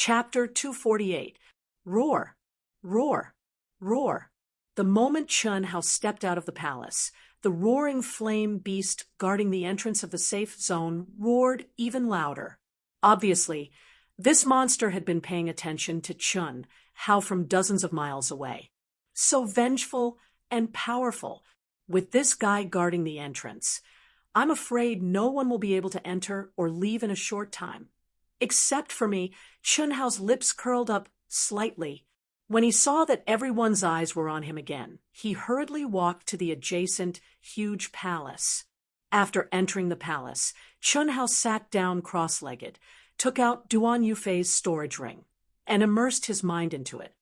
Chapter 248. Roar, roar, roar. The moment Chun Hao stepped out of the palace, the roaring flame beast guarding the entrance of the safe zone roared even louder. Obviously, this monster had been paying attention to Chun Hao from dozens of miles away. So vengeful and powerful, with this guy guarding the entrance, I'm afraid no one will be able to enter or leave in a short time. Except for me. Chun Hao's lips curled up slightly. When he saw that everyone's eyes were on him again, he hurriedly walked to the adjacent, huge palace. After entering the palace, Chun Hao sat down cross-legged, took out Duan Yufei's storage ring, and immersed his mind into it.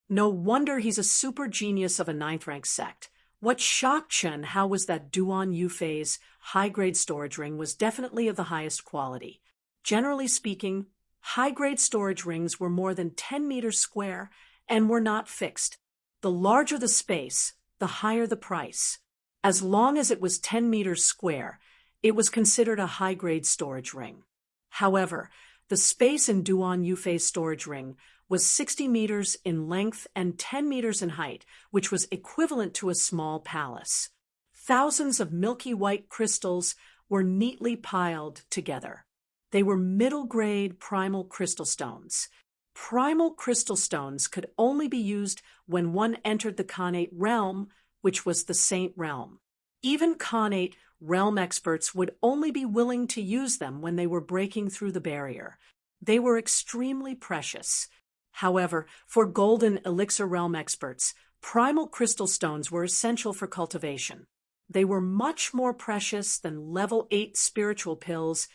No wonder he's a super genius of a ninth-rank sect. What shocked Chun Hao was that Duan Yufei's high-grade storage ring was definitely of the highest quality. Generally speaking, high-grade storage rings were more than 10 meters square and were not fixed. The larger the space, the higher the price. As long as it was 10 meters square, it was considered a high-grade storage ring. However, the space in Duan Yufei's storage ring was 60 meters in length and 10 meters in height, which was equivalent to a small palace. Thousands of milky white crystals were neatly piled together. They were middle-grade primal crystal stones. Primal crystal stones could only be used when one entered the Khanate realm, which was the Saint realm. Even Khanate realm experts would only be willing to use them when they were breaking through the barrier. They were extremely precious. However, for golden elixir realm experts, primal crystal stones were essential for cultivation. They were much more precious than level 8 spiritual pills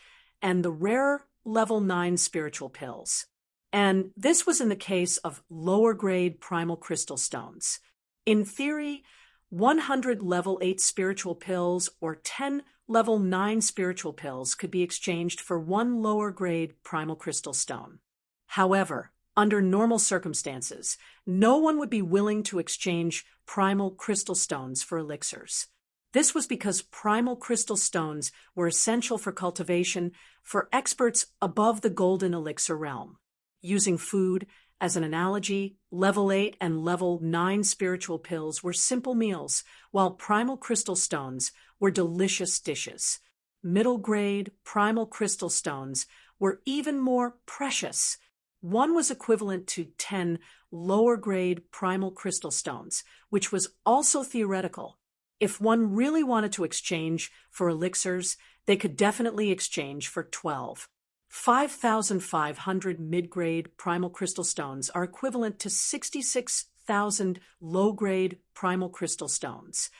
and the rarer level 9 spiritual pills. And this was in the case of lower-grade primal crystal stones. In theory, 100 level 8 spiritual pills or 10 level 9 spiritual pills could be exchanged for one lower-grade primal crystal stone. However, under normal circumstances, no one would be willing to exchange primal crystal stones for elixirs. This was because primal crystal stones were essential for cultivation for experts above the golden elixir realm. Using food as an analogy, level 8 and level 9 spiritual pills were simple meals, while primal crystal stones were delicious dishes. Middle-grade primal crystal stones were even more precious. One was equivalent to 10 lower-grade primal crystal stones, which was also theoretical. If one really wanted to exchange for elixirs, they could definitely exchange for 12. 5,500 mid-grade primal crystal stones are equivalent to 66,000 low-grade primal crystal stones.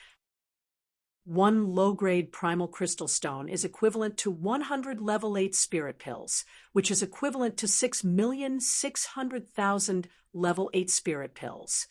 One low-grade primal crystal stone is equivalent to 100 level 8 spirit pills, which is equivalent to 6,600,000 level 8 spirit pills.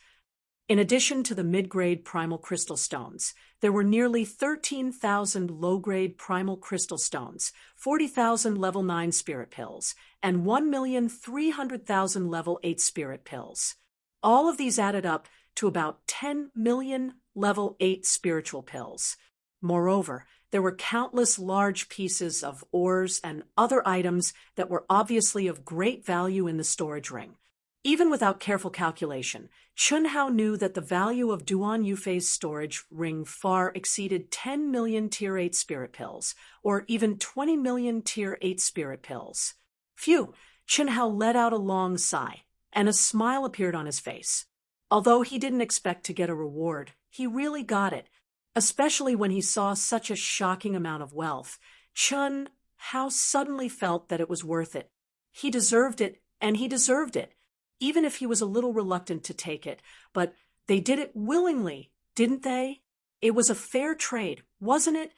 In addition to the mid-grade primal crystal stones, there were nearly 13,000 low-grade primal crystal stones, 40,000 level 9 spirit pills, and 1,300,000 level 8 spirit pills. All of these added up to about 10 million level 8 spiritual pills. Moreover, there were countless large pieces of ores and other items that were obviously of great value in the storage ring. Even without careful calculation, Chun Hao knew that the value of Duan Yufei's storage ring far exceeded 10 million Tier 8 spirit pills, or even 20 million Tier 8 spirit pills. Phew! Chun Hao let out a long sigh, and a smile appeared on his face. Although he didn't expect to get a reward, he really got it, especially when he saw such a shocking amount of wealth. Chun Hao suddenly felt that it was worth it. He deserved it, and he deserved it. Even if he was a little reluctant to take it, but they did it willingly, didn't they? It was a fair trade, wasn't it?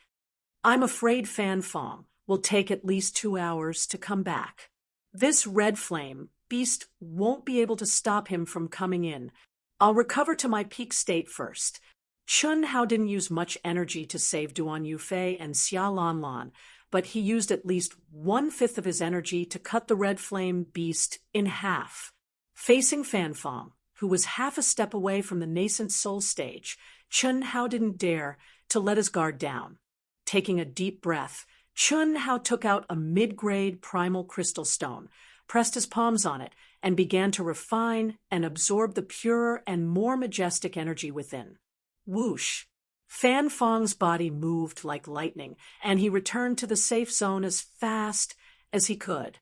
I'm afraid Fan Fong will take at least 2 hours to come back. This red flame beast won't be able to stop him from coming in. I'll recover to my peak state first. Chun Hao didn't use much energy to save Duan Yufei and Xia Lan Lan, but he used at least 1/5 of his energy to cut the red flame beast in half. Facing Fan Fong, who was half a step away from the nascent soul stage, Chun Hao didn't dare to let his guard down. Taking a deep breath, Chun Hao took out a mid-grade primal crystal stone, pressed his palms on it, and began to refine and absorb the purer and more majestic energy within. Whoosh! Fan Fong's body moved like lightning, and he returned to the safe zone as fast as he could.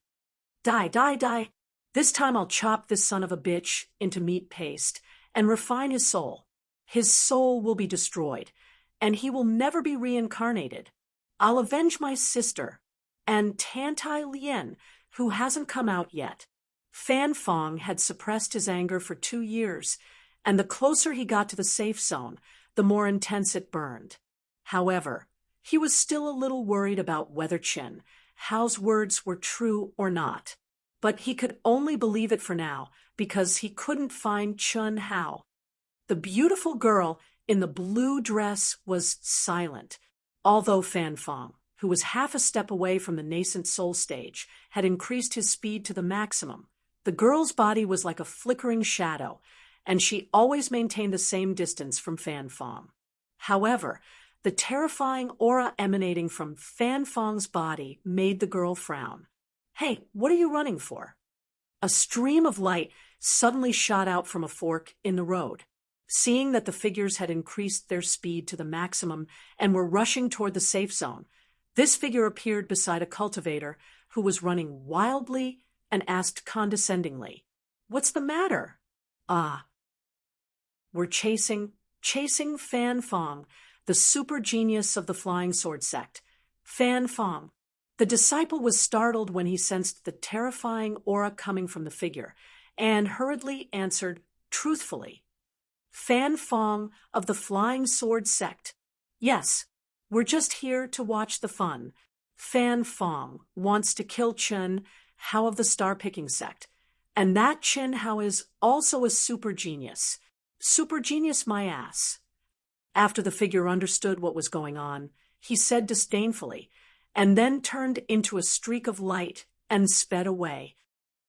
Die, die, die! This time I'll chop this son of a bitch into meat paste and refine his soul. His soul will be destroyed, and he will never be reincarnated. I'll avenge my sister, and Tantai Lien, who hasn't come out yet. Fan Fong had suppressed his anger for 2 years, and the closer he got to the safe zone, the more intense it burned. However, he was still a little worried about whether Chen Hao's words were true or not. But he could only believe it for now, because he couldn't find Chen Hao. The beautiful girl in the blue dress was silent, although Fan Fong, who was half a step away from the nascent soul stage, had increased his speed to the maximum. The girl's body was like a flickering shadow, and she always maintained the same distance from Fan Fong. However, the terrifying aura emanating from Fan Fong's body made the girl frown. "Hey, what are you running for?" A stream of light suddenly shot out from a fork in the road. Seeing that the figures had increased their speed to the maximum and were rushing toward the safe zone, this figure appeared beside a cultivator who was running wildly and asked condescendingly, "What's the matter?" "Ah, we're chasing Fan Fong, the super genius of the Flying Sword sect. Fan Fong." The disciple was startled when he sensed the terrifying aura coming from the figure, and hurriedly answered truthfully, "Fan Fong of the Flying Sword sect. Yes, we're just here to watch the fun. Fan Fong wants to kill Chen Hao of the Star-Picking sect, and that Chen Hao is also a super genius. Super genius my ass." After the figure understood what was going on, he said disdainfully, and then turned into a streak of light and sped away.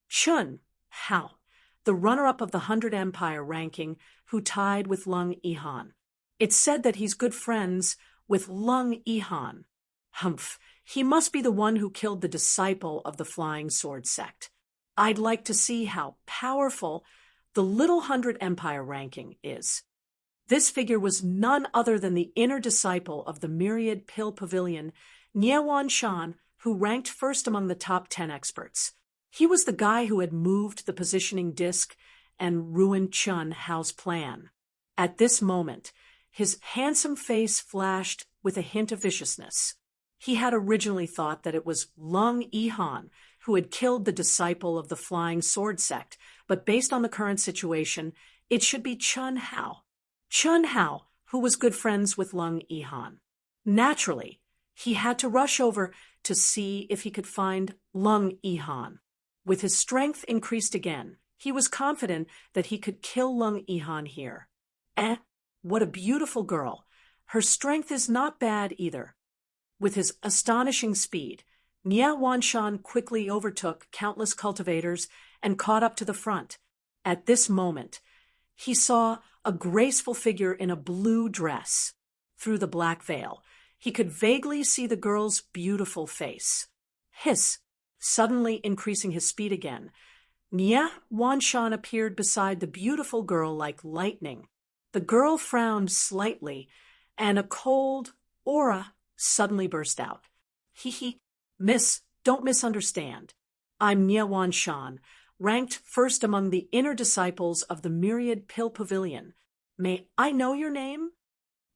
Chen Hao, the runner-up of the 100 Empire ranking, who tied with Lung Yihan. It's said that he's good friends with Lung Yihan. Humph, he must be the one who killed the disciple of the Flying Sword sect. I'd like to see how powerful the little 100 Empire ranking is. This figure was none other than the inner disciple of the Myriad Pill Pavilion, Niewan Shan, who ranked first among the top 10 experts. He was the guy who had moved the positioning disc and ruined Chen Hao's plan. At this moment, his handsome face flashed with a hint of viciousness. He had originally thought that it was Lung Yihan who had killed the disciple of the Flying Sword sect, but based on the current situation, it should be Chen Hao. Chen Hao, who was good friends with Lung Yihan. Naturally, he had to rush over to see if he could find Lung Yihan. With his strength increased again, he was confident that he could kill Lung Yihan here. What a beautiful girl. Her strength is not bad either. With his astonishing speed, Nia Wanshan quickly overtook countless cultivators and caught up to the front. At this moment, he saw a graceful figure in a blue dress. Through the black veil, he could vaguely see the girl's beautiful face. Hiss! Suddenly increasing his speed again, Nia Wanshan appeared beside the beautiful girl like lightning. The girl frowned slightly, and a cold aura suddenly burst out. Miss, don't misunderstand. I'm Nia Wanshan, ranked first among the inner disciples of the Myriad Pill Pavilion. May I know your name?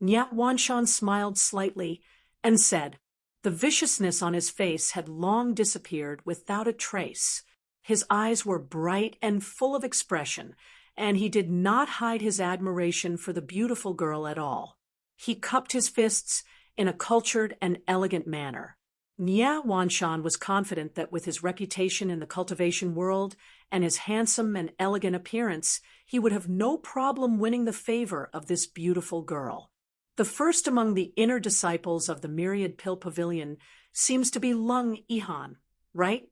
Nia Wanshan smiled slightly and said. The viciousness on his face had long disappeared without a trace. His eyes were bright and full of expression, and he did not hide his admiration for the beautiful girl at all. He cupped his fists in a cultured and elegant manner. Nia Wanshan was confident that with his reputation in the cultivation world and his handsome and elegant appearance, he would have no problem winning the favor of this beautiful girl. The first among the inner disciples of the Myriad Pill Pavilion seems to be Lung Yihan, right?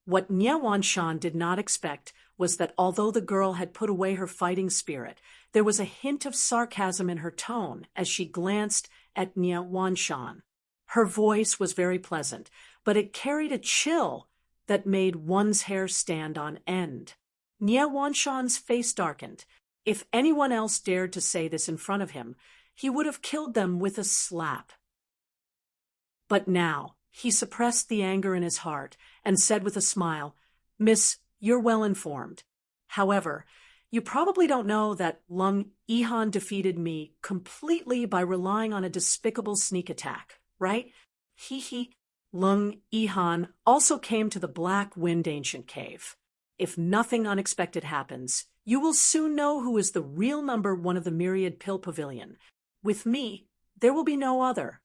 What Nia Wanshan did not expect was that although the girl had put away her fighting spirit, there was a hint of sarcasm in her tone as she glanced at Nia Wanshan. Her voice was very pleasant, but it carried a chill that made one's hair stand on end. Nie Wanshan's face darkened. If anyone else dared to say this in front of him, he would have killed them with a slap. But now, he suppressed the anger in his heart and said with a smile, "Miss, you're well informed. However, you probably don't know that Lung Ihan defeated me completely by relying on a despicable sneak attack, right? Hee. Lung Ihan also came to the Black Wind Ancient Cave. If nothing unexpected happens, you will soon know who is the real number one of the Myriad Pill Pavilion. With me, there will be no other."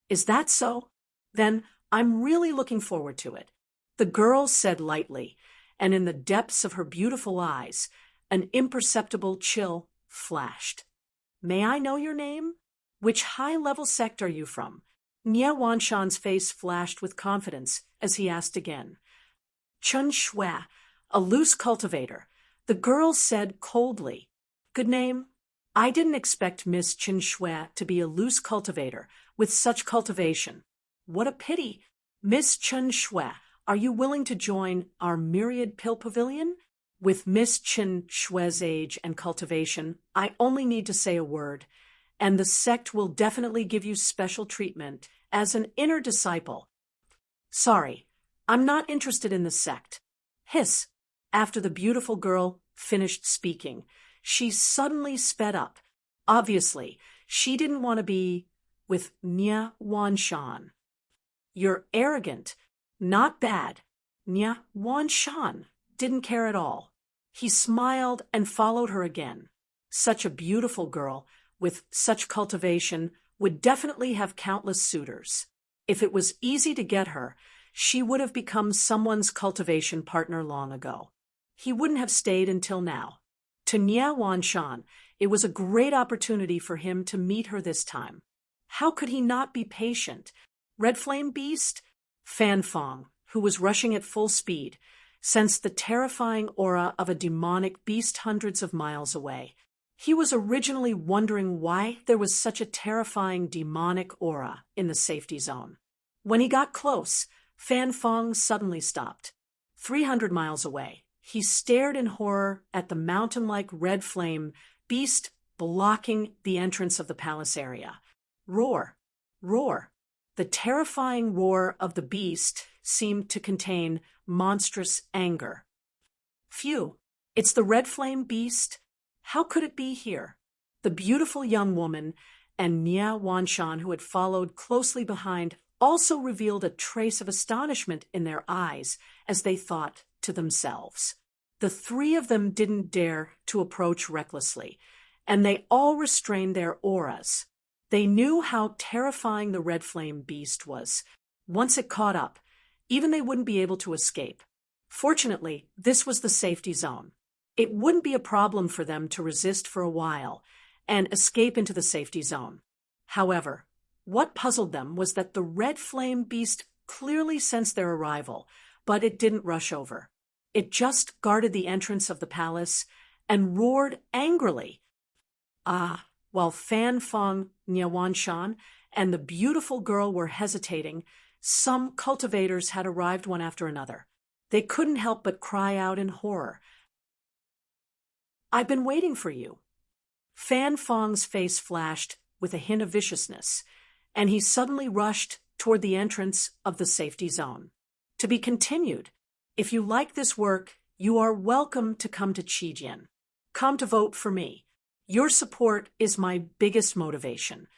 "Is that so? Then I'm really looking forward to it," the girl said lightly, and in the depths of her beautiful eyes, an imperceptible chill flashed. "May I know your name? Which high-level sect are you from?" Nie Wanshan's face flashed with confidence as he asked again. "Chun Shui, a loose cultivator," the girl said coldly. "Good name. I didn't expect Miss Chun Shui to be a loose cultivator with such cultivation. What a pity. Miss Chun Shui, are you willing to join our Myriad Pill Pavilion? With Miss Chun Shui's age and cultivation, I only need to say a word, and the sect will definitely give you special treatment as an inner disciple." "Sorry, I'm not interested in the sect." Hiss. After the beautiful girl finished speaking, she suddenly sped up. Obviously, she didn't want to be with Nie Wanshan. "You're arrogant. Not bad." Nie Wanshan didn't care at all. He smiled and followed her again. Such a beautiful girl, with such cultivation, would definitely have countless suitors. If it was easy to get her, she would have become someone's cultivation partner long ago. He wouldn't have stayed until now. To Nie Wanshan, it was a great opportunity for him to meet her this time. How could he not be patient? Red Flame Beast? Fan Fong, who was rushing at full speed, sensed the terrifying aura of a demonic beast hundreds of miles away. He was originally wondering why there was such a terrifying demonic aura in the safety zone. When he got close, Fan Fong suddenly stopped. 300 miles away, he stared in horror at the mountain-like red flame beast blocking the entrance of the palace area. Roar! Roar! The terrifying roar of the beast seemed to contain monstrous anger. "Phew! It's the red flame beast? How could it be here?" The beautiful young woman and Nie Wanshan, who had followed closely behind, also revealed a trace of astonishment in their eyes as they thought to themselves. The three of them didn't dare to approach recklessly, and they all restrained their auras. They knew how terrifying the red flame beast was. Once it caught up, even they wouldn't be able to escape. Fortunately, this was the safety zone. It wouldn't be a problem for them to resist for a while and escape into the safety zone. However, what puzzled them was that the red flame beast clearly sensed their arrival, but it didn't rush over. It just guarded the entrance of the palace and roared angrily. While Fan Fong, Nie Wanshan, and the beautiful girl were hesitating, some cultivators had arrived one after another. They couldn't help but cry out in horror. "I've been waiting for you." Fan Fong's face flashed with a hint of viciousness, and he suddenly rushed toward the entrance of the safety zone. To be continued. If you like this work, you are welcome to come to Qijian. Come to vote for me. Your support is my biggest motivation.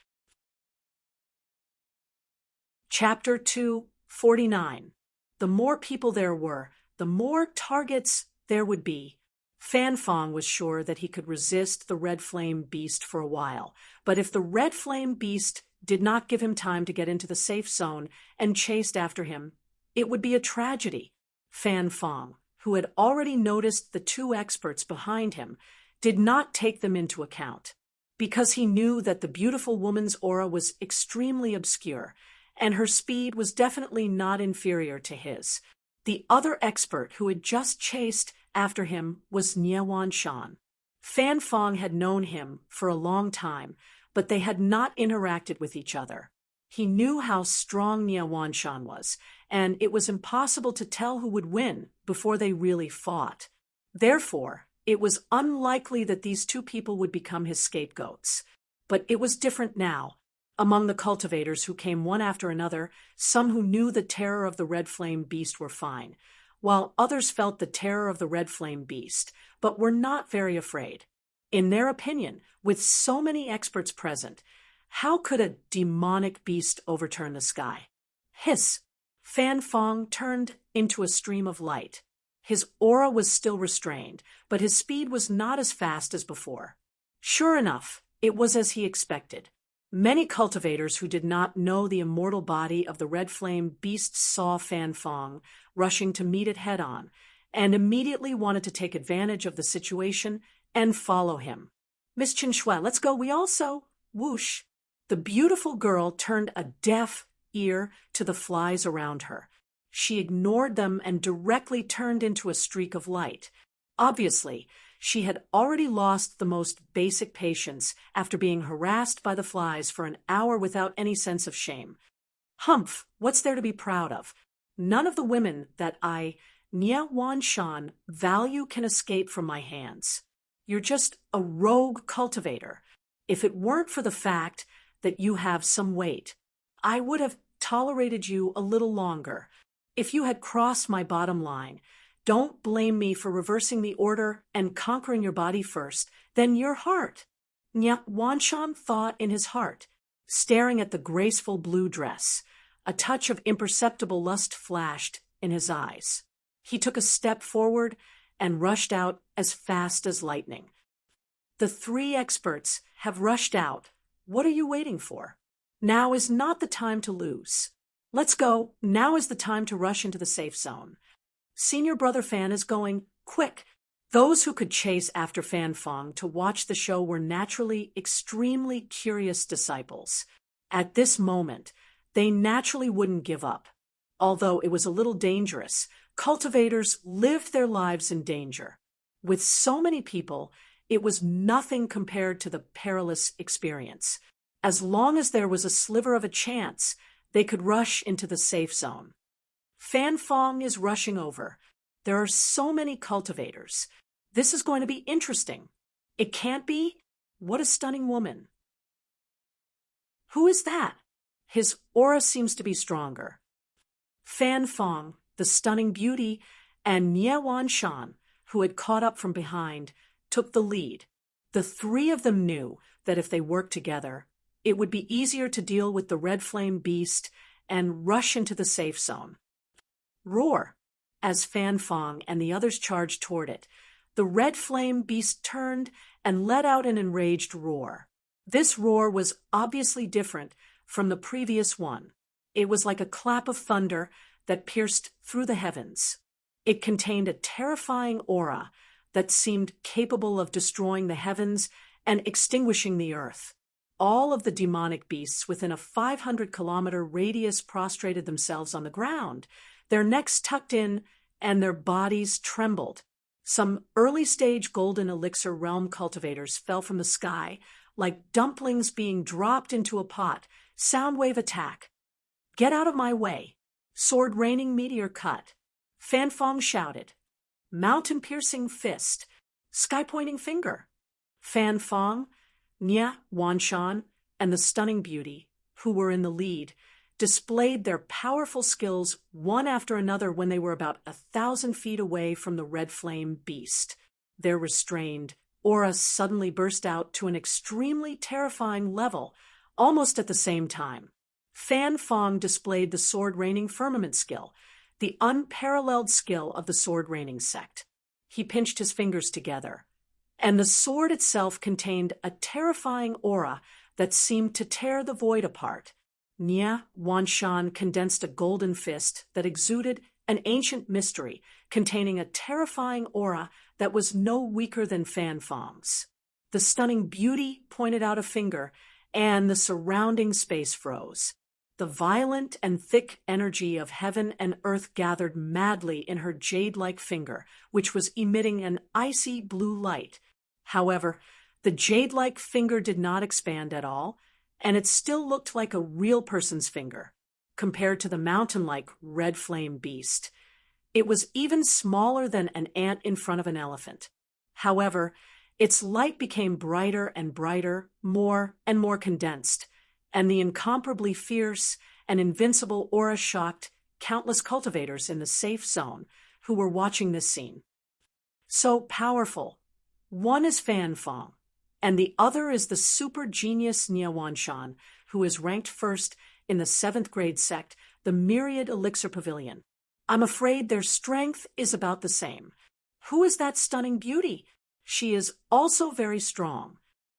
Chapter 249. The more people there were, the more targets there would be. Fan Fong was sure that he could resist the red flame beast for a while, but if the red flame beast did not give him time to get into the safe zone and chased after him, it would be a tragedy. Fan Fong, who had already noticed the two experts behind him, did not take them into account, because he knew that the beautiful woman's aura was extremely obscure, and her speed was definitely not inferior to his. The other expert who had just chased after him was Nie Wanshan. Fan Fong had known him for a long time, but they had not interacted with each other. He knew how strong Nia Wanshan was, and it was impossible to tell who would win before they really fought. Therefore, it was unlikely that these two people would become his scapegoats. But it was different now. Among the cultivators who came one after another, some who knew the terror of the red flame beast were fine, while others felt the terror of the red flame beast, but were not very afraid. In their opinion, with so many experts present, how could a demonic beast overturn the sky? Hiss! Fan Fong turned into a stream of light. His aura was still restrained, but his speed was not as fast as before. Sure enough, it was as he expected. Many cultivators who did not know the immortal body of the red flame beast saw Fan Fong rushing to meet it head-on, and immediately wanted to take advantage of the situation and follow him. Miss Chin Shui, let's go. We also... Whoosh! The beautiful girl turned a deaf ear to the flies around her. She ignored them and directly turned into a streak of light. Obviously, she had already lost the most basic patience after being harassed by the flies for an hour without any sense of shame. Humph, what's there to be proud of? None of the women that I, Nia Wanshan, value can escape from my hands. You're just a rogue cultivator. If it weren't for the fact that you have some weight, I would have tolerated you a little longer. If you had crossed my bottom line, don't blame me for reversing the order and conquering your body first, then your heart. Nia Wanshan thought in his heart, staring at the graceful blue dress. A touch of imperceptible lust flashed in his eyes. He took a step forward and rushed out as fast as lightning. The three experts have rushed out. What are you waiting for? Now is not the time to lose. Let's go. Now is the time to rush into the safe zone. Senior Brother Fan is going, quick. Those who could chase after Fan Fong to watch the show were naturally extremely curious disciples. At this moment, they naturally wouldn't give up. Although it was a little dangerous, cultivators lived their lives in danger. With so many people, it was nothing compared to the perilous experience. As long as there was a sliver of a chance, they could rush into the safe zone. Fan Fong is rushing over. There are so many cultivators. This is going to be interesting. It can't be? What a stunning woman. Who is that? His aura seems to be stronger. Fan Fong, the stunning beauty, and Nia Wanshan, who had caught up from behind, took the lead. The three of them knew that if they worked together, it would be easier to deal with the red flame beast and rush into the safe zone. Roar! As Fan Fong and the others charged toward it, the red flame beast turned and let out an enraged roar. This roar was obviously different from the previous one. It was like a clap of thunder that pierced through the heavens. It contained a terrifying aura that seemed capable of destroying the heavens and extinguishing the earth. All of the demonic beasts within a 500-kilometer radius prostrated themselves on the ground, their necks tucked in and their bodies trembled. Some early-stage golden elixir realm cultivators fell from the sky like dumplings being dropped into a pot. Soundwave attack. Get out of my way. Sword raining meteor cut. Fan Fong shouted. Mountain piercing fist. Sky pointing finger. Fan Fong, Nia Wanshan, and the stunning beauty, who were in the lead, displayed their powerful skills one after another when they were about 1,000 feet away from the red flame beast. Their restrained aura suddenly burst out to an extremely terrifying level, almost at the same time. Fan Fong displayed the sword raining firmament skill, the unparalleled skill of the sword raining sect. He pinched his fingers together, and the sword itself contained a terrifying aura that seemed to tear the void apart. Nia Wanshan condensed a golden fist that exuded an ancient mystery containing a terrifying aura that was no weaker than Fan Fong's. The stunning beauty pointed out a finger, and the surrounding space froze. The violent and thick energy of heaven and earth gathered madly in her jade-like finger, which was emitting an icy blue light. However, the jade-like finger did not expand at all. and it still looked like a real person's finger, compared to the mountain-like red flame beast. It was even smaller than an ant in front of an elephant. However, its light became brighter and brighter, more and more condensed, and the incomparably fierce and invincible aura shocked countless cultivators in the safe zone who were watching this scene. So powerful. One is Fan Fong, and the other is the super genius Niawanshan, who is ranked first in the 7th grade sect, the Myriad Elixir Pavilion. I'm afraid their strength is about the same. Who is that stunning beauty? She is also very strong.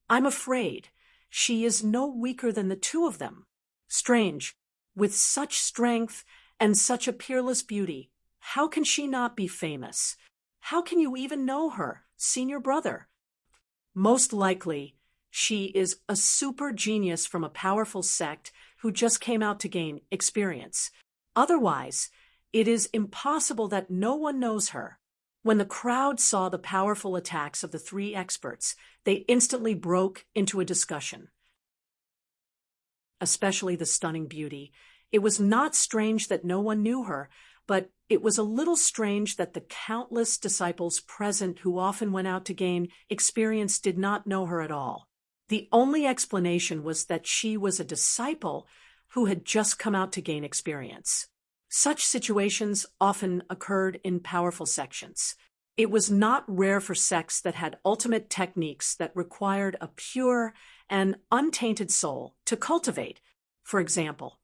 I'm afraid she is no weaker than the two of them. Strange. With such strength and such a peerless beauty, how can she not be famous? How can you even know her, senior brother? Most likely, she is a super genius from a powerful sect who just came out to gain experience. Otherwise, it is impossible that no one knows her. When the crowd saw the powerful attacks of the three experts, they instantly broke into a discussion. Especially the stunning beauty. It was not strange that no one knew her, but it was a little strange that the countless disciples present who often went out to gain experience did not know her at all. The only explanation was that she was a disciple who had just come out to gain experience. Such situations often occurred in powerful sections. It was not rare for sects that had ultimate techniques that required a pure and untainted soul to cultivate. For example,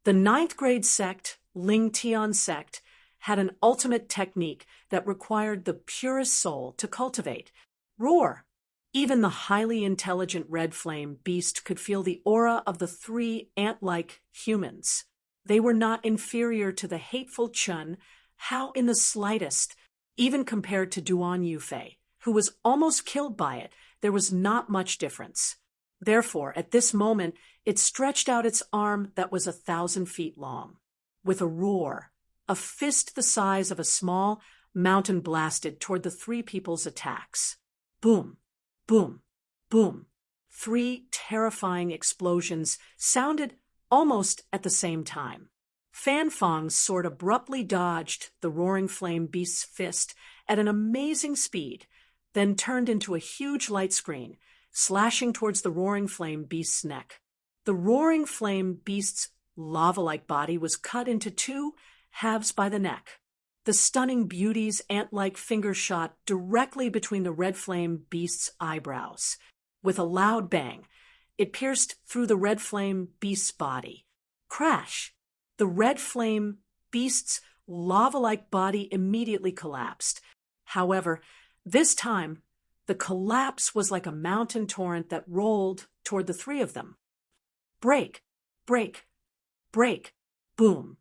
the 9th grade sect, Ling Tian sect, had an ultimate technique that required the purest soul to cultivate. Roar! Even the highly intelligent red flame beast could feel the aura of the three ant-like humans. They were not inferior to the hateful Chun, how in the slightest. Even compared to Duan Yufei, who was almost killed by it, there was not much difference. Therefore, at this moment, it stretched out its arm that was 1,000 feet long. With a roar, a fist the size of a small mountain blasted toward the three people's attacks. Boom, boom, boom. 3 terrifying explosions sounded almost at the same time. Fan Fong's sword abruptly dodged the roaring flame beast's fist at an amazing speed, then turned into a huge light screen, slashing towards the roaring flame beast's neck. The roaring flame beast's lava-like body was cut into 2 halves by the neck. The stunning beauty's ant-like finger shot directly between the red flame beast's eyebrows. With a loud bang, it pierced through the red flame beast's body. Crash! The red flame beast's lava-like body immediately collapsed. However, this time, the collapse was like a mountain torrent that rolled toward the three of them. Break, break, break, boom,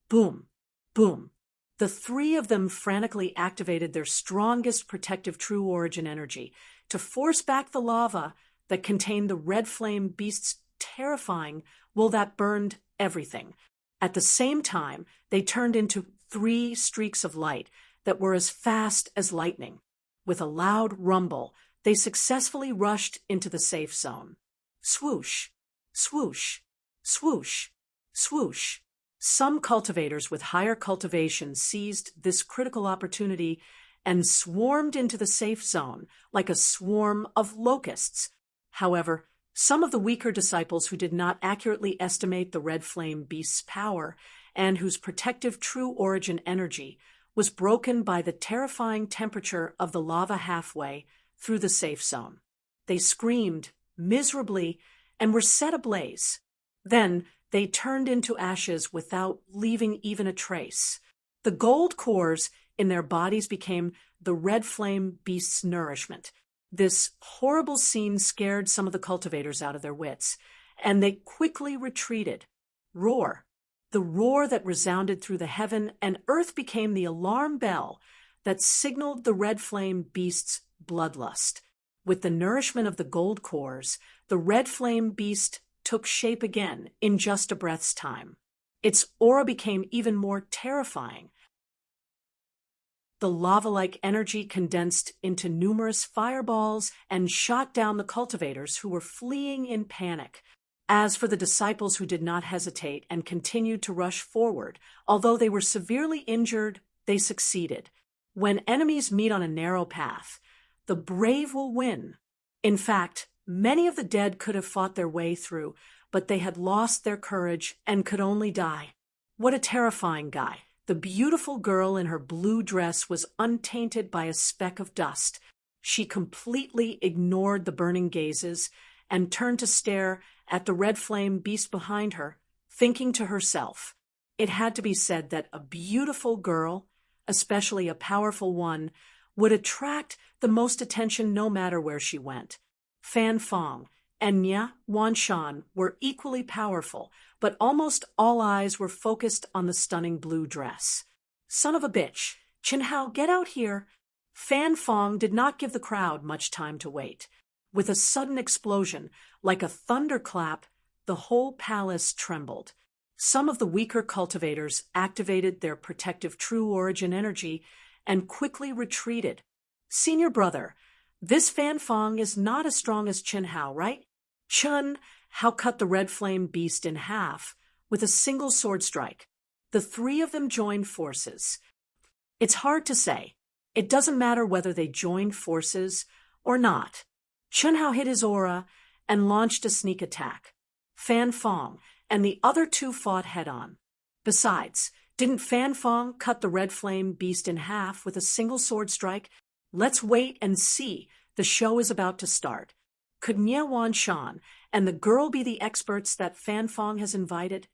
boom, boom. The three of them frantically activated their strongest protective true origin energy to force back the lava that contained the red flame beast's terrifying will that burned everything. At the same time, they turned into 3 streaks of light that were as fast as lightning. With a loud rumble, they successfully rushed into the safe zone. Swoosh, swoosh, swoosh, swoosh. Some cultivators with higher cultivation seized this critical opportunity and swarmed into the safe zone like a swarm of locusts. However, some of the weaker disciples who did not accurately estimate the red flame beast's power and whose protective true origin energy was broken by the terrifying temperature of the lava halfway through the safe zone. They screamed miserably and were set ablaze. Then they turned into ashes without leaving even a trace. The gold cores in their bodies became the red flame beast's nourishment. This horrible scene scared some of the cultivators out of their wits, and they quickly retreated. Roar! The roar that resounded through the heaven and earth became the alarm bell that signaled the red flame beast's bloodlust. With the nourishment of the gold cores, the red flame beast took shape again in just a breath's time. Its aura became even more terrifying. The lava-like energy condensed into numerous fireballs and shot down the cultivators who were fleeing in panic. As for the disciples who did not hesitate and continued to rush forward, although they were severely injured, they succeeded. When enemies meet on a narrow path, the brave will win. In fact, many of the dead could have fought their way through, but they had lost their courage and could only die. What a terrifying guy. The beautiful girl in her blue dress was untainted by a speck of dust. She completely ignored the burning gazes and turned to stare at the red flame beast behind her, thinking to herself, it had to be said that a beautiful girl, especially a powerful one, would attract the most attention no matter where she went. Fan Fong and Nya Wanshan were equally powerful, but almost all eyes were focused on the stunning blue dress. Son of a bitch! Chin Hao, get out here! Fan Fong did not give the crowd much time to wait. With a sudden explosion, like a thunderclap, the whole palace trembled. Some of the weaker cultivators activated their protective true origin energy and quickly retreated. Senior brother, this Fan Fong is not as strong as Chin Hao, right? Chun Hao cut the red flame beast in half with a single sword strike. The three of them joined forces. It's hard to say. It doesn't matter whether they joined forces or not. Chun Hao hit his aura and launched a sneak attack. Fan Fong and the other two fought head-on. Besides, didn't Fan Fong cut the red flame beast in half with a single sword strike? Let's wait and see. The show is about to start. Could Nya Wanshan and the girl be the experts that Fan Fong has invited?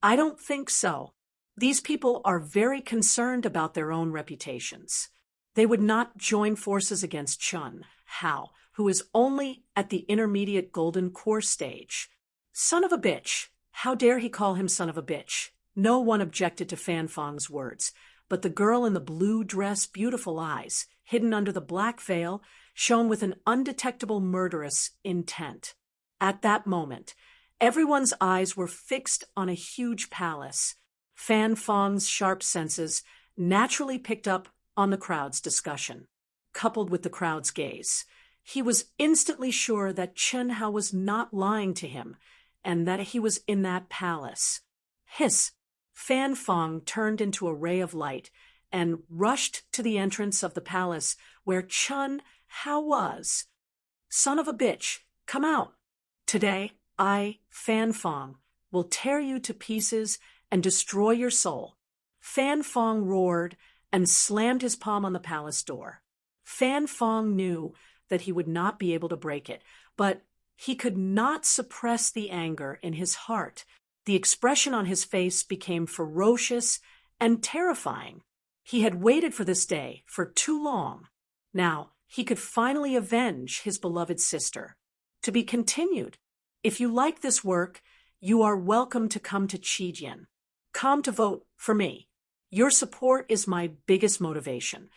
I don't think so. These people are very concerned about their own reputations. They would not join forces against Chun Hao, who is only at the intermediate golden core stage. Son of a bitch! How dare he call him son of a bitch? No one objected to Fan Fong's words, but the girl in the blue dress, beautiful eyes, hidden under the black veil, shone with an undetectable murderous intent. At that moment, everyone's eyes were fixed on a huge palace. Fan Fong's sharp senses naturally picked up on the crowd's discussion. Coupled with the crowd's gaze, he was instantly sure that Chen Hao was not lying to him, and that he was in that palace. Hiss! Fan Fong turned into a ray of light and rushed to the entrance of the palace where Chun Hao was. Son of a bitch, come out! Today, I, Fan Fong, will tear you to pieces and destroy your soul. Fan Fong roared and slammed his palm on the palace door. Fan Fong knew that he would not be able to break it, but he could not suppress the anger in his heart. The expression on his face became ferocious and terrifying. He had waited for this day for too long. Now, he could finally avenge his beloved sister. To be continued. If you like this work, you are welcome to come to Qijian. Come to vote for me. Your support is my biggest motivation.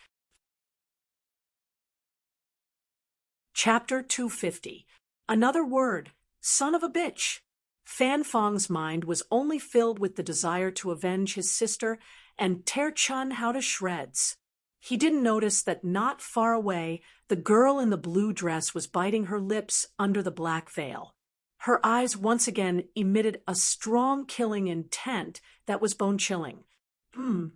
Chapter 250. Another word. Son of a bitch. Fan Fong's mind was only filled with the desire to avenge his sister and tear Chun Hao to shreds. He didn't notice that not far away, the girl in the blue dress was biting her lips under the black veil. Her eyes once again emitted a strong killing intent that was bone-chilling. Nya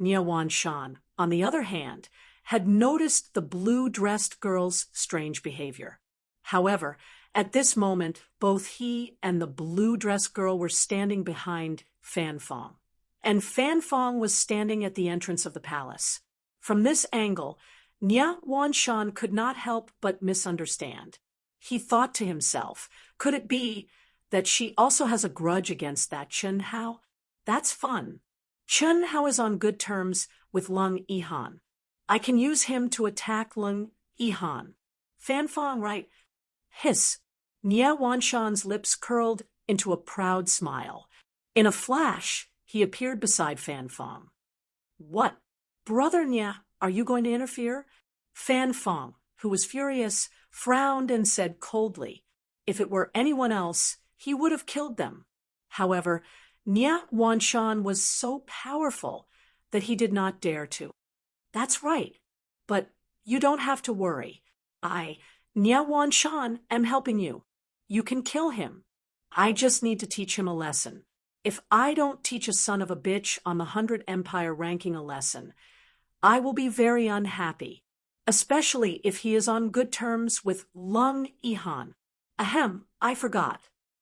Wanshan, on the other hand, had noticed the blue-dressed girl's strange behavior. However, at this moment, both he and the blue-dressed girl were standing behind Fan Fong, and Fan Fong was standing at the entrance of the palace. From this angle, Nya Wanshan could not help but misunderstand. He thought to himself, could it be that she also has a grudge against that Chun Hao? That's fun. Chun Hao is on good terms with Lung Yihan. I can use him to attack Lung Yihan. Fan Fong, right? Hiss. Nya Wanshan's lips curled into a proud smile. In a flash, he appeared beside Fan Fong. What? Brother Nya, are you going to interfere? Fan Fong, who was furious, frowned and said coldly, if it were anyone else, he would have killed them. However, Nya Wanshan was so powerful that he did not dare to. That's right, but you don't have to worry. I, Nya Wanshan, am helping you. You can kill him. I just need to teach him a lesson. If I don't teach a son of a bitch on the 100 Empire ranking a lesson, I will be very unhappy, especially if he is on good terms with Lung Ihan. Ahem, I forgot.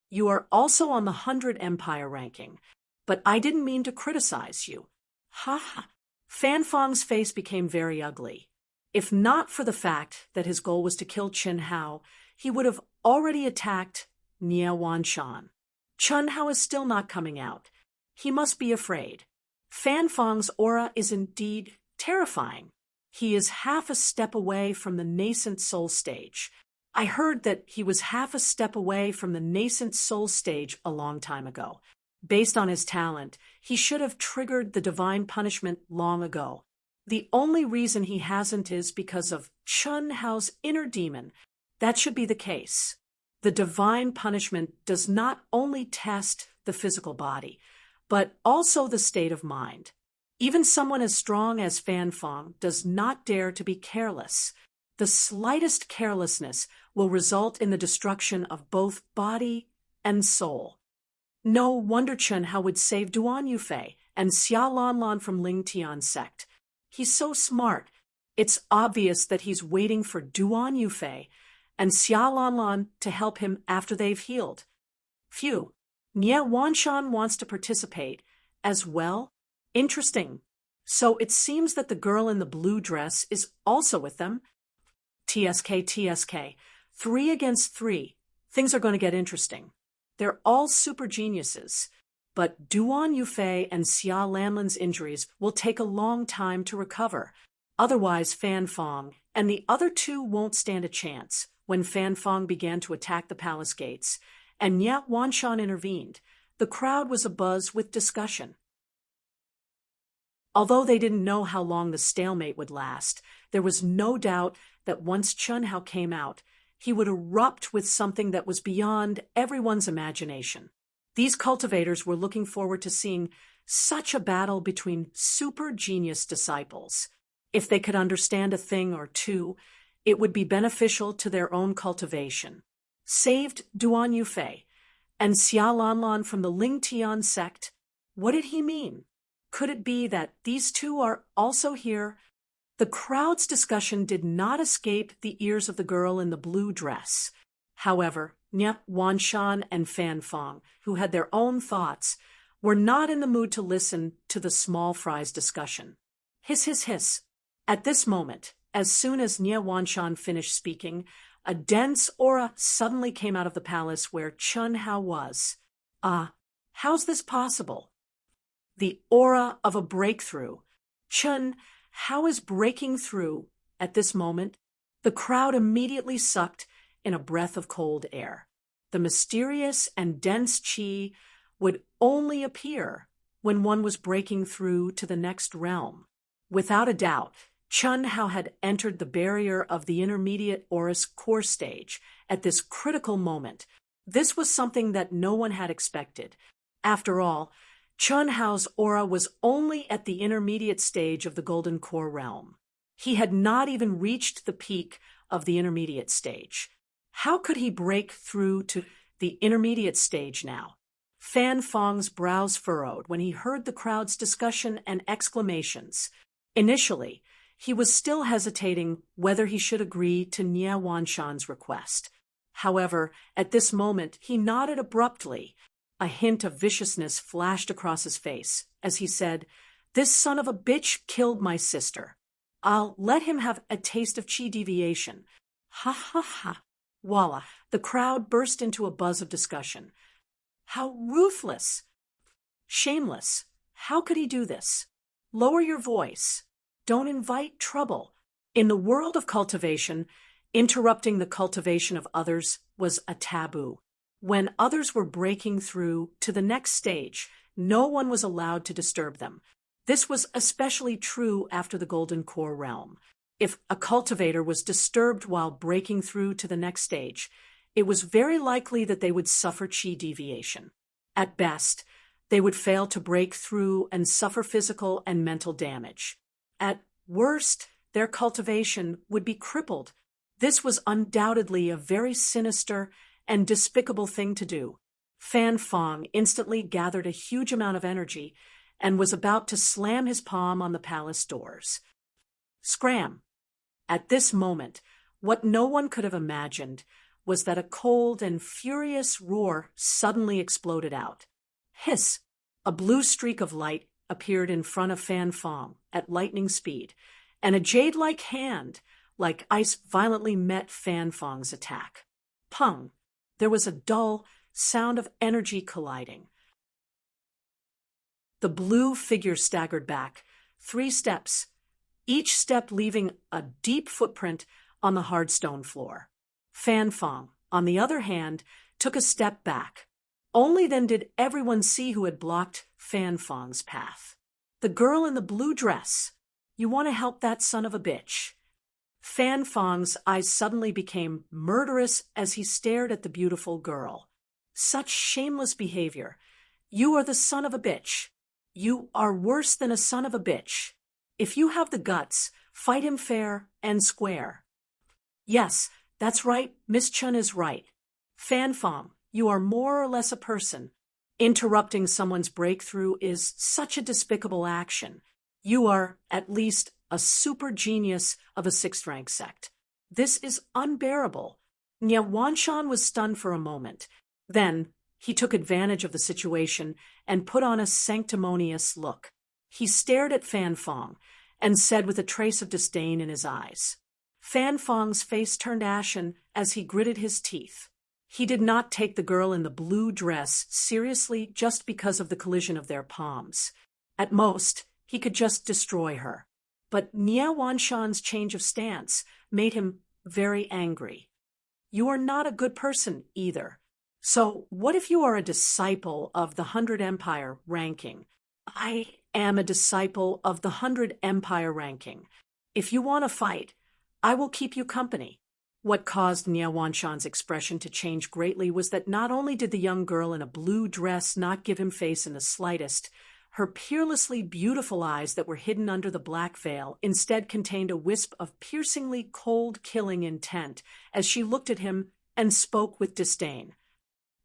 You are also on the 100 Empire ranking, but I didn't mean to criticize you. Ha ha. Fan Fong's face became very ugly. If not for the fact that his goal was to kill Chen Hao, he would have already attacked Nie Wanshan. Chen Hao is still not coming out. He must be afraid. Fan Fong's aura is indeed terrifying. He is half a step away from the nascent soul stage. I heard that he was half a step away from the nascent soul stage a long time ago. Based on his talent, he should have triggered the divine punishment long ago. The only reason he hasn't is because of Chen Hao's inner demon. That should be the case. The divine punishment does not only test the physical body, but also the state of mind. Even someone as strong as Fan Fong does not dare to be careless. The slightest carelessness will result in the destruction of both body and soul. No wonder Chen Hao would save Duan Yufei and Xia Lanlan from Ling Tian's sect. He's so smart. It's obvious that he's waiting for Duan Yufei and Xia Lanlan to help him after they've healed. Phew. Nie Wanshan wants to participate as well? Interesting. So it seems that the girl in the blue dress is also with them. TSK. 3 against 3. Things are going to get interesting. They're all super geniuses. But Duan Yufei and Xia Lanlan's injuries will take a long time to recover. Otherwise, Fan Fong and the other two won't stand a chance. When Fan Fong began to attack the palace gates, and Nie Wanshan intervened, the crowd was abuzz with discussion. Although they didn't know how long the stalemate would last, there was no doubt that once Chen Hao came out, he would erupt with something that was beyond everyone's imagination. These cultivators were looking forward to seeing such a battle between super genius disciples. If they could understand a thing or two, it would be beneficial to their own cultivation. Saved Duan Yufei and Xia Lanlan from the Ling Tian sect. What did he mean? Could it be that these two are also here? The crowd's discussion did not escape the ears of the girl in the blue dress. However, Nie Wanshan and Fan Fong, who had their own thoughts, were not in the mood to listen to the small fry's discussion. Hiss, hiss, hiss. At this moment, as soon as Nie Wanshan finished speaking, a dense aura suddenly came out of the palace where Chen Hao was. How's this possible? The aura of a breakthrough. Chen Hao is breaking through at this moment. The crowd immediately sucked in a breath of cold air. The mysterious and dense qi would only appear when one was breaking through to the next realm. Without a doubt, Chen Hao had entered the barrier of the intermediate Aurus core stage at this critical moment. This was something that no one had expected. After all, Chen Hao's aura was only at the intermediate stage of the Golden Core realm. He had not even reached the peak of the intermediate stage. How could he break through to the intermediate stage now? Fan Fong's brows furrowed when he heard the crowd's discussion and exclamations. Initially, he was still hesitating whether he should agree to Nie Wanshan's request. However, at this moment, he nodded abruptly. A hint of viciousness flashed across his face as he said, "This son of a bitch killed my sister. I'll let him have a taste of chi deviation." Ha ha ha. Voila. The crowd burst into a buzz of discussion. How ruthless! Shameless! How could he do this? Lower your voice. Don't invite trouble. In the world of cultivation, interrupting the cultivation of others was a taboo. When others were breaking through to the next stage, no one was allowed to disturb them. This was especially true after the Golden Core realm. If a cultivator was disturbed while breaking through to the next stage, it was very likely that they would suffer chi deviation. At best, they would fail to break through and suffer physical and mental damage. At worst, their cultivation would be crippled. This was undoubtedly a very sinister and despicable thing to do. Fan Fong instantly gathered a huge amount of energy and was about to slam his palm on the palace doors. Scram! At this moment, what no one could have imagined was that a cold and furious roar suddenly exploded out. Hiss! A blue streak of light appeared in front of Fan Fong at lightning speed, and a jade-like hand, like ice, violently met Fan Fong's attack. Pung! There was a dull sound of energy colliding. The blue figure staggered back, 3 steps, each step leaving a deep footprint on the hard stone floor. Fan Fong, on the other hand, took a step back. Only then did everyone see who had blocked Fan Fong's path. The girl in the blue dress. You want to help that son of a bitch. Fan Fong's eyes suddenly became murderous as he stared at the beautiful girl. Such shameless behavior. You are the son of a bitch. You are worse than a son of a bitch. If you have the guts, fight him fair and square. Yes, that's right, Miss Chun is right. Fan Fong, you are more or less a person. Interrupting someone's breakthrough is such a despicable action. You are, at least, a super genius of a 6th-rank sect. This is unbearable. Nye Wanshan was stunned for a moment. Then, he took advantage of the situation and put on a sanctimonious look. He stared at Fan Fong and said with a trace of disdain in his eyes. Fan Fong's face turned ashen as he gritted his teeth. He did not take the girl in the blue dress seriously just because of the collision of their palms. At most, he could just destroy her. But Nye Wanshan's change of stance made him very angry. You are not a good person either. So what if you are a disciple of the 100 Empire ranking? I am a disciple of the 100 Empire ranking. If you want to fight, I will keep you company. What caused Nye Wanshan's expression to change greatly was that not only did the young girl in a blue dress not give him face in the slightest, her peerlessly beautiful eyes that were hidden under the black veil instead contained a wisp of piercingly cold, killing intent as she looked at him and spoke with disdain.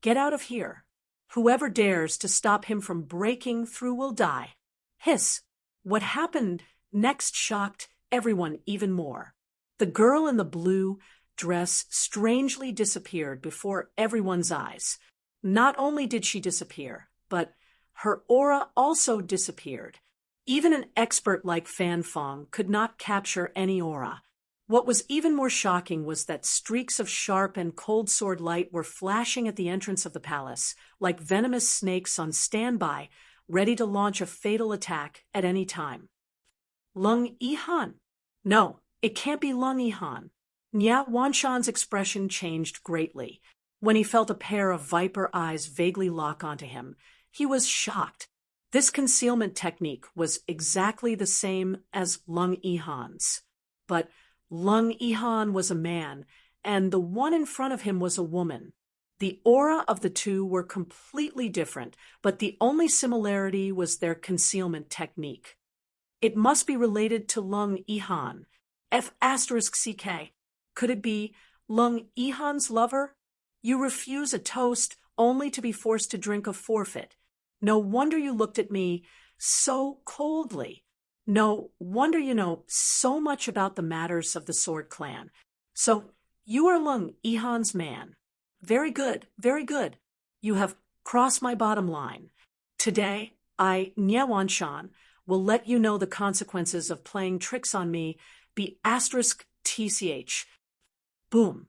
Get out of here. Whoever dares to stop him from breaking through will die. Hiss! What happened next shocked everyone even more. The girl in the blue dress strangely disappeared before everyone's eyes. Not only did she disappear, but her aura also disappeared. Even an expert like Fan Fong could not capture any aura. What was even more shocking was that streaks of sharp and cold sword light were flashing at the entrance of the palace, like venomous snakes on standby, ready to launch a fatal attack at any time. Lung Yihan? No, it can't be Lung Yihan. Nye Wanshan's expression changed greatly. When he felt a pair of viper eyes vaguely lock onto him, he was shocked. This concealment technique was exactly the same as Lung Yihan's. But Lung Yihan was a man, and the one in front of him was a woman. The aura of the two were completely different, but the only similarity was their concealment technique. It must be related to Lung Yihan. F*CK. Could it be Lung Yihan's lover? You refuse a toast only to be forced to drink a forfeit. No wonder you looked at me so coldly. No wonder you know so much about the matters of the Sword Clan. So, you are Lung Yihan's man. Very good, very good. You have crossed my bottom line. Today, I, Nye Wanshan, will let you know the consequences of playing tricks on me, be *TCH. Boom.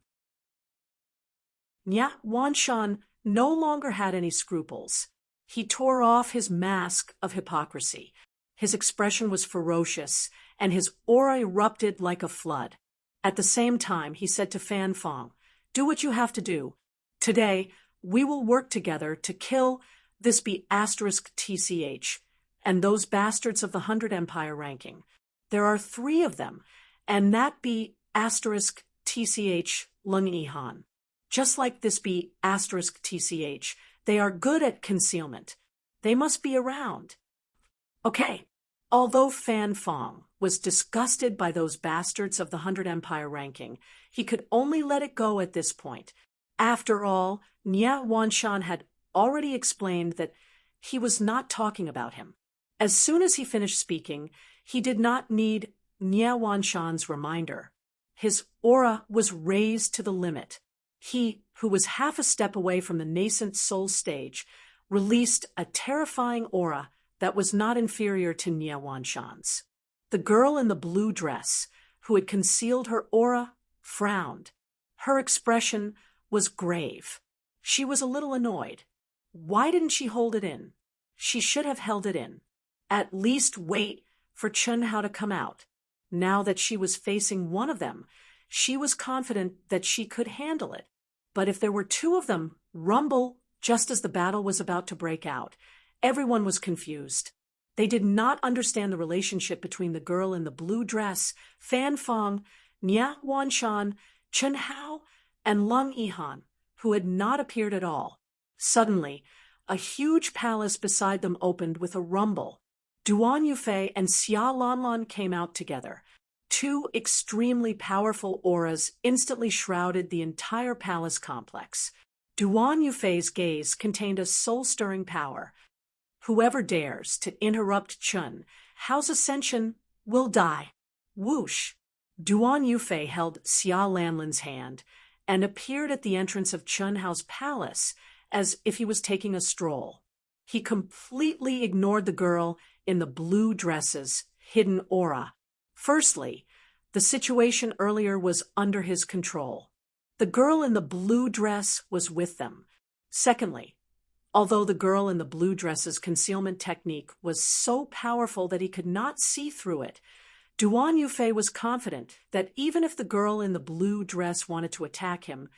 Nye Wanshan no longer had any scruples. He tore off his mask of hypocrisy. His expression was ferocious, and his aura erupted like a flood. At the same time, he said to Fan Fong, do what you have to do. Today, we will work together to kill this be *TCH, and those bastards of the 100 Empire ranking. There are 3 of them, and that be *TCH Lung Yihan. Just like this be *TCH, they are good at concealment. They must be around. Okay, although Fan Fong was disgusted by those bastards of the 100 Empire ranking, he could only let it go at this point. After all, Nye Wanshan had already explained that he was not talking about him. As soon as he finished speaking, he did not need Nie Wanshan's reminder. His aura was raised to the limit. He, who was half a step away from the nascent soul stage, released a terrifying aura that was not inferior to Nie Wanshan's. The girl in the blue dress, who had concealed her aura, frowned. Her expression was grave. She was a little annoyed. Why didn't she hold it in? She should have held it in. At least wait for Chun Hao to come out. Now that she was facing one of them, she was confident that she could handle it. But if there were two of them, rumble just as the battle was about to break out. Everyone was confused. They did not understand the relationship between the girl in the blue dress, Fan Fong, Nie Wanshan, Chun Hao, and Lung Yihan, who had not appeared at all. Suddenly, a huge palace beside them opened with a rumble. Duan Yufei and Xia Lanlan came out together. Two extremely powerful auras instantly shrouded the entire palace complex. Duan Yufei's gaze contained a soul-stirring power. Whoever dares to interrupt Chun Hao's ascension will die. Whoosh! Duan Yufei held Xia Lanlan's hand and appeared at the entrance of Chun Hao's palace as if he was taking a stroll. He completely ignored the girl in the blue dress's hidden aura. Firstly, the situation earlier was under his control. The girl in the blue dress was with them. Secondly, although the girl in the blue dress's concealment technique was so powerful that he could not see through it, Duan Yufei was confident that even if the girl in the blue dress wanted to attack him,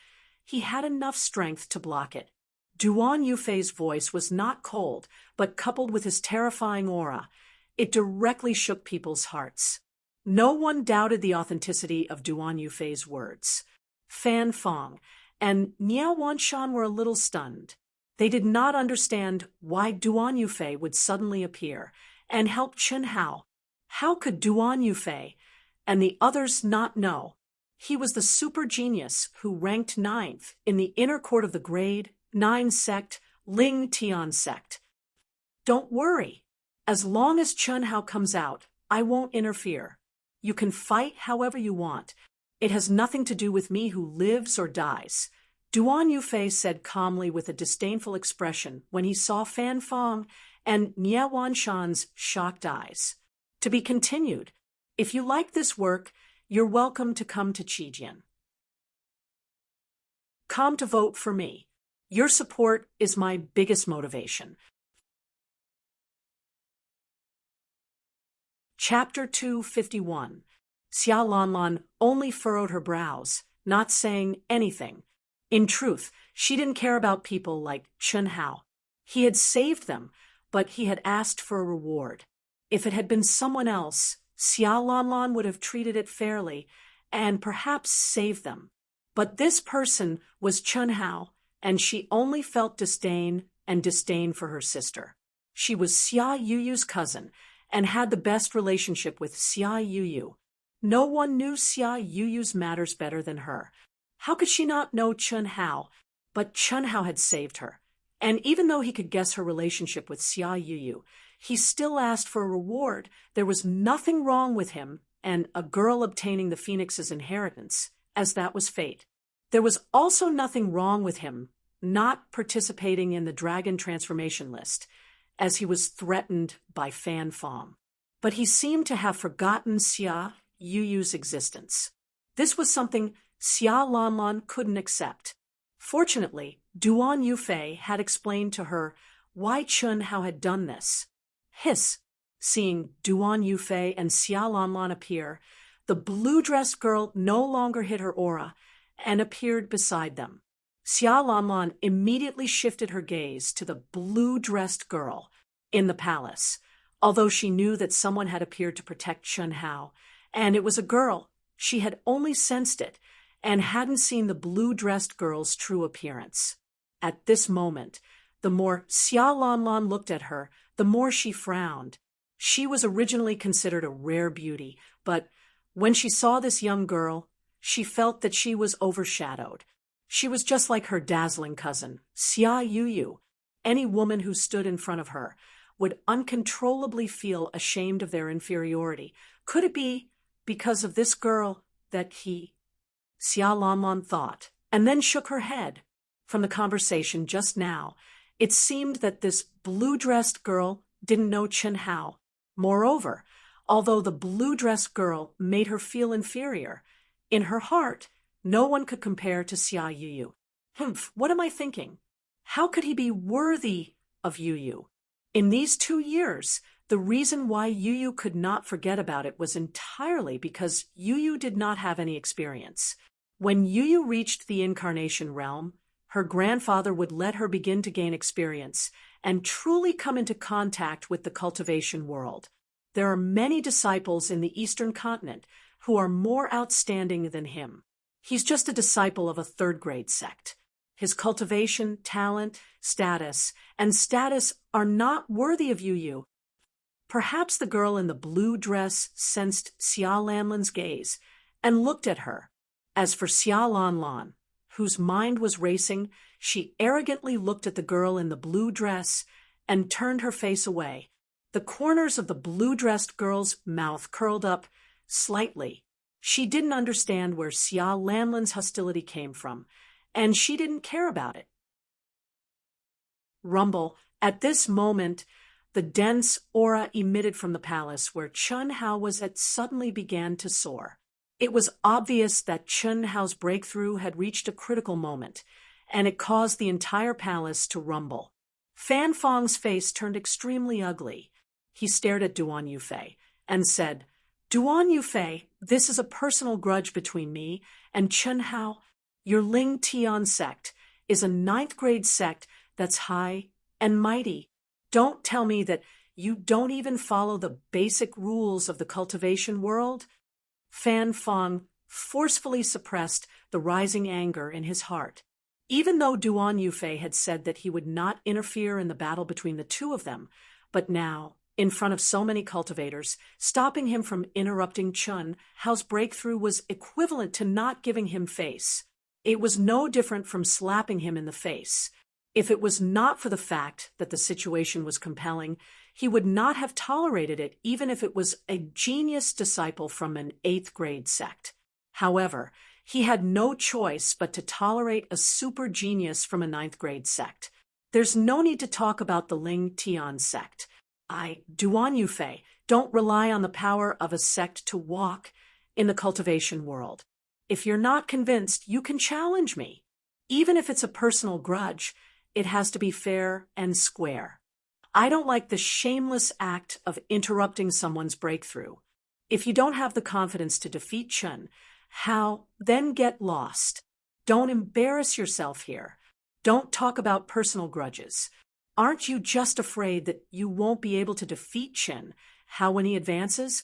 he had enough strength to block it. Duan Yufei's voice was not cold, but coupled with his terrifying aura, it directly shook people's hearts. No one doubted the authenticity of Duan Yufei's words. Fan Fong and Nie Wanshan were a little stunned. They did not understand why Duan Yufei would suddenly appear and help Chun Hao. How could Duan Yufei and the others not know? He was the super genius who ranked 9th in the inner court of the grade 9 sect, Ling Tian sect. Don't worry. As long as Chun Hao comes out, I won't interfere. You can fight however you want. It has nothing to do with me who lives or dies. Duan Yufei said calmly with a disdainful expression when he saw Fan Fong and Nie Wanshan's shocked eyes. To be continued. If you like this work, you're welcome to come to Qijian. Come to vote for me. Your support is my biggest motivation. Chapter 251. Xia Lanlan only furrowed her brows, not saying anything. In truth, she didn't care about people like Chun Hao. He had saved them, but he had asked for a reward. If it had been someone else, Xia Lanlan would have treated it fairly and perhaps saved them. But this person was Chun Hao, and she only felt disdain for her sister. She was Xia Yuyu's cousin and had the best relationship with Xia Yuyu. No one knew Xia Yuyu's matters better than her. How could she not know Chun Hao? But Chun Hao had saved her. And even though he could guess her relationship with Xia Yuyu, he still asked for a reward. There was nothing wrong with him and a girl obtaining the Phoenix's inheritance, as that was fate. There was also nothing wrong with him not participating in the dragon transformation list, as he was threatened by Fan Fong. But he seemed to have forgotten Xia Yuyu's existence. This was something Xia Lanlan couldn't accept. Fortunately, Duan Yufei had explained to her why Chun Hao had done this. Hiss! Seeing Duan Yufei and Xia Lanlan appear, the blue-dressed girl no longer hid her aura and appeared beside them. Xia Lanlan immediately shifted her gaze to the blue-dressed girl in the palace, although she knew that someone had appeared to protect Chun Hao, and it was a girl. She had only sensed it and hadn't seen the blue-dressed girl's true appearance. At this moment, the more Xia Lanlan looked at her, the more she frowned. She was originally considered a rare beauty, but when she saw this young girl, she felt that she was overshadowed. She was just like her dazzling cousin, Xia Yuyu. any woman who stood in front of her would uncontrollably feel ashamed of their inferiority. Could it be because of this girl that Xia Lanlan thought, and then shook her head. From the conversation just now, it seemed that this blue-dressed girl didn't know Chen Hao. Moreover, although the blue-dressed girl made her feel inferior, in her heart, no one could compare to Xia Yuyu. Humph, what am I thinking? How could he be worthy of Yuyu? In these 2 years, the reason why Yuyu could not forget about it was entirely because Yuyu did not have any experience. When Yuyu reached the incarnation realm, her grandfather would let her begin to gain experience and truly come into contact with the cultivation world. There are many disciples in the Eastern continent who are more outstanding than him. He's just a disciple of a third-grade sect. His cultivation, talent, status are not worthy of Yuyu. Perhaps the girl in the blue dress sensed Xia Lanlan's gaze and looked at her. As for Xia Lanlan, whose mind was racing, she arrogantly looked at the girl in the blue dress and turned her face away. The corners of the blue-dressed girl's mouth curled up slightly. She didn't understand where Xia Lanlan's hostility came from, and she didn't care about it. Rumble. At this moment, the dense aura emitted from the palace where Chen Hao was at suddenly began to soar. It was obvious that Chen Hao's breakthrough had reached a critical moment, and it caused the entire palace to rumble. Fan Fang's face turned extremely ugly. He stared at Duan Yufei and said, "Duan Yufei, this is a personal grudge between me and Chen Hao. Your Ling Tian sect is a 9th-grade sect that's high and mighty. Don't tell me that you don't even follow the basic rules of the cultivation world." Fan Fang forcefully suppressed the rising anger in his heart. Even though Duan Yufei had said that he would not interfere in the battle between the two of them, but now, in front of so many cultivators, stopping him from interrupting Chen Hao's breakthrough was equivalent to not giving him face. It was no different from slapping him in the face. If it was not for the fact that the situation was compelling, he would not have tolerated it even if it was a genius disciple from an 8th-grade sect. However, he had no choice but to tolerate a super genius from a 9th-grade sect. There's no need to talk about the Ling Tian sect. Duan Yufei, don't rely on the power of a sect to walk in the cultivation world. If you're not convinced, you can challenge me. Even if it's a personal grudge, it has to be fair and square. I don't like the shameless act of interrupting someone's breakthrough. If you don't have the confidence to defeat Chen Hao, then get lost. Don't embarrass yourself here. Don't talk about personal grudges. Aren't you just afraid that you won't be able to defeat Chen Hao when he advances?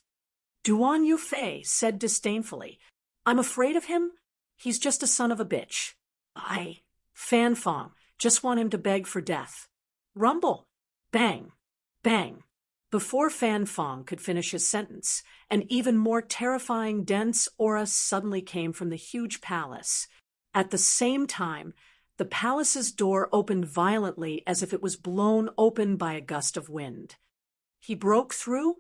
Duan Yufei said disdainfully, "I'm afraid of him? He's just a son of a bitch. Fan Fang, just want him to beg for death." Rumble. Bang. Bang. Before Fan Fang could finish his sentence, an even more terrifying dense aura suddenly came from the huge palace. At the same time, the palace's door opened violently as if it was blown open by a gust of wind. He broke through?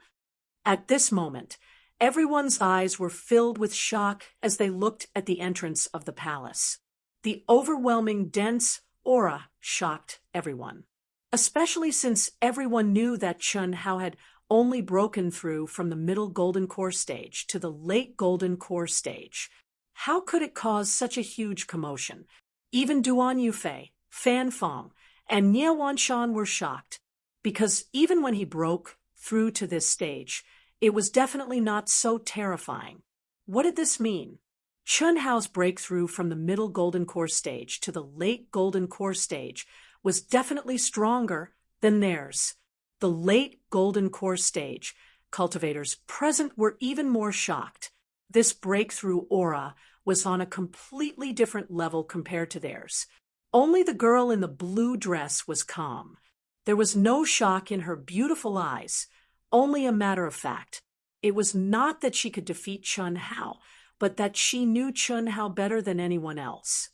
At this moment, everyone's eyes were filled with shock as they looked at the entrance of the palace. The overwhelming dense aura shocked everyone, especially since everyone knew that Chen Hao had only broken through from the middle golden core stage to the late golden core stage. How could it cause such a huge commotion? Even Duan Yufei, Fan Fang, and Nie Wanshan were shocked, because even when he broke through to this stage, it was definitely not so terrifying. What did this mean? Chen Hao's breakthrough from the middle golden core stage to the late golden core stage was definitely stronger than theirs. The late golden core stage cultivators present were even more shocked. This breakthrough aura was on a completely different level compared to theirs. Only the girl in the blue dress was calm. There was no shock in her beautiful eyes, only a matter of fact. It was not that she could defeat Chen Hao, but that she knew Chen Hao better than anyone else.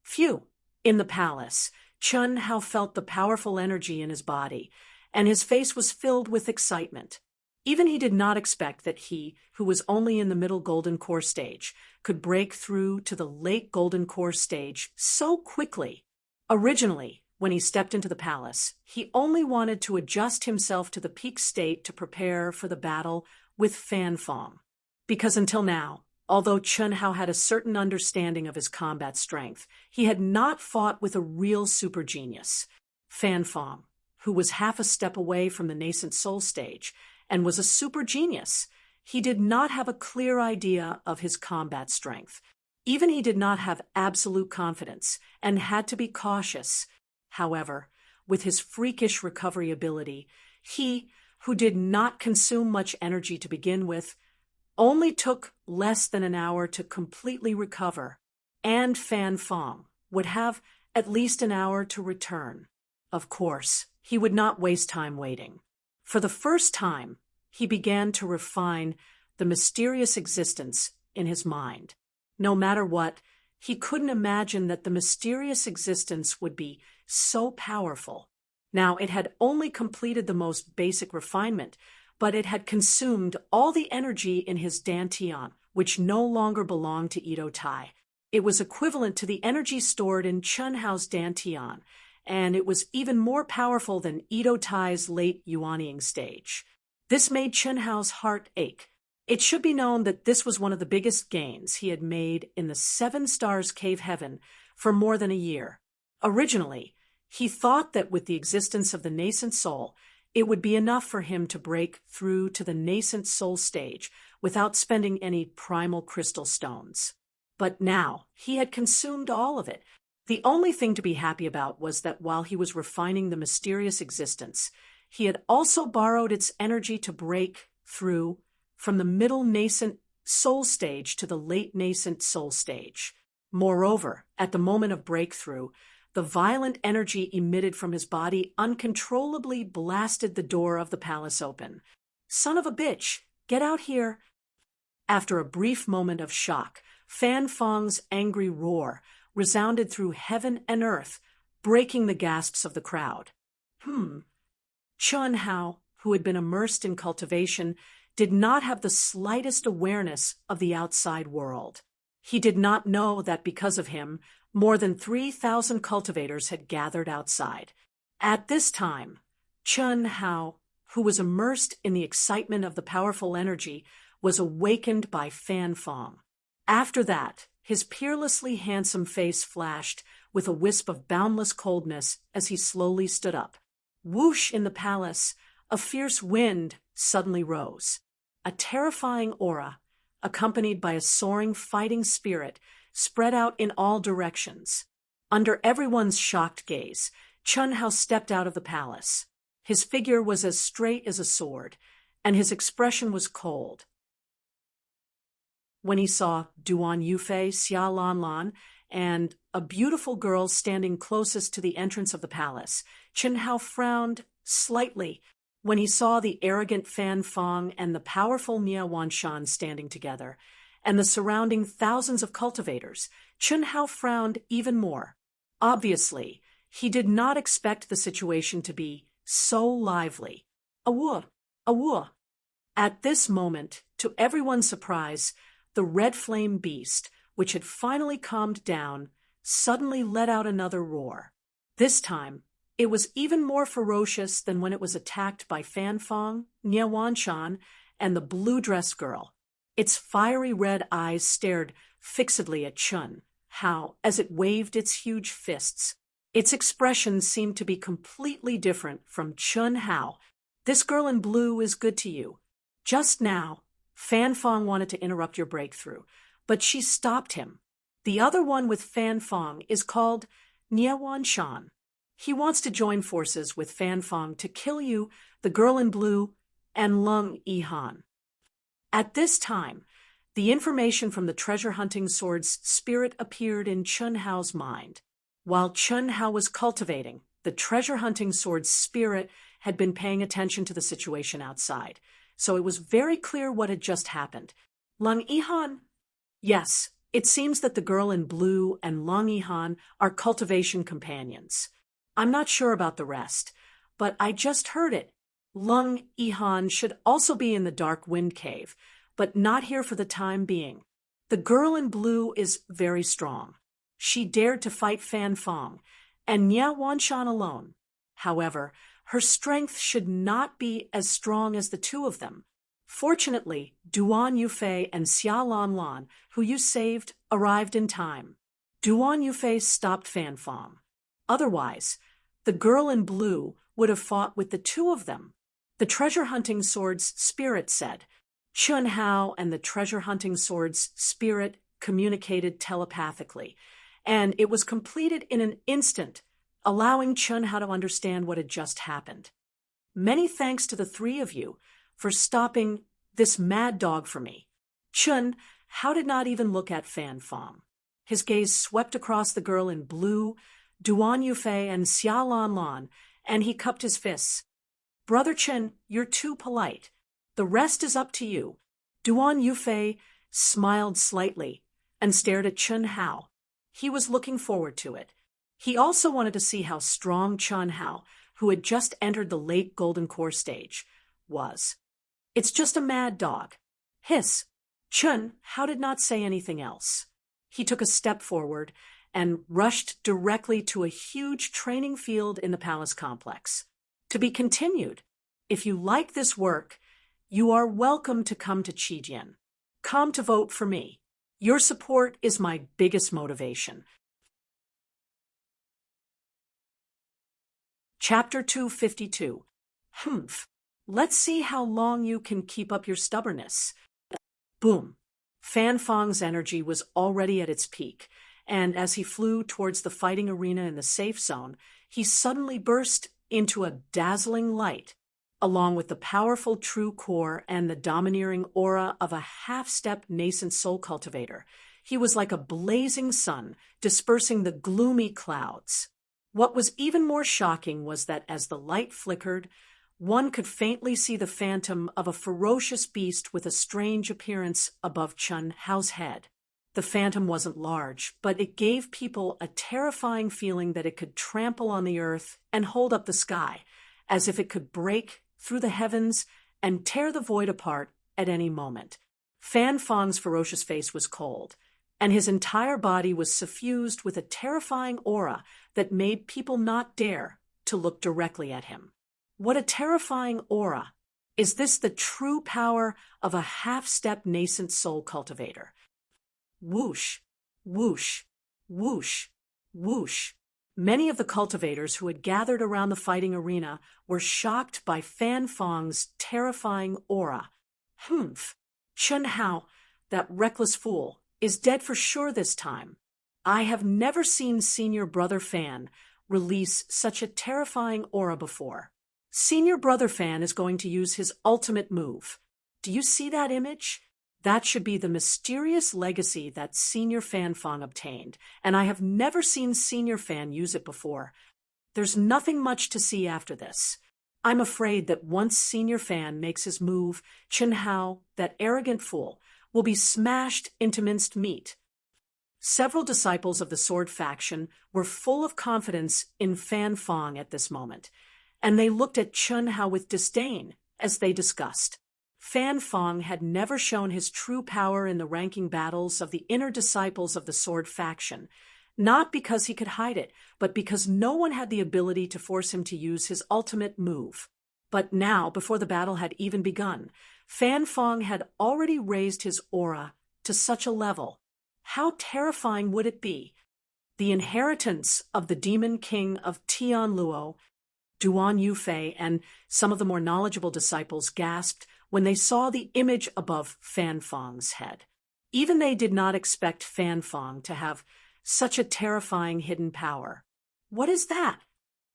Phew! In the palace, Chun Hao felt the powerful energy in his body, and his face was filled with excitement. Even he did not expect that he, who was only in the middle golden core stage, could break through to the late golden core stage so quickly. Originally, when he stepped into the palace, he only wanted to adjust himself to the peak state to prepare for the battle with Fan Fong. Because until now, although Chun Hao had a certain understanding of his combat strength, he had not fought with a real super genius. Fan Fong, who was half a step away from the nascent soul stage, and was a super genius. He did not have a clear idea of his combat strength. Even he did not have absolute confidence, and had to be cautious. However, with his freakish recovery ability, he, who did not consume much energy to begin with, only took less than an hour to completely recover, and Fan Fong would have at least an hour to return. Of course, he would not waste time waiting. For the first time, he began to refine the mysterious existence in his mind. No matter what, he couldn't imagine that the mysterious existence would be so powerful. Now, it had only completed the most basic refinement, but it had consumed all the energy in his dantian, which no longer belonged to Edo Tai. It was equivalent to the energy stored in Chun Hao's dantian, and it was even more powerful than Edo Tai's late Yuanying stage. This made Chun Hao's heart ache. It should be known that this was one of the biggest gains he had made in the Seven Stars Cave Heaven for more than a year. Originally, he thought that with the existence of the nascent soul, it would be enough for him to break through to the nascent soul stage without spending any primal crystal stones. But now, he had consumed all of it. The only thing to be happy about was that while he was refining the mysterious existence, he had also borrowed its energy to break through from the middle nascent soul stage to the late nascent soul stage. Moreover, at the moment of breakthrough, the violent energy emitted from his body uncontrollably blasted the door of the palace open. "Son of a bitch, get out here!" After a brief moment of shock, Fan Fong's angry roar resounded through heaven and earth, breaking the gasps of the crowd. Chun Hao, who had been immersed in cultivation, did not have the slightest awareness of the outside world. He did not know that because of him, more than 3,000 cultivators had gathered outside. At this time, Chun Hao, who was immersed in the excitement of the powerful energy, was awakened by Fan Fong. After that, his peerlessly handsome face flashed with a wisp of boundless coldness as he slowly stood up. Whoosh in the palace, a fierce wind suddenly rose. A terrifying aura, accompanied by a soaring fighting spirit, spread out in all directions. Under everyone's shocked gaze, Chun Hao stepped out of the palace. His figure was as straight as a sword, and his expression was cold. When he saw Duan Yufei, Xia Lan Lan, and a beautiful girl standing closest to the entrance of the palace, Chun Hao frowned slightly. When he saw the arrogant Fan Fong and the powerful Nia Wanshan standing together, and the surrounding thousands of cultivators, Chun Hao frowned even more. Obviously, he did not expect the situation to be so lively. Awoo! Awoo! At this moment, to everyone's surprise, the red flame beast, which had finally calmed down, suddenly let out another roar. This time, it was even more ferocious than when it was attacked by Fan Fong, Nia Wanshan, and the blue-dressed girl. Its fiery red eyes stared fixedly at Chun Hao as it waved its huge fists. Its expression seemed to be completely different from Chun Hao. "This girl in blue is good to you." Just now, Fan Fong wanted to interrupt your breakthrough, but she stopped him. "The other one with Fan Fong is called Nia Wanshan. He wants to join forces with Fan Fong to kill you, the girl in blue, and Lung Yihan." At this time, the information from the treasure-hunting sword's spirit appeared in Chun Hao's mind. While Chun Hao was cultivating, the treasure-hunting sword's spirit had been paying attention to the situation outside, so it was very clear what had just happened. "Lung Yihan?" "Yes, it seems that the girl in blue and Lung Yihan are cultivation companions." I'm not sure about the rest, but I just heard it. Lung Ihan should also be in the dark wind cave, but not here for the time being. The girl in blue is very strong. She dared to fight Fan Fong, and Nya Wanshan alone. However, her strength should not be as strong as the two of them. Fortunately, Duan Yufei and Xia Lan Lan, who you saved, arrived in time. Duan Yufei stopped Fan Fong. Otherwise, the girl in blue would have fought with the two of them. The treasure-hunting sword's spirit said. Chun Hao and the treasure-hunting sword's spirit communicated telepathically, and it was completed in an instant, allowing Chun Hao to understand what had just happened. Many thanks to the three of you for stopping this mad dog for me. Chun Hao did not even look at Fan Fong. His gaze swept across the girl in blue, Duan Yufei, and Xia Lan Lan, and he cupped his fists. Brother Chen, you're too polite. The rest is up to you. Duan Yufei smiled slightly and stared at Chun Hao. He was looking forward to it. He also wanted to see how strong Chun Hao, who had just entered the late Golden Core stage, was. It's just a mad dog. Hiss. Chun Hao did not say anything else. He took a step forward and rushed directly to a huge training field in the palace complex. To be continued. If you like this work, you are welcome to come to Qijian. Come to vote for me. Your support is my biggest motivation. Chapter 252. Humph. Let's see how long you can keep up your stubbornness. Boom. Fan Fong's energy was already at its peak, and as he flew towards the fighting arena in the safe zone, he suddenly burst into a dazzling light. Along with the powerful true core and the domineering aura of a half-step nascent soul cultivator, he was like a blazing sun, dispersing the gloomy clouds. What was even more shocking was that as the light flickered, one could faintly see the phantom of a ferocious beast with a strange appearance above Chun Hao's head. The phantom wasn't large, but it gave people a terrifying feeling that it could trample on the earth and hold up the sky, as if it could break through the heavens and tear the void apart at any moment. Fan Fong's ferocious face was cold, and his entire body was suffused with a terrifying aura that made people not dare to look directly at him. What a terrifying aura! Is this the true power of a half-step nascent soul cultivator? Whoosh, whoosh, whoosh, whoosh. Many of the cultivators who had gathered around the fighting arena were shocked by Fan Fong's terrifying aura. Humph! Chun Hao, that reckless fool, is dead for sure this time. I have never seen Senior Brother Fan release such a terrifying aura before. Senior Brother Fan is going to use his ultimate move. Do you see that image? That should be the mysterious legacy that Senior Fan Fong obtained, and I have never seen Senior Fan use it before. There's nothing much to see after this. I'm afraid that once Senior Fan makes his move, Chun Hao, that arrogant fool, will be smashed into minced meat. Several disciples of the Sword faction were full of confidence in Fan Fong at this moment, and they looked at Chun Hao with disdain as they discussed. Fan Fong had never shown his true power in the ranking battles of the inner disciples of the Sword faction, not because he could hide it, but because no one had the ability to force him to use his ultimate move. But now, before the battle had even begun, Fan Fong had already raised his aura to such a level. How terrifying would it be? The inheritance of the Demon King of Tianluo, Duan Yufei, and some of the more knowledgeable disciples gasped when they saw the image above Fan Fong's head. Even they did not expect Fan Fong to have such a terrifying hidden power. What is that?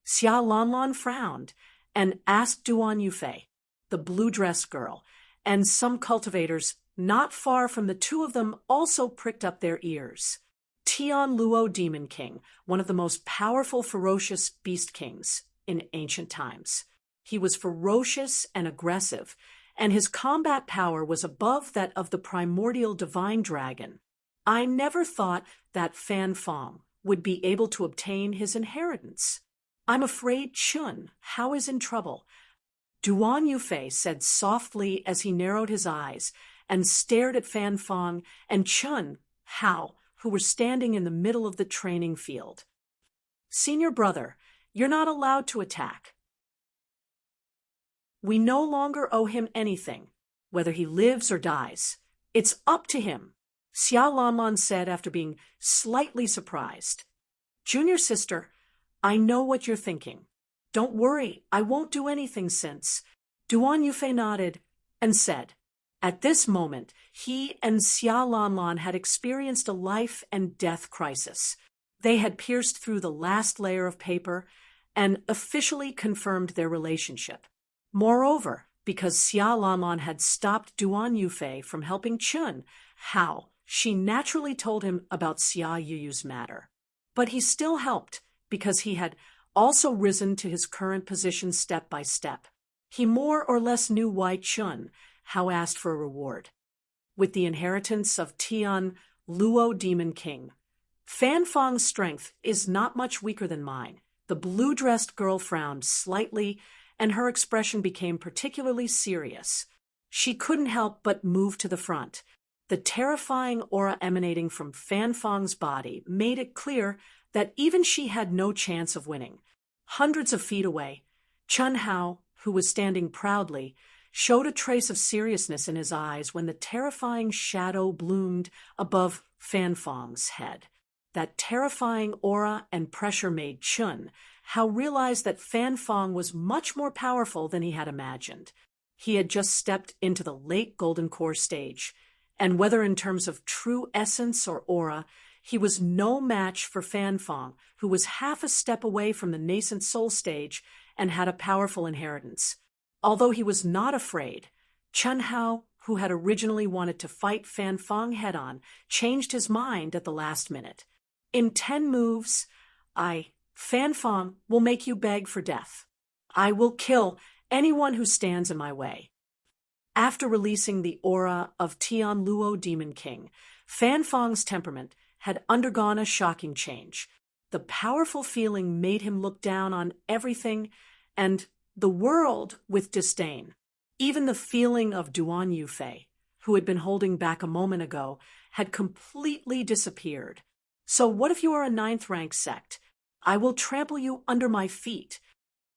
Xia Lanlan frowned and asked Duan Yufei, the blue-dressed girl, and some cultivators not far from the two of them also pricked up their ears. Tianluo Demon King, one of the most powerful ferocious beast kings in ancient times. He was ferocious and aggressive, and his combat power was above that of the primordial divine dragon. I never thought that Fan Fong would be able to obtain his inheritance. I'm afraid Chun Hao is in trouble. Duan Yufei said softly as he narrowed his eyes and stared at Fan Fong and Chun Hao, who were standing in the middle of the training field. Senior brother, you're not allowed to attack. We no longer owe him anything, whether he lives or dies. It's up to him, Xia Lanlan said after being slightly surprised. Junior sister, I know what you're thinking. Don't worry, I won't do anything since. Duan Yufei nodded and said, at this moment, he and Xia Lanlan had experienced a life and death crisis. They had pierced through the last layer of paper and officially confirmed their relationship. Moreover, because Xia Lanlan had stopped Duan Yufei from helping Chun Hao, she naturally told him about Xia Yuyu's matter. But he still helped, because he had also risen to his current position step by step. He more or less knew why Chun Hao asked for a reward. With the inheritance of Tian Luo Demon King, Fan Fong's strength is not much weaker than mine. The blue-dressed girl frowned slightly, and her expression became particularly serious. She couldn't help but move to the front. The terrifying aura emanating from Fan Fong's body made it clear that even she had no chance of winning. Hundreds of feet away, Chun Hao, who was standing proudly, showed a trace of seriousness in his eyes when the terrifying shadow bloomed above Fan Fong's head. That terrifying aura and pressure made Chun Hao realized that Fan Fong was much more powerful than he had imagined. He had just stepped into the late Golden Core stage, and whether in terms of true essence or aura, he was no match for Fan Fong, who was half a step away from the nascent soul stage and had a powerful inheritance. Although he was not afraid, Chun Hao, who had originally wanted to fight Fan Fong head-on, changed his mind at the last minute. In 10 moves, Fan Fong, will make you beg for death. I will kill anyone who stands in my way. After releasing the aura of Tian Luo Demon King, Fan Fong's temperament had undergone a shocking change. The powerful feeling made him look down on everything and the world with disdain. Even the feeling of Duan Yufei, who had been holding back a moment ago, had completely disappeared. So what if you are a 9th-rank sect? I will trample you under my feet.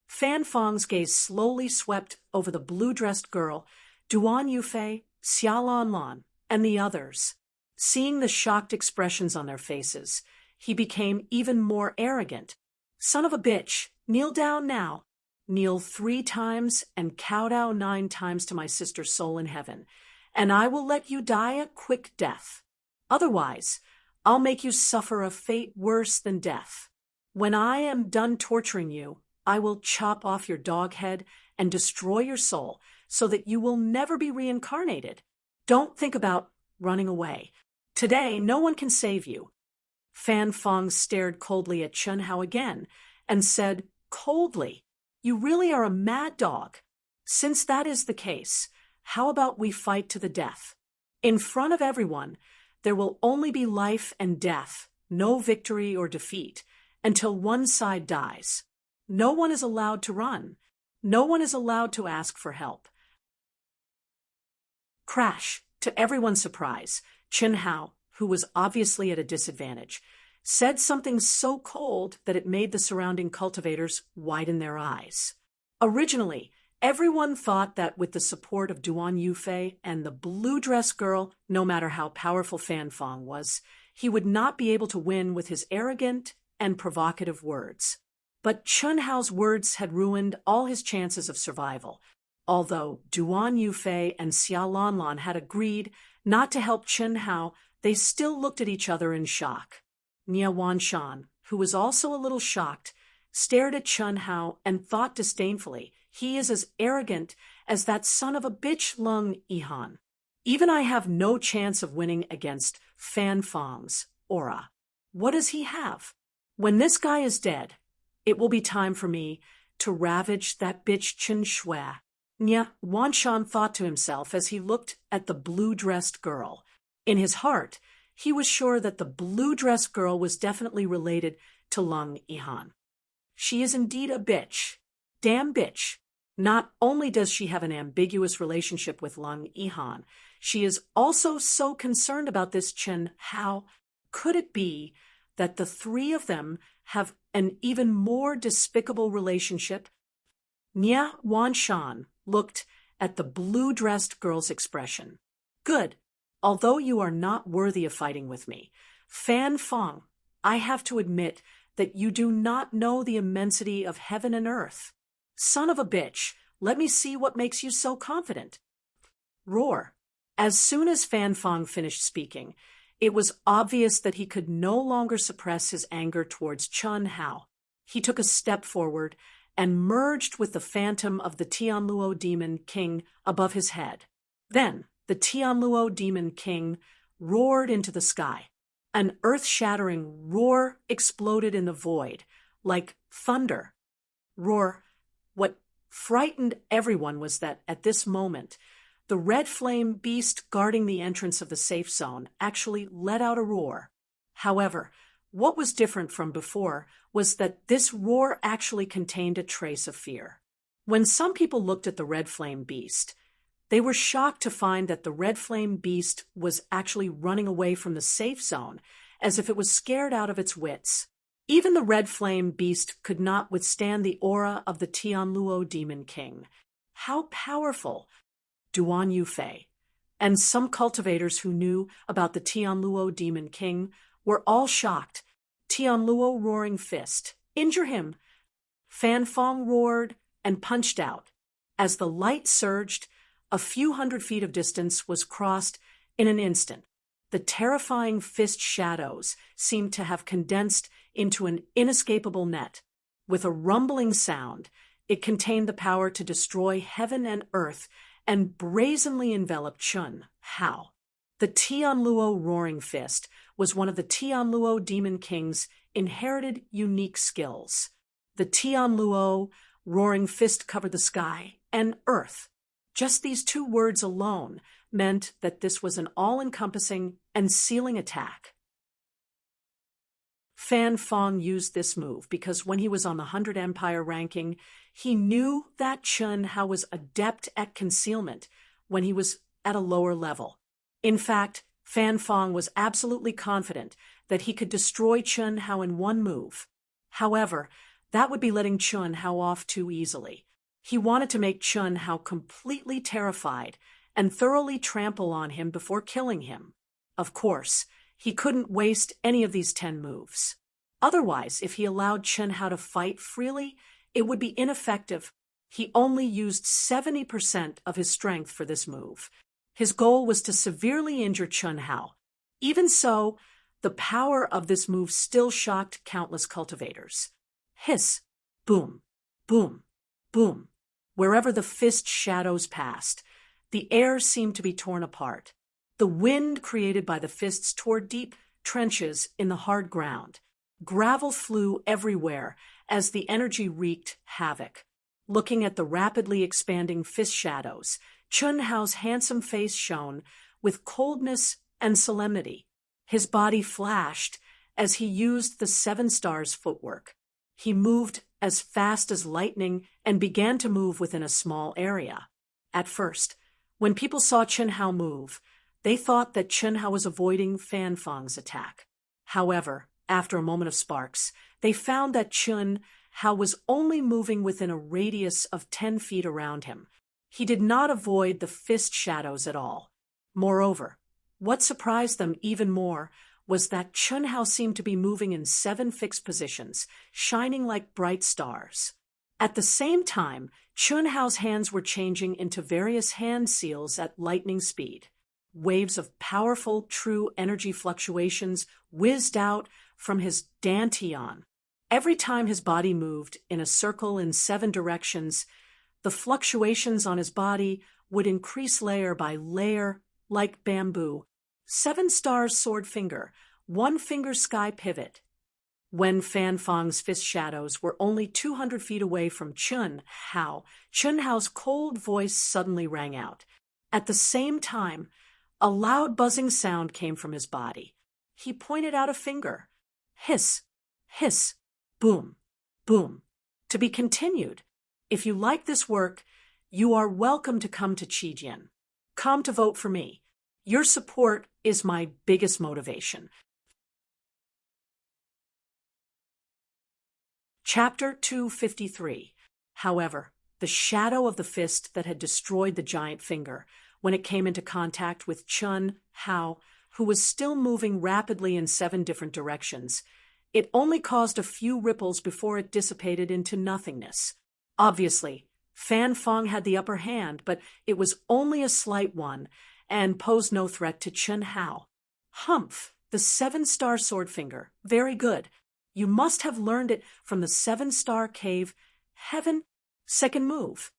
Fan Fong's gaze slowly swept over the blue-dressed girl, Duan Yufei, Xia Lanlan, and the others. Seeing the shocked expressions on their faces, he became even more arrogant. Son of a bitch, kneel down now. Kneel 3 times and kowtow 9 times to my sister's soul in heaven, and I will let you die a quick death. Otherwise, I'll make you suffer a fate worse than death. When I am done torturing you, I will chop off your dog head and destroy your soul so that you will never be reincarnated. Don't think about running away. Today, no one can save you. Fan Fong stared coldly at Chun Hao again and said coldly, you really are a mad dog. Since that is the case, how about we fight to the death? In front of everyone, there will only be life and death, no victory or defeat, until one side dies. No one is allowed to run. No one is allowed to ask for help. Crash! To everyone's surprise, Chun Hao, who was obviously at a disadvantage, said something so cold that it made the surrounding cultivators widen their eyes. Originally, everyone thought that with the support of Duan Yufei and the blue-dress girl, no matter how powerful Fan Fong was, he would not be able to win with his arrogant and provocative words. But Chun Hao's words had ruined all his chances of survival. Although Duan Yufei and Xia Lanlan had agreed not to help Chun Hao, they still looked at each other in shock. Nia Wanshan, who was also a little shocked, stared at Chun Hao and thought disdainfully, he is as arrogant as that son of a bitch Lung Yihan. Even I have no chance of winning against Fan Fong's aura. What does he have? When this guy is dead, it will be time for me to ravage that bitch Chen Shui. Nia Wanshan thought to himself as he looked at the blue-dressed girl. In his heart, he was sure that the blue-dressed girl was definitely related to Lung Yihan. She is indeed a bitch. Damn bitch. Not only does she have an ambiguous relationship with Lung Yihan, she is also so concerned about this Chen Hao. Could it be that the three of them have an even more despicable relationship? Nia Wanshan looked at the blue-dressed girl's expression. Good. Although you are not worthy of fighting with me, Fan Fong, I have to admit that you do not know the immensity of heaven and earth. Son of a bitch, let me see what makes you so confident. Roar. As soon as Fan Fong finished speaking, it was obvious that he could no longer suppress his anger towards Chen Hao. He took a step forward and merged with the phantom of the Tianluo Demon King above his head. Then, the Tianluo Demon King roared into the sky. An earth-shattering roar exploded in the void, like thunder. Roar. What frightened everyone was that, at this moment, the red flame beast guarding the entrance of the safe zone actually let out a roar. However, what was different from before was that this roar actually contained a trace of fear. When some people looked at the red flame beast, they were shocked to find that the red flame beast was actually running away from the safe zone, as if it was scared out of its wits. Even the red flame beast could not withstand the aura of the Tianluo Demon King. How powerful! Duan Yufei and some cultivators who knew about the Tianluo Demon King were all shocked. Tianluo roaring fist. Injure him! Fan Fong roared and punched out. As the light surged, a few hundred feet of distance was crossed in an instant. The terrifying fist shadows seemed to have condensed into an inescapable net. With a rumbling sound, it contained the power to destroy heaven and earth and brazenly enveloped Chen Hao. The Tianluo Roaring Fist was one of the Tianluo Demon King's inherited unique skills. The Tianluo Roaring Fist covered the sky and earth. Just these two words alone meant that this was an all-encompassing and sealing attack. Fan Fong used this move because when he was on the 100 Empire ranking, he knew that Chen Hao was adept at concealment when he was at a lower level. In fact, Fan Fong was absolutely confident that he could destroy Chen Hao in one move. However, that would be letting Chen Hao off too easily. He wanted to make Chen Hao completely terrified and thoroughly trample on him before killing him. Of course, he couldn't waste any of these 10 moves. Otherwise, if he allowed Chen Hao to fight freely, it would be ineffective. He only used 70% of his strength for this move. His goal was to severely injure Chen Hao. Even so, the power of this move still shocked countless cultivators. Hiss, boom, boom, boom. Wherever the fist shadows passed, the air seemed to be torn apart. The wind created by the fists tore deep trenches in the hard ground. Gravel flew everywhere as the energy wreaked havoc. Looking at the rapidly expanding fist shadows, Chen Hao's handsome face shone with coldness and solemnity. His body flashed as he used the 7 stars footwork. He moved as fast as lightning and began to move within a small area. At first, when people saw Chen Hao move, they thought that Chen Hao was avoiding Fan Fong's attack. However, after a moment of sparks, they found that Chen Hao was only moving within a radius of 10 feet around him. He did not avoid the fist shadows at all. Moreover, what surprised them even more was that Chen Hao seemed to be moving in 7 fixed positions, shining like bright stars. At the same time, Chen Hao's hands were changing into various hand seals at lightning speed. Waves of powerful, true energy fluctuations whizzed out from his dantian. Every time his body moved in a circle in 7 directions, the fluctuations on his body would increase layer by layer like bamboo. 7 stars sword finger, 1 finger sky pivot. When Fan Fong's fist shadows were only 200 feet away from Chen Hao's cold voice suddenly rang out. At the same time, a loud buzzing sound came from his body. He pointed out a finger. Hiss, hiss, boom, boom. To be continued. If you like this work, you are welcome to come to Qijian. Come to vote for me. Your support is my biggest motivation. Chapter 253. However, the shadow of the fist that had destroyed the giant finger, when it came into contact with Chun Hao, who was still moving rapidly in 7 different directions, it only caused a few ripples before it dissipated into nothingness. Obviously, Fan Fong had the upper hand, but it was only a slight one, and posed no threat to Chun Hao. Humph, the 7-star sword finger. Very good. You must have learned it from the 7-star cave. Heaven. Second move.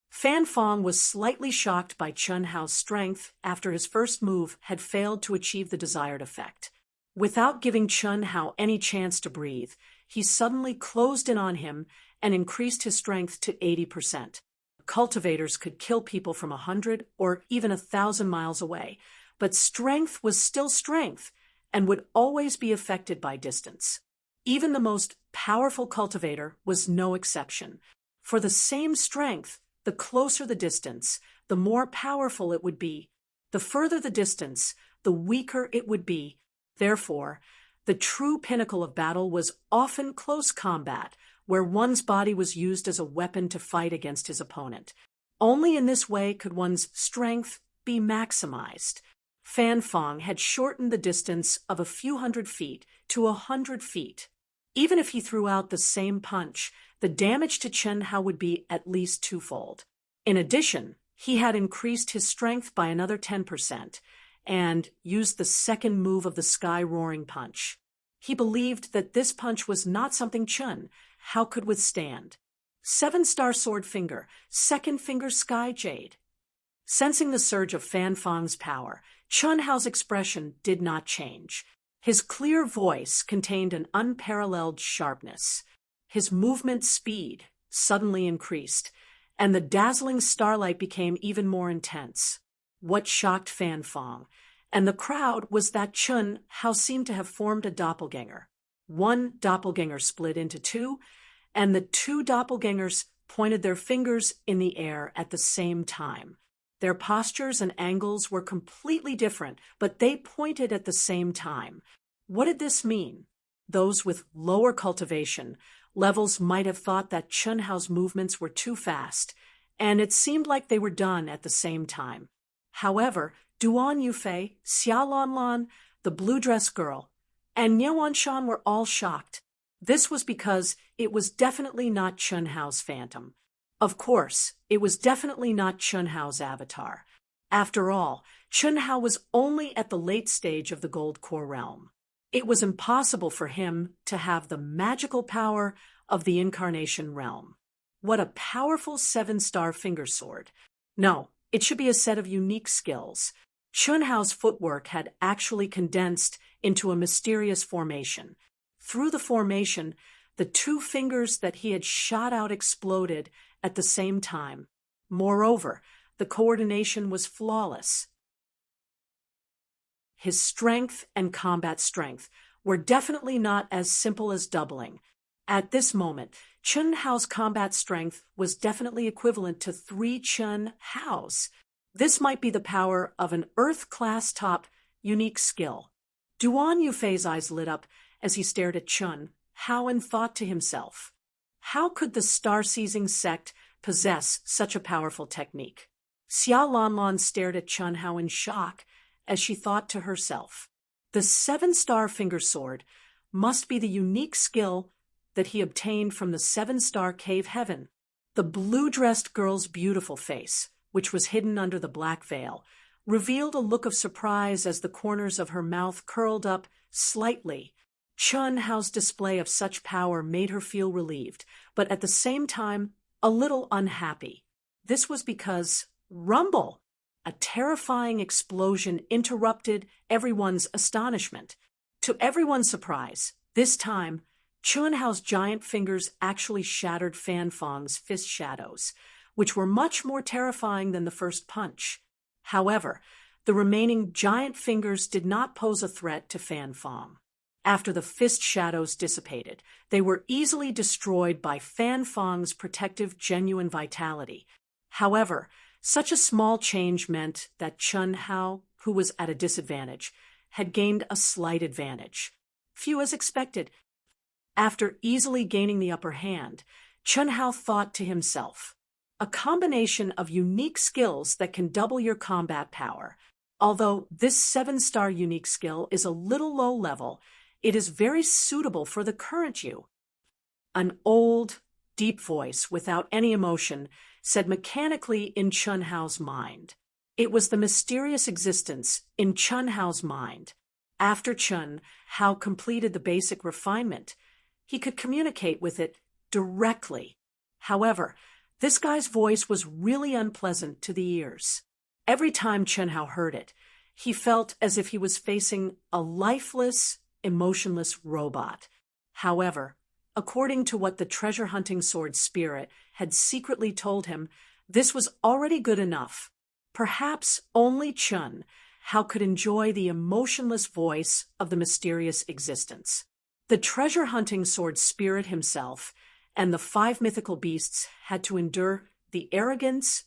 Fan Fong was slightly shocked by Chun Hao's strength after his first move had failed to achieve the desired effect. Without giving Chun Hao any chance to breathe, he suddenly closed in on him and increased his strength to 80%. Cultivators could kill people from 100 or even 1,000 miles away, but strength was still strength and would always be affected by distance. Even the most powerful cultivator was no exception. For the same strength, the closer the distance, the more powerful it would be. The further the distance, the weaker it would be. Therefore, the true pinnacle of battle was often close combat, where one's body was used as a weapon to fight against his opponent. Only in this way could one's strength be maximized. Fan Fong had shortened the distance of a few hundred feet to 100 feet. Even if he threw out the same punch, the damage to Chun Hao would be at least twofold. In addition, he had increased his strength by another 10% and used the second move of the Sky Roaring Punch. He believed that this punch was not something Chun Hao could withstand. 7-star sword finger, second finger Sky Jade. Sensing the surge of Fan Fong's power, Chun Hao's expression did not change. His clear voice contained an unparalleled sharpness. His movement speed suddenly increased, and the dazzling starlight became even more intense. What shocked Fan Fong and the crowd was that Chun Hao seemed to have formed a doppelganger. One doppelganger split into 2, and the 2 doppelgangers pointed their fingers in the air at the same time. Their postures and angles were completely different, but they pointed at the same time. What did this mean? Those with lower cultivation levels might have thought that Chun Hao's movements were too fast, and it seemed like they were done at the same time. However, Duan Yufei, Xia Lanlan, the blue dress girl, and Niuan Shan were all shocked. This was because it was definitely not Chun Hao's phantom. Of course, it was definitely not Chun Hao's avatar. After all, Chun Hao was only at the late stage of the Gold Core realm. It was impossible for him to have the magical power of the Incarnation realm. What a powerful 7-star finger sword. No, it should be a set of unique skills. Chun Hao's footwork had actually condensed into a mysterious formation. Through the formation, the 2 fingers that he had shot out exploded at the same time. Moreover, the coordination was flawless. His strength and combat strength were definitely not as simple as doubling. At this moment, Chun Hao's combat strength was definitely equivalent to 3 Chun Haos. This might be the power of an Earth-class top unique skill. Duan Yufei's eyes lit up as he stared at Chun Hao and thought to himself, how could the star-seizing sect possess such a powerful technique? Xia Lanlan stared at Chun Hao in shock as she thought to herself, the 7-star finger sword must be the unique skill that he obtained from the 7-star cave heaven. The blue-dressed girl's beautiful face, which was hidden under the black veil, revealed a look of surprise as the corners of her mouth curled up slightly. Chun Hao's display of such power made her feel relieved, but at the same time, a little unhappy. This was because rumble! A terrifying explosion interrupted everyone's astonishment. To everyone's surprise, this time, Chun Hao's giant fingers actually shattered Fan Fong's fist shadows, which were much more terrifying than the first punch. However, the remaining giant fingers did not pose a threat to Fan Fong. After the fist shadows dissipated, they were easily destroyed by Fan Fang's protective genuine vitality. However, such a small change meant that Chun Hao, who was at a disadvantage, had gained a slight advantage. Few as expected. After easily gaining the upper hand, Chun Hao thought to himself, a combination of unique skills that can double your combat power. Although this 7-star unique skill is a little low level, it is very suitable for the current you. An old, deep voice, without any emotion, said mechanically in Chun Hao's mind. It was the mysterious existence in Chun Hao's mind. After Chun Hao completed the basic refinement, he could communicate with it directly. However, this guy's voice was really unpleasant to the ears. Every time Chun Hao heard it, he felt as if he was facing a lifeless, emotionless robot. However, according to what the treasure-hunting sword spirit had secretly told him, this was already good enough. Perhaps only Chun Hao could enjoy the emotionless voice of the mysterious existence. The treasure-hunting sword spirit himself and the 5 mythical beasts had to endure the arrogance,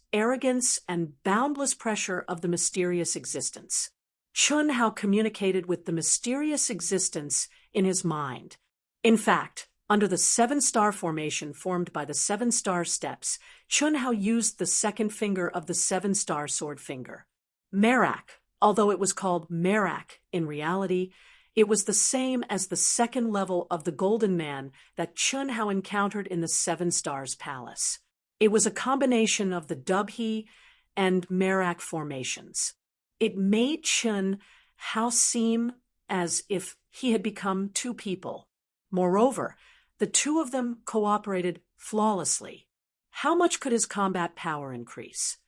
and boundless pressure of the mysterious existence. Chun Hao communicated with the mysterious existence in his mind. In fact, under the 7-star formation formed by the 7-star steps, Chun Hao used the second finger of the 7-star sword finger. Merak, although it was called Merak in reality, it was the same as the second level of the Golden Man that Chun Hao encountered in the 7 Stars Palace. It was a combination of the Dubhe and Merak formations. It made Chun Hao seem as if he had become 2 people. Moreover, the 2 of them cooperated flawlessly. How much could his combat power increase?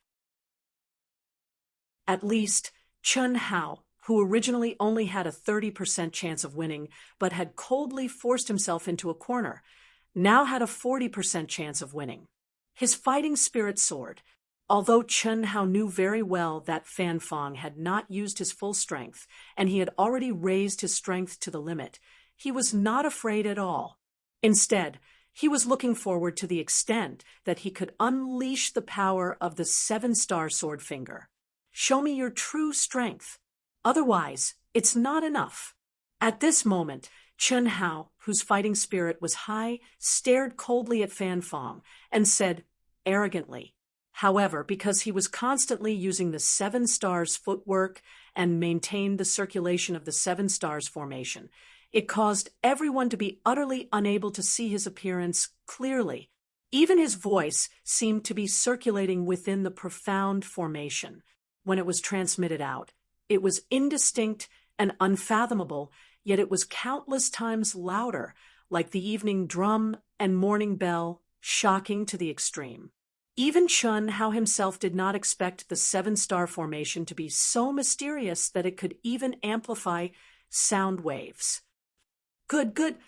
At least, Chun Hao, who originally only had a 30% chance of winning but had coldly forced himself into a corner, now had a 40% chance of winning. His fighting spirit soared. Although Chun Hao knew very well that Fan Fang had not used his full strength and he had already raised his strength to the limit, he was not afraid at all. Instead, he was looking forward to the extent that he could unleash the power of the 7-star sword finger. Show me your true strength. Otherwise, it's not enough. At this moment, Chun Hao, whose fighting spirit was high, stared coldly at Fan Fang and said arrogantly. However, because he was constantly using the 7 stars footwork and maintained the circulation of the 7 stars formation, it caused everyone to be utterly unable to see his appearance clearly. Even his voice seemed to be circulating within the profound formation. When it was transmitted out, it was indistinct and unfathomable, yet it was countless times louder, like the evening drum and morning bell, shocking to the extreme. Even Chun Hao himself did not expect the 7-star formation to be so mysterious that it could even amplify sound waves. Good.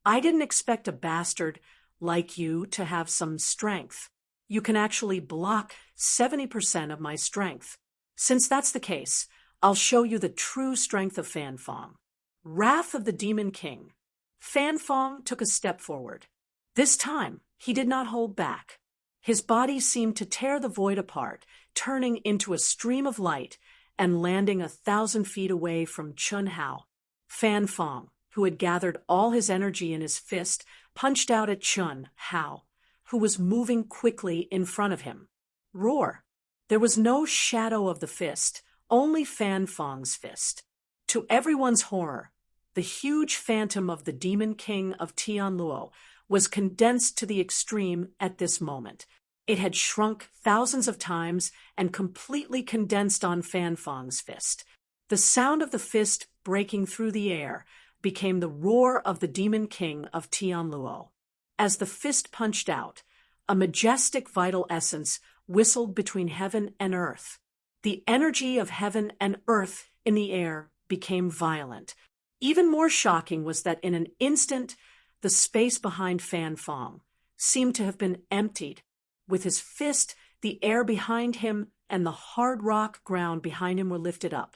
I didn't expect a bastard like you to have some strength. You can actually block 70% of my strength. Since that's the case, I'll show you the true strength of Fan Fang. Wrath of the Demon King. Fan Fang took a step forward. This time, he did not hold back. His body seemed to tear the void apart, turning into a stream of light and landing 1,000 feet away from Chun Hao. Fan Fang, who had gathered all his energy in his fist, punched out at Chun Hao, who was moving quickly in front of him. Roar! There was no shadow of the fist, only Fan Fang's fist. To everyone's horror, the huge phantom of the Demon King of Tianluo was condensed to the extreme at this moment. It had shrunk thousands of times and completely condensed on Fan Fang's fist. The sound of the fist breaking through the air became the roar of the Demon King of Tianluo. As the fist punched out, a majestic vital essence whistled between heaven and earth. The energy of heaven and earth in the air became violent. Even more shocking was that in an instant, the space behind Fan Fang seemed to have been emptied. With his fist, the air behind him and the hard rock ground behind him were lifted up.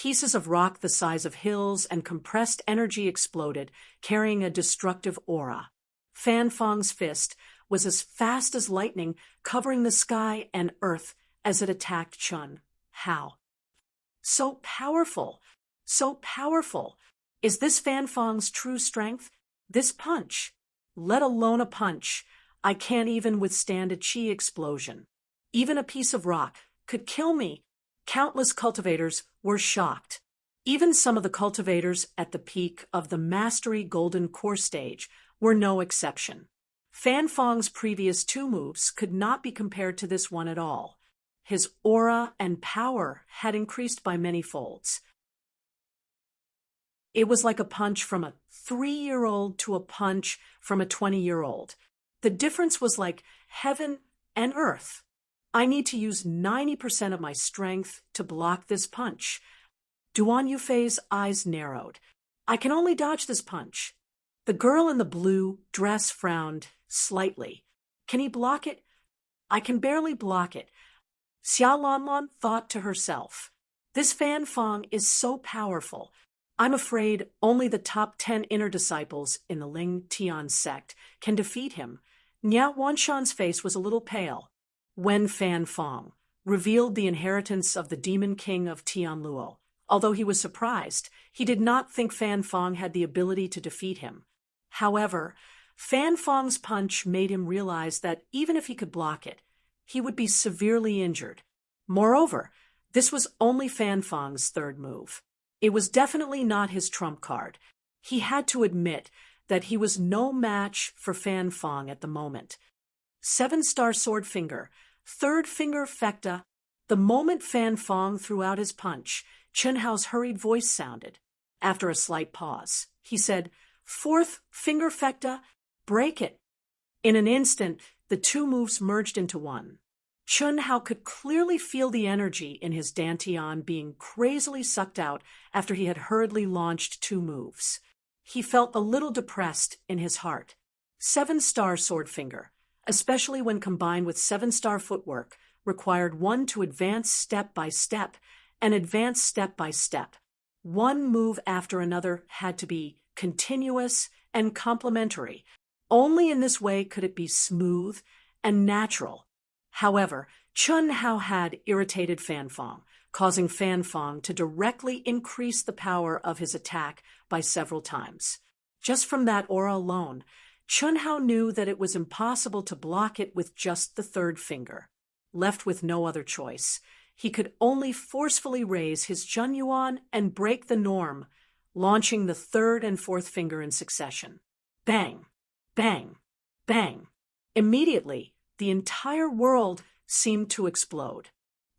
Pieces of rock the size of hills and compressed energy exploded, carrying a destructive aura. Fan Fang's fist was as fast as lightning, covering the sky and earth as it attacked Chun Hao. So powerful! So powerful! Is this Fan Fang's true strength? This punch? Let alone a punch. I can't even withstand a chi explosion. Even a piece of rock could kill me. Countless cultivators were shocked. Even some of the cultivators at the peak of the Mastery Golden Core stage were no exception. Fan Fang's previous two moves could not be compared to this one at all. His aura and power had increased by many folds. It was like a punch from a 3-year-old to a punch from a 20-year-old. The difference was like heaven and earth. I need to use 90% of my strength to block this punch. Duan Yufei's eyes narrowed. I can only dodge this punch. The girl in the blue dress frowned slightly. Can he block it? I can barely block it. Xia Lanlan thought to herself. This Fan Fang is so powerful. I'm afraid only the top 10 inner disciples in the Ling Tian sect can defeat him. Nia Wanshan's face was a little pale. When Fan Fang revealed the inheritance of the Demon King of Tianluo, although he was surprised, he did not think Fan Fang had the ability to defeat him. However, Fan Fang's punch made him realize that even if he could block it, he would be severely injured. Moreover, this was only Fan Fang's third move. It was definitely not his trump card. He had to admit that he was no match for Fan Fang at the moment. 7-star sword finger, third finger fecta. The moment Fan Fang threw out his punch, Chun Hao's hurried voice sounded. After a slight pause, he said, "Fourth finger fecta, break it." In an instant, the two moves merged into one. Chun Hao could clearly feel the energy in his dantian being crazily sucked out after he had hurriedly launched two moves. He felt a little depressed in his heart. 7-star sword finger, especially when combined with 7-star footwork, required one to advance step by step and advance step by step. One move after another had to be continuous and complementary. Only in this way could it be smooth and natural. However, Chun Hao had irritated Fan Fang, causing Fan Fang to directly increase the power of his attack by several times. Just from that aura alone, Chun Hao knew that it was impossible to block it with just the third finger. Left with no other choice, he could only forcefully raise his Junyuan and break the norm, launching the third and fourth finger in succession. Bang! Bang! Bang! Immediately, the entire world seemed to explode.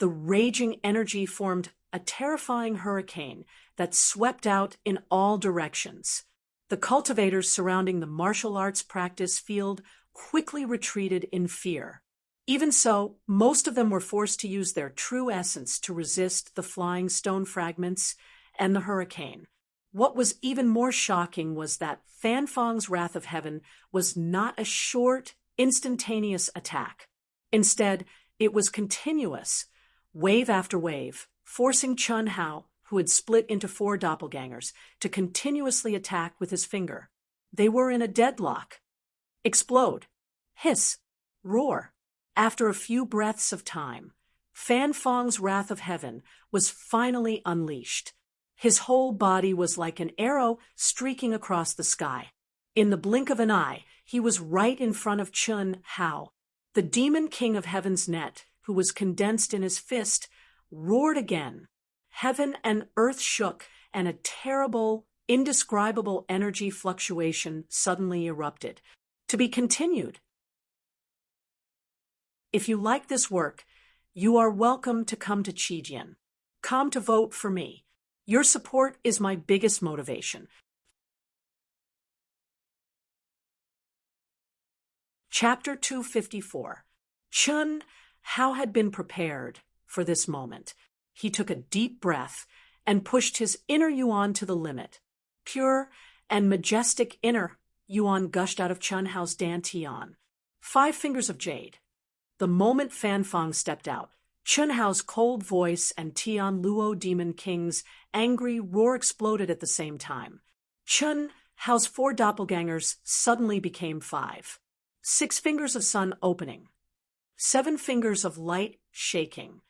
The raging energy formed a terrifying hurricane that swept out in all directions. The cultivators surrounding the martial arts practice field quickly retreated in fear. Even so, most of them were forced to use their true essence to resist the flying stone fragments and the hurricane. What was even more shocking was that Fan Fang's Wrath of Heaven was not a short, instantaneous attack. Instead, it was continuous, wave after wave, forcing Chun Hao, who had split into 4 doppelgangers, to continuously attack with his finger. They were in a deadlock. Explode. Hiss. Roar. After a few breaths of time, Fan Fang's Wrath of Heaven was finally unleashed. His whole body was like an arrow streaking across the sky. In the blink of an eye, he was right in front of Chun Hao. The Demon King of Heaven's net, who was condensed in his fist, roared again. Heaven and earth shook, and a terrible, indescribable energy fluctuation suddenly erupted. To be continued. If you like this work, you are welcome to come to Qijian. Come to vote for me. Your support is my biggest motivation. Chapter 254. Chun Hao had been prepared for this moment. He took a deep breath and pushed his inner yuan to the limit. Pure and majestic inner yuan gushed out of Chun Hao's dantian. 5 fingers of jade. The moment Fan Fang stepped out, Chun Hao's cold voice and Tian Luo Demon King's angry roar exploded at the same time. Chun Hao's 4 doppelgangers suddenly became 5. 6 fingers of sun opening. 7 fingers of light shaking.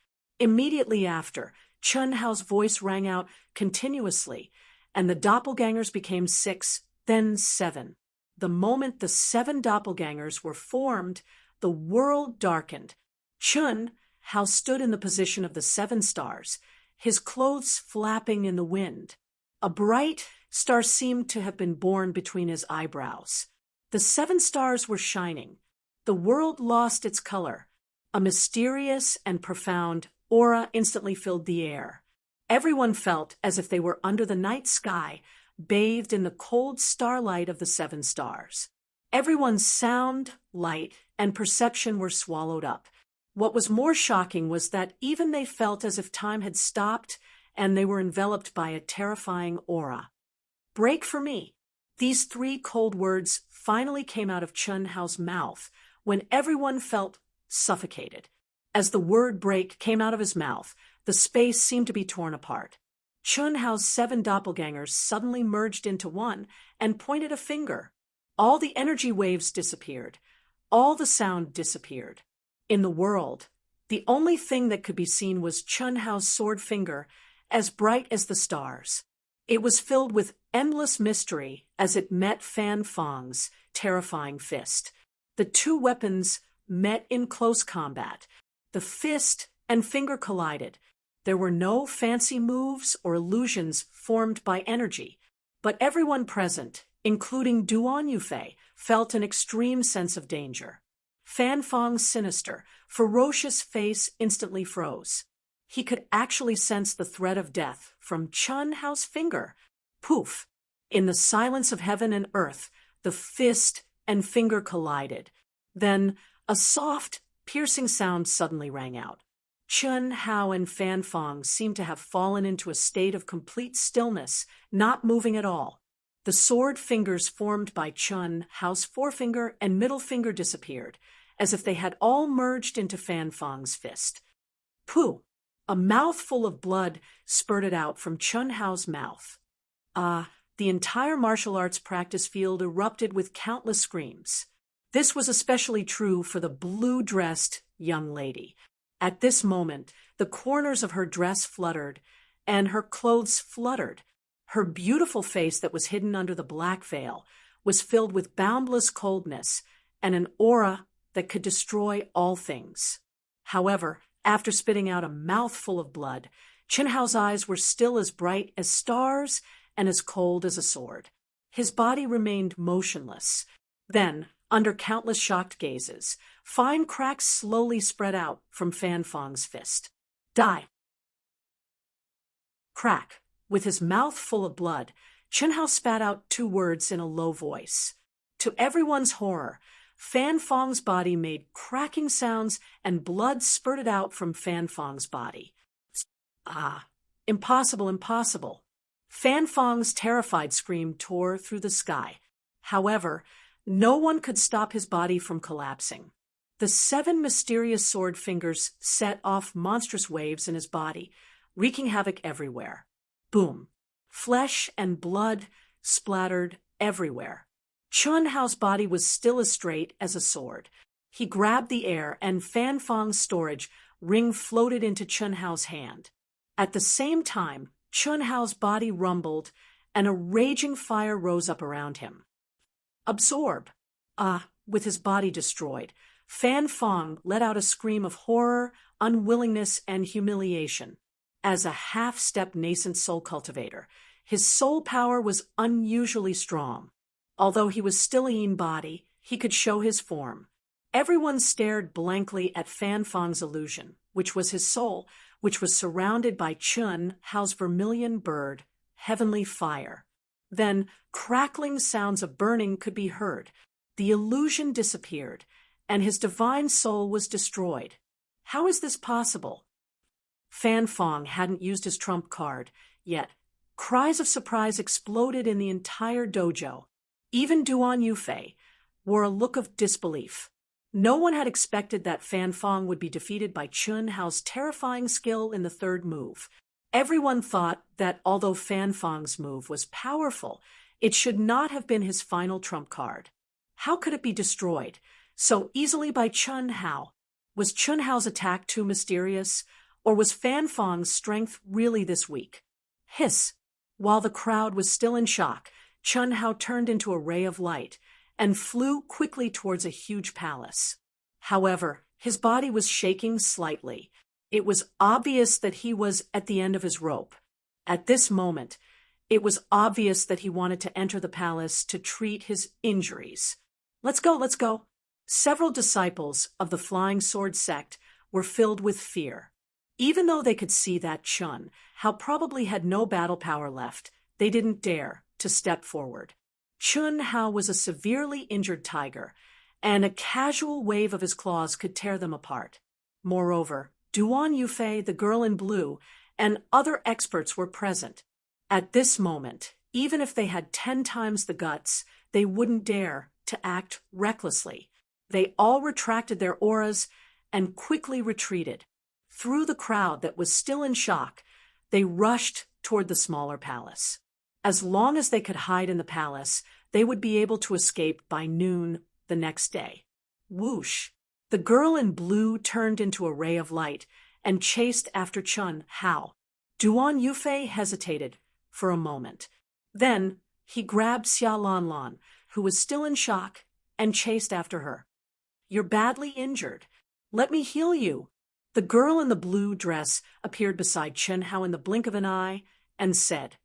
Immediately after, Chun Hao's voice rang out continuously, and the doppelgangers became 6, then 7. The moment the 7 doppelgangers were formed, the world darkened. Chun Hao stood in the position of the 7 stars, his clothes flapping in the wind. A bright star seemed to have been born between his eyebrows. The 7 stars were shining. The world lost its color. A mysterious and profound aura instantly filled the air. Everyone felt as if they were under the night sky, bathed in the cold starlight of the 7 stars. Everyone's sound, light, and perception were swallowed up. What was more shocking was that even they felt as if time had stopped and they were enveloped by a terrifying aura. Break for me. These 3 cold words finally came out of Chun Hao's mouth when everyone felt suffocated. As the word break came out of his mouth, the space seemed to be torn apart. Chun Hao's 7 doppelgangers suddenly merged into one and pointed a finger. All the energy waves disappeared. All the sound disappeared. In the world, the only thing that could be seen was Chun Hao's sword finger, as bright as the stars. It was filled with endless mystery as it met Fan Fang's terrifying fist. The 2 weapons met in close combat. The fist and finger collided. There were no fancy moves or illusions formed by energy, but everyone present, including Duan Yufei, felt an extreme sense of danger. Fan Fang's sinister, ferocious face instantly froze. He could actually sense the threat of death from Chun Hao's finger. Poof! In the silence of heaven and earth, the fist and finger collided. Then a soft, piercing sound suddenly rang out. Chun Hao and Fan Fang seemed to have fallen into a state of complete stillness, not moving at all. The sword fingers formed by Chun Hao's forefinger and middle finger disappeared, as if they had all merged into Fan Fang's fist. Pooh! A mouthful of blood spurted out from Chun Hao's mouth. The entire martial arts practice field erupted with countless screams. This was especially true for the blue-dressed young lady. At this moment, the corners of her dress fluttered, and her clothes fluttered. Her beautiful face that was hidden under the black veil was filled with boundless coldness and an aura that could destroy all things. However, after spitting out a mouthful of blood, Chun Hao's eyes were still as bright as stars and as cold as a sword. His body remained motionless. Then, under countless shocked gazes, fine cracks slowly spread out from Fan Fang's fist. Die! Crack! With his mouth full of blood, Chun Hao spat out 2 words in a low voice. To everyone's horror, Fan Fang's body made cracking sounds and blood spurted out from Fan Fang's body. Impossible, impossible. Fan Fang's terrified scream tore through the sky. However, no one could stop his body from collapsing. The 7 mysterious sword fingers set off monstrous waves in his body, wreaking havoc everywhere. Boom! Flesh and blood splattered everywhere. Chun Hao's body was still as straight as a sword. He grabbed the air, and Fan Fang's storage ring floated into Chun Hao's hand. At the same time, Chun Hao's body rumbled, and a raging fire rose up around him. Absorb! With his body destroyed, Fan Fang let out a scream of horror, unwillingness, and humiliation. As a half-step nascent soul cultivator, his soul power was unusually strong. Although he was still a yin body, he could show his form. Everyone stared blankly at Fan Fang's illusion, which was his soul, which was surrounded by Chun Hao's vermilion bird, heavenly fire. Then crackling sounds of burning could be heard. The illusion disappeared, and his divine soul was destroyed. How is this possible? Fan Fang hadn't used his trump card yet. Cries of surprise exploded in the entire dojo. Even Duan Yufei wore a look of disbelief. No one had expected that Fan Fong would be defeated by Chun Hao's terrifying skill in the third move. Everyone thought that although Fan Fong's move was powerful, it should not have been his final trump card. How could it be destroyed so easily by Chun Hao? Was Chun Hao's attack too mysterious, or was Fan Fong's strength really this weak? Hiss! While the crowd was still in shock, Chun Hao turned into a ray of light and flew quickly towards a huge palace. However, his body was shaking slightly. It was obvious that he was at the end of his rope. At this moment, it was obvious that he wanted to enter the palace to treat his injuries. Let's go, let's go. Several disciples of the Flying Sword sect were filled with fear. Even though they could see that Chun Hao probably had no battle power left, they didn't dare to step forward. Chun Hao was a severely injured tiger, and a casual wave of his claws could tear them apart. Moreover, Duan Yufei, the girl in blue, and other experts were present. At this moment, even if they had 10 times the guts, they wouldn't dare to act recklessly. They all retracted their auras and quickly retreated. Through the crowd that was still in shock, they rushed toward the smaller palace. As long as they could hide in the palace, they would be able to escape by noon the next day. Whoosh! The girl in blue turned into a ray of light and chased after Chun Hao. Duan Yufei hesitated for a moment. Then he grabbed Xia Lanlan, who was still in shock, and chased after her. You're badly injured. Let me heal you. The girl in the blue dress appeared beside Chun Hao in the blink of an eye and said.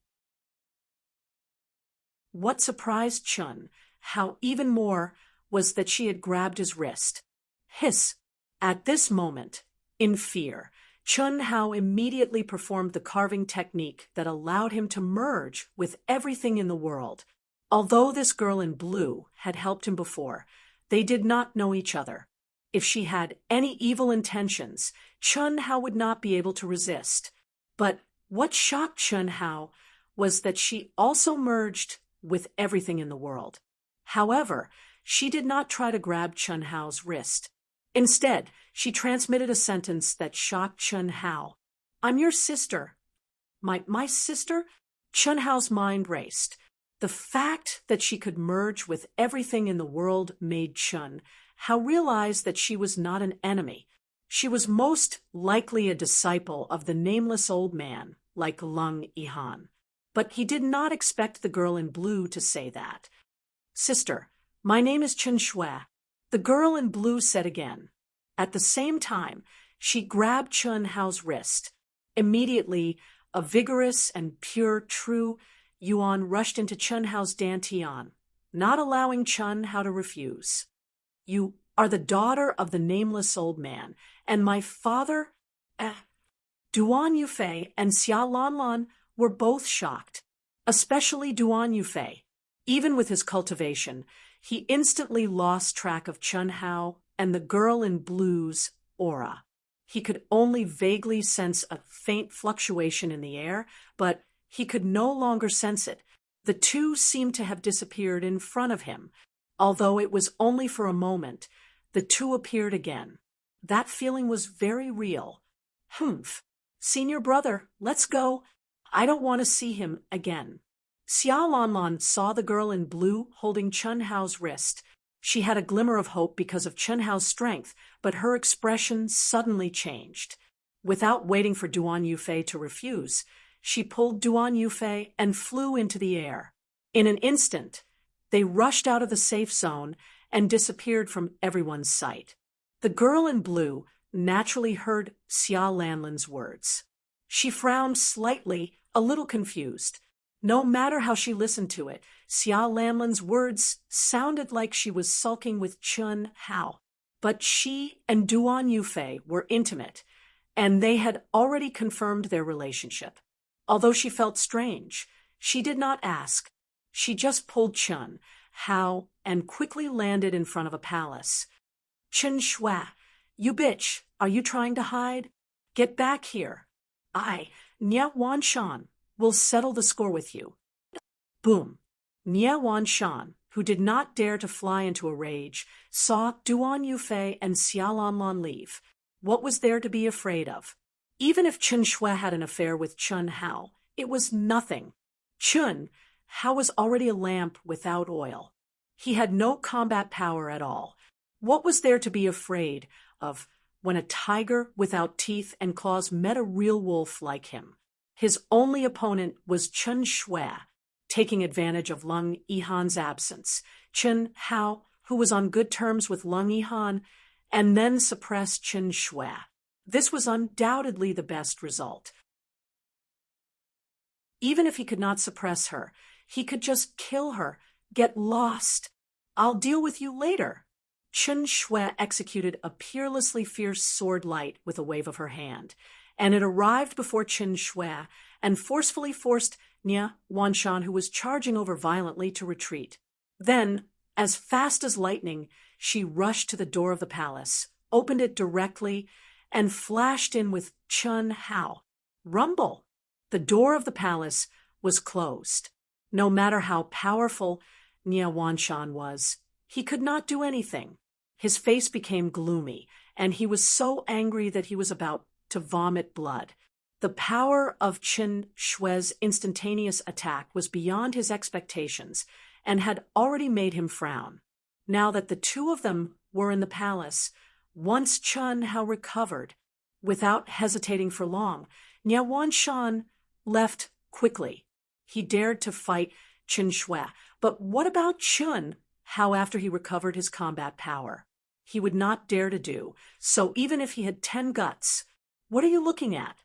What surprised Chun Hao even more was that she had grabbed his wrist. Hiss! At this moment, in fear, Chun Hao immediately performed the carving technique that allowed him to merge with everything in the world. Although this girl in blue had helped him before, they did not know each other. If she had any evil intentions, Chun Hao would not be able to resist. But what shocked Chun Hao was that she also merged with everything in the world. However, she did not try to grab Chun Hao's wrist. Instead, she transmitted a sentence that shocked Chun Hao. I'm your sister. My sister? Chun Hao's mind raced. The fact that she could merge with everything in the world made Chun Hao realize that she was not an enemy. She was most likely a disciple of the nameless old man, like Lung Yihan. But he did not expect the girl in blue to say that. Sister, my name is Chen Shui, the girl in blue said again. At the same time, she grabbed Chun Hao's wrist. Immediately, a vigorous and pure true Yuan rushed into Chun Hao's dantian, not allowing Chun Hao to refuse. You are the daughter of the nameless old man, and my father... Duan Yufei and Xia Lanlan were both shocked, especially Duan Yufei. Even with his cultivation, he instantly lost track of Chun Hao and the girl in blue's aura. He could only vaguely sense a faint fluctuation in the air, but he could no longer sense it. The two seemed to have disappeared in front of him. Although it was only for a moment, the two appeared again. That feeling was very real. Humph. Senior brother, let's go. I don't want to see him again. Xia Lanlan saw the girl in blue holding Chun Hao's wrist. She had a glimmer of hope because of Chun Hao's strength, but her expression suddenly changed. Without waiting for Duan Yufei to refuse, she pulled Duan Yufei and flew into the air. In an instant, they rushed out of the safe zone and disappeared from everyone's sight. The girl in blue naturally heard Xia Lanlan's words. She frowned slightly, a little confused. No matter how she listened to it, Xia Lanlan's words sounded like she was sulking with Chun Hao. But she and Duan Yufei were intimate, and they had already confirmed their relationship. Although she felt strange, she did not ask. She just pulled Chun Hao and quickly landed in front of a palace. Chen Shui, you bitch, are you trying to hide? Get back here. Nia Wanshan, will settle the score with you. Boom. Nia Wanshan, who did not dare to fly into a rage, saw Duan Yufei and Xiaolanlan leave. What was there to be afraid of? Even if Chen Shui had an affair with Chen Hao, it was nothing. Chen Hao was already a lamp without oil. He had no combat power at all. What was there to be afraid of when a tiger without teeth and claws met a real wolf like him? His only opponent was Chen Shui, taking advantage of Lung Yihan's absence. Chen Hao, who was on good terms with Lung Yihan, and then suppressed Chen Shui. This was undoubtedly the best result. Even if he could not suppress her, he could just kill her, get lost. I'll deal with you later. Chen Shui executed a peerlessly fierce sword light with a wave of her hand, and it arrived before Chen Shui and forcefully forced Nia Wanshan, who was charging over violently, to retreat. Then, as fast as lightning, she rushed to the door of the palace, opened it directly, and flashed in with Chen Hao. Rumble! The door of the palace was closed. No matter how powerful Nia Wanshan was, he could not do anything. His face became gloomy, and he was so angry that he was about to vomit blood. The power of Chen Shui's instantaneous attack was beyond his expectations and had already made him frown. Now that the two of them were in the palace, once Chen Hao recovered, without hesitating for long, Nia Wanshan left quickly. He dared to fight Chen Shui, but what about Chen Hao after he recovered his combat power? He would not dare to do, so even if he had 10 guts. What are you looking at?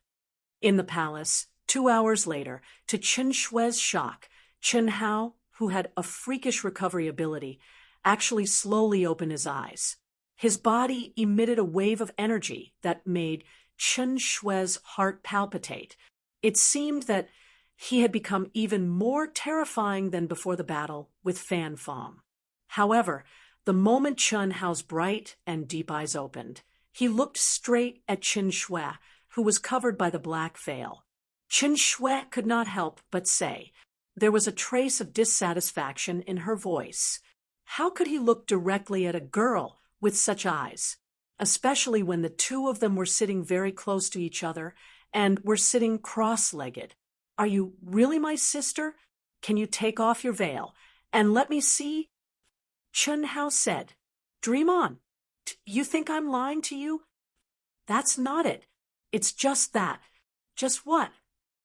In the palace, 2 hours later, to Chen Shui's shock, Chen Hao, who had a freakish recovery ability, actually slowly opened his eyes. His body emitted a wave of energy that made Chen Shui's heart palpitate. It seemed that he had become even more terrifying than before the battle with Fan Fong. However, the moment Chen Hao's bright and deep eyes opened, he looked straight at Chen Shui, who was covered by the black veil. Chen Shui could not help but say, there was a trace of dissatisfaction in her voice. How could he look directly at a girl with such eyes, especially when the two of them were sitting very close to each other and were sitting cross-legged? Are you really my sister? Can you take off your veil and let me see? Chen Hao said, dream on. You think I'm lying to you? That's not it. It's just that. Just what?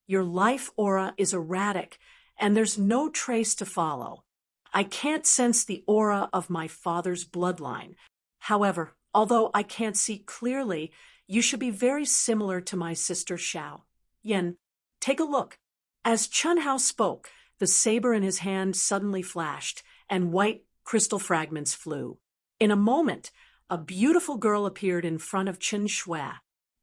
Your life aura is erratic, and there's no trace to follow. I can't sense the aura of my father's bloodline. However, although I can't see clearly, you should be very similar to my sister Xiao. Yen, take a look. As Chen Hao spoke, the saber in his hand suddenly flashed, and white crystal fragments flew. In a moment, a beautiful girl appeared in front of Chen Shui.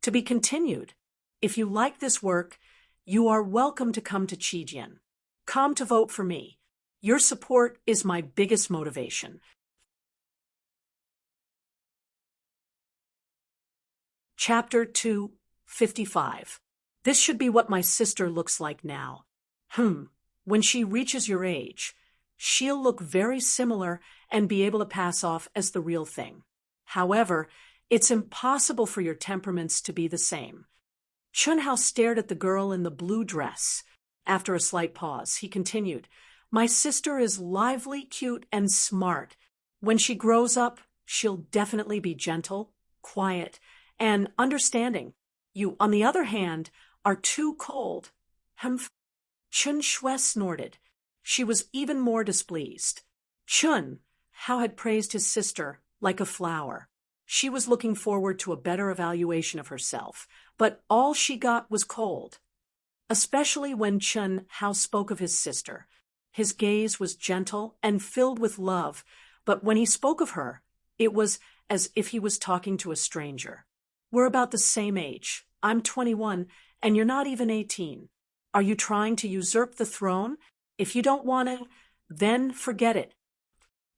To be continued. If you like this work, you are welcome to come to Qijian. Come to vote for me. Your support is my biggest motivation. Chapter 255. This should be what my sister looks like now. When she reaches your age, she'll look very similar and be able to pass off as the real thing. However, it's impossible for your temperaments to be the same. Chen Hao stared at the girl in the blue dress. After a slight pause, he continued, my sister is lively, cute, and smart. When she grows up, she'll definitely be gentle, quiet, and understanding. You, on the other hand, are too cold. Chen Shui snorted. She was even more displeased. Chen Hao had praised his sister like a flower. She was looking forward to a better evaluation of herself, but all she got was cold. Especially when Chen Hao spoke of his sister. His gaze was gentle and filled with love, but when he spoke of her, it was as if he was talking to a stranger. We're about the same age. I'm 21, and you're not even 18. Are you trying to usurp the throne? If you don't want to, then forget it.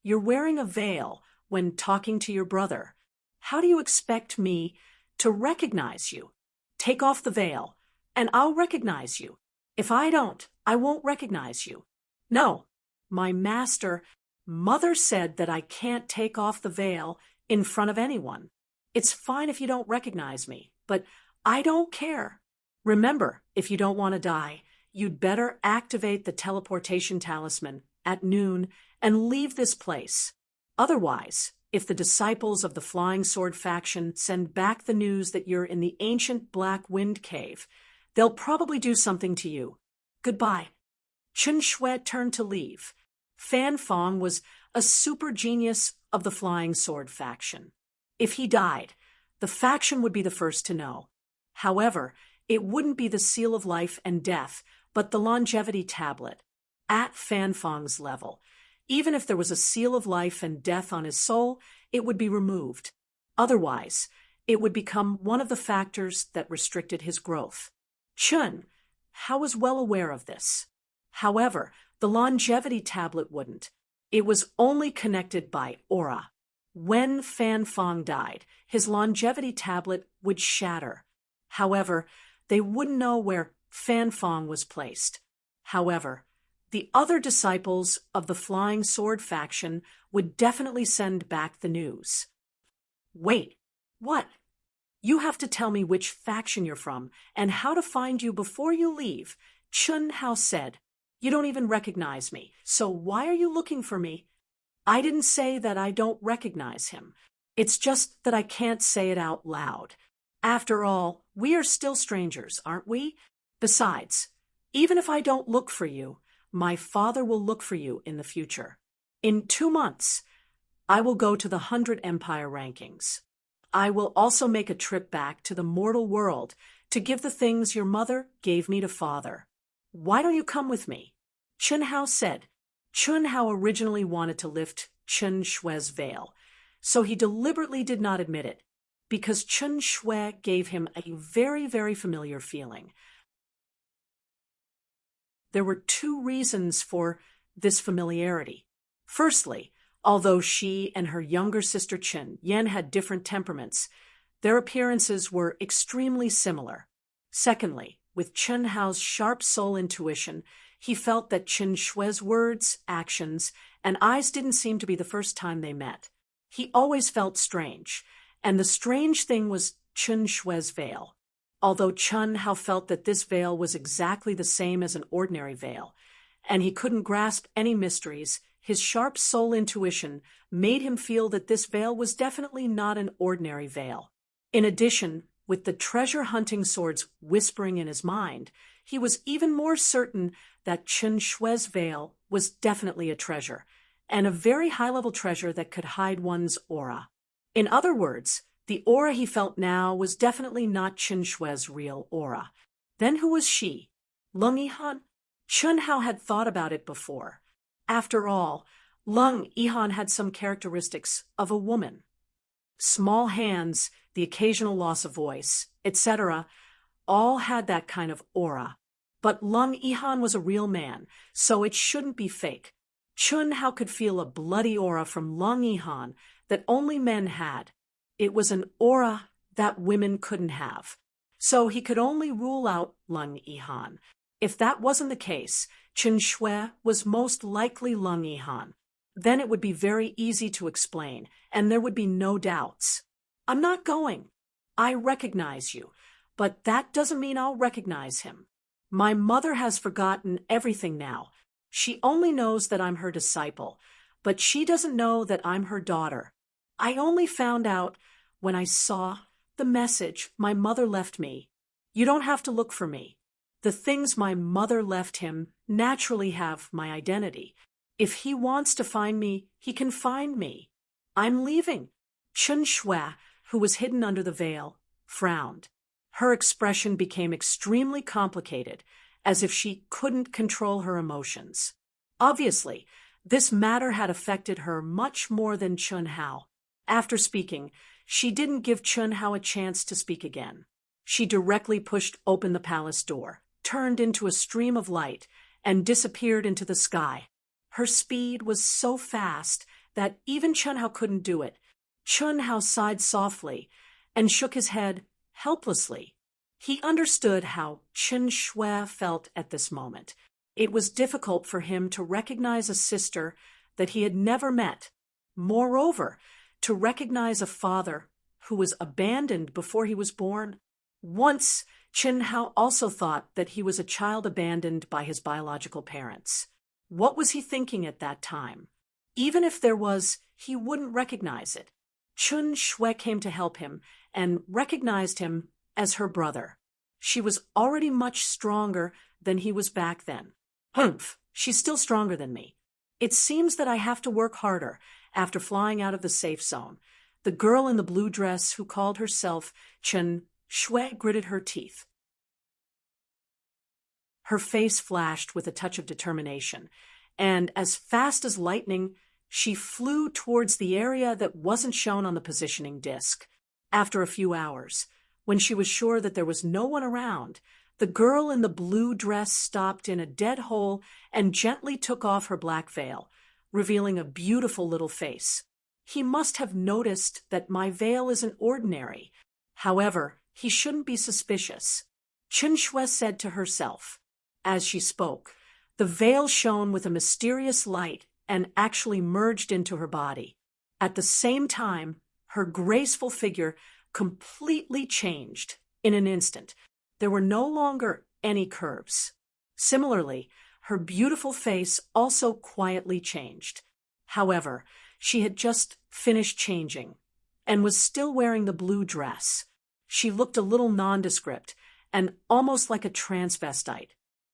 You're wearing a veil when talking to your brother. How do you expect me to recognize you? Take off the veil, and I'll recognize you. If I don't, I won't recognize you. No, my master, Mother said that I can't take off the veil in front of anyone. It's fine if you don't recognize me, but I don't care. Remember, if you don't want to die, you'd better activate the teleportation talisman at noon and leave this place. Otherwise, if the disciples of the Flying Sword faction send back the news that you're in the ancient Black Wind Cave, they'll probably do something to you. Goodbye. Chen Shui turned to leave. Fan Fong was a super genius of the Flying Sword faction. If he died, the faction would be the first to know. However, it wouldn't be the seal of life and death, but the longevity tablet. At Fan Fong's level, even if there was a seal of life and death on his soul, it would be removed. Otherwise, it would become one of the factors that restricted his growth. Chun Hao was well aware of this. However, the longevity tablet wouldn't. It was only connected by aura. When Fan Fong died, his longevity tablet would shatter. However, they wouldn't know where Fan Fong was placed. However, the other disciples of the Flying Sword faction would definitely send back the news. Wait, what? You have to tell me which faction you're from and how to find you before you leave, Chun Hao said. You don't even recognize me, so why are you looking for me? I didn't say that I don't recognize him. It's just that I can't say it out loud. After all, we are still strangers, aren't we? Besides, even if I don't look for you, my father will look for you in the future. In 2 months, I will go to the 100 Empire rankings. I will also make a trip back to the mortal world to give the things your mother gave me to father. Why don't you come with me? Chun Hao said. Chun Hao originally wanted to lift Chen Shui's veil, so he deliberately did not admit it, because Chen Shui gave him a very, very familiar feeling. There were 2 reasons for this familiarity. Firstly, although she and her younger sister Chen Yan had different temperaments, their appearances were extremely similar. Secondly, with Chun Hao's sharp soul intuition, he felt that Chen Shui's words, actions, and eyes didn't seem to be the first time they met. He always felt strange, and the strange thing was Chen Shui's veil. Although Chun Hao felt that this veil was exactly the same as an ordinary veil, and he couldn't grasp any mysteries, his sharp soul intuition made him feel that this veil was definitely not an ordinary veil. In addition, with the treasure-hunting swords whispering in his mind, he was even more certain that Chen Shui's veil was definitely a treasure, and a very high-level treasure that could hide one's aura. In other words, the aura he felt now was definitely not Chen Shui's real aura. Then who was she? Lung Yihan? Chun Hao had thought about it before. After all, Lung Yihan had some characteristics of a woman. Small hands, the occasional loss of voice, etc., all had that kind of aura. But Lung Yihan was a real man, so it shouldn't be fake. Chun Hao could feel a bloody aura from Lung Yihan that only men had. It was an aura that women couldn't have. So he could only rule out Lung Yihan. If that wasn't the case, Chen Shui was most likely Lung Yihan. Then it would be very easy to explain, and there would be no doubts. I'm not going. I recognize you, but that doesn't mean I'll recognize him. My mother has forgotten everything now. She only knows that I'm her disciple, but she doesn't know that I'm her daughter. I only found out when I saw the message my mother left me. You don't have to look for me. The things my mother left him naturally have my identity. If he wants to find me, he can find me. I'm leaving. Chen Shui, who was hidden under the veil, frowned. Her expression became extremely complicated, as if she couldn't control her emotions. Obviously, this matter had affected her much more than Chun Hao. After speaking, she didn't give Chun Hao a chance to speak again. She directly pushed open the palace door, turned into a stream of light, and disappeared into the sky. Her speed was so fast that even Chun Hao couldn't do it. Chun Hao sighed softly and shook his head helplessly. He understood how Chen Shui felt at this moment. It was difficult for him to recognize a sister that he had never met. Moreover, to recognize a father who was abandoned before he was born. Once, Chen Hao also thought that he was a child abandoned by his biological parents. What was he thinking at that time? Even if there was, he wouldn't recognize it. Chun Shui came to help him and recognized him as her brother. She was already much stronger than he was back then. Humph, she's still stronger than me. It seems that I have to work harder after flying out of the safe zone. The girl in the blue dress who called herself Chen Shui gritted her teeth. Her face flashed with a touch of determination, and as fast as lightning, she flew towards the area that wasn't shown on the positioning disc. After a few hours, when she was sure that there was no one around, the girl in the blue dress stopped in a dead hole and gently took off her black veil, revealing a beautiful little face. He must have noticed that my veil isn't ordinary. However, he shouldn't be suspicious. Chen Shui said to herself. As she spoke, the veil shone with a mysterious light and actually merged into her body. At the same time, her graceful figure completely changed in an instant. There were no longer any curves. Similarly, her beautiful face also quietly changed. However, she had just finished changing and was still wearing the blue dress. She looked a little nondescript and almost like a transvestite.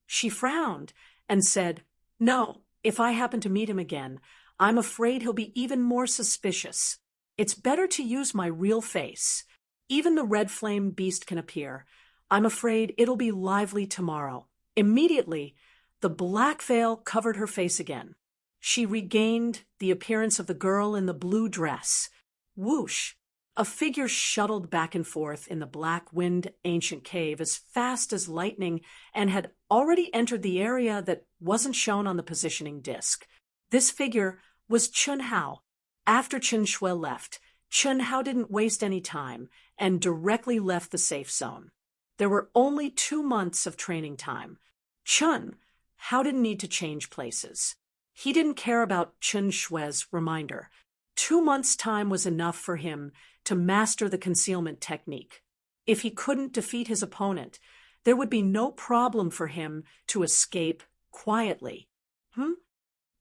She frowned and said, "No, if I happen to meet him again, I'm afraid he'll be even more suspicious. It's better to use my real face. Even the red flame beast can appear. I'm afraid it'll be lively tomorrow." Immediately, the black veil covered her face again. She regained the appearance of the girl in the blue dress. Whoosh! A figure shuttled back and forth in the black-winged ancient cave as fast as lightning and had already entered the area that wasn't shown on the positioning disc. This figure was Chun Hao. After Chen Shui left, Chun Hao didn't waste any time and directly left the safe zone. There were only 2 months of training time. Chun Hao didn't need to change places. He didn't care about Chen Shui's reminder. 2 months' time was enough for him to master the concealment technique. If he couldn't defeat his opponent, there would be no problem for him to escape quietly.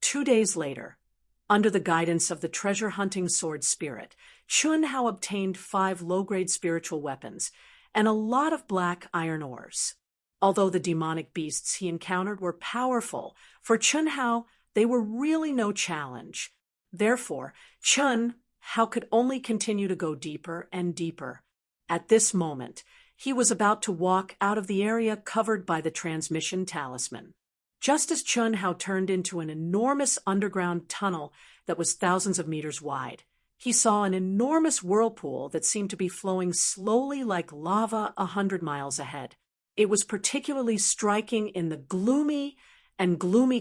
2 days later, under the guidance of the treasure-hunting sword spirit, Chun Hao obtained 5 low-grade spiritual weapons and a lot of black iron ores. Although the demonic beasts he encountered were powerful, for Chun Hao they were really no challenge. Therefore, Chun Hao could only continue to go deeper and deeper. At this moment, he was about to walk out of the area covered by the transmission talisman. Just as Chun Hao turned into an enormous underground tunnel that was thousands of meters wide, he saw an enormous whirlpool that seemed to be flowing slowly like lava 100 miles ahead. It was particularly striking in the gloomy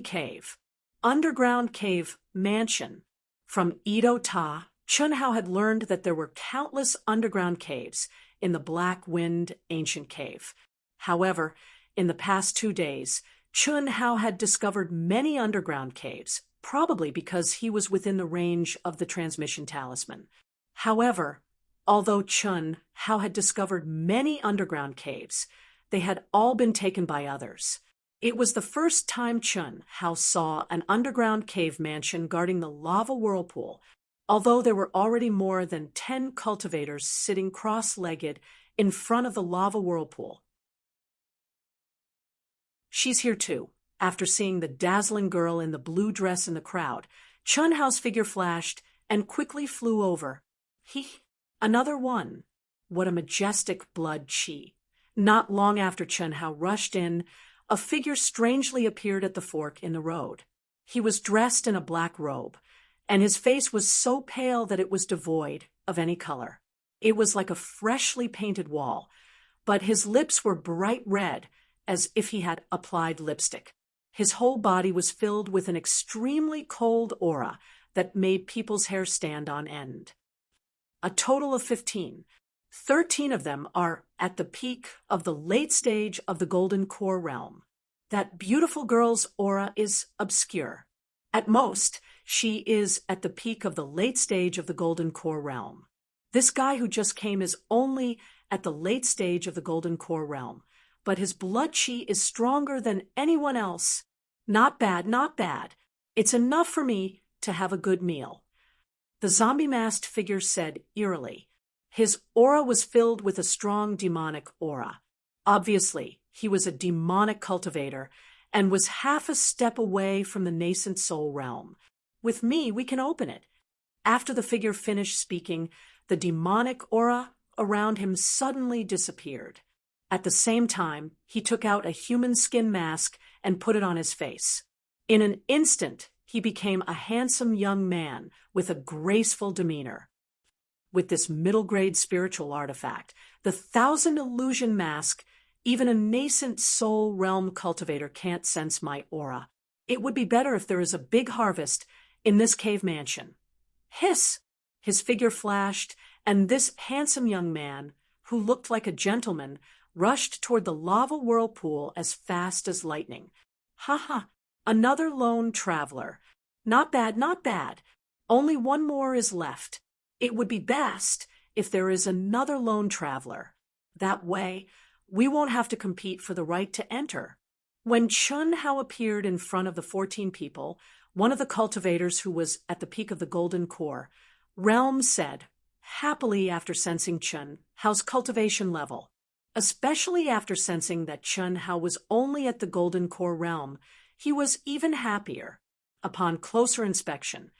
cave. Underground cave mansion. From Edo Ta, Chun Hao had learned that there were countless underground caves in the black-winged ancient cave. However, in the past 2 days, Chun Hao had discovered many underground caves, probably because he was within the range of the transmission talisman. However, although Chun Hao had discovered many underground caves, they had all been taken by others. It was the first time Chun Hao saw an underground cave mansion guarding the lava whirlpool, although there were already more than 10 cultivators sitting cross-legged in front of the lava whirlpool. "She's here too." After seeing the dazzling girl in the blue dress in the crowd, Chun Hao's figure flashed and quickly flew over. Another one. What a majestic blood chi. Not long after Chun Hao rushed in, a figure strangely appeared at the fork in the road. He was dressed in a black robe, and his face was so pale that it was devoid of any color. It was like a freshly painted wall, but his lips were bright red, as if he had applied lipstick. His whole body was filled with an extremely cold aura that made people's hair stand on end. A total of 15. 13 of them are at the peak of the late stage of the Golden Core realm. That beautiful girl's aura is obscure. At most, She is at the peak of the late stage of the Golden Core realm. This guy who just came is only at the late stage of the Golden Core realm, but his blood chi is stronger than anyone else. Not bad, not bad. It's enough for me to have a good meal. The zombie-masked figure said eerily. His aura was filled with a strong demonic aura. Obviously, he was a demonic cultivator and was half a step away from the nascent soul realm. With me, we can open it. After the figure finished speaking, the demonic aura around him suddenly disappeared. At the same time, he took out a human skin mask and put it on his face. In an instant, he became a handsome young man with a graceful demeanor. With this middle-grade spiritual artifact, the Thousand Illusion Mask, even a nascent soul realm cultivator can't sense my aura. It would be better if there is a big harvest in this cave mansion. Hiss! His figure flashed, and this handsome young man, who looked like a gentleman, rushed toward the lava whirlpool as fast as lightning. Ha ha! Another lone traveler. Not bad, not bad. Only one more is left. It would be best if there is another lone traveler. That way, we won't have to compete for the right to enter. When Chun Hao appeared in front of the 14 people, one of the cultivators who was at the peak of the Golden Core, Realm said, happily after sensing Chun Hao's cultivation level, especially after sensing that Chun Hao was only at the Golden Core realm, he was even happier. Upon closer inspection,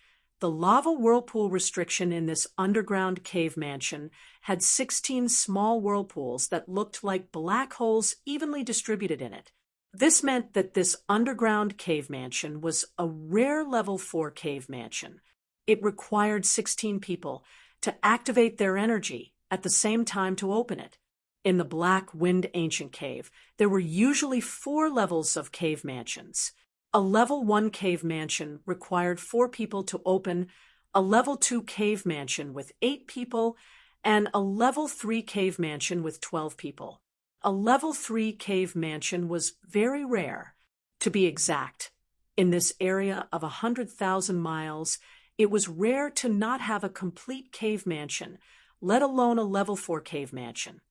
the lava whirlpool restriction in this underground cave mansion had 16 small whirlpools that looked like black holes evenly distributed in it. This meant that this underground cave mansion was a rare level 4 cave mansion. It required 16 people to activate their energy at the same time to open it. In the Black Wind Ancient Cave, there were usually 4 levels of cave mansions. A level 1 cave mansion required 4 people to open, a level 2 cave mansion with 8 people, and a level 3 cave mansion with 12 people. A level 3 cave mansion was very rare. To be exact, in this area of 100,000 miles, it was rare to not have a complete cave mansion, let alone a level 4 cave mansion.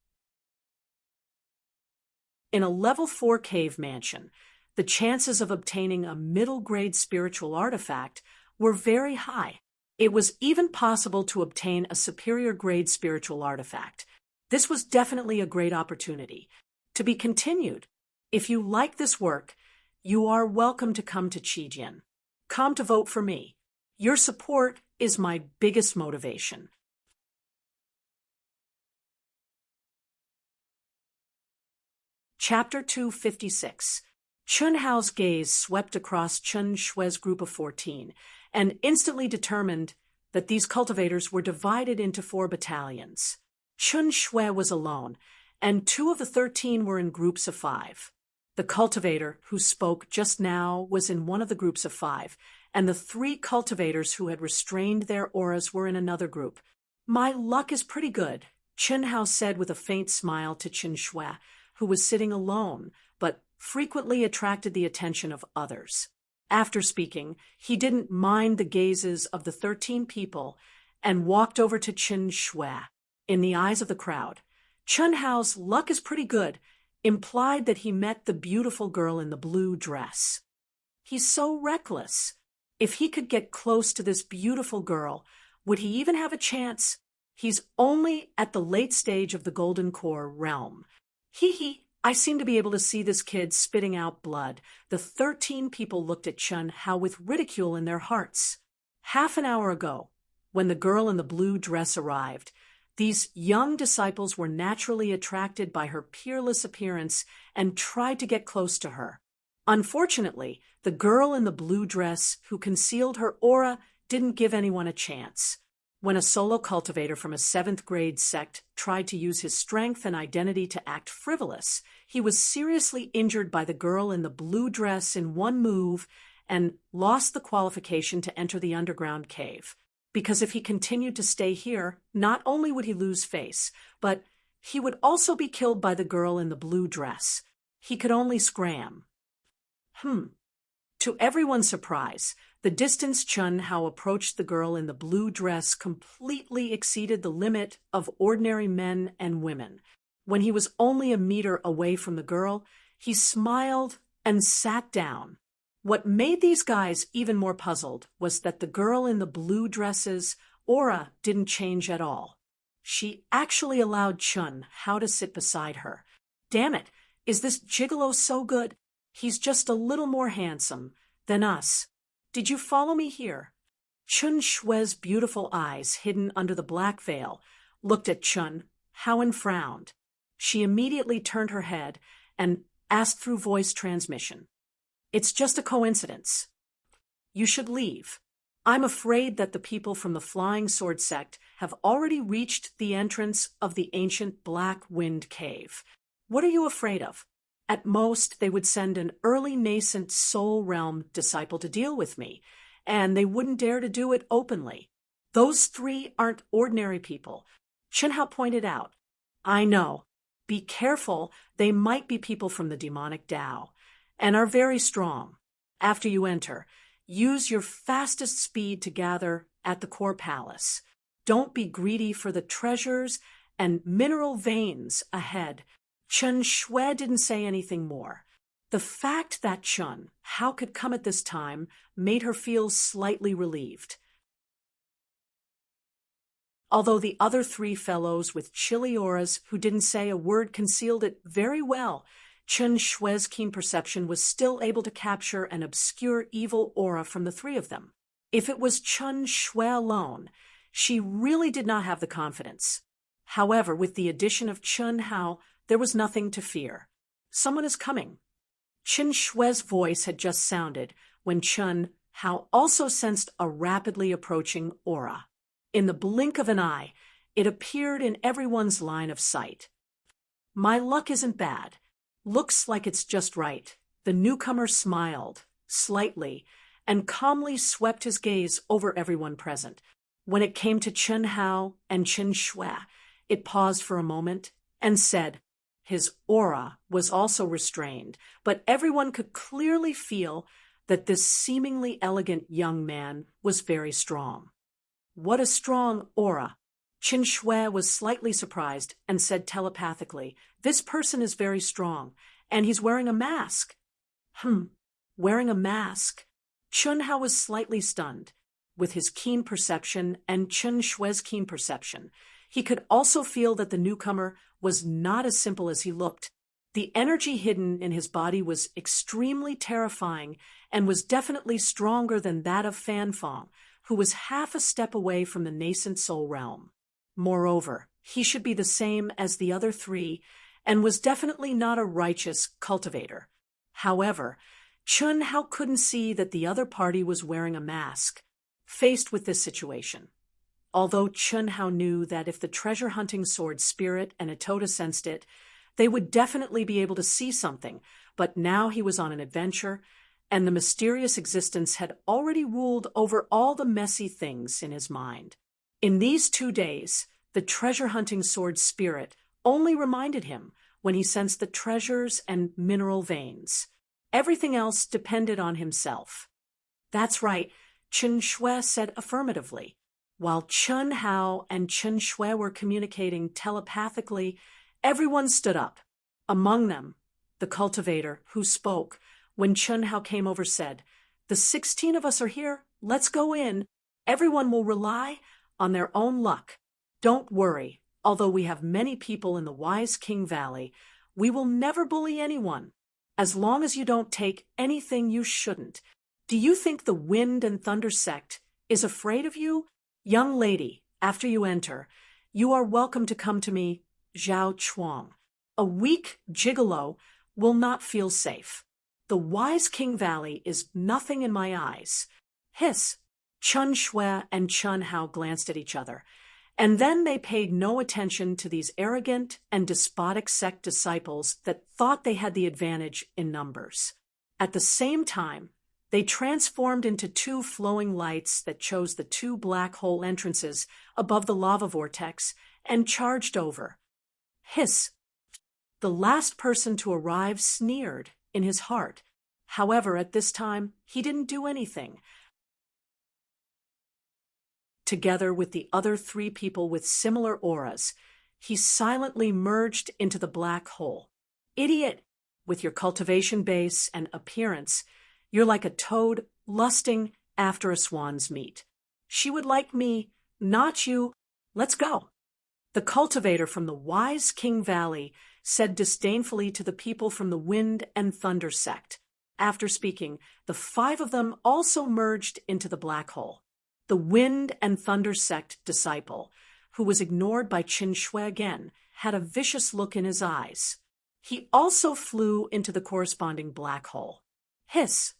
In a level 4 cave mansion, the chances of obtaining a middle-grade spiritual artifact were very high. It was even possible to obtain a superior-grade spiritual artifact. This was definitely a great opportunity. To be continued. If you like this work, you are welcome to come to Qijian. Come to vote for me. Your support is my biggest motivation. Chapter 256. Chun Hao's gaze swept across Chun Shue's group of 14 and instantly determined that these cultivators were divided into 4 battalions. Chun Shue was alone, and 2 of the 13 were in groups of 5. The cultivator who spoke just now was in one of the groups of 5, and the 3 cultivators who had restrained their auras were in another group. My luck is pretty good, Chun Hao said with a faint smile to Chun Shue, who was sitting alone, but frequently attracted the attention of others. After speaking, he didn't mind the gazes of the 13 people and walked over to Chun Shue. In the eyes of the crowd, Chun Hao's luck is pretty good implied that he met the beautiful girl in the blue dress. He's so reckless. If he could get close to this beautiful girl, would he even have a chance? He's only at the late stage of the Golden Core realm. Hee. I seem to be able to see this kid spitting out blood. The 13 people looked at Chun Hao with ridicule in their hearts. Half an hour ago, when the girl in the blue dress arrived, these young disciples were naturally attracted by her peerless appearance and tried to get close to her. Unfortunately, the girl in the blue dress who concealed her aura didn't give anyone a chance. When a solo cultivator from a 7th grade sect tried to use his strength and identity to act frivolous, he was seriously injured by the girl in the blue dress in one move and lost the qualification to enter the underground cave. Because if he continued to stay here, not only would he lose face, but he would also be killed by the girl in the blue dress. He could only scram. To everyone's surprise, The distance Chun Hao approached the girl in the blue dress completely exceeded the limit of ordinary men and women. When he was only a meter away from the girl, he smiled and sat down. What made these guys even more puzzled was that the girl in the blue dress's aura didn't change at all. She actually allowed Chun Hao to sit beside her. Damn it, is this gigolo so good? He's just a little more handsome than us. Did you follow me here? Chun Shue's beautiful eyes, hidden under the black veil, looked at Chun Hao and frowned. She immediately turned her head and asked through voice transmission. It's just a coincidence. You should leave. I'm afraid that the people from the Flying Sword sect have already reached the entrance of the ancient Black Wind Cave. What are you afraid of? At most, they would send an early nascent soul realm disciple to deal with me, and they wouldn't dare to do it openly. Those three aren't ordinary people. Chun Hao pointed out. I know. Be careful, they might be people from the demonic Tao, and are very strong. After you enter, use your fastest speed to gather at the core palace. Don't be greedy for the treasures and mineral veins ahead. Chun Shui didn't say anything more. The fact that Chun Hao could come at this time made her feel slightly relieved. Although the other three fellows with chilly auras who didn't say a word concealed it very well, Chun Shue's keen perception was still able to capture an obscure evil aura from the three of them. If it was Chun Shui alone, she really did not have the confidence. However, with the addition of Chun Hao, there was nothing to fear. Someone is coming. Chun Shue's voice had just sounded when Chun Hao also sensed a rapidly approaching aura. In the blink of an eye, it appeared in everyone's line of sight. My luck isn't bad. Looks like it's just right. The newcomer smiled, slightly, and calmly swept his gaze over everyone present. When it came to Chun Hao and Chun Shui, it paused for a moment and said, his aura was also restrained, but everyone could clearly feel that this seemingly elegant young man was very strong. What a strong aura! Chun Shui was slightly surprised and said telepathically, this person is very strong, and he's wearing a mask. Wearing a mask. Chun Hao was slightly stunned. With his keen perception and Chun Shui's keen perception, he could also feel that the newcomer was not as simple as he looked. The energy hidden in his body was extremely terrifying and was definitely stronger than that of Fanfong, who was half a step away from the nascent soul realm. Moreover, he should be the same as the other three and was definitely not a righteous cultivator. However, Chun Hao couldn't see that the other party was wearing a mask. Faced with this situation, although Chun Hao knew that if the treasure-hunting sword spirit and Atoda sensed it, they would definitely be able to see something, but now he was on an adventure, and the mysterious existence had already ruled over all the messy things in his mind. In these 2 days, the treasure-hunting sword spirit only reminded him when he sensed the treasures and mineral veins. Everything else depended on himself. That's right, Chun Shui said affirmatively. While Chun Hao and Chun Shui were communicating telepathically, everyone stood up. Among them, the cultivator who spoke when Chun Hao came over said, the 16 of us are here, let's go in. Everyone will rely on their own luck. Don't worry, although we have many people in the Wise King Valley, we will never bully anyone, as long as you don't take anything you shouldn't. Do you think the Wind and Thunder sect is afraid of you? Young lady, after you enter, you are welcome to come to me, Zhao Chuang. A weak gigolo will not feel safe. The Wise King Valley is nothing in my eyes. Hiss. Chun Shui and Chun Hao glanced at each other, and then they paid no attention to these arrogant and despotic sect disciples that thought they had the advantage in numbers. At the same time, they transformed into 2 flowing lights that chose the 2 black hole entrances above the lava vortex and charged over. Hiss. The last person to arrive sneered in his heart. However, at this time, he didn't do anything. together with the other 3 people with similar auras, he silently merged into the black hole. Idiot! With your cultivation base and appearance, you're like a toad lusting after a swan's meat. She would like me, not you. Let's go. The cultivator from the wise King Valley said disdainfully to the people from the Wind and Thunder sect. After speaking, the 5 of them also merged into the black hole. The Wind and Thunder sect disciple, who was ignored by Qin Shui again, had a vicious look in his eyes. He also flew into the corresponding black hole. Hiss!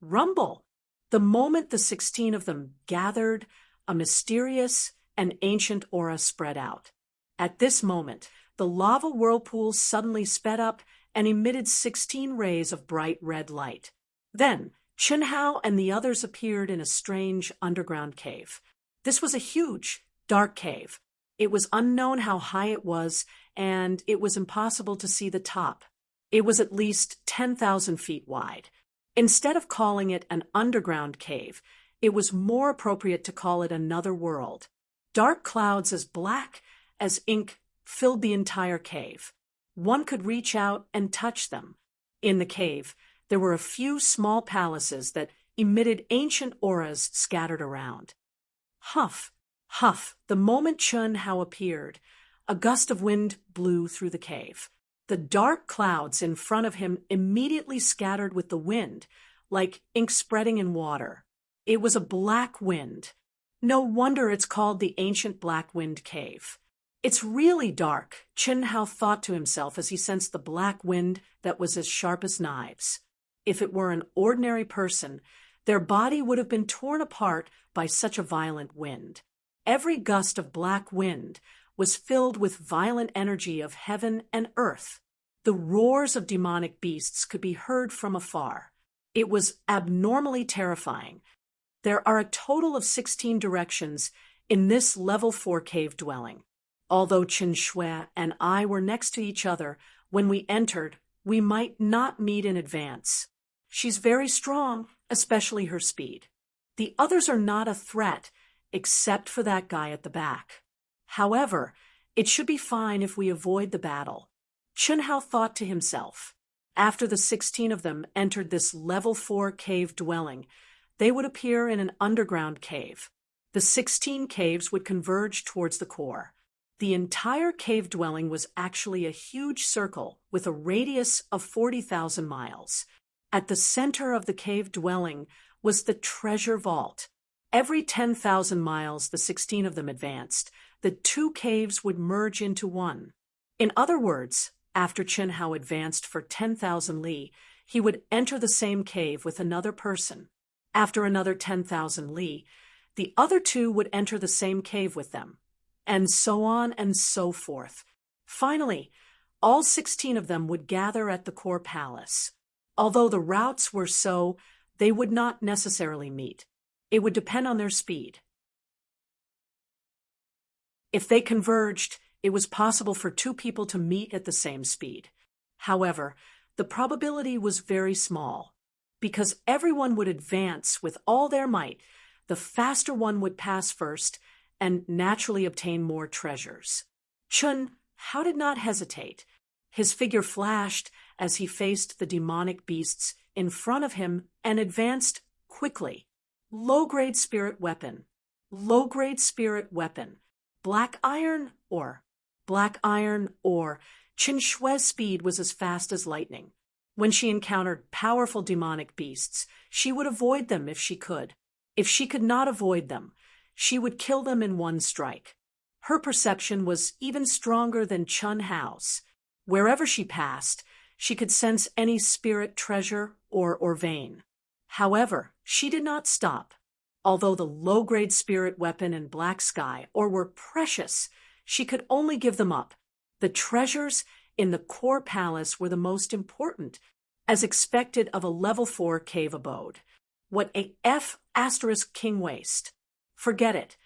Rumble! The moment the 16 of them gathered, a mysterious and ancient aura spread out. At this moment, the lava whirlpool suddenly sped up and emitted 16 rays of bright red light. Then, Chen Hao and the others appeared in a strange underground cave. This was a huge, dark cave. It was unknown how high it was, and it was impossible to see the top. It was at least 10,000 feet wide. Instead of calling it an underground cave, it was more appropriate to call it another world. Dark clouds as black as ink filled the entire cave. One could reach out and touch them. In the cave, there were a few small palaces that emitted ancient auras scattered around. Huff, huff, the moment Chun Hao appeared, a gust of wind blew through the cave. The dark clouds in front of him immediately scattered with the wind, like ink spreading in water. It was a black wind. No wonder it's called the Ancient Black Wind Cave. It's really dark, Chen Hao thought to himself as he sensed the black wind that was as sharp as knives. If it were an ordinary person, their body would have been torn apart by such a violent wind. Every gust of black wind was filled with violent energy of heaven and earth. The roars of demonic beasts could be heard from afar. It was abnormally terrifying. There are a total of 16 directions in this level 4 cave dwelling. Although Qin Shui and I were next to each other when we entered, we might not meet in advance. She's very strong, especially her speed. The others are not a threat, except for that guy at the back. However, it should be fine if we avoid the battle. Chen Hao thought to himself. After the 16 of them entered this level 4 cave dwelling, they would appear in an underground cave. The 16 caves would converge towards the core. The entire cave dwelling was actually a huge circle with a radius of 40,000 miles. At the center of the cave dwelling was the treasure vault. Every 10,000 miles the 16 of them advanced, the 2 caves would merge into one. In other words, after Chen Hao advanced for 10,000 li, he would enter the same cave with another person. After another 10,000 li, the other 2 would enter the same cave with them, and so on and so forth. Finally, all 16 of them would gather at the core palace. Although the routes were so, they would not necessarily meet. It would depend on their speed. If they converged, it was possible for 2 people to meet at the same speed. However, the probability was very small. Because everyone would advance with all their might, the faster one would pass first and naturally obtain more treasures. Chun Hao did not hesitate. His figure flashed as he faced the demonic beasts in front of him and advanced quickly. Low-grade spirit weapon. Low-grade spirit weapon. Black iron or. Qin Shui's speed was as fast as lightning. When she encountered powerful demonic beasts, she would avoid them if she could. If she could not avoid them, she would kill them in one strike. Her perception was even stronger than Chun Hao's. Wherever she passed, she could sense any spirit treasure or vein. However, she did not stop. Although the low-grade spirit weapon and black sky were precious, she could only give them up. The treasures in the core palace were the most important, as expected of a level 4 cave abode. What a F** king waste. Forget it.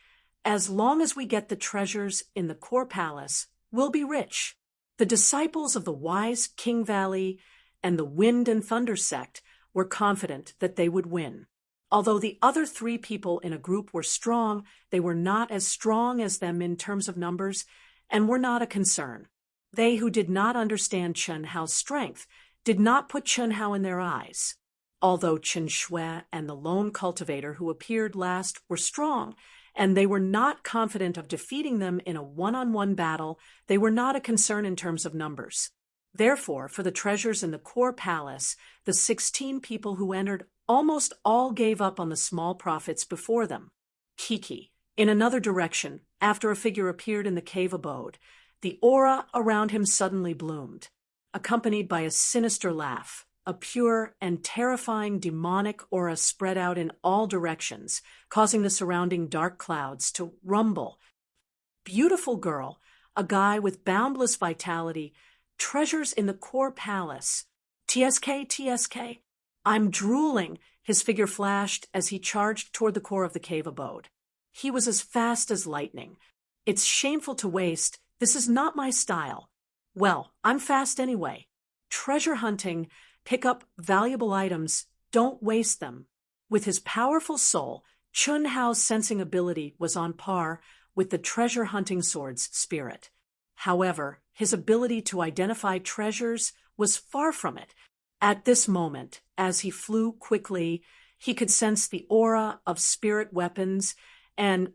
As long as we get the treasures in the core palace, we'll be rich. The disciples of the wise King Valley and the Wind and Thunder sect were confident that they would win. Although the other 3 people in a group were strong, they were not as strong as them in terms of numbers and were not a concern. They who did not understand Chen Hao's strength did not put Chen Hao in their eyes. Although Chen Shui and the lone cultivator who appeared last were strong, and they were not confident of defeating them in a one-on-one battle, they were not a concern in terms of numbers. Therefore, for the treasures in the core palace, the 16 people who entered almost all gave up on the small profits before them. Kiki. In another direction, after a figure appeared in the cave abode, the aura around him suddenly bloomed, accompanied by a sinister laugh. A pure and terrifying demonic aura spread out in all directions, causing the surrounding dark clouds to rumble. Beautiful girl, a guy with boundless vitality, treasures in the core palace. TSK. I'm drooling, his figure flashed as he charged toward the core of the cave abode. He was as fast as lightning. It's shameful to waste. This is not my style. Well, I'm fast anyway. Treasure hunting. Pick up valuable items, don't waste them. With his powerful soul, Chen Hao's sensing ability was on par with the treasure hunting sword's spirit. However, his ability to identify treasures was far from it. At this moment, as he flew quickly, he could sense the aura of spirit weapons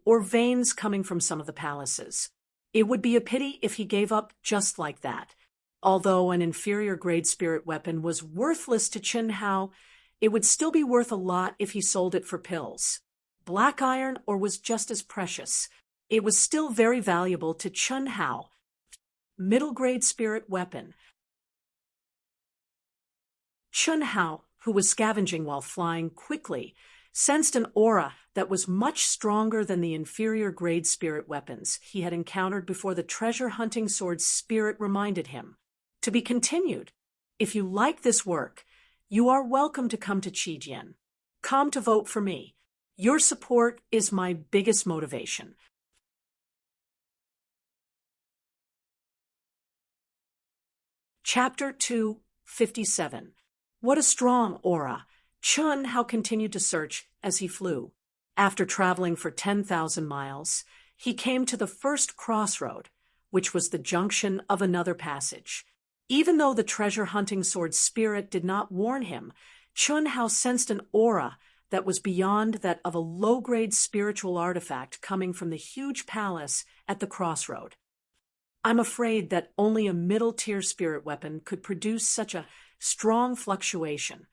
or veins coming from some of the palaces. It would be a pity if he gave up just like that. Although an inferior-grade spirit weapon was worthless to Chen Hao, it would still be worth a lot if he sold it for pills. Black iron or was just as precious. It was still very valuable to Chen Hao. Middle-grade spirit weapon. Chen Hao, who was scavenging while flying quickly, sensed an aura that was much stronger than the inferior-grade spirit weapons he had encountered before the treasure-hunting sword's spirit reminded him. To be continued. If you like this work, you are welcome to come to Qijian. Come to vote for me. Your support is my biggest motivation. Chapter 257. What a strong aura. Chen Hao continued to search as he flew. After traveling for 10,000 miles, he came to the first crossroad, which was the junction of another passage. Even though the treasure-hunting sword's spirit did not warn him, Chen Hao sensed an aura that was beyond that of a low-grade spiritual artifact coming from the huge palace at the crossroad. I'm afraid that only a middle-tier spirit weapon could produce such a strong fluctuation.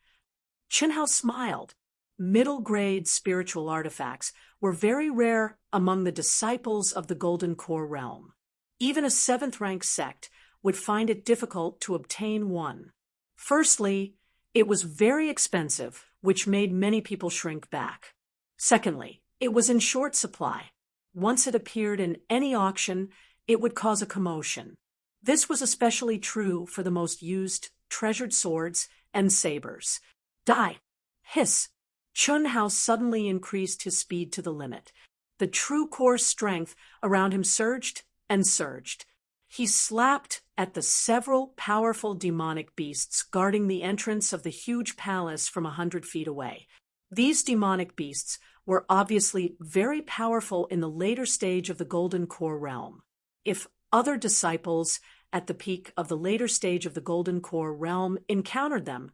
Chen Hao smiled. Middle-grade spiritual artifacts were very rare among the disciples of the Golden Core realm. Even a 7th-rank sect would find it difficult to obtain one. Firstly, it was very expensive, which made many people shrink back. Secondly, it was in short supply. Once it appeared in any auction, it would cause a commotion. This was especially true for the most used treasured swords and sabers. Die! Hiss! Chen Hao suddenly increased his speed to the limit. The true core strength around him surged and surged. He slapped at the several powerful demonic beasts guarding the entrance of the huge palace from 100 feet away. These demonic beasts were obviously very powerful in the later stage of the Golden Core realm. If other disciples at the peak of the later stage of the Golden Core realm encountered them,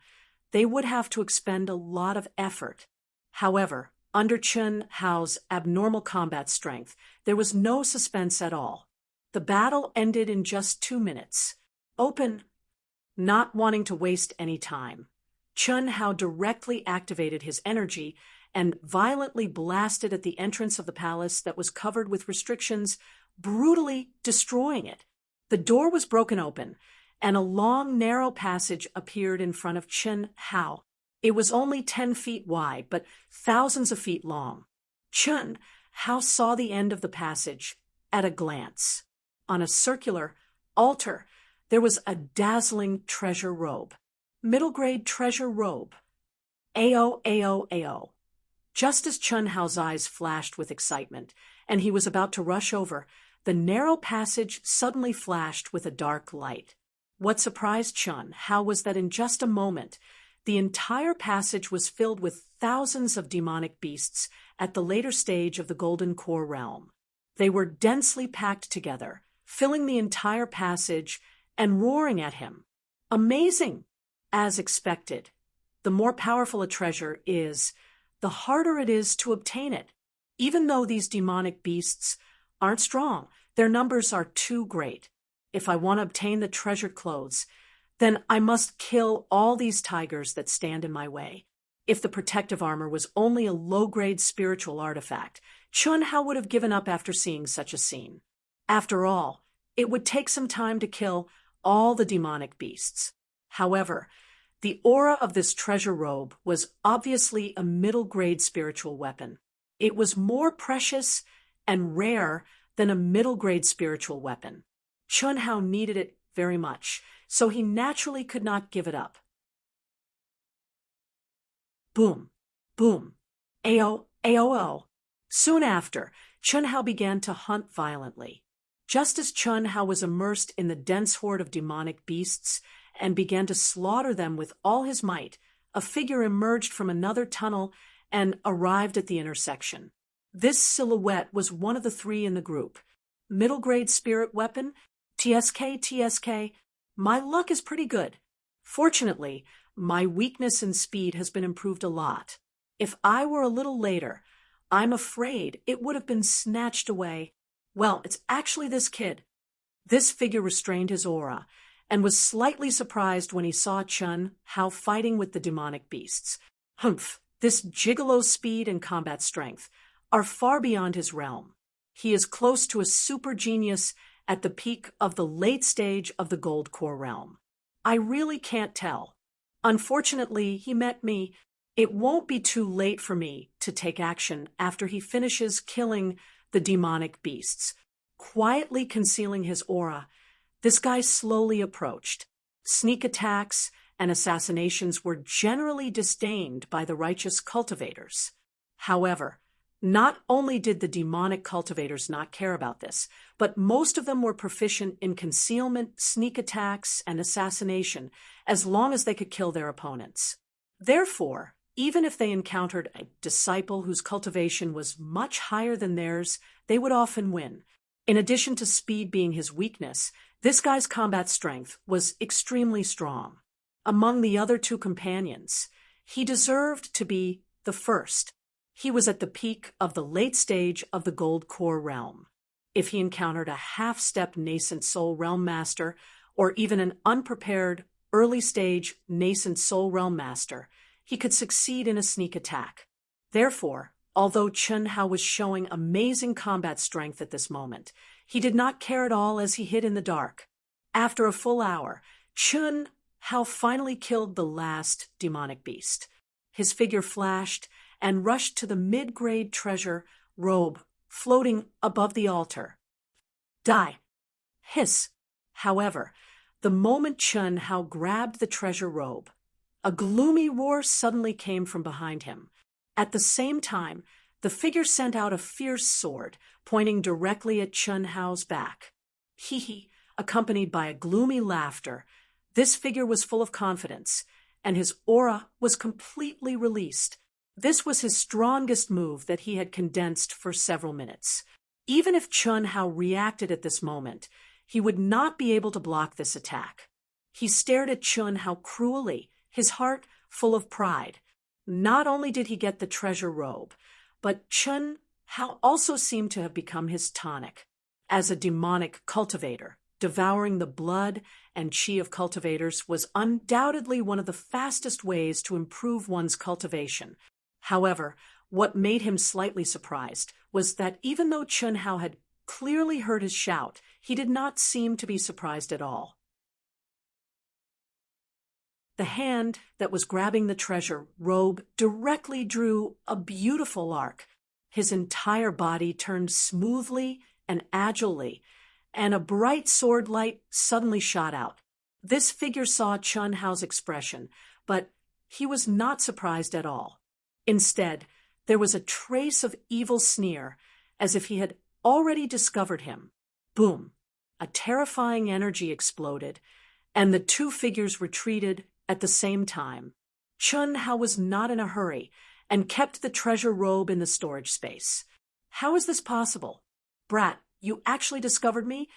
they would have to expend a lot of effort. However, under Chen Hao's abnormal combat strength, there was no suspense at all. The battle ended in just 2 minutes. Not wanting to waste any time, Chen Hao directly activated his energy and violently blasted at the entrance of the palace that was covered with restrictions, brutally destroying it. The door was broken open, and a long, narrow passage appeared in front of Chen Hao. It was only 10 feet wide, but thousands of feet long. Chen Hao saw the end of the passage at a glance. On a circular altar, there was a dazzling treasure robe. Middle-grade treasure robe. Ao. Just as Chen Hao's eyes flashed with excitement, and he was about to rush over, the narrow passage suddenly flashed with a dark light. What surprised Chen Hao was that in just a moment, The entire passage was filled with thousands of demonic beasts at the later stage of the Golden Core realm. They were densely packed together, filling the entire passage and roaring at him. Amazing! As expected, the more powerful a treasure is, the harder it is to obtain it. Even though these demonic beasts aren't strong, their numbers are too great. If I want to obtain the treasured clothes, then I must kill all these tigers that stand in my way. If the protective armor was only a low-grade spiritual artifact, Chun Hao would have given up after seeing such a scene. After all, it would take some time to kill all the demonic beasts. However, the aura of this treasure robe was obviously a middle-grade spiritual weapon. It was more precious and rare than a middle-grade spiritual weapon. Chun Hao needed it very much, so he naturally could not give it up. Boom, boom, AO, AOO. Soon after, Chun Hao began to hunt violently. Just as Chun Hao was immersed in the dense horde of demonic beasts and began to slaughter them with all his might, a figure emerged from another tunnel and arrived at the intersection. This silhouette was one of the three in the group. Middle-grade spirit weapon, TSK. My luck is pretty good. Fortunately, my weakness in speed has been improved a lot. If I were a little later, I'm afraid it would have been snatched away. Well, it's actually this kid. This figure restrained his aura and was slightly surprised when he saw Chun Hao fighting with the demonic beasts. Humph, this gigolo's speed and combat strength are far beyond his realm. He is close to a super genius at the peak of the late stage of the Gold Core realm. I really can't tell. Unfortunately, he met me. It won't be too late for me to take action after he finishes killing the demonic beasts. Quietly concealing his aura, this guy slowly approached. Sneak attacks and assassinations were generally disdained by the righteous cultivators. However, not only did the demonic cultivators not care about this, but most of them were proficient in concealment, sneak attacks, and assassination as long as they could kill their opponents. Therefore, even if they encountered a disciple whose cultivation was much higher than theirs, they would often win. In addition to speed being his weakness, this guy's combat strength was extremely strong. Among the other two companions, he deserved to be the first. He was at the peak of the late stage of the Gold Core realm. If he encountered a half-step nascent soul realm master, or even an unprepared early-stage nascent soul realm master, he could succeed in a sneak attack. Therefore, although Chun Hao was showing amazing combat strength at this moment, he did not care at all as he hid in the dark. After a full hour, Chun Hao finally killed the last demonic beast. His figure flashed and rushed to the mid-grade treasure robe floating above the altar. Die! Hiss! However, the moment Chun Hao grabbed the treasure robe, a gloomy roar suddenly came from behind him. At the same time, the figure sent out a fierce sword, pointing directly at Chun Hao's back. Hee, accompanied by a gloomy laughter. This figure was full of confidence, and his aura was completely released. This was his strongest move that he had condensed for several minutes. Even if Chun Hao reacted at this moment, he would not be able to block this attack. He stared at Chun Hao cruelly, his heart full of pride. Not only did he get the treasure robe, but Chun Hao also seemed to have become his tonic. As a demonic cultivator, devouring the blood and chi of cultivators was undoubtedly one of the fastest ways to improve one's cultivation. However, what made him slightly surprised was that even though Chun Hao had clearly heard his shout, he did not seem to be surprised at all. The hand that was grabbing the treasure robe directly drew a beautiful arc. His entire body turned smoothly and agilely, and a bright sword light suddenly shot out. This figure saw Chun Hao's expression, but he was not surprised at all. Instead, there was a trace of evil sneer, as if he had already discovered him. Boom! A terrifying energy exploded, and the two figures retreated at the same time. Chun Hao was not in a hurry and kept the treasure robe in the storage space. How is this possible? Brat, you actually discovered me?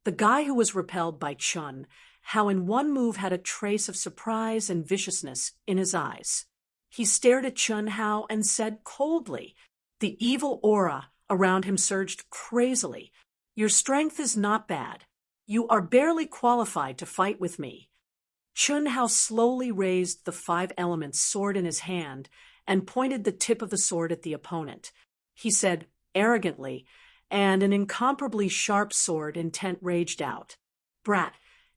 The guy who was repelled by Chun Hao in one move had a trace of surprise and viciousness in his eyes. He stared at Chun Hao and said coldly. The evil aura around him surged crazily. Your strength is not bad. You are barely qualified to fight with me. Chun Hao slowly raised the five elements sword in his hand and pointed the tip of the sword at the opponent. He said arrogantly, and an incomparably sharp sword intent raged out. Brat,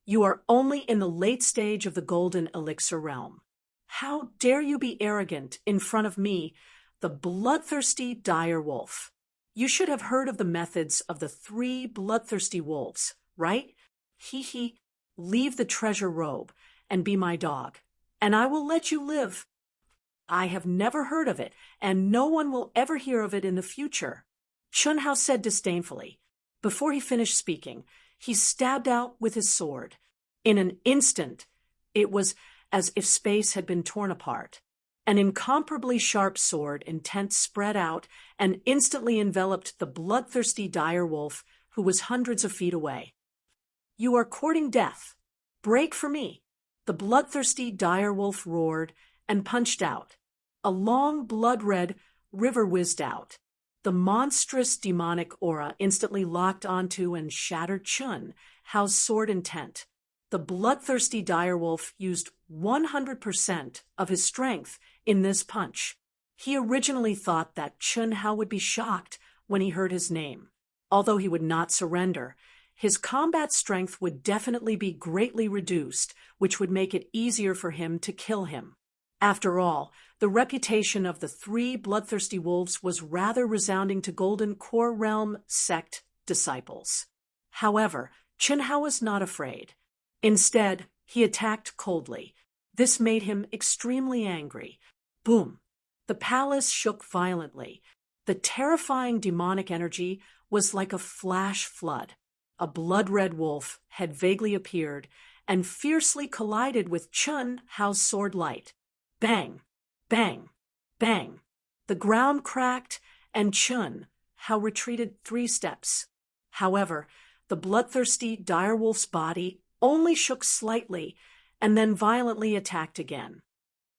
you are only in the late stage of the golden elixir realm. How dare you be arrogant in front of me, the bloodthirsty dire wolf? You should have heard of the methods of the three bloodthirsty wolves, right? He, leave the treasure robe and be my dog, and I will let you live. I have never heard of it, and no one will ever hear of it in the future, Chun Hao said disdainfully. Before he finished speaking, he stabbed out with his sword. In an instant, it was as if space had been torn apart. An incomparably sharp sword intent spread out and instantly enveloped the bloodthirsty dire wolf who was hundreds of feet away. You are courting death. Break for me. The bloodthirsty dire wolf roared and punched out. A long blood-red river whizzed out. The monstrous demonic aura instantly locked onto and shattered Chun Hao's sword intent. The bloodthirsty direwolf used 100% of his strength in this punch. He originally thought that Chun Hao would be shocked when he heard his name. Although he would not surrender, his combat strength would definitely be greatly reduced, which would make it easier for him to kill him. After all, the reputation of the three bloodthirsty wolves was rather resounding to Golden Core Realm sect disciples. However, Chun Hao was not afraid. Instead, he attacked coldly. This made him extremely angry. Boom! The palace shook violently. The terrifying demonic energy was like a flash flood. A blood-red wolf had vaguely appeared and fiercely collided with Chun Hao's sword light. Bang! Bang! Bang! The ground cracked, and Chun Hao retreated 3 steps. However, the bloodthirsty direwolf's body only shook slightly and then violently attacked again.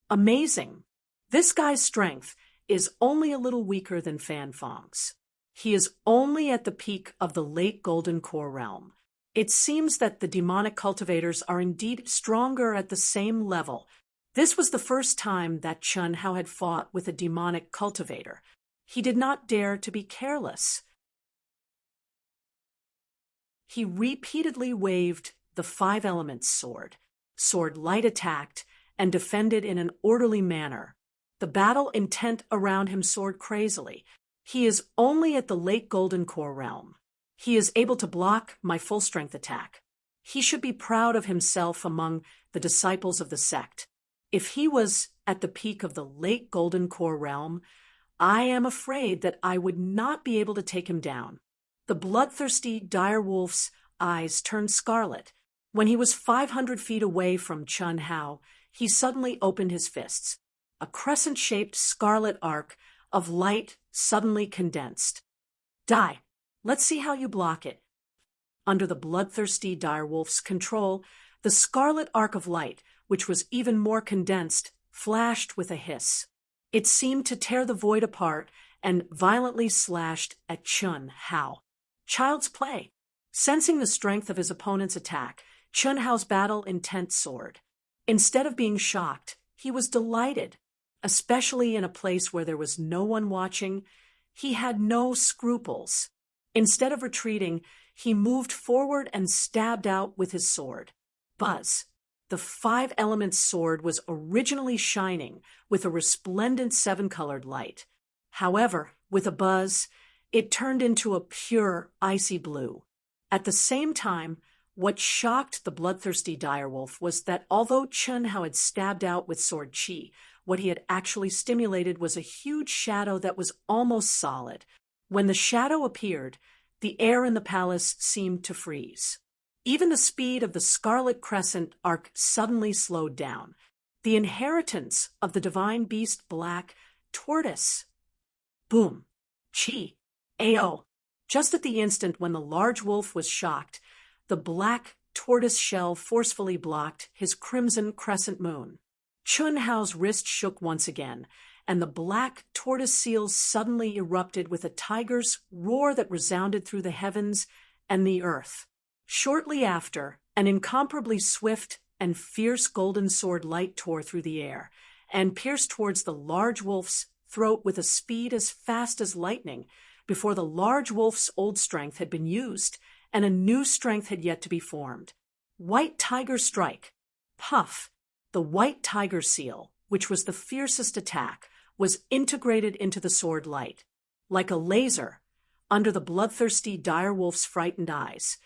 Amazing! This guy's strength is only a little weaker than Fan Fong's. He is only at the peak of the late Golden Core Realm. It seems that the demonic cultivators are indeed stronger at the same level. This was the first time that Chun Hao had fought with a demonic cultivator. He did not dare to be careless. He repeatedly waved the 5 elements sword. Sword light attacked and defended in an orderly manner. The battle intent around him soared crazily. He is only at the late Golden Core Realm. He is able to block my full-strength attack. He should be proud of himself among the disciples of the sect. If he was at the peak of the late Golden Core Realm, I am afraid that I would not be able to take him down. The bloodthirsty direwolf's eyes turned scarlet. When he was 500 feet away from Chun Hao, he suddenly opened his fists. A crescent-shaped scarlet arc of light suddenly condensed. Die! Let's see how you block it. Under the bloodthirsty direwolf's control, the scarlet arc of light, which was even more condensed, flashed with a hiss. It seemed to tear the void apart and violently slashed at Chun Hao. Child's play. Sensing the strength of his opponent's attack, Chun Hao's battle-intent soared. Instead of being shocked, he was delighted. Especially in a place where there was no one watching, he had no scruples. Instead of retreating, he moved forward and stabbed out with his sword. Buzz! The 5 elements sword was originally shining with a resplendent 7-colored light. However, with a buzz, it turned into a pure, icy blue. At the same time, what shocked the bloodthirsty direwolf was that although Chun Hao had stabbed out with sword chi, what he had actually stimulated was a huge shadow that was almost solid. When the shadow appeared, the air in the palace seemed to freeze. Even the speed of the scarlet crescent arc suddenly slowed down. The inheritance of the divine beast black tortoise. Boom. Chi. Ao. Just at the instant when the large wolf was shocked, the black tortoise shell forcefully blocked his crimson crescent moon. Chun Hao's wrist shook once again, and the black tortoise seals suddenly erupted with a tiger's roar that resounded through the heavens and the earth. Shortly after, an incomparably swift and fierce golden sword light tore through the air and pierced towards the large wolf's throat with a speed as fast as lightning, before the large wolf's old strength had been used and a new strength had yet to be formed. White tiger strike. Puff. The white tiger seal, which was the fiercest attack, was integrated into the sword light. Like a laser, under the bloodthirsty dire wolf's frightened eyes,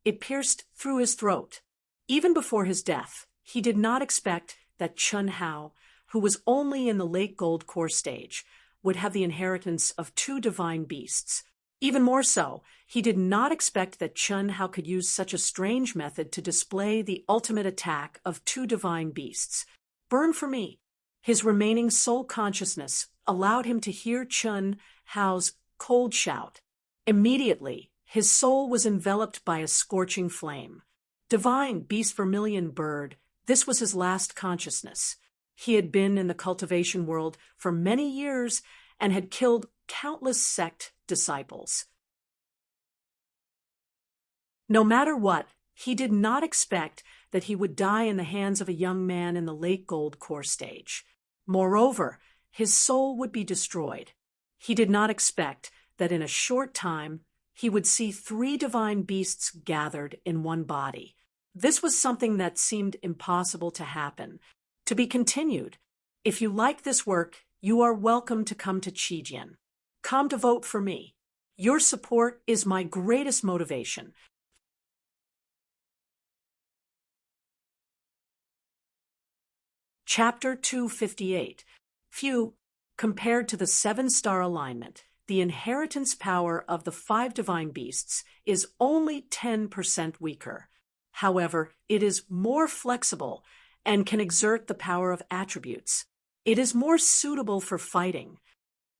it pierced through his throat. Even before his death, he did not expect that Chun Hao, who was only in the late gold core stage, would have the inheritance of two divine beasts. Even more so, he did not expect that Chun Hao could use such a strange method to display the ultimate attack of two divine beasts. Burn for me. His remaining soul consciousness allowed him to hear Chun Hao's cold shout. Immediately, his soul was enveloped by a scorching flame. Divine beast vermilion bird, this was his last consciousness. He had been in the cultivation world for many years and had killed countless sect disciples. No matter what, he did not expect that he would die in the hands of a young man in the late gold core stage. Moreover, his soul would be destroyed. He did not expect that in a short time he would see three divine beasts gathered in one body. This was something that seemed impossible to happen. To be continued. If you like this work, you are welcome to come to Qijian. Come to vote for me. Your support is my greatest motivation. Chapter 258. Few, compared to the 7-star alignment, the inheritance power of the 5 divine beasts is only 10% weaker. However, it is more flexible and can exert the power of attributes. It is more suitable for fighting.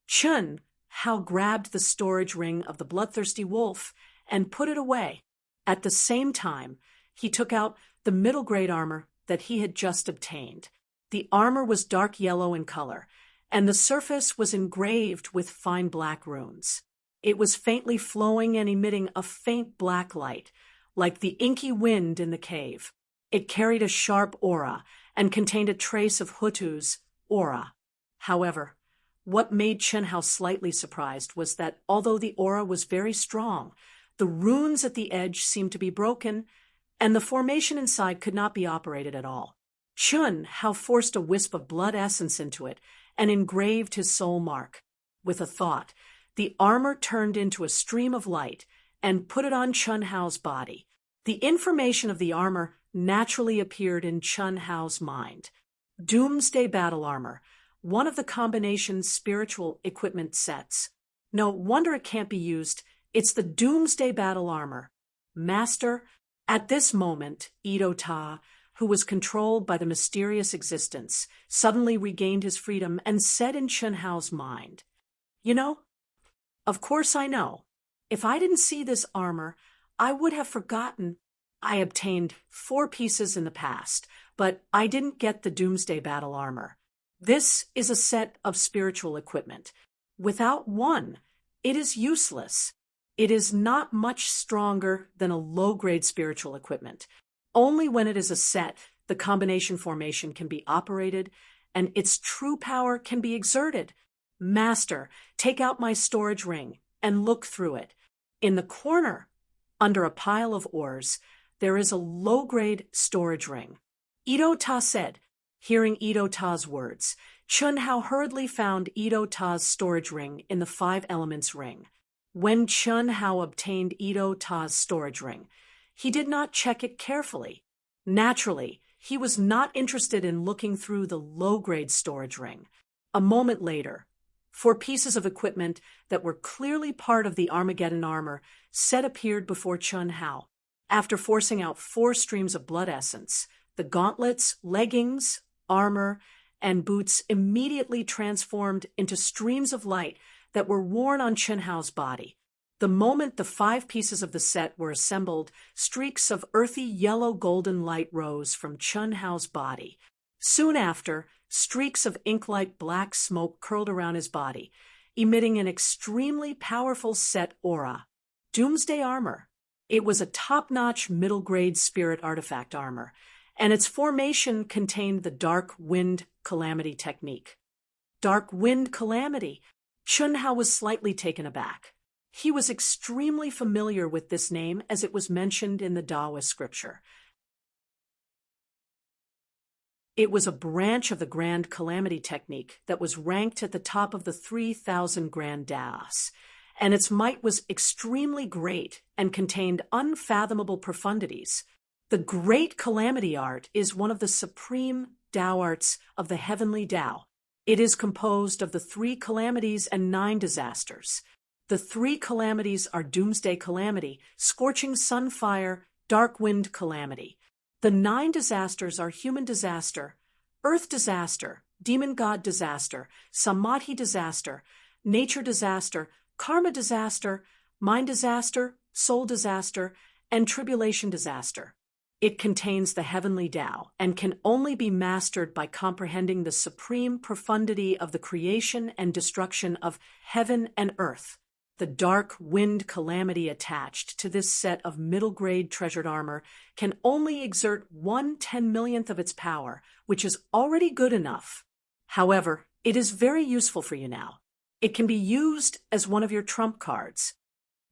Chun Hao grabbed the storage ring of the bloodthirsty wolf and put it away. At the same time, he took out the middle-grade armor that he had just obtained. The armor was dark yellow in color, and the surface was engraved with fine black runes. It was faintly flowing and emitting a faint black light, like the inky wind in the cave. It carried a sharp aura and contained a trace of Hutu's aura. However, what made Chun Hao slightly surprised was that although the aura was very strong, the runes at the edge seemed to be broken, and the formation inside could not be operated at all. Chun Hao forced a wisp of blood essence into it and engraved his soul mark. With a thought, the armor turned into a stream of light and put it on Chun Hao's body. The information of the armor naturally appeared in Chun Hao's mind. Doomsday Battle Armor, one of the combination's spiritual equipment sets. No wonder it can't be used. It's the Doomsday Battle Armor. Master, at this moment, Ito Ta, who was controlled by the mysterious existence, suddenly regained his freedom and said in Chun Hao's mind, "You know, of course I know. If I didn't see this armor, I would have forgotten. I obtained 4 pieces in the past, but I didn't get the Doomsday Battle Armor. This is a set of spiritual equipment. Without one, it is useless. It is not much stronger than a low-grade spiritual equipment. Only when it is a set, the combination formation can be operated, and its true power can be exerted. Master, take out my storage ring and look through it. In the corner, under a pile of ores, there is a low-grade storage ring." Ito Ta said. Hearing Ito Ta's words, Chun Hao hurriedly found Ito Ta's storage ring in the 5 elements ring. When Chun Hao obtained Ito Ta's storage ring, he did not check it carefully. Naturally, he was not interested in looking through the low-grade storage ring. A moment later, 4 pieces of equipment that were clearly part of the Armageddon armor set appeared before Chun Hao. After forcing out 4 streams of blood essence, the gauntlets, leggings, armor, and boots immediately transformed into streams of light that were worn on Chen Hao's body. The moment the 5 pieces of the set were assembled, streaks of earthy yellow-golden light rose from Chen Hao's body. Soon after, streaks of ink-like black smoke curled around his body, emitting an extremely powerful set aura. Doomsday armor. It was a top-notch middle-grade spirit artifact armor, and its formation contained the Dark Wind Calamity technique. Dark Wind Calamity. Chen Hao was slightly taken aback. He was extremely familiar with this name as it was mentioned in the Daoist scripture. It was a branch of the Grand Calamity technique that was ranked at the top of the 3,000 Grand Daos, and its might was extremely great and contained unfathomable profundities. The Great Calamity art is one of the supreme Dao arts of the Heavenly Dao. It is composed of the 3 calamities and 9 disasters. The 3 calamities are Doomsday Calamity, Scorching Sun Fire, Dark Wind Calamity. The 9 disasters are Human Disaster, Earth Disaster, Demon God Disaster, Samadhi Disaster, Nature Disaster, Karma Disaster, Mind Disaster, Soul Disaster, and Tribulation Disaster. It contains the Heavenly Tao and can only be mastered by comprehending the supreme profundity of the creation and destruction of heaven and earth. The Dark Wind Calamity attached to this set of middle-grade treasured armor can only exert 1/10,000,000th of its power, which is already good enough. However, it is very useful for you now. It can be used as one of your trump cards.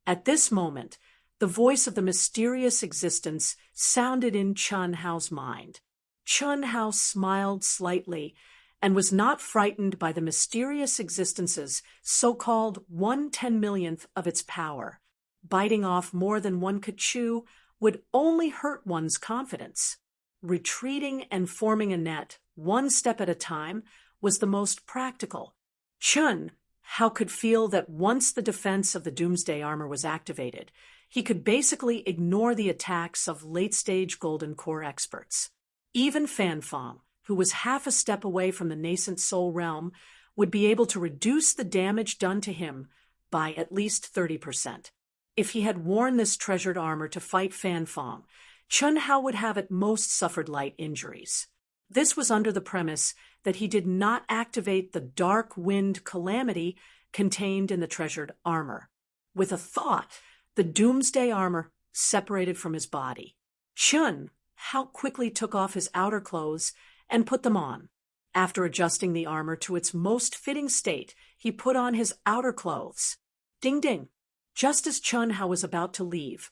At this moment, the voice of the mysterious existence sounded in Chen Hao's mind. Chen Hao smiled slightly and was not frightened by the mysterious existence's so-called 1/10,000,000th of its power. Biting off more than one could chew would only hurt one's confidence. Retreating and forming a net, one step at a time, was the most practical. Chen Hao could feel that once the defense of the Doomsday armor was activated, he could basically ignore the attacks of late-stage Golden Core experts. Even Fan Fong, who was half a step away from the nascent soul realm, would be able to reduce the damage done to him by at least 30%. If he had worn this treasured armor to fight Fan Fong, Chen Hao would have at most suffered light injuries. This was under the premise that he did not activate the Dark Wind Calamity contained in the treasured armor. With a thought, the Doomsday armor separated from his body. Chen Hao quickly took off his outer clothes and put them on. After adjusting the armor to its most fitting state, he put on his outer clothes. Ding ding! Just as Chen Hao was about to leave,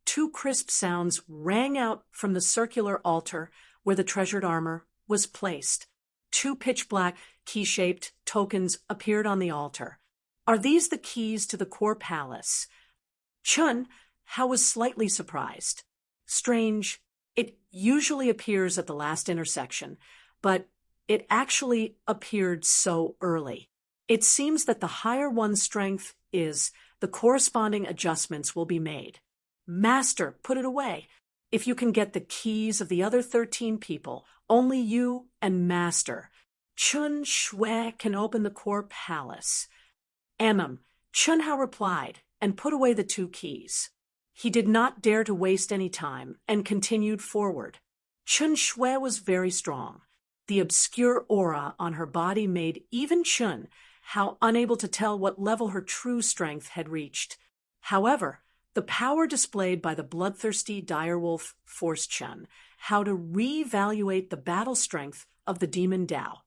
2 crisp sounds rang out from the circular altar where the treasured armor was placed. 2 pitch-black, key-shaped tokens appeared on the altar. Are these the keys to the core palace? Chen Hao was slightly surprised. Strange. It usually appears at the last intersection, but it actually appeared so early. It seems that the higher one's strength is, the corresponding adjustments will be made. Master, put it away. If you can get the keys of the other 13 people, only you and Master, Chun Shui, can open the core palace. Chen Hao replied and put away the 2 keys. He did not dare to waste any time and continued forward. Chun Shui was very strong. The obscure aura on her body made even Chen Hao unable to tell what level her true strength had reached. However, the power displayed by the bloodthirsty direwolf forced Chen Hao to reevaluate the battle strength of the demon Dao.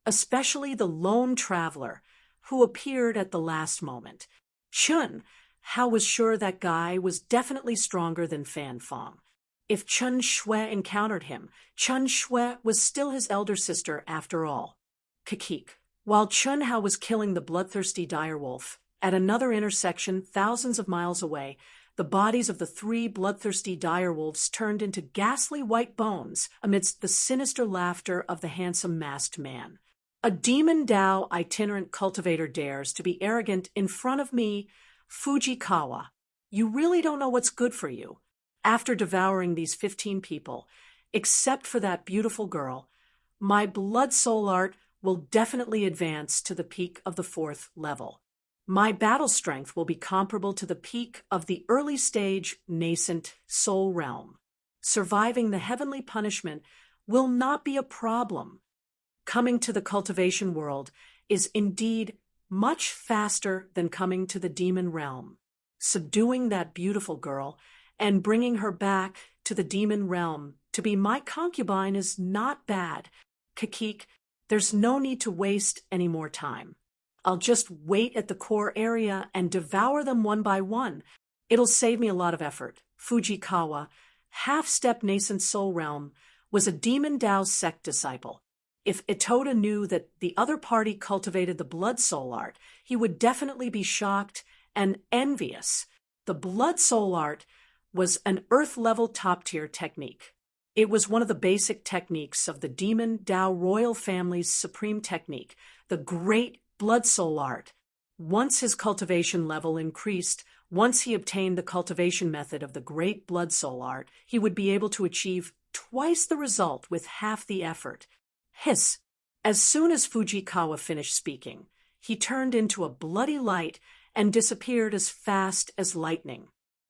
Especially the lone traveler, who appeared at the last moment. Chen Hao was sure that guy was definitely stronger than Fan Fong. If Chen Shui encountered him, Chen Shui was still his elder sister after all. Kikik. While Chen Hao was killing the bloodthirsty direwolf, at another intersection thousands of miles away, the bodies of the 3 bloodthirsty direwolves turned into ghastly white bones amidst the sinister laughter of the handsome masked man. A demon Dao itinerant cultivator dares to be arrogant in front of me, Fujikawa. You really don't know what's good for you. After devouring these 15 people, Except for that beautiful girl, my blood soul art will definitely advance to the peak of the 4th level. My battle strength will be comparable to the peak of the early stage nascent soul realm. Surviving the heavenly punishment will not be a problem. Coming to the cultivation world is indeed much faster than coming to the demon realm. Subduing that beautiful girl and bringing her back to the demon realm to be my concubine is not bad. Kakik, there's no need to waste any more time. I'll just wait at the core area and devour them one by one. It'll save me a lot of effort. Fujikawa, half-step nascent soul realm, was a demon Tao sect disciple. If Itoda knew that the other party cultivated the blood soul art, he would definitely be shocked and envious. The blood soul art was an earth-level top-tier technique. It was one of the basic techniques of the demon Tao royal family's supreme technique, the great blood soul art. Once his cultivation level increased, once he obtained the cultivation method of the great blood soul art, he would be able to achieve twice the result with half the effort. Hiss! As soon as Fujikawa finished speaking, he turned into a bloody light and disappeared as fast as lightning.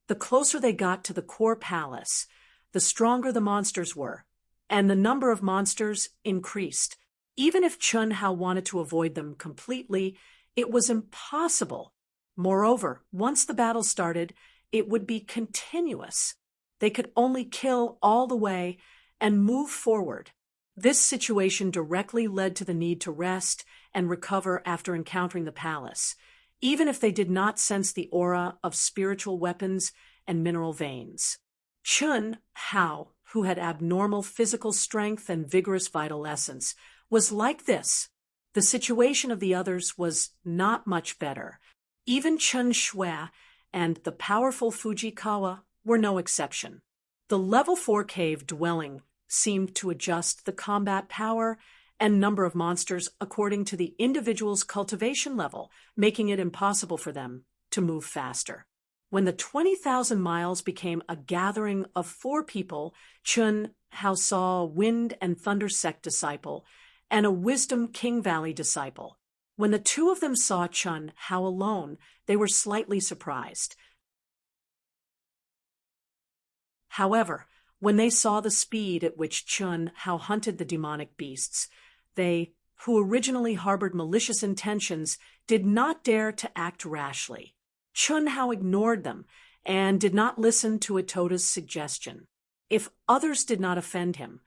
The closer they got to the core palace, the stronger the monsters were, and the number of monsters increased. Even if Chun Hao wanted to avoid them completely, it was impossible. Moreover, once the battle started, it would be continuous. They could only kill all the way and move forward. This situation directly led to the need to rest and recover after encountering the palace, even if they did not sense the aura of spiritual weapons and mineral veins. Chun Hao, who had abnormal physical strength and vigorous vital essence, was like this. The situation of the others was not much better. Even Chun Shui and the powerful Fujikawa were no exception. The level 4 cave dwelling seemed to adjust the combat power and number of monsters according to the individual's cultivation level, making it impossible for them to move faster. When the 20,000 miles became a gathering of 4 people, Chun Hao saw a Wind and Thunder sect disciple and a Wisdom King Valley disciple. When the 2 of them saw Chun Hao alone, they were slightly surprised. However, when they saw the speed at which Chun Hao hunted the demonic beasts, they, who originally harbored malicious intentions, did not dare to act rashly. Chun Hao ignored them and did not listen to Itoda's suggestion. If others did not offend him,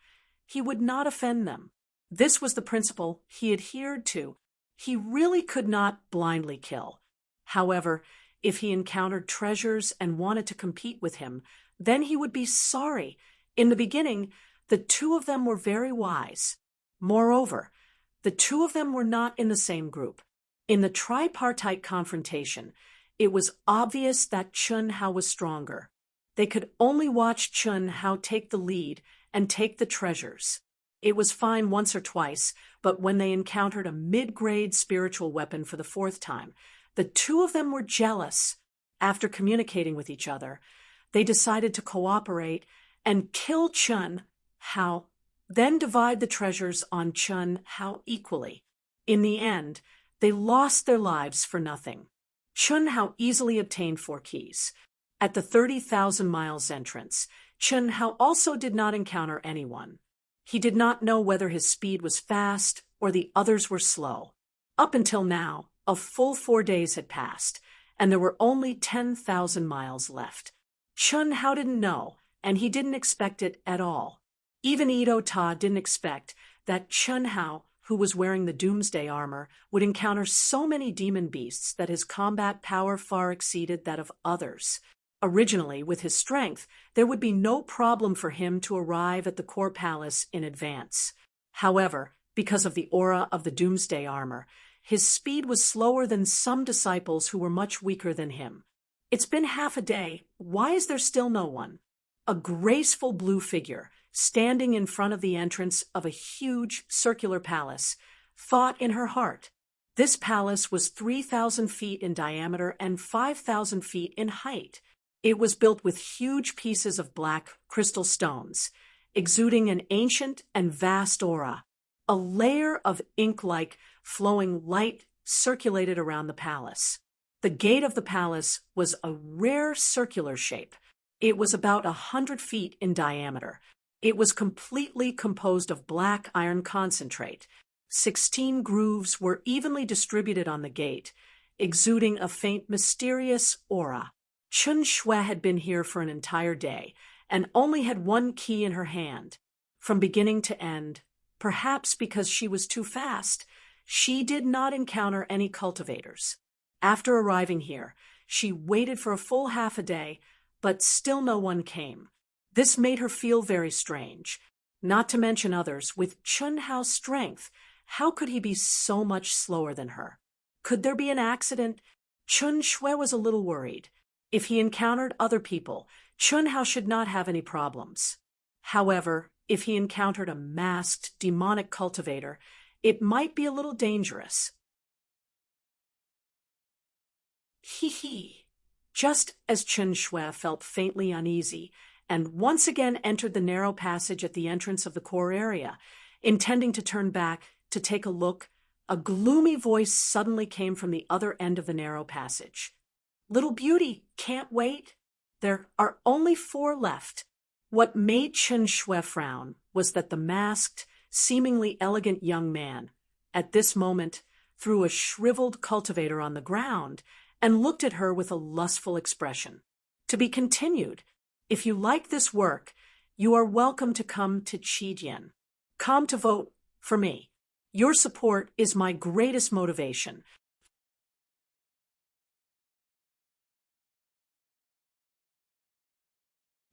he would not offend them. This was the principle he adhered to. He really could not blindly kill. However, if he encountered treasures and wanted to compete with him, then he would be sorry. In the beginning, the 2 of them were very wise. Moreover, the 2 of them were not in the same group. In the tripartite confrontation, it was obvious that Chun Hao was stronger. They could only watch Chun Hao take the lead and take the treasures. It was fine once or twice, but when they encountered a mid-grade spiritual weapon for the 4th time, the 2 of them were jealous. After communicating with each other, they decided to cooperate and kill Chun Hao, then divide the treasures on Chun Hao equally. In the end, they lost their lives for nothing. Chun Hao easily obtained 4 keys. At the 30,000 miles entrance, Chun Hao also did not encounter anyone. He did not know whether his speed was fast or the others were slow. Up until now, a full 4 days had passed, and there were only 10,000 miles left. Chun Hao didn't know, and he didn't expect it at all. Even Ito Ta didn't expect that Chun Hao, who was wearing the Doomsday armor, would encounter so many demon beasts that his combat power far exceeded that of others. Originally, with his strength, there would be no problem for him to arrive at the core palace in advance. However, because of the aura of the Doomsday armor, his speed was slower than some disciples who were much weaker than him. It's been half a day. Why is there still no one? A graceful blue figure, standing in front of the entrance of a huge circular palace, thought in her heart. This palace was 3,000 feet in diameter and 5,000 feet in height. It was built with huge pieces of black crystal stones. exuding an ancient and vast aura. A layer of ink-like, flowing light circulated around the palace. The gate of the palace was a rare circular shape. It was about 100 feet in diameter. It was completely composed of black iron concentrate. 16 grooves were evenly distributed on the gate, exuding a faint, mysterious aura. Chun Shui had been here for an entire day, and only had one key in her hand. From beginning to end, perhaps because she was too fast, she did not encounter any cultivators. After arriving here, she waited for a full half a day, but still no one came. This made her feel very strange. Not to mention others, with Chun Hao's strength, how could he be so much slower than her? Could there be an accident? Chun Shui was a little worried. If he encountered other people, Chun Hao should not have any problems. However, if he encountered a masked, demonic cultivator, it might be a little dangerous. Hee. Just as Chun Shui felt faintly uneasy, and once again entered the narrow passage at the entrance of the core area, intending to turn back to take a look, a gloomy voice suddenly came from the other end of the narrow passage. "Little beauty, can't wait? There are only 4 left." What made Chun Shui frown was that the masked, seemingly elegant young man, at this moment, threw a shriveled cultivator on the ground and looked at her with a lustful expression. To be continued. If you like this work, you are welcome to come to Qijian. Come to vote for me. Your support is my greatest motivation.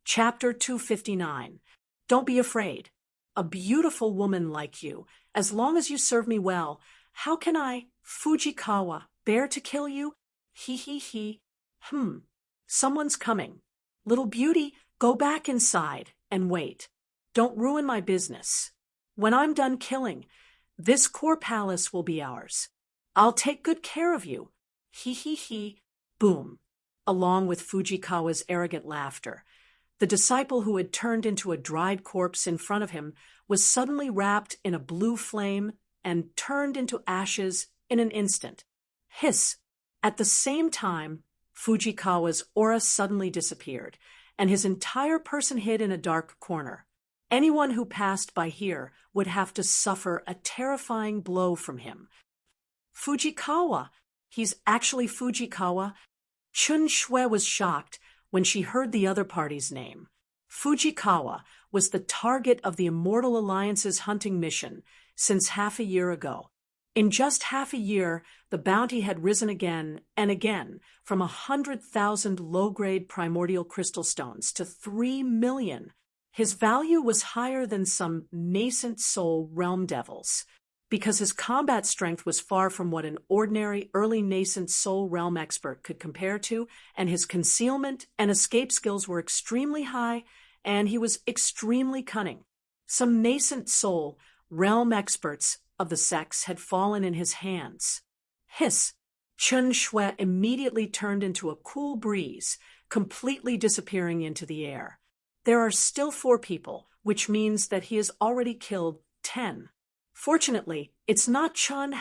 Chapter 259. Don't be afraid. A beautiful woman like you, as long as you serve me well, how can I, Fujikawa, bear to kill you? He. Someone's coming. Little beauty, go back inside and wait. Don't ruin my business. When I'm done killing, this core palace will be ours. I'll take good care of you. He. Boom. Along with Fujikawa's arrogant laughter, the disciple who had turned into a dried corpse in front of him was suddenly wrapped in a blue flame and turned into ashes in an instant. Hiss! At the same time, Fujikawa's aura suddenly disappeared, and his entire person hid in a dark corner. Anyone who passed by here would have to suffer a terrifying blow from him. Fujikawa! He's actually Fujikawa? Chun Shui was shocked when she heard the other party's name. Fujikawa was the target of the Immortal Alliance's hunting mission since half a year ago. In just half a year, the bounty had risen again and again from 100,000 low-grade primordial crystal stones to 3 million. His value was higher than some nascent soul realm devils, because his combat strength was far from what an ordinary early nascent soul realm expert could compare to, and his concealment and escape skills were extremely high, and he was extremely cunning. Some nascent soul realm experts of the sex had fallen in his hands. Hiss! Chun Shui immediately turned into a cool breeze, completely disappearing into the air. There are still 4 people, which means that he has already killed 10. Fortunately, it's not Chun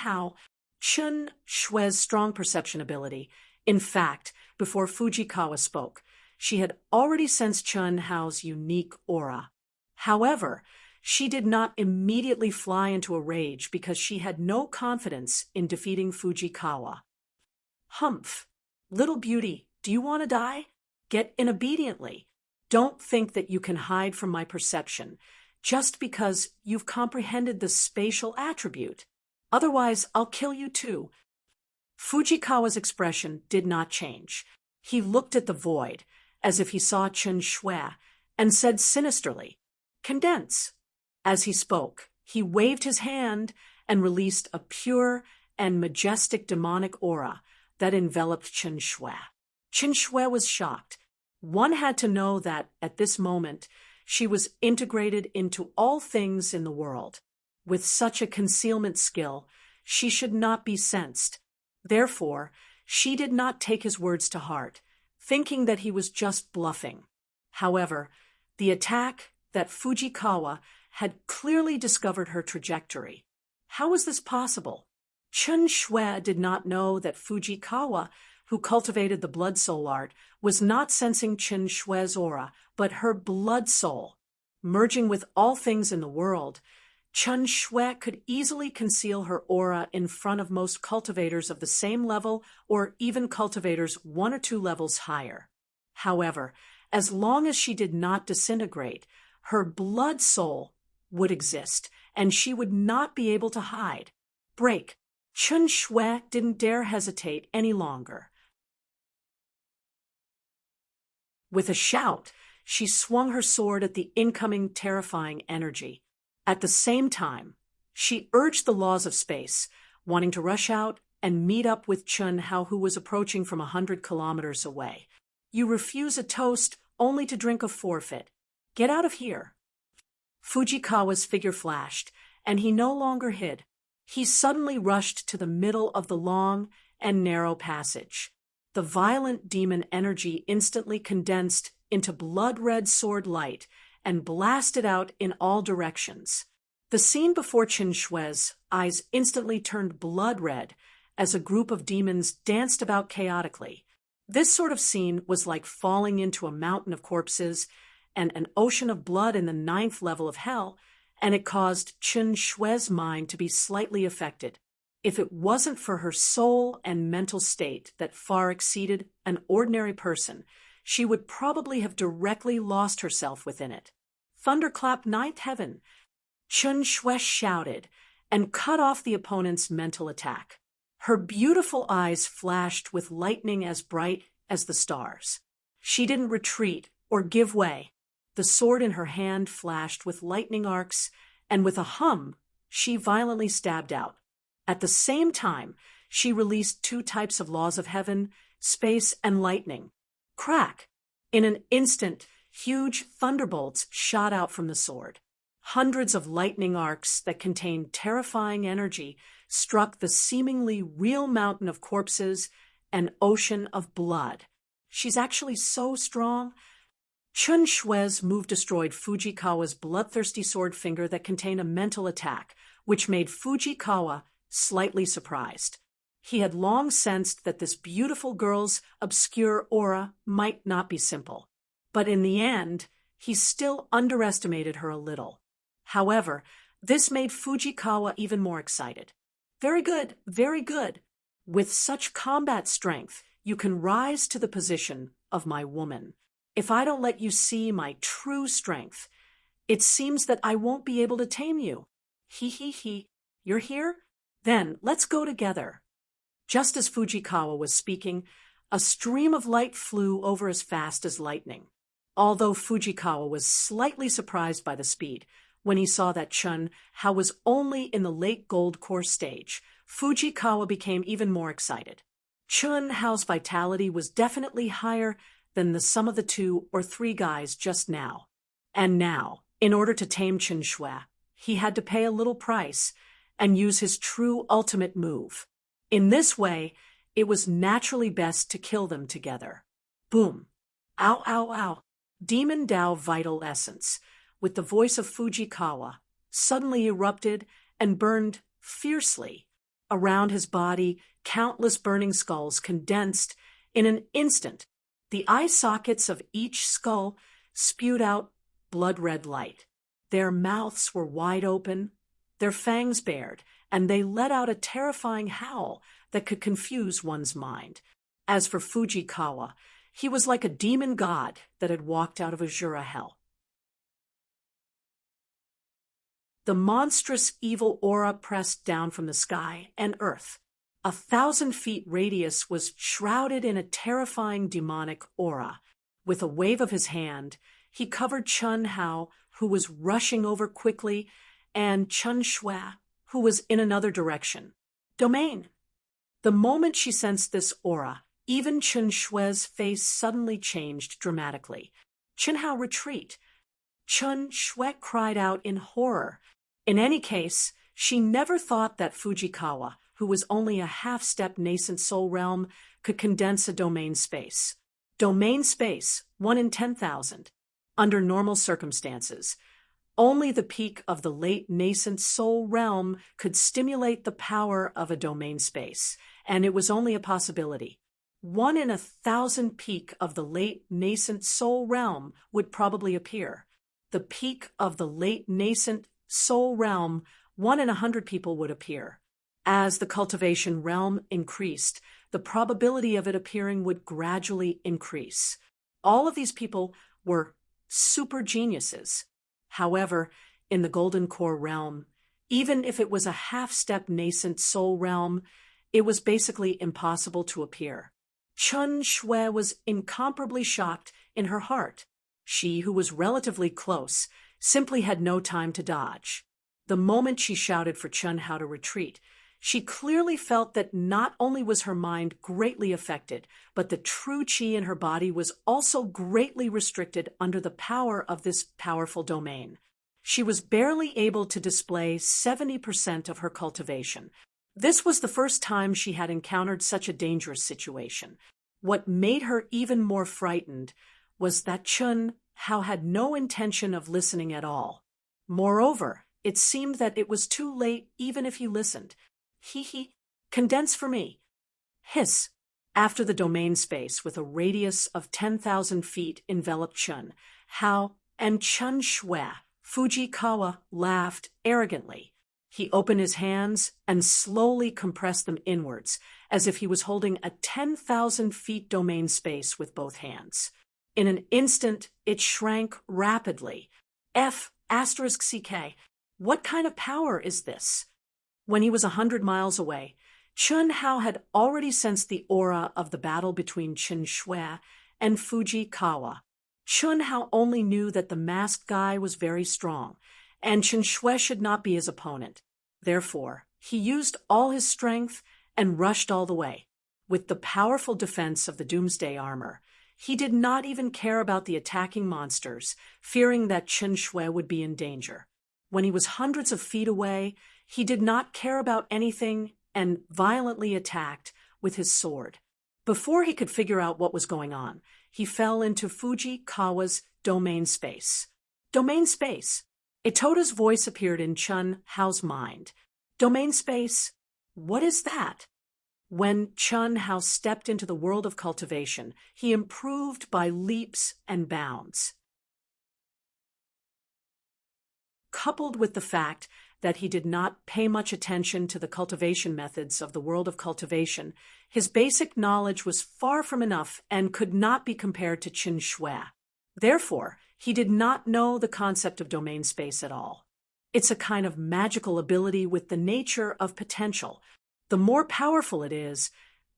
Shui's strong perception ability. In fact, before Fujikawa spoke, she had already sensed Chun Hao's unique aura. However, she did not immediately fly into a rage because she had no confidence in defeating Fujikawa. Humph! Little beauty, do you want to die? Get in obediently. Don't think that you can hide from my perception, just because you've comprehended the spatial attribute. Otherwise, I'll kill you too. Fujikawa's expression did not change. He looked at the void, as if he saw Chun Shui, and said sinisterly, "Condense." As he spoke, he waved his hand and released a pure and majestic demonic aura that enveloped Chun Shui. Chun Shui was shocked. One had to know that, at this moment, she was integrated into all things in the world. With such a concealment skill, she should not be sensed. Therefore, she did not take his words to heart, thinking that he was just bluffing. However, the attack that Fujikawa had clearly discovered her trajectory. How was this possible? Chen Shui did not know that Fujikawa, who cultivated the blood soul art, was not sensing Chen Shui's aura, but her blood soul. Merging with all things in the world, Chen Shui could easily conceal her aura in front of most cultivators of the same level or even cultivators 1 or 2 levels higher. However, as long as she did not disintegrate, her blood soul would exist, and she would not be able to hide. Break. Chen Shui didn't dare hesitate any longer. With a shout, she swung her sword at the incoming terrifying energy. At the same time, she urged the laws of space, wanting to rush out and meet up with Chun Hao, who was approaching from 100 kilometers away. You refuse a toast only to drink a forfeit. Get out of here. Fujikawa's figure flashed, and he no longer hid. He suddenly rushed to the middle of the long and narrow passage. The violent demon energy instantly condensed into blood-red sword light and blasted out in all directions. The scene before Chen Shui's eyes instantly turned blood-red as a group of demons danced about chaotically. This sort of scene was like falling into a mountain of corpses and an ocean of blood in the 9th level of hell, and it caused Chen Shui's mind to be slightly affected. If it wasn't for her soul and mental state that far exceeded an ordinary person, she would probably have directly lost herself within it. Thunderclap 9th heaven! Chen Shui shouted and cut off the opponent's mental attack. Her beautiful eyes flashed with lightning as bright as the stars. She didn't retreat or give way. The sword in her hand flashed with lightning arcs, and with a hum, she violently stabbed out. At the same time, she released 2 types of laws of heaven, space, and lightning. Crack! In an instant, huge thunderbolts shot out from the sword. Hundreds of lightning arcs that contained terrifying energy struck the seemingly real mountain of corpses and ocean of blood. She's actually so strong. Chen Shui's move destroyed Fujikawa's bloodthirsty sword finger that contained a mental attack, which made Fujikawa slightly surprised. He had long sensed that this beautiful girl's obscure aura might not be simple, but in the end, he still underestimated her a little. However, this made Fujikawa even more excited. Very good, very good. With such combat strength, you can rise to the position of my woman. If I don't let you see my true strength, it seems that I won't be able to tame you. He. You're here? Then let's go together. Just as Fujikawa was speaking, a stream of light flew over as fast as lightning. Although Fujikawa was slightly surprised by the speed, when he saw that Chun Hao was only in the late gold core stage, Fujikawa became even more excited. Chun Hao's vitality was definitely higher than the sum of the 2 or 3 guys just now. And now, in order to tame Chen Shui, he had to pay a little price and use his true ultimate move. In this way, it was naturally best to kill them together. Boom. Ow, ow, ow. Demon Tao vital essence, with the voice of Fujikawa, suddenly erupted and burned fiercely. Around his body, countless burning skulls condensed in an instant. The eye sockets of each skull spewed out blood-red light. Their mouths were wide open, their fangs bared, and they let out a terrifying howl that could confuse one's mind. As for Fujikawa, he was like a demon god that had walked out of Azura hell. The monstrous evil aura pressed down from the sky and earth. 1,000 feet radius was shrouded in a terrifying demonic aura. With a wave of his hand, he covered Chun Hao, who was rushing over quickly, and Chen Shui, who was in another direction. Domain! The moment she sensed this aura, even Chen Shui's face suddenly changed dramatically. Chen Hao, retreat! Chen Shui cried out in horror. In any case, she never thought that Fujikawa, who was only a half-step nascent soul realm, could condense a domain space. Domain space, 1 in 10,000. under normal circumstances. Only the peak of the late nascent soul realm could stimulate the power of a domain space, and it was only a possibility. 1 in 1,000 peak of the late nascent soul realm would probably appear. The peak of the late nascent soul realm, 1 in 100 people would appear. As the cultivation realm increased, the probability of it appearing would gradually increase. All of these people were super geniuses. However, in the golden core realm, even if it was a half-step nascent soul realm, it was basically impossible to appear. Chen Shui was incomparably shocked in her heart. She, who was relatively close, simply had no time to dodge. The moment she shouted for Chen Hao to retreat, she clearly felt that not only was her mind greatly affected, but the true qi in her body was also greatly restricted under the power of this powerful domain. She was barely able to display 70% of her cultivation. This was the first time she had encountered such a dangerous situation. What made her even more frightened was that Chen Hao had no intention of listening at all. Moreover, it seemed that it was too late even if he listened. Condense for me. Hiss. After the domain space with a radius of 10,000 feet enveloped Chen Hao and Chen Shui, Fujikawa laughed arrogantly. He opened his hands and slowly compressed them inwards, as if he was holding a 10,000 feet domain space with both hands. In an instant, it shrank rapidly. F*CK. What kind of power is this? When he was 100 miles away, Chen Hao had already sensed the aura of the battle between Chen Shui and Fujikawa. Chen Hao only knew that the masked guy was very strong, and Chen Shui should not be his opponent. Therefore, he used all his strength and rushed all the way. With the powerful defense of the Doomsday armor, he did not even care about the attacking monsters, fearing that Chen Shui would be in danger. When he was hundreds of feet away, he did not care about anything and violently attacked with his sword. Before he could figure out what was going on, he fell into Fujikawa's domain space. Domain space. Itota's voice appeared in Chen Hao's mind. Domain space? What is that? When Chen Hao stepped into the world of cultivation, he improved by leaps and bounds. Coupled with the fact that he did not pay much attention to the cultivation methods of the world of cultivation, his basic knowledge was far from enough and could not be compared to Chen Shui. Therefore, he did not know the concept of domain space at all. It's a kind of magical ability with the nature of potential. The more powerful it is,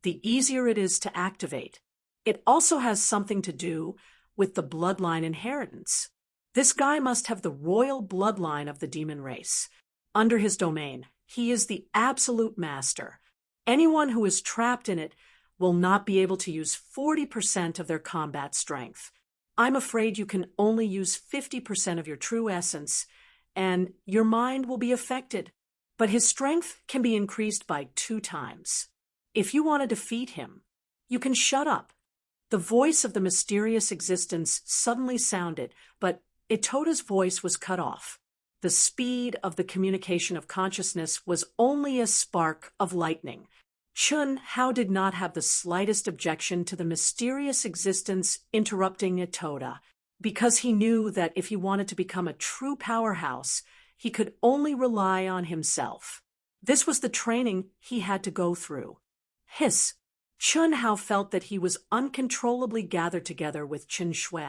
the easier it is to activate. It also has something to do with the bloodline inheritance. This guy must have the royal bloodline of the demon race. Under his domain, he is the absolute master. Anyone who is trapped in it will not be able to use 40% of their combat strength. I'm afraid you can only use 50% of your true essence, and your mind will be affected. But his strength can be increased by 2 times. If you want to defeat him, you can shut up. The voice of the mysterious existence suddenly sounded, but Itota's voice was cut off. The speed of the communication of consciousness was only a spark of lightning. Chen Hao did not have the slightest objection to the mysterious existence interrupting Itota, because he knew that if he wanted to become a true powerhouse, he could only rely on himself. This was the training he had to go through. Hiss! Chen Hao felt that he was uncontrollably gathered together with Chen Shui,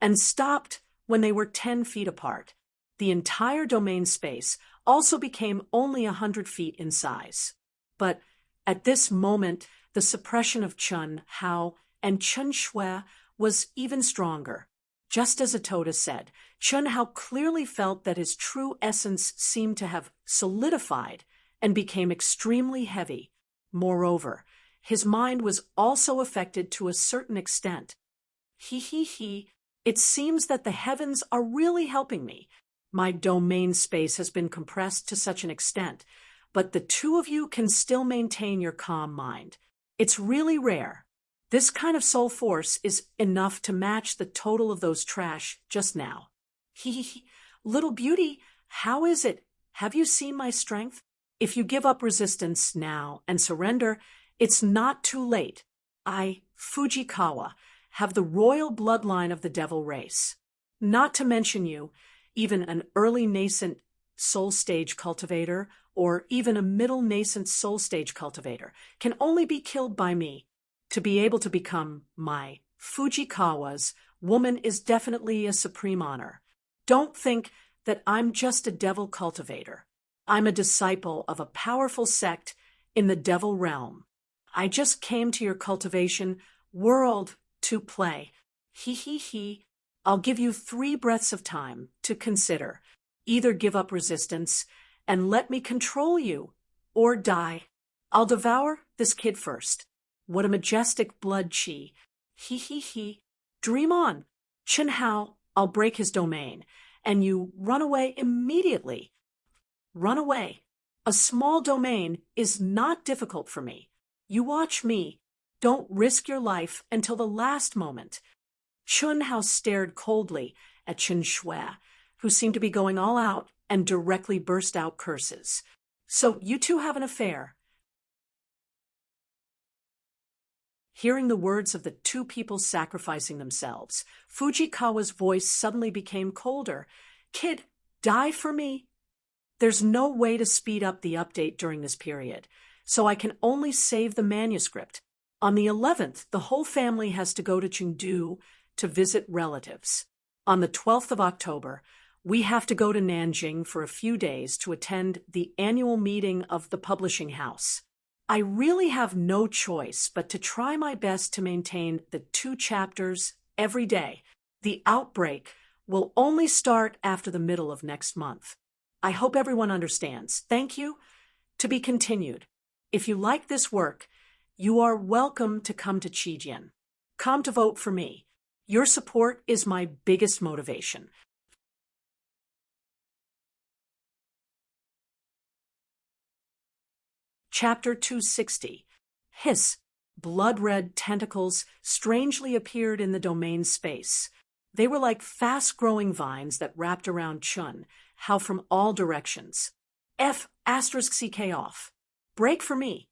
and stopped when they were 10 feet apart. The entire domain space also became only 100 feet in size. But at this moment, the suppression of Chen Hao and Chen Shui was even stronger. Just as Itota said, Chen Hao clearly felt that his true essence seemed to have solidified and became extremely heavy. Moreover, his mind was also affected to a certain extent. It seems that the heavens are really helping me. My domain space has been compressed to such an extent, but the two of you can still maintain your calm mind. It's really rare. This kind of soul force is enough to match the total of those trash just now. He, little beauty, how is it? Have you seen my strength? If you give up resistance now and surrender, it's not too late. I, Fujikawa, have the royal bloodline of the devil race. Not to mention you, even an early nascent soul stage cultivator or even a middle nascent soul stage cultivator can only be killed by me. To be able to become my Fujikawa's woman is definitely a supreme honor. Don't think that I'm just a devil cultivator. I'm a disciple of a powerful sect in the devil realm. I just came to your cultivation world to play. He. I'll give you 3 breaths of time to consider. Either give up resistance and let me control you, or die. I'll devour this kid first. What a majestic blood chi. He. Dream on. Chen Hao, I'll break his domain, and you run away immediately. Run away. A small domain is not difficult for me. You watch me. Don't risk your life until the last moment. Chun Hao stared coldly at Chen Shui, who seemed to be going all out, and directly burst out curses. So you two have an affair. Hearing the words of the 2 people sacrificing themselves, Fujikawa's voice suddenly became colder. Kid, die for me. There's no way to speed up the update during this period, so I can only save the manuscript. On the 11th, the whole family has to go to Chengdu to visit relatives. On the 12th of October, we have to go to Nanjing for a few days to attend the annual meeting of the publishing house. I really have no choice but to try my best to maintain the 2 chapters every day. The outbreak will only start after the middle of next month. I hope everyone understands. Thank you. To be continued. If you like this work, you are welcome to come to Chijian. Come to vote for me. Your support is my biggest motivation. Chapter 260. Hiss. Blood-red tentacles strangely appeared in the domain space. They were like fast-growing vines that wrapped around Chun Hao from all directions. *CK off. Break for me.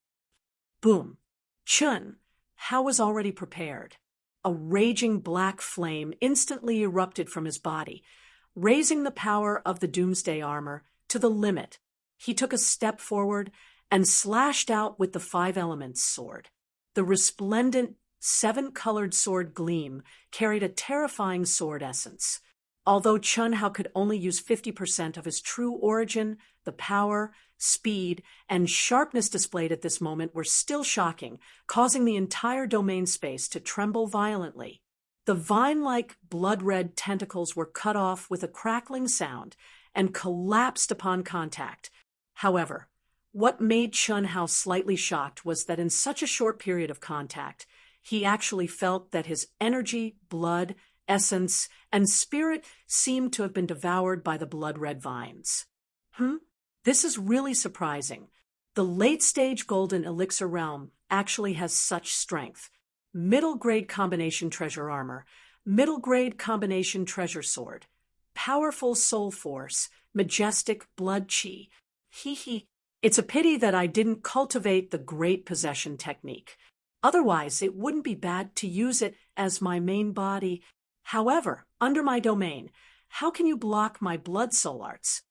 Boom. Chun Hao was already prepared. A raging black flame instantly erupted from his body, raising the power of the Doomsday armor to the limit. He took a step forward and slashed out with the 5 elements sword. The resplendent 7-colored sword gleam carried a terrifying sword essence. Although Chun Hao could only use 50% of his true origin, the power, speed, and sharpness displayed at this moment were still shocking, causing the entire domain space to tremble violently. The vine-like blood-red tentacles were cut off with a crackling sound and collapsed upon contact. However, what made Chun Hao slightly shocked was that in such a short period of contact, he actually felt that his energy, blood, essence, and spirit seemed to have been devoured by the blood-red vines. This is really surprising. The late-stage golden elixir realm actually has such strength. Middle-grade combination treasure armor, middle-grade combination treasure sword, powerful soul force, majestic blood chi. It's a pity that I didn't cultivate the great possession technique. Otherwise, it wouldn't be bad to use it as my main body. However, under my domain, how can you block my blood soul arts?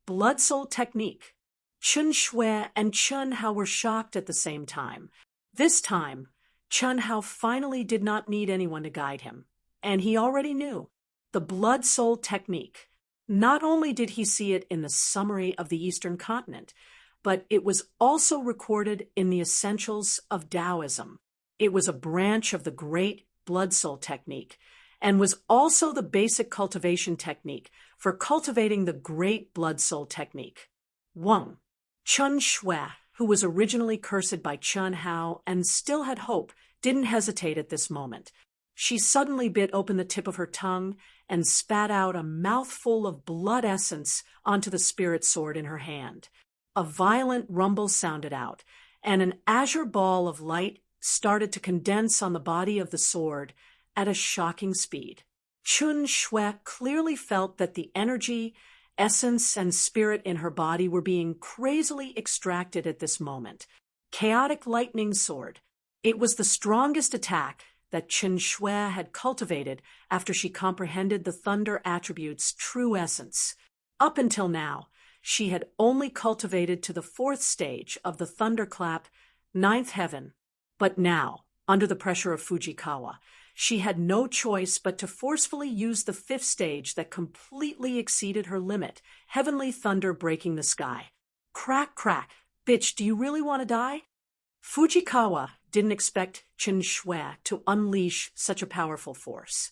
Blood soul technique. Chun Shui and Chun Hao were shocked at the same time. This time, Chun Hao finally did not need anyone to guide him, and he already knew. The blood soul technique. Not only did he see it in the summary of the Eastern continent, but it was also recorded in the Essentials of Taoism. It was a branch of the great blood soul technique, and was also the basic cultivation technique for cultivating the great blood soul technique. 1. Chun Shui, who was originally cursed by Chun Hao and still had hope, didn't hesitate at this moment. She suddenly bit open the tip of her tongue and spat out a mouthful of blood essence onto the spirit sword in her hand. A violent rumble sounded out, and an azure ball of light started to condense on the body of the sword at a shocking speed. Chun Shui clearly felt that the energy, essence, and spirit in her body were being crazily extracted at this moment. Chaotic lightning sword. It was the strongest attack that Chun Shui had cultivated after she comprehended the thunder attribute's true essence. Up until now, she had only cultivated to the 4th stage of the thunderclap, 9th heaven. But now, under the pressure of Fujikawa, she had no choice but to forcefully use the 5th stage that completely exceeded her limit, heavenly thunder breaking the sky. Crack, crack. Bitch, do you really want to die? Fujikawa didn't expect Chun Shui to unleash such a powerful force.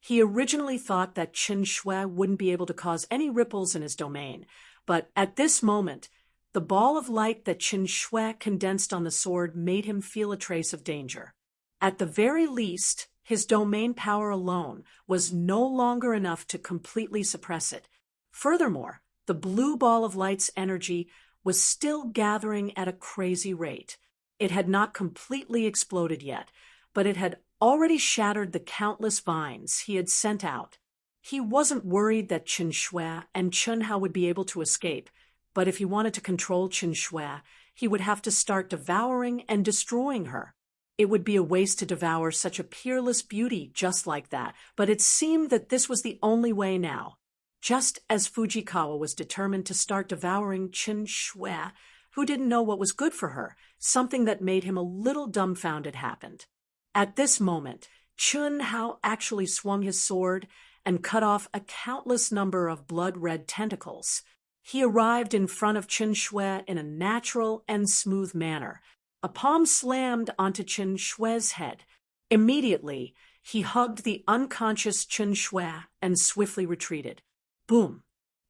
He originally thought that Chun Shui wouldn't be able to cause any ripples in his domain, but at this moment, the ball of light that Chun Shui condensed on the sword made him feel a trace of danger. At the very least, his domain power alone was no longer enough to completely suppress it. Furthermore, the blue ball of light's energy was still gathering at a crazy rate. It had not completely exploded yet, but it had already shattered the countless vines he had sent out. He wasn't worried that Chun Shui and Chun Hao would be able to escape, but if he wanted to control Chun Shui, he would have to start devouring and destroying her. It would be a waste to devour such a peerless beauty just like that, but it seemed that this was the only way now. Just as Fujikawa was determined to start devouring Chun Shui, who didn't know what was good for her, something that made him a little dumbfounded happened. At this moment, Chun Hao actually swung his sword and cut off a countless number of blood-red tentacles. He arrived in front of Chun Shui in a natural and smooth manner. A palm slammed onto Chun Shui's head. Immediately, he hugged the unconscious Chun Shui and swiftly retreated. Boom!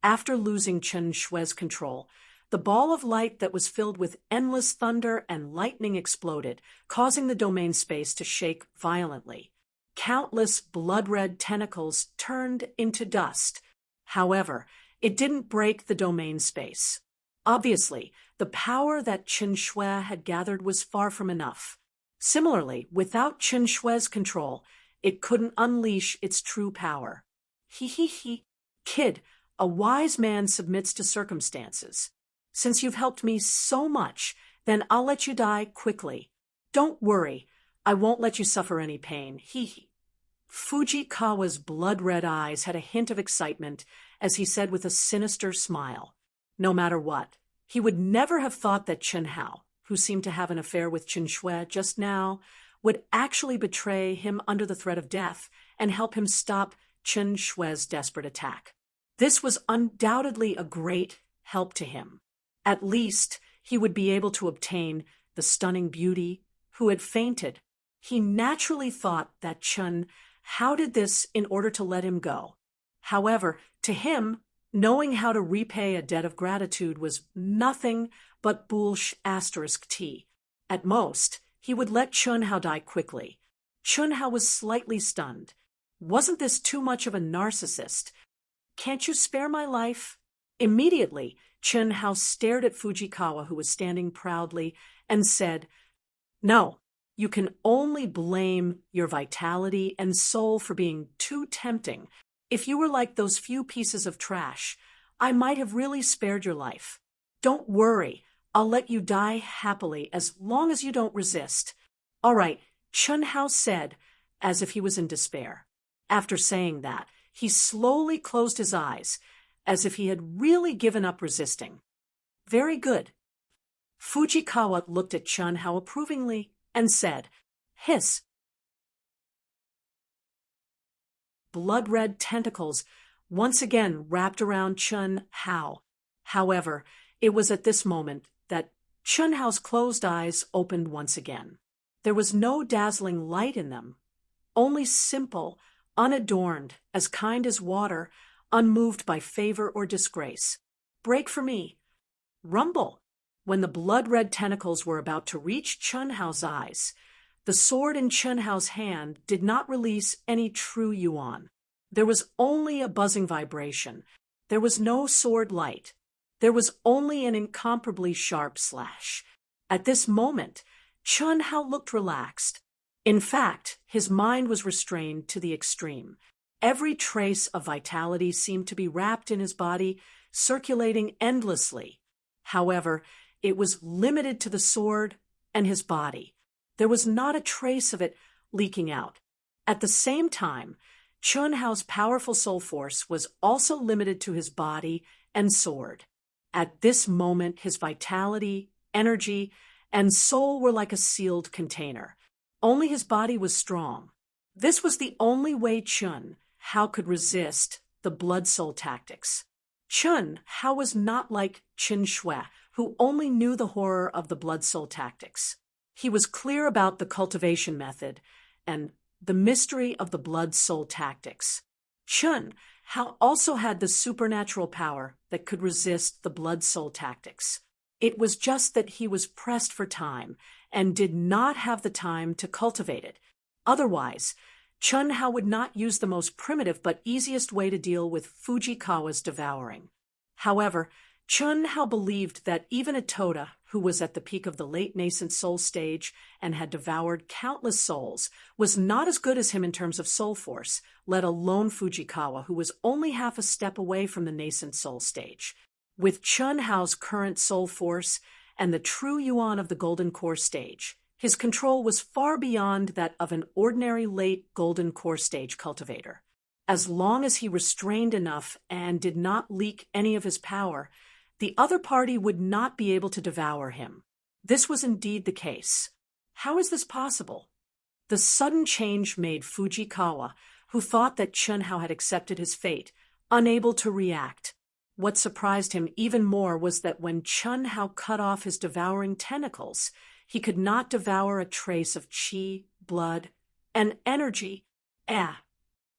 After losing Chun Shui's control, the ball of light that was filled with endless thunder and lightning exploded, causing the domain space to shake violently. Countless blood-red tentacles turned into dust. However, it didn't break the domain space. Obviously, the power that Chun Shui had gathered was far from enough. Similarly, without Chun Shui's control, it couldn't unleash its true power. He. Kid, a wise man submits to circumstances. Since you've helped me so much, then I'll let you die quickly. Don't worry, I won't let you suffer any pain. Fujikawa's blood-red eyes had a hint of excitement as he said with a sinister smile. No matter what, he would never have thought that Chun Hao, who seemed to have an affair with Chun Shui just now, would actually betray him under the threat of death and help him stop Chun Shui's desperate attack. This was undoubtedly a great help to him. At least he would be able to obtain the stunning beauty who had fainted. He naturally thought that Chun Hao did this in order to let him go. However, to him, knowing how to repay a debt of gratitude was nothing but **T. At most, he would let Chun Hao die quickly. Chun Hao was slightly stunned. Wasn't this too much of a narcissist? Can't you spare my life? Immediately, Chun Hao stared at Fujikawa, who was standing proudly, and said, No, you can only blame your vitality and soul for being too tempting. If you were like those few pieces of trash, I might have really spared your life. Don't worry, I'll let you die happily as long as you don't resist. All right, Chun Hao said, as if he was in despair. After saying that, he slowly closed his eyes, as if he had really given up resisting. Very good. Fujikawa looked at Chun Hao approvingly and said, Hiss. Blood-red tentacles once again wrapped around Chun Hao. However, it was at this moment that Chun Hao's closed eyes opened once again. There was no dazzling light in them, only simple, unadorned, as kind as water, unmoved by favor or disgrace. Break for me. Rumble. When the blood-red tentacles were about to reach Chun Hao's eyes, the sword in Chun Hao's hand did not release any true yuan. There was only a buzzing vibration. There was no sword light. There was only an incomparably sharp slash. At this moment, Chun Hao looked relaxed. In fact, his mind was restrained to the extreme. Every trace of vitality seemed to be wrapped in his body, circulating endlessly. However, it was limited to the sword and his body. There was not a trace of it leaking out. At the same time, Chun Hao's powerful soul force was also limited to his body and sword. At this moment, his vitality, energy, and soul were like a sealed container. Only his body was strong. This was the only way Chun Hao could resist the blood-soul tactics. Chun Hao was not like Qin Shui, who only knew the horror of the blood-soul tactics. He was clear about the cultivation method and the mystery of the blood-soul tactics. Chun Hao also had the supernatural power that could resist the blood-soul tactics. It was just that he was pressed for time and did not have the time to cultivate it. Otherwise, Chun Hao would not use the most primitive but easiest way to deal with Fujikawa's devouring. However, Chun Hao believed that even a Toda, who was at the peak of the late nascent soul stage and had devoured countless souls, was not as good as him in terms of soul force, let alone Fujikawa, who was only half a step away from the nascent soul stage. With Chun Hao's current soul force and the true yuan of the golden core stage, his control was far beyond that of an ordinary late golden core stage cultivator. As long as he restrained enough and did not leak any of his power, the other party would not be able to devour him. This was indeed the case. How is this possible? The sudden change made Fujikawa, who thought that Chun Hao had accepted his fate, unable to react. What surprised him even more was that when Chun Hao cut off his devouring tentacles, he could not devour a trace of qi, blood, and energy.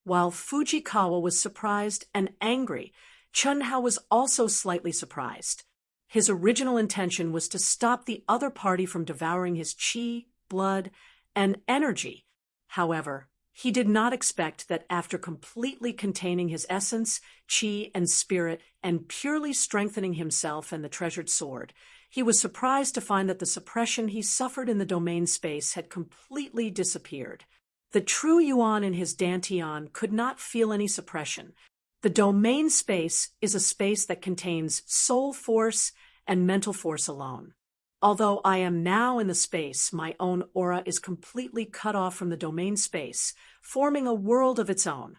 While Fujikawa was surprised and angry, Chun Hao was also slightly surprised. His original intention was to stop the other party from devouring his qi, blood, and energy. However, he did not expect that after completely containing his essence, qi, and spirit, and purely strengthening himself and the treasured sword, he was surprised to find that the suppression he suffered in the domain space had completely disappeared. The true yuan in his dantian could not feel any suppression. The domain space is a space that contains soul force and mental force alone. Although I am now in the space, my own aura is completely cut off from the domain space, forming a world of its own.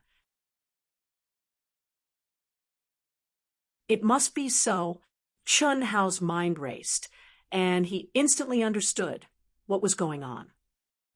It must be so. Chun Hao's mind raced, and he instantly understood what was going on.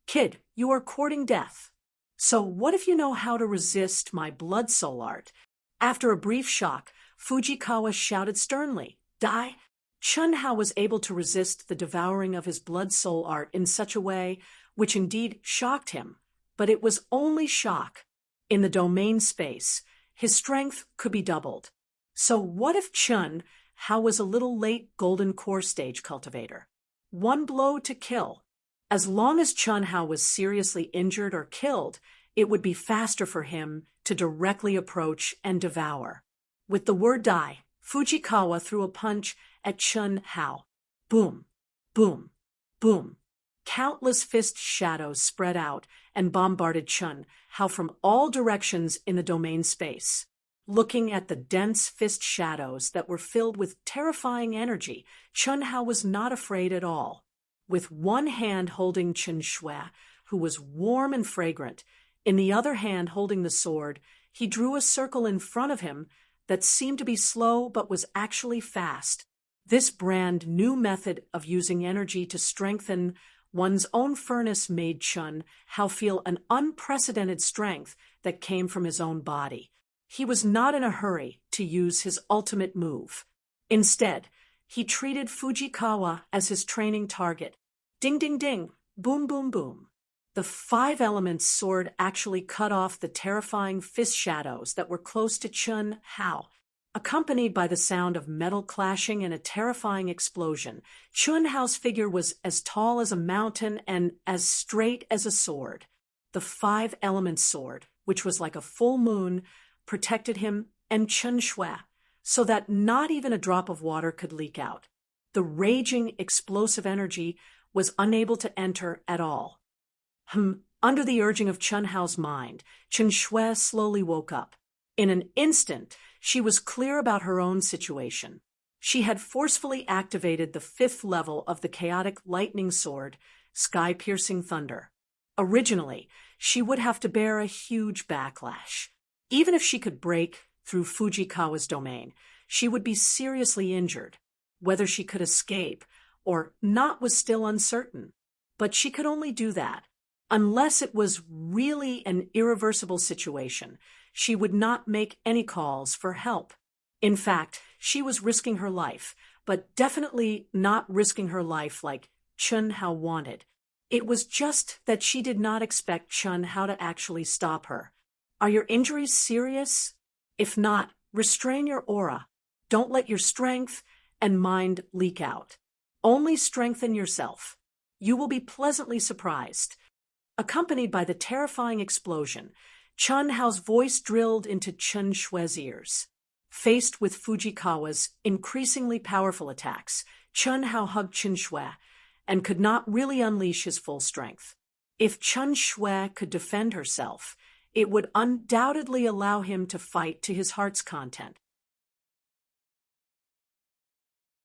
Kid, you are courting death. So what if you know how to resist my blood soul art? After a brief shock, Fujikawa shouted sternly, Die! Chun Hao was able to resist the devouring of his blood soul art in such a way which indeed shocked him, but it was only shock. In the domain space, his strength could be doubled. So what if Chun Hao was a little late golden core stage cultivator? One blow to kill. As long as Chun Hao was seriously injured or killed, it would be faster for him to directly approach and devour. With the word die, Fujikawa threw a punch at Chun Hao. Boom, boom, boom. Countless fist shadows spread out and bombarded Chun Hao from all directions in the domain space. Looking at the dense fist shadows that were filled with terrifying energy, Chun Hao was not afraid at all. With one hand holding Qin Shui, who was warm and fragrant, in the other hand holding the sword, he drew a circle in front of him that seemed to be slow but was actually fast. This brand new method of using energy to strengthen one's own furnace made Chun Hao feel an unprecedented strength that came from his own body. He was not in a hurry to use his ultimate move. Instead, he treated Fujikawa as his training target. Ding, ding, ding, boom, boom, boom. The 5 elements sword actually cut off the terrifying fist shadows that were close to Chun Hao. Accompanied by the sound of metal clashing and a terrifying explosion, Chun Hao's figure was as tall as a mountain and as straight as a sword. The 5 elements sword, which was like a full moon, protected him and Chun Shui, so that not even a drop of water could leak out. The raging, explosive energy was unable to enter at all. Under the urging of Chen Hao's mind, Chen Shui slowly woke up. In an instant, she was clear about her own situation. She had forcefully activated the 5th level of the chaotic lightning sword, sky-piercing thunder. Originally, she would have to bear a huge backlash. Even if she could break through Fujikawa's domain, she would be seriously injured. Whether she could escape or not was still uncertain. But she could only do that. Unless it was really an irreversible situation, she would not make any calls for help. In fact, she was risking her life, but definitely not risking her life like Chen Hao wanted. It was just that she did not expect Chen Hao to actually stop her. Are your injuries serious? If not, restrain your aura. Don't let your strength and mind leak out. Only strengthen yourself. You will be pleasantly surprised. Accompanied by the terrifying explosion, Chen Hao's voice drilled into Chen Shui's ears. Faced with Fujikawa's increasingly powerful attacks, Chen Hao hugged Chen Shui and could not really unleash his full strength. If Chen Shui could defend herself, it would undoubtedly allow him to fight to his heart's content.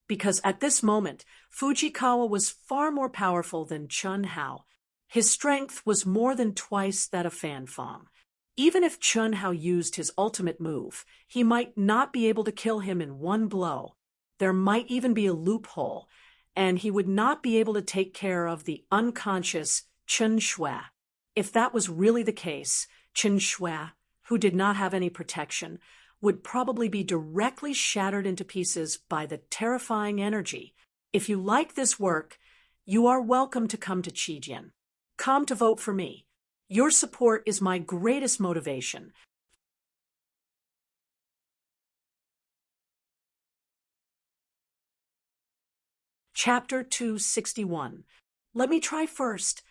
Because at this moment, Fujikawa was far more powerful than Chen Hao. His strength was more than twice that of Fan Feng. Even if Chen Hao used his ultimate move, he might not be able to kill him in one blow. There might even be a loophole, and he would not be able to take care of the unconscious Chen Shui. If that was really the case, Chen Shui, who did not have any protection, would probably be directly shattered into pieces by the terrifying energy. If you like this work, you are welcome to come to Qijian. Come to vote for me. Your support is my greatest motivation. Chapter 261. Let me try first.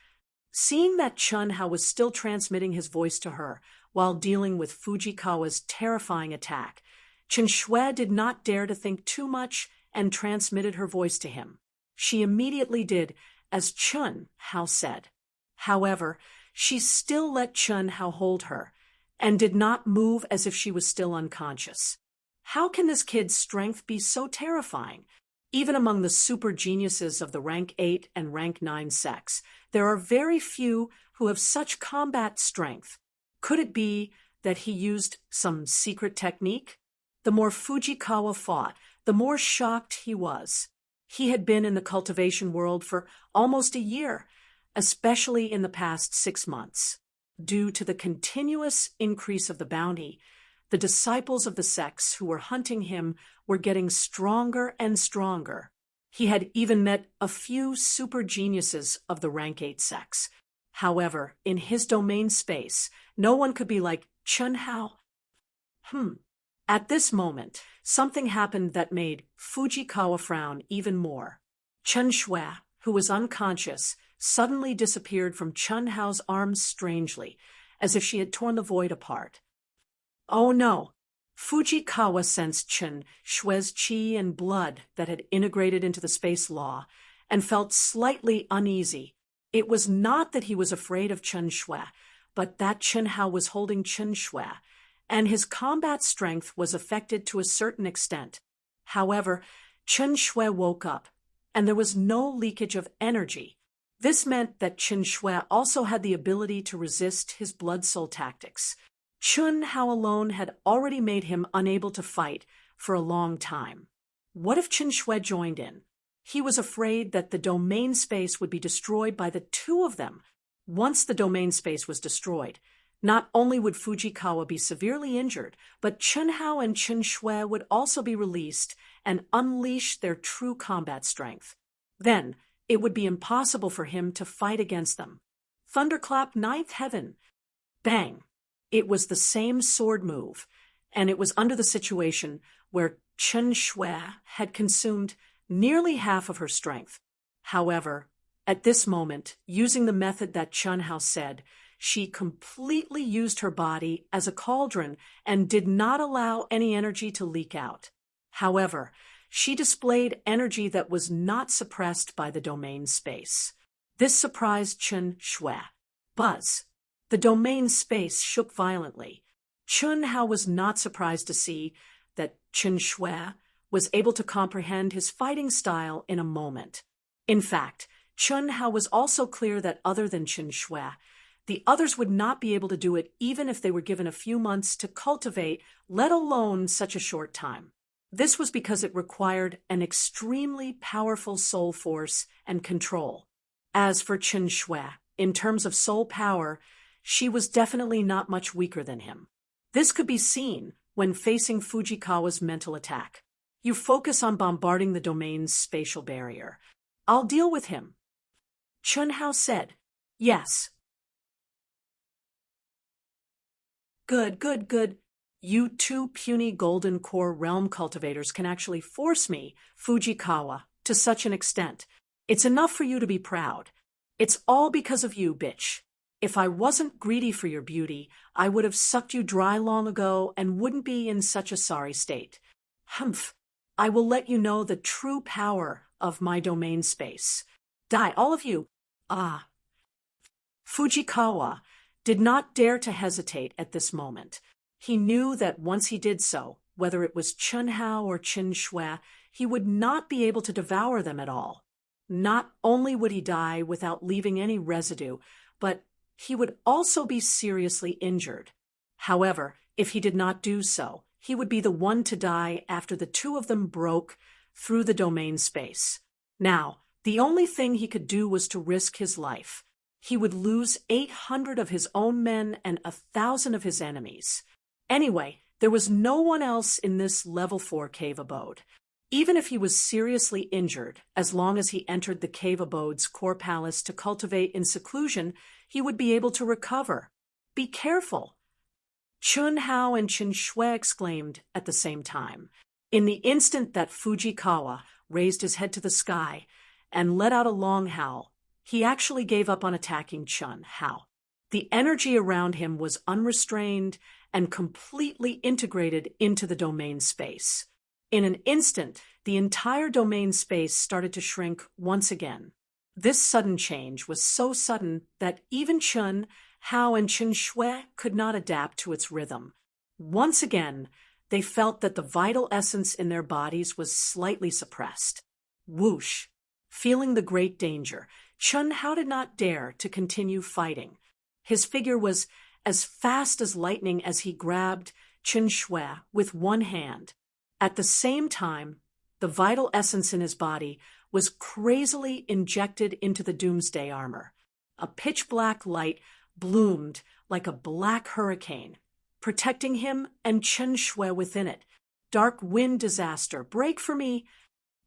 Seeing that Chen Hao was still transmitting his voice to her while dealing with Fujikawa's terrifying attack, Chen Shui did not dare to think too much and transmitted her voice to him. She immediately did as Chen Hao said. However, she still let Chen Hao hold her and did not move as if she was still unconscious. How can this kid's strength be so terrifying? Even among the super geniuses of the rank 8 and rank 9 sects, there are very few who have such combat strength. Could it be that he used some secret technique? The more Fujikawa fought, the more shocked he was. He had been in the cultivation world for almost a year, especially in the past 6 months. Due to the continuous increase of the bounty, the disciples of the sects who were hunting him were getting stronger and stronger. He had even met a few super geniuses of the rank 8 sects. However, in his domain space, no one could be like Chen Hao. At this moment, something happened that made Fujikawa frown even more. Chen Shui, who was unconscious, suddenly disappeared from Chen Hao's arms strangely, as if she had torn the void apart. Oh no! Fujikawa sensed Chen Shui's qi and blood that had integrated into the space law, and felt slightly uneasy. It was not that he was afraid of Chen Shui, but that Chen Hao was holding Chen Shui, and his combat strength was affected to a certain extent. However, Chen Shui woke up, and there was no leakage of energy. This meant that Chen Shui also had the ability to resist his blood-soul tactics. Chen Hao alone had already made him unable to fight for a long time. What if Chen Shui joined in? He was afraid that the domain space would be destroyed by the two of them. Once the domain space was destroyed, not only would Fujikawa be severely injured, but Chen Hao and Chen Shui would also be released and unleash their true combat strength. Then, it would be impossible for him to fight against them. Thunderclap ninth heaven. Bang! It was the same sword move, and it was under the situation where Chen Shui had consumed nearly half of her strength. However, at this moment, using the method that Chen Hao said, she completely used her body as a cauldron and did not allow any energy to leak out. However, she displayed energy that was not suppressed by the domain space. This surprised Chen Shui. Buzz. The domain space shook violently. Chun Hao was not surprised to see that Chen Shui was able to comprehend his fighting style in a moment. In fact, Chun Hao was also clear that other than Chen Shui, the others would not be able to do it even if they were given a few months to cultivate, let alone such a short time. This was because it required an extremely powerful soul force and control. As for Chen Shui, in terms of soul power, she was definitely not much weaker than him. This could be seen when facing Fujikawa's mental attack. You focus on bombarding the domain's spatial barrier. I'll deal with him. Chun Hao said, Yes. Good. You two puny golden core realm cultivators can actually force me, Fujikawa, to such an extent. It's enough for you to be proud. It's all because of you, bitch. If I wasn't greedy for your beauty, I would have sucked you dry long ago and wouldn't be in such a sorry state. Humph. I will let you know the true power of my domain space. Die, all of you. Ah. Fujikawa did not dare to hesitate at this moment. He knew that once he did so, whether it was Chun Hao or Chen Shui, he would not be able to devour them at all. Not only would he die without leaving any residue, but he would also be seriously injured. However, if he did not do so, he would be the one to die after the two of them broke through the domain space. Now, the only thing he could do was to risk his life. He would lose 800 of his own men and 1,000 of his enemies. Anyway, there was no one else in this level 4 cave abode. Even if he was seriously injured, as long as he entered the cave abode's core palace to cultivate in seclusion, he would be able to recover. Be careful. Chun Hao and Chen Shui exclaimed at the same time. In the instant that Fujikawa raised his head to the sky and let out a long howl, he actually gave up on attacking Chun Hao. The energy around him was unrestrained and completely integrated into the domain space. In an instant, the entire domain space started to shrink once again. This sudden change was so sudden that even Chun Hao and Chen Shui could not adapt to its rhythm. Once again, they felt that the vital essence in their bodies was slightly suppressed. Whoosh! Feeling the great danger, Chun Hao did not dare to continue fighting. His figure was as fast as lightning as he grabbed Chen Shui with one hand. At the same time, the vital essence in his body was crazily injected into the doomsday armor. A pitch-black light bloomed like a black hurricane, protecting him and Chen Shui within it. Dark wind disaster, break for me.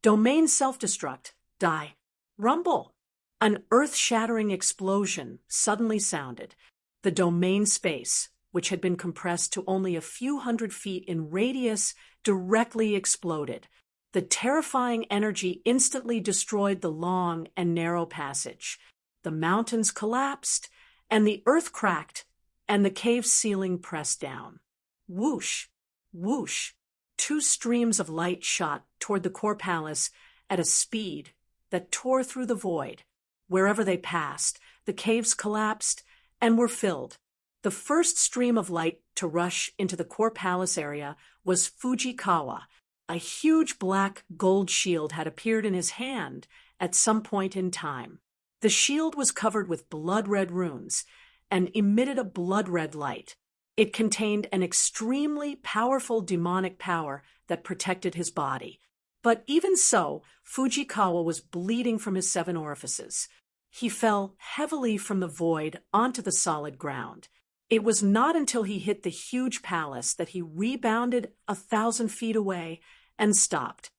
Domain self-destruct, die. Rumble. An earth-shattering explosion suddenly sounded. The domain space, which had been compressed to only a few hundred feet in radius, directly exploded. The terrifying energy instantly destroyed the long and narrow passage. The mountains collapsed, and the earth cracked, and the cave ceiling pressed down. Whoosh! Whoosh! Two streams of light shot toward the core palace at a speed that tore through the void. Wherever they passed, the caves collapsed and were filled. The first stream of light to rush into the core palace area was Fujikawa. A huge black gold shield had appeared in his hand at some point in time. The shield was covered with blood-red runes and emitted a blood-red light. It contained an extremely powerful demonic power that protected his body. But even so, Fujikawa was bleeding from his 7 orifices. He fell heavily from the void onto the solid ground. It was not until he hit the huge palace that he rebounded 1,000 feet away and stopped.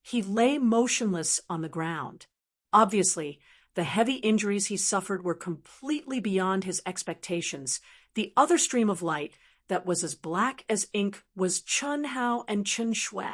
He lay motionless on the ground. Obviously, the heavy injuries he suffered were completely beyond his expectations. The other stream of light that was as black as ink was Chun Hao and Chen Shui.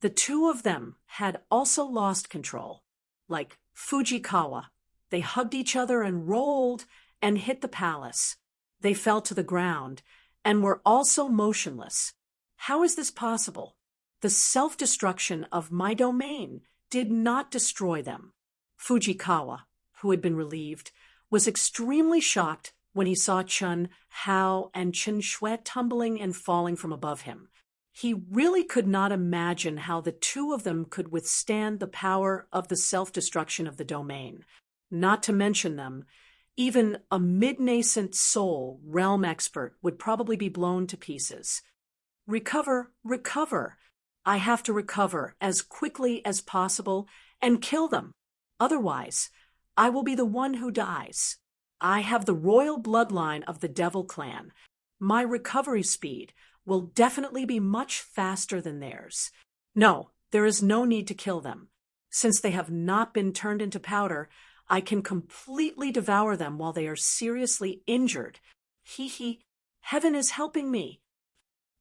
The two of them had also lost control. Like Fujikawa, they hugged each other and rolled and hit the palace. They fell to the ground and were also motionless. How is this possible? The self-destruction of my domain did not destroy them. Fujikawa, who had been relieved, was extremely shocked when he saw Chun Hao and Chen Shui tumbling and falling from above him. He really could not imagine how the two of them could withstand the power of the self-destruction of the domain. Not to mention them, even a mid-nascent soul realm expert would probably be blown to pieces. Recover, recover. I have to recover as quickly as possible and kill them. Otherwise, I will be the one who dies. I have the royal bloodline of the Devil clan. My recovery speed will definitely be much faster than theirs. No, there is no need to kill them. Since they have not been turned into powder, I can completely devour them while they are seriously injured. Heaven is helping me.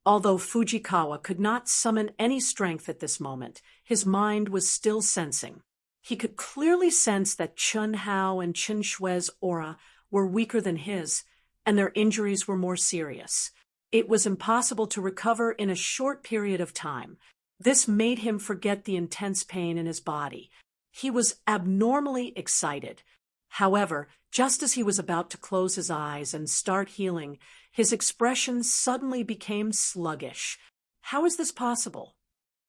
Although Fujikawa could not summon any strength at this moment, his mind was still sensing. He could clearly sense that Chun Hao and Chen Shui's aura were weaker than his, and their injuries were more serious. It was impossible to recover in a short period of time. This made him forget the intense pain in his body. He was abnormally excited. However, just as he was about to close his eyes and start healing, his expression suddenly became sluggish. How is this possible?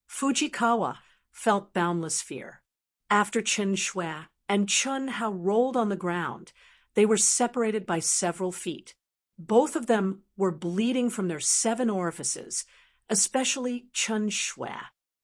Fujikawa felt boundless fear. After Chen Shui and Chun Hao rolled on the ground, they were separated by several feet. Both of them were bleeding from their 7 orifices, especially Chen Shui.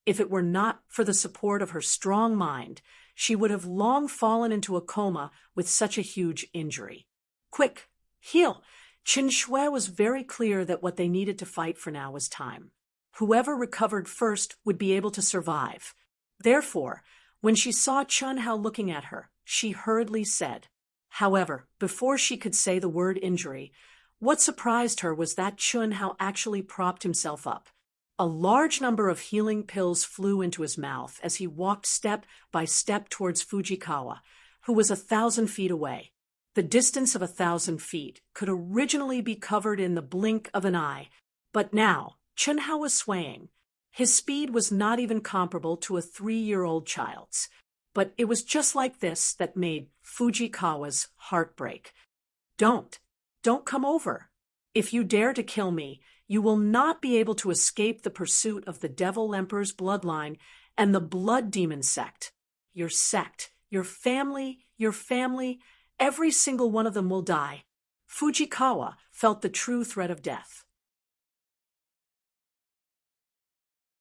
If it were not for the support of her strong mind, she would have long fallen into a coma with such a huge injury. Quick, heal! Chen Shui was very clear that what they needed to fight for now was time. Whoever recovered first would be able to survive. Therefore, when she saw Chun Hao looking at her, she hurriedly said. However, before she could say the word injury, what surprised her was that Chun Hao actually propped himself up. A large number of healing pills flew into his mouth as he walked step by step towards Fujikawa, who was 1,000 feet away. The distance of 1,000 feet could originally be covered in the blink of an eye, but now Chun Hao was swaying. His speed was not even comparable to a 3-year-old child's. But it was just like this that made Fujikawa's heart break. Don't come over. If you dare to kill me, you will not be able to escape the pursuit of the Devil Emperor's bloodline and the Blood Demon sect. Your sect, your family, every single one of them will die. Fujikawa felt the true threat of death.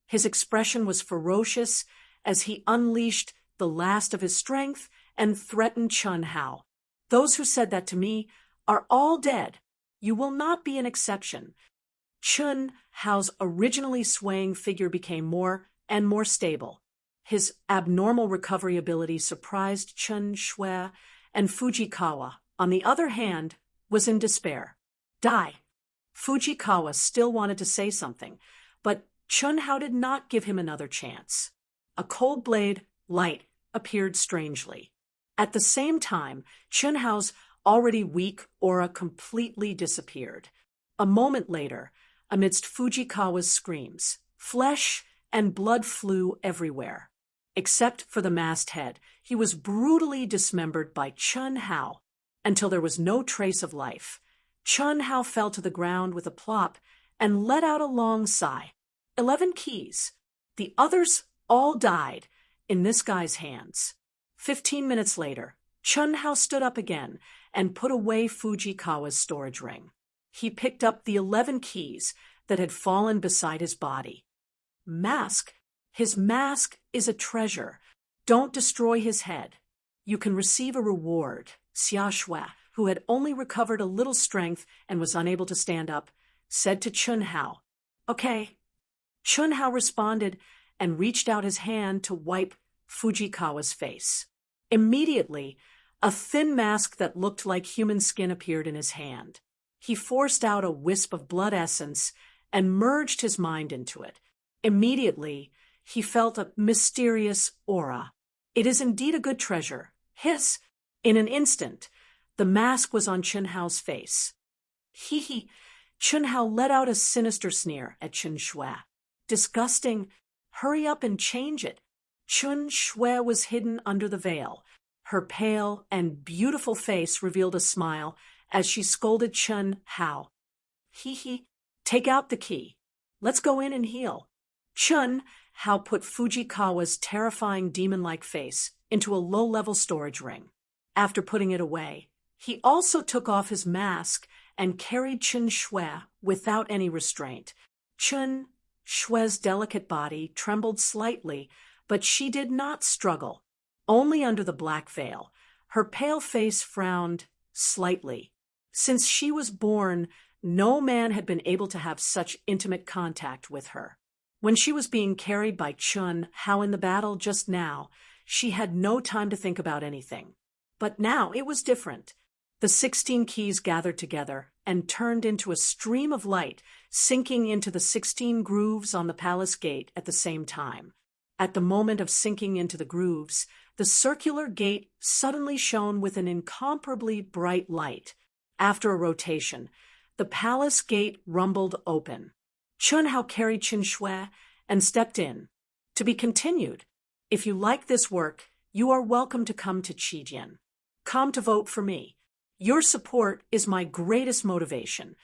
His expression was ferocious as he unleashed the last of his strength and threatened Chun Hao. Those who said that to me are all dead. You will not be an exception. Chun Hao's originally swaying figure became more and more stable. His abnormal recovery ability surprised Chen Shui, and Fujikawa, on the other hand, was in despair. Die! Fujikawa still wanted to say something, but Chun Hao did not give him another chance. A cold blade light appeared strangely. At the same time, Chun Hao's already weak aura completely disappeared. A moment later, amidst Fujikawa's screams, flesh and blood flew everywhere. Except for the masked head, he was brutally dismembered by Chun Hao until there was no trace of life. Chun Hao fell to the ground with a plop and let out a long sigh. 11 keys. The others all died in this guy's hands. 15 minutes later, Chun Hao stood up again and put away Fujikawa's storage ring. He picked up the 11 keys that had fallen beside his body. Mask. His mask is a treasure. Don't destroy his head. You can receive a reward. Xia Shui, who had only recovered a little strength and was unable to stand up, said to Chun Hao. Okay. Chun Hao responded and reached out his hand to wipe Fujikawa's face. Immediately, a thin mask that looked like human skin appeared in his hand. He forced out a wisp of blood essence and merged his mind into it. Immediately, he felt a mysterious aura. It is indeed a good treasure. Hiss! In an instant, the mask was on Chun Hao's face. Chun Hao let out a sinister sneer at Chen Shui. Disgusting. Hurry up and change it. Chen Shui was hidden under the veil. Her pale and beautiful face revealed a smile as she scolded Chun Hao. Hee, take out the key. Let's go in and heal. Chun Hao put Fujikawa's terrifying demon-like face into a low-level storage ring. After putting it away, he also took off his mask and carried Chen Shui without any restraint. Chen Shui's delicate body trembled slightly, but she did not struggle. Only under the black veil, her pale face frowned slightly. Since she was born, no man had been able to have such intimate contact with her. When she was being carried by Chun Hao in the battle just now, she had no time to think about anything. But now it was different. The 16 keys gathered together and turned into a stream of light, sinking into the 16 grooves on the palace gate at the same time. At the moment of sinking into the grooves, the circular gate suddenly shone with an incomparably bright light. After a rotation, the palace gate rumbled open. Chun Hao carried Chen Shui and stepped in. To be continued. If you like this work, you are welcome to come to Qijian. Come to vote for me. Your support is my greatest motivation.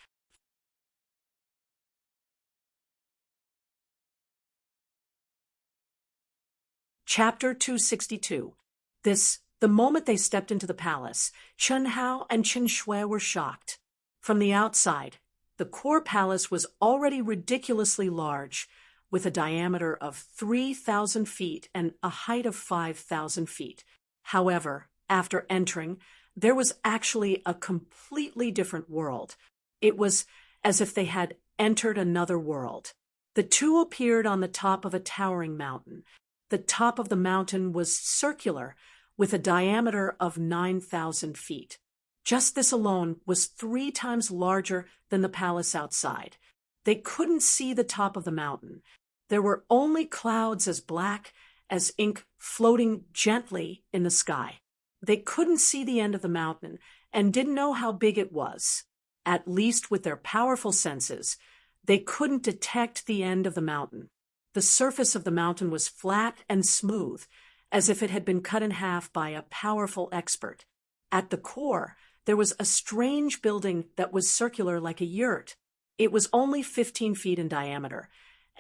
Chapter 262. The moment they stepped into the palace, Chun Hao and Chen Shui were shocked. From the outside, the core palace was already ridiculously large, with a diameter of 3,000 feet and a height of 5,000 feet. However, after entering, there was actually a completely different world. It was as if they had entered another world. The two appeared on the top of a towering mountain. The top of the mountain was circular, with a diameter of 9,000 feet. Just this alone was 3 times larger than the palace outside. They couldn't see the top of the mountain. There were only clouds as black as ink floating gently in the sky. They couldn't see the end of the mountain and didn't know how big it was. At least with their powerful senses, they couldn't detect the end of the mountain. The surface of the mountain was flat and smooth, as if it had been cut in half by a powerful expert. At the core, there was a strange building that was circular like a yurt. It was only 15 feet in diameter,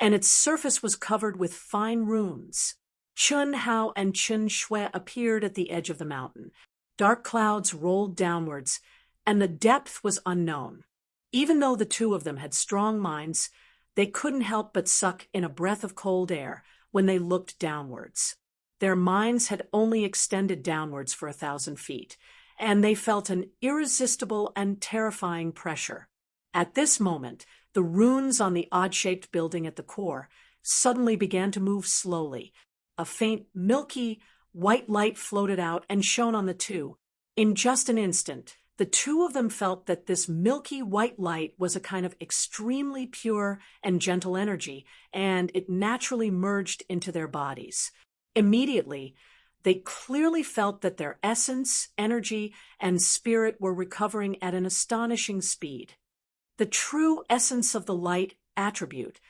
and its surface was covered with fine runes. Chun Hao and Chen Shui appeared at the edge of the mountain. Dark clouds rolled downwards, and the depth was unknown. Even though the two of them had strong minds, they couldn't help but suck in a breath of cold air when they looked downwards. Their minds had only extended downwards for 1,000 feet, and they felt an irresistible and terrifying pressure. At this moment, the runes on the odd-shaped building at the core suddenly began to move slowly. A faint, milky, white light floated out and shone on the two. In just an instant, the two of them felt that this milky white light was a kind of extremely pure and gentle energy, and it naturally merged into their bodies. Immediately, they clearly felt that their essence, energy, and spirit were recovering at an astonishing speed. The true essence of the light attribute.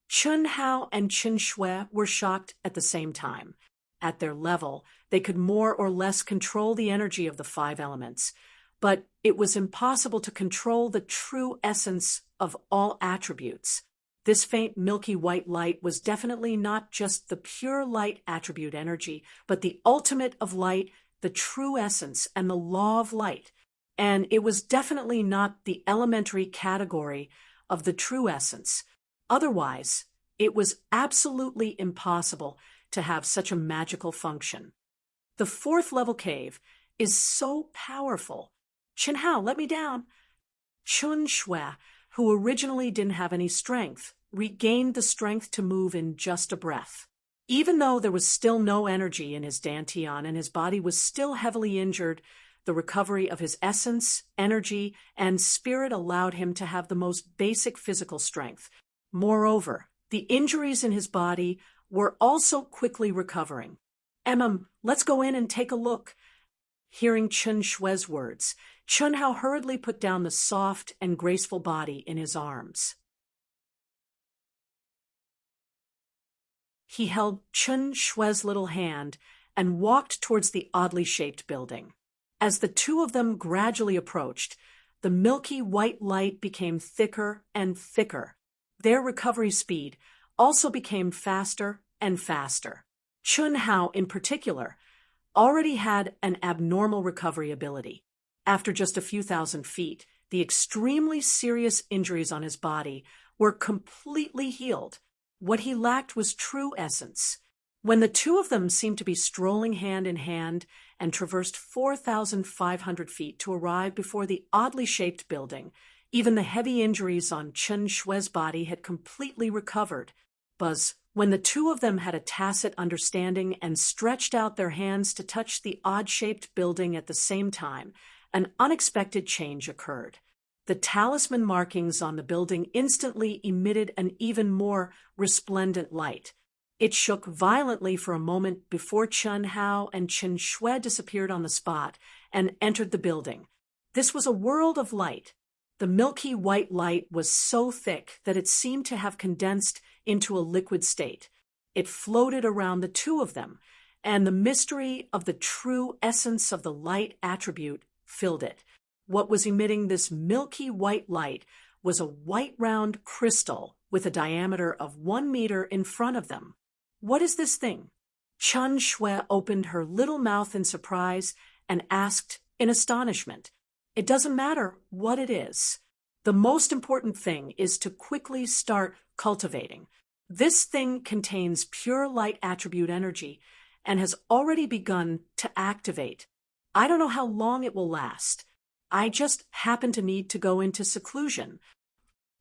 Chun Hao and Chen Shui were shocked at the same time. At their level, they could more or less control the energy of the 5 elements, but it was impossible to control the true essence of all attributes. This faint milky white light was definitely not just the pure light attribute energy, but the ultimate of light, the true essence, and the law of light. And it was definitely not the elementary category of the true essence. Otherwise, it was absolutely impossible to have such a magical function. The 4th level cave is so powerful. Chen Hao, let me down. Chen Shui, who originally didn't have any strength, regained the strength to move in just a breath. Even though there was still no energy in his dantian and his body was still heavily injured, the recovery of his essence, energy, and spirit allowed him to have the most basic physical strength. Moreover, the injuries in his body were also quickly recovering. Let's go in and take a look. Hearing Chen Shui's words, Chun Hao hurriedly put down the soft and graceful body in his arms. He held Chen Shui's little hand and walked towards the oddly shaped building. As the two of them gradually approached, the milky white light became thicker and thicker. Their recovery speed also became faster and faster. Chun Hao, in particular, already had an abnormal recovery ability. After just a few thousand feet, the extremely serious injuries on his body were completely healed. What he lacked was true essence. When the two of them seemed to be strolling hand in hand and traversed 4,500 feet to arrive before the oddly shaped building, even the heavy injuries on Chen Shui's body had completely recovered. When the two of them had a tacit understanding and stretched out their hands to touch the odd-shaped building at the same time, an unexpected change occurred. The talisman markings on the building instantly emitted an even more resplendent light. It shook violently for a moment before Chun Hao and Chen Shui disappeared on the spot and entered the building. This was a world of light. The milky white light was so thick that it seemed to have condensed into a liquid state. It floated around the two of them, and the mystery of the true essence of the light attribute filled it. What was emitting this milky white light was a white round crystal with a diameter of 1 meter in front of them. "What is this thing?" Chun Shui opened her little mouth in surprise and asked in astonishment. "It doesn't matter what it is. The most important thing is to quickly start cultivating. This thing contains pure light attribute energy and has already begun to activate. I don't know how long it will last. I just happen to need to go into seclusion."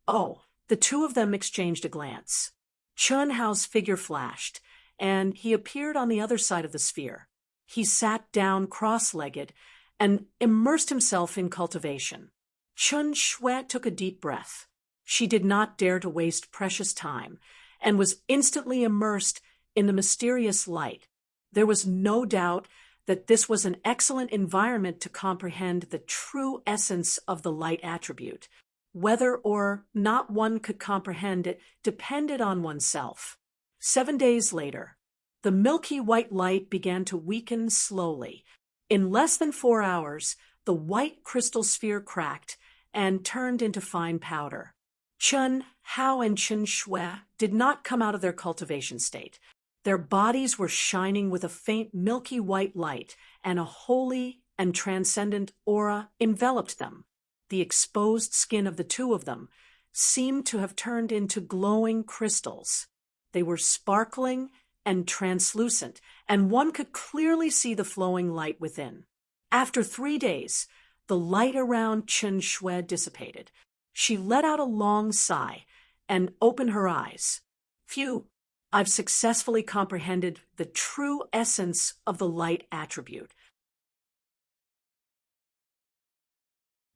Oh, the two of them exchanged a glance. Chun Hao's figure flashed, and he appeared on the other side of the sphere. He sat down cross-legged and immersed himself in cultivation. Chun Shui took a deep breath. She did not dare to waste precious time, and was instantly immersed in the mysterious light. There was no doubt that this was an excellent environment to comprehend the true essence of the light attribute. Whether or not one could comprehend it depended on oneself. 7 days later, the milky white light began to weaken slowly. In less than 4 hours, the white crystal sphere cracked and turned into fine powder. Chun Hao and Chen Shui did not come out of their cultivation state. Their bodies were shining with a faint milky white light, and a holy and transcendent aura enveloped them. The exposed skin of the two of them seemed to have turned into glowing crystals. They were sparkling and translucent, and one could clearly see the flowing light within. After 3 days, the light around Chen Shui dissipated. She let out a long sigh and opened her eyes. "Phew, I've successfully comprehended the true essence of the light attribute."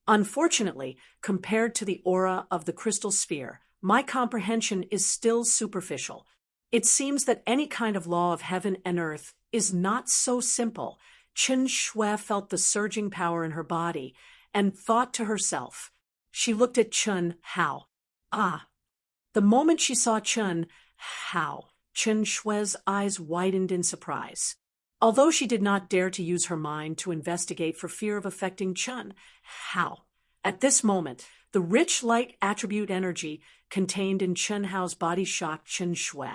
Unfortunately, compared to the aura of the crystal sphere, my comprehension is still superficial. It seems that any kind of law of heaven and earth is not so simple. Chen Shui felt the surging power in her body and thought to herself. She looked at Chun Hao. The moment she saw Chun Hao, Chen Shui's eyes widened in surprise. Although she did not dare to use her mind to investigate for fear of affecting Chun Hao, at this moment, the rich light attribute energy contained in Chun Hao's body shocked Chen Shui.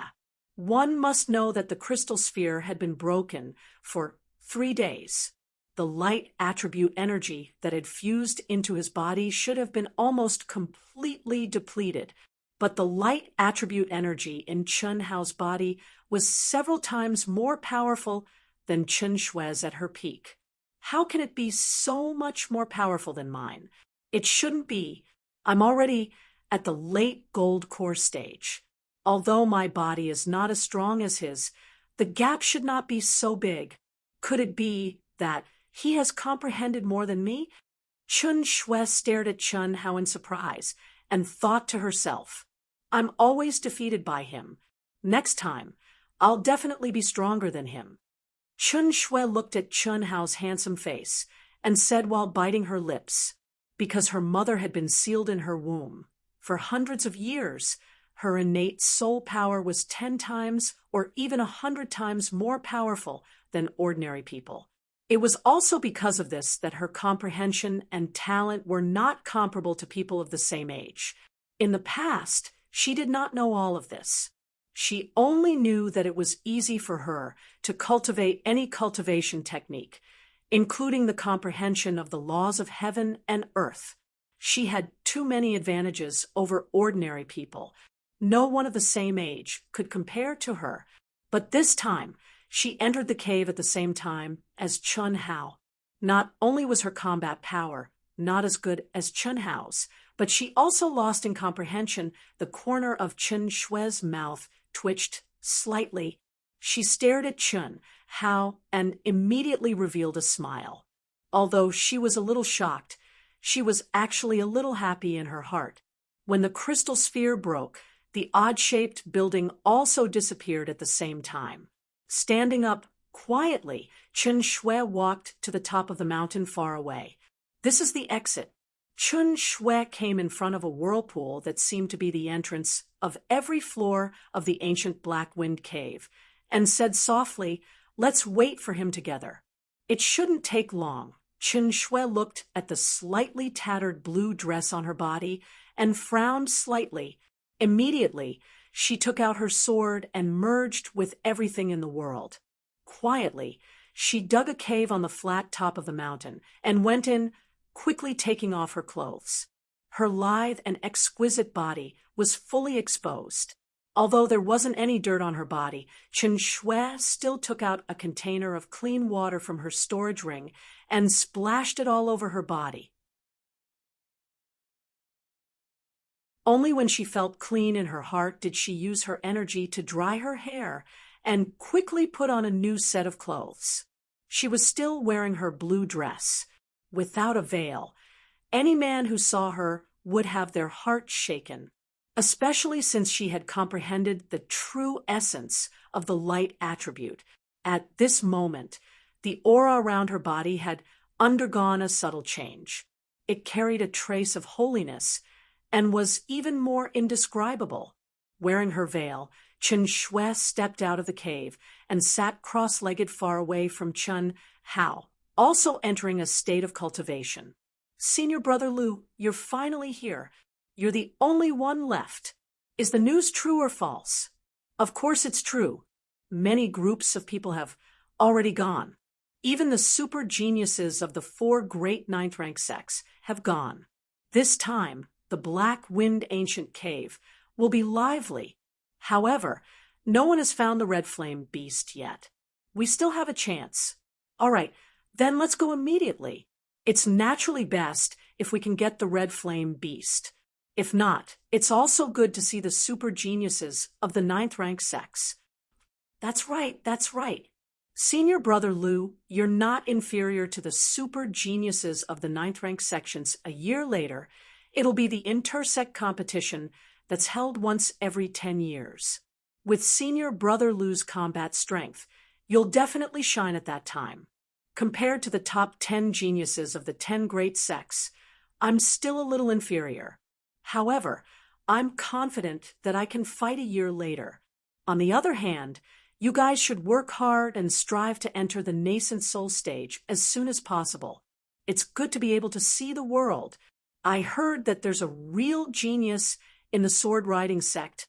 One must know that the crystal sphere had been broken for 3 days. The light attribute energy that had fused into his body should have been almost completely depleted, but the light attribute energy in Chun Hao's body was several times more powerful than Chen Shui's at her peak. How can it be so much more powerful than mine? It shouldn't be. I'm already at the late gold core stage. Although my body is not as strong as his, the gap should not be so big. Could it be that he has comprehended more than me? Chen Shui stared at Chun Hao in surprise and thought to herself, "I'm always defeated by him. Next time, I'll definitely be stronger than him." Chun Shui looked at Chun Hao's handsome face and said while biting her lips, because her mother had been sealed in her womb for hundreds of years, her innate soul power was 10 times or even 100 times more powerful than ordinary people. It was also because of this that her comprehension and talent were not comparable to people of the same age. In the past, she did not know all of this. She only knew that it was easy for her to cultivate any cultivation technique, including the comprehension of the laws of heaven and earth. She had too many advantages over ordinary people. No one of the same age could compare to her, but this time she entered the cave at the same time as Chun Hao. Not only was her combat power not as good as Chun Hao's, but she also lost in comprehension. The corner of Chun Shui's mouth twitched slightly. She stared at Chun Hao and immediately revealed a smile. Although she was a little shocked, she was actually a little happy in her heart. When the crystal sphere broke, the odd-shaped building also disappeared at the same time. Standing up quietly, Chun Shui walked to the top of the mountain far away. This is the exit. Chun Shui came in front of a whirlpool that seemed to be the entrance of every floor of the ancient Black Wind Cave, and said softly, "Let's wait for him together." It shouldn't take long. Chun Shui looked at the slightly tattered blue dress on her body and frowned slightly. Immediately, she took out her sword and merged with everything in the world. Quietly, she dug a cave on the flat top of the mountain and went in, quickly taking off her clothes. Her lithe and exquisite body was fully exposed. Although there wasn't any dirt on her body, Chun Shui still took out a container of clean water from her storage ring and splashed it all over her body. Only when she felt clean in her heart did she use her energy to dry her hair and quickly put on a new set of clothes. She was still wearing her blue dress, without a veil. Any man who saw her would have their heart shaken, especially since she had comprehended the true essence of the light attribute. At this moment, the aura around her body had undergone a subtle change. It carried a trace of holiness and was even more indescribable. Wearing her veil, Chun Shui stepped out of the cave and sat cross-legged far away from Chun Hao, also entering a state of cultivation. "Senior Brother Lu, you're finally here. You're the only one left. Is the news true or false?" "Of course it's true. Many groups of people have already gone. Even the super geniuses of the 4 great 9th rank sects have gone. This time, the Black Wind Ancient Cave will be lively. However, no one has found the Red Flame Beast yet. We still have a chance. All right, then let's go immediately. It's naturally best if we can get the Red Flame Beast. If not, it's also good to see the super geniuses of the 9th rank sects." That's right. Senior Brother Lu, you're not inferior to the super geniuses of the 9th rank sections. A year later, it'll be the intersect competition that's held once every 10 years. With Senior Brother Lu's combat strength, you'll definitely shine at that time. Compared to the top 10 geniuses of the 10 great sects, I'm still a little inferior. However, I'm confident that I can fight a year later. On the other hand, you guys should work hard and strive to enter the nascent soul stage as soon as possible. It's good to be able to see the world. I heard that there's a real genius in the sword riding sect.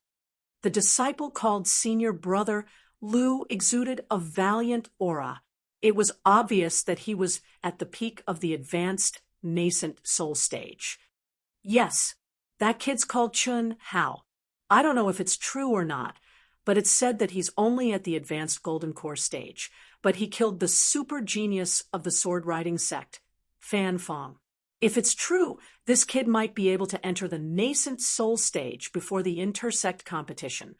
The disciple called Senior Brother Lu exuded a valiant aura. It was obvious that he was at the peak of the advanced nascent soul stage. Yes, that kid's called Chun Hao. I don't know if it's true or not, but it's said that he's only at the advanced golden core stage, but he killed the super genius of the sword riding sect, Fan Fong. If it's true, this kid might be able to enter the nascent soul stage before the intersect competition.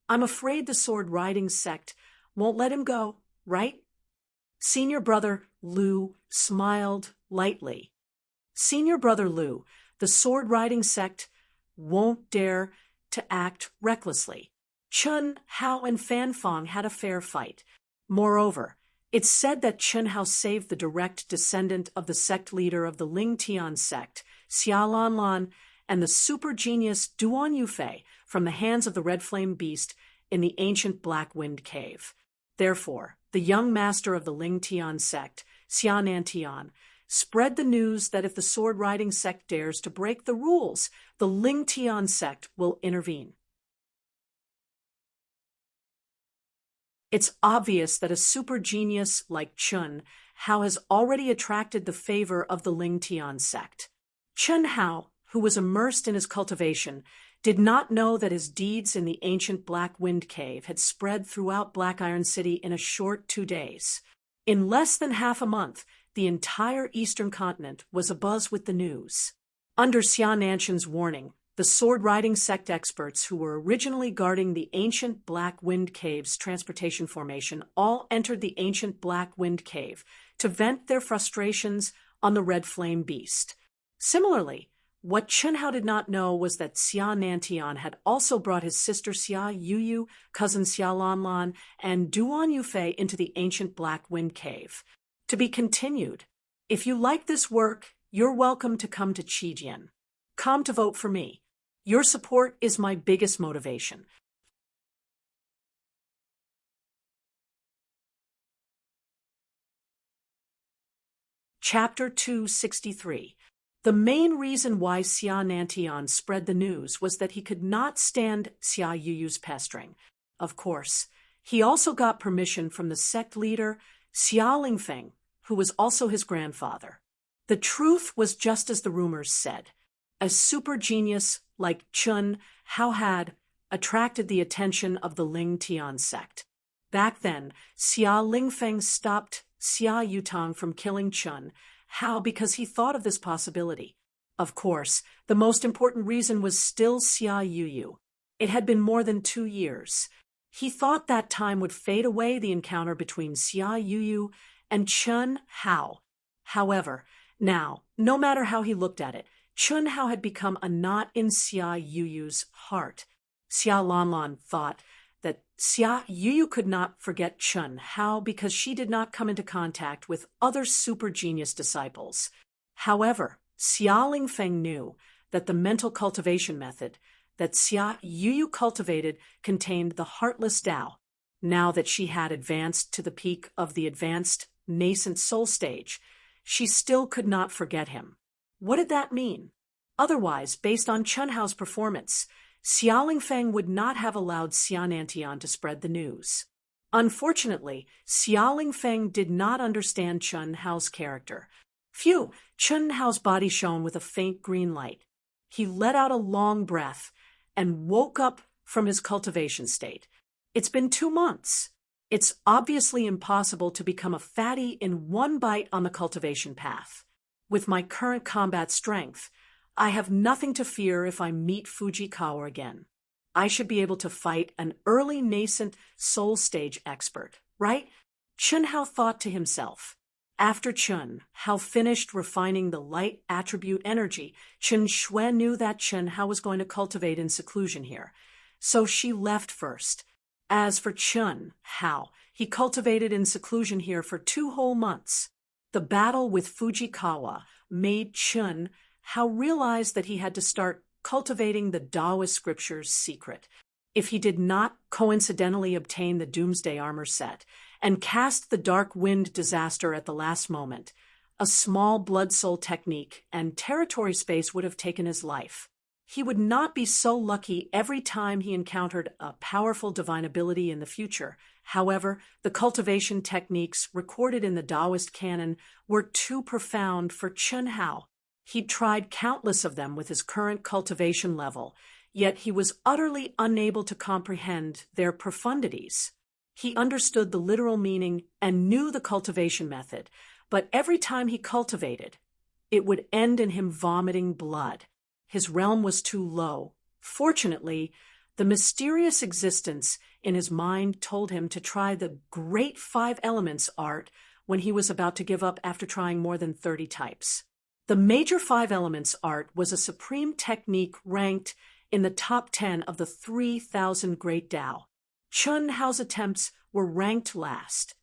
I'm afraid the sword riding sect won't let him go, right? Senior Brother Lu smiled lightly. Senior Brother Lu, the sword riding sect won't dare to act recklessly. Chun Hao and Fan Fong had a fair fight. Moreover, It's said that Chen Hao saved the direct descendant of the sect leader of the Ling Tian sect, Xia Lanlan, and the super genius Duan Yufei from the hands of the Red Flame Beast in the ancient Black Wind Cave. Therefore, the young master of the Ling Tian sect, Xia Nantian, spread the news that if the sword-riding sect dares to break the rules, the Ling Tian sect will intervene. It's obvious that a super genius like Chen Hao has already attracted the favor of the Ling Tian sect. Chen Hao, who was immersed in his cultivation, did not know that his deeds in the ancient Black Wind Cave had spread throughout Black Iron City in a short 2 days. In less than half a month, the entire eastern continent was abuzz with the news. Under Xia Nanshan's warning, the sword-riding sect experts who were originally guarding the ancient Black Wind Cave's transportation formation all entered the ancient Black Wind Cave to vent their frustrations on the Red Flame Beast. Similarly, what Chen Hao did not know was that Xia Nantian had also brought his sister Xia Yuyu, cousin Xia Lanlan, and Duan Yufei into the ancient Black Wind Cave. To be continued. If you like this work, you're welcome to come to Qijian. Come to vote for me. Your support is my biggest motivation. Chapter 263. The main reason why Xia Nantian spread the news was that he could not stand Xia Yuyu's pestering. Of course, he also got permission from the sect leader, Xia Lingfeng, who was also his grandfather. The truth was just as the rumors said. A super genius like Chen Hao had attracted the attention of the Ling Tian sect. Back then, Xia Lingfeng stopped Xia Yutang from killing Chen Hao because he thought of this possibility. Of course, the most important reason was still Xia Yuyu. It had been more than 2 years. He thought that time would fade away the encounter between Xia Yuyu and Chen Hao. However, now, no matter how he looked at it, Chen Hao had become a knot in Xia Yuyu's heart. Xia Lanlan thought that Xia Yuyu could not forget Chen Hao because she did not come into contact with other super genius disciples. However, Xia Lingfeng knew that the mental cultivation method that Xia Yuyu cultivated contained the heartless Tao. Now that she had advanced to the peak of the advanced nascent soul stage, she still could not forget him. What did that mean? Otherwise, based on Chen Hao's performance, Xia Lingfeng would not have allowed Xia Nantian to spread the news. Unfortunately, Xia Lingfeng did not understand Chen Hao's character. Phew! Chen Hao's body shone with a faint green light. He let out a long breath and woke up from his cultivation state. It's been 2 months. It's obviously impossible to become a fatty in 1 bite on the cultivation path. With my current combat strength, I have nothing to fear if I meet Fujikawa again. I should be able to fight an early nascent soul stage expert, right? Chen Hao thought to himself. After Chen Hao finished refining the light attribute energy, Chen Shui knew that Chen Hao was going to cultivate in seclusion here, so she left first. As for Chen Hao, he cultivated in seclusion here for 2 whole months. The battle with Fujikawa made Chen Hao realize that he had to start cultivating the Taoist scriptures secret. If he did not coincidentally obtain the Doomsday armor set and cast the Dark Wind disaster at the last moment, a small blood soul technique and territory space would have taken his life. He would not be so lucky every time he encountered a powerful divine ability in the future. However, the cultivation techniques recorded in the Taoist canon were too profound for Chen Hao. He'd tried countless of them with his current cultivation level, yet he was utterly unable to comprehend their profundities. He understood the literal meaning and knew the cultivation method, but every time he cultivated, it would end in him vomiting blood. His realm was too low. Fortunately, the mysterious existence in his mind told him to try the Great 5 Elements art when he was about to give up after trying more than 30 types. The Major 5 Elements art was a supreme technique ranked in the top 10 of the 3,000 Great Tao. Chen Hao's attempts were ranked last.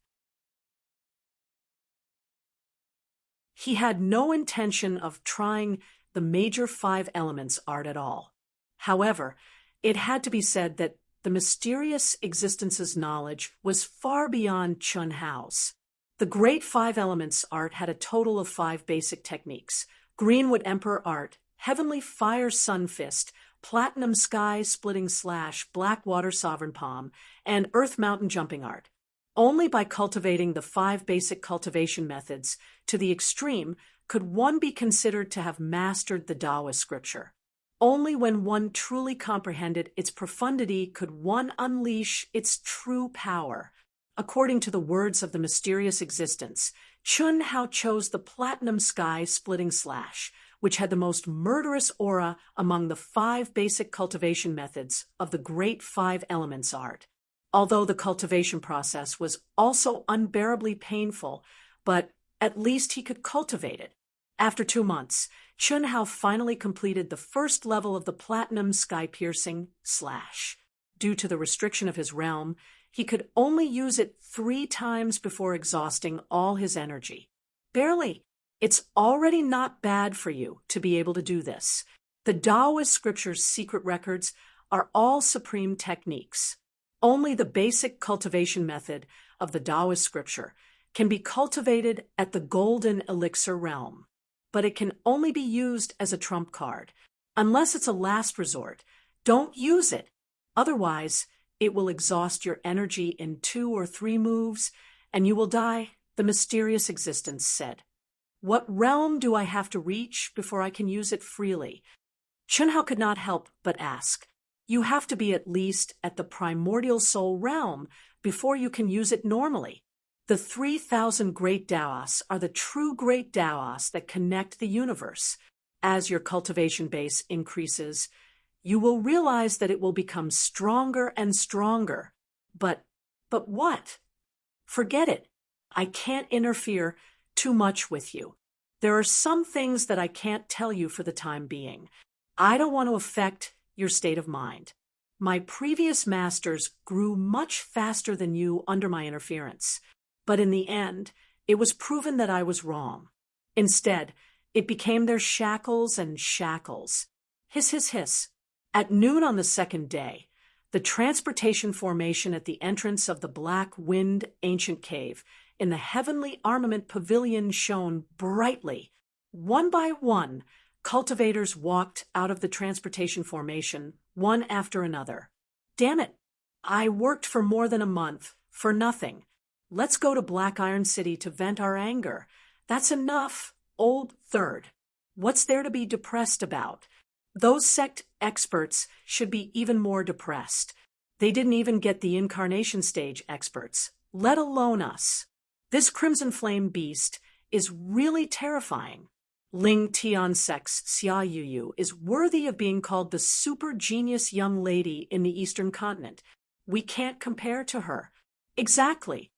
He had no intention of trying the major 5 elements art at all. However, it had to be said that the mysterious existence's knowledge was far beyond Chun Hao's. The great 5 elements art had a total of 5 basic techniques: Greenwood Emperor art, Heavenly Fire Sun Fist, Platinum Sky Splitting Slash, Black Water Sovereign Palm, and Earth Mountain Jumping art. Only by cultivating the 5 basic cultivation methods to the extreme could one be considered to have mastered the Taoist scripture. Only when one truly comprehended its profundity could one unleash its true power. According to the words of the mysterious existence, Chun Hao chose the Platinum Sky Splitting Slash, which had the most murderous aura among the 5 basic cultivation methods of the great 5 elements art. Although the cultivation process was also unbearably painful, but at least he could cultivate it. After 2 months, Chun Hao finally completed the first level of the Platinum Sky-Piercing Slash. Due to the restriction of his realm, he could only use it 3 times before exhausting all his energy. Barely. It's already not bad for you to be able to do this. The Taoist scripture's secret records are all supreme techniques. Only the basic cultivation method of the Taoist scripture can be cultivated at the golden elixir realm, but it can only be used as a trump card. Unless it's a last resort, don't use it. Otherwise, it will exhaust your energy in 2 or 3 moves, and you will die, the mysterious existence said. What realm do I have to reach before I can use it freely? Chun Hao could not help but ask. You have to be at least at the primordial soul realm before you can use it normally. The 3,000 great Taoists are the true great Taoists that connect the universe. As your cultivation base increases, you will realize that it will become stronger and stronger. But what? Forget it. I can't interfere too much with you. There are some things that I can't tell you for the time being. I don't want to affect your state of mind. My previous masters grew much faster than you under my interference, but in the end, it was proven that I was wrong. Instead, it became their shackles and shackles. Hiss, hiss, hiss. At noon on the 2nd day, the transportation formation at the entrance of the Black Wind Ancient Cave in the Heavenly Armament Pavilion shone brightly. One by one, cultivators walked out of the transportation formation, one after another. Damn it! I worked for more than a month, for nothing. Let's go to Black Iron City to vent our anger. That's enough, old third. What's there to be depressed about? Those sect experts should be even more depressed. They didn't even get the incarnation stage experts, let alone us. This Crimson Flame beast is really terrifying. Ling Tiansek's Xia Yuyu is worthy of being called the super genius young lady in the Eastern continent. We can't compare to her. Exactly.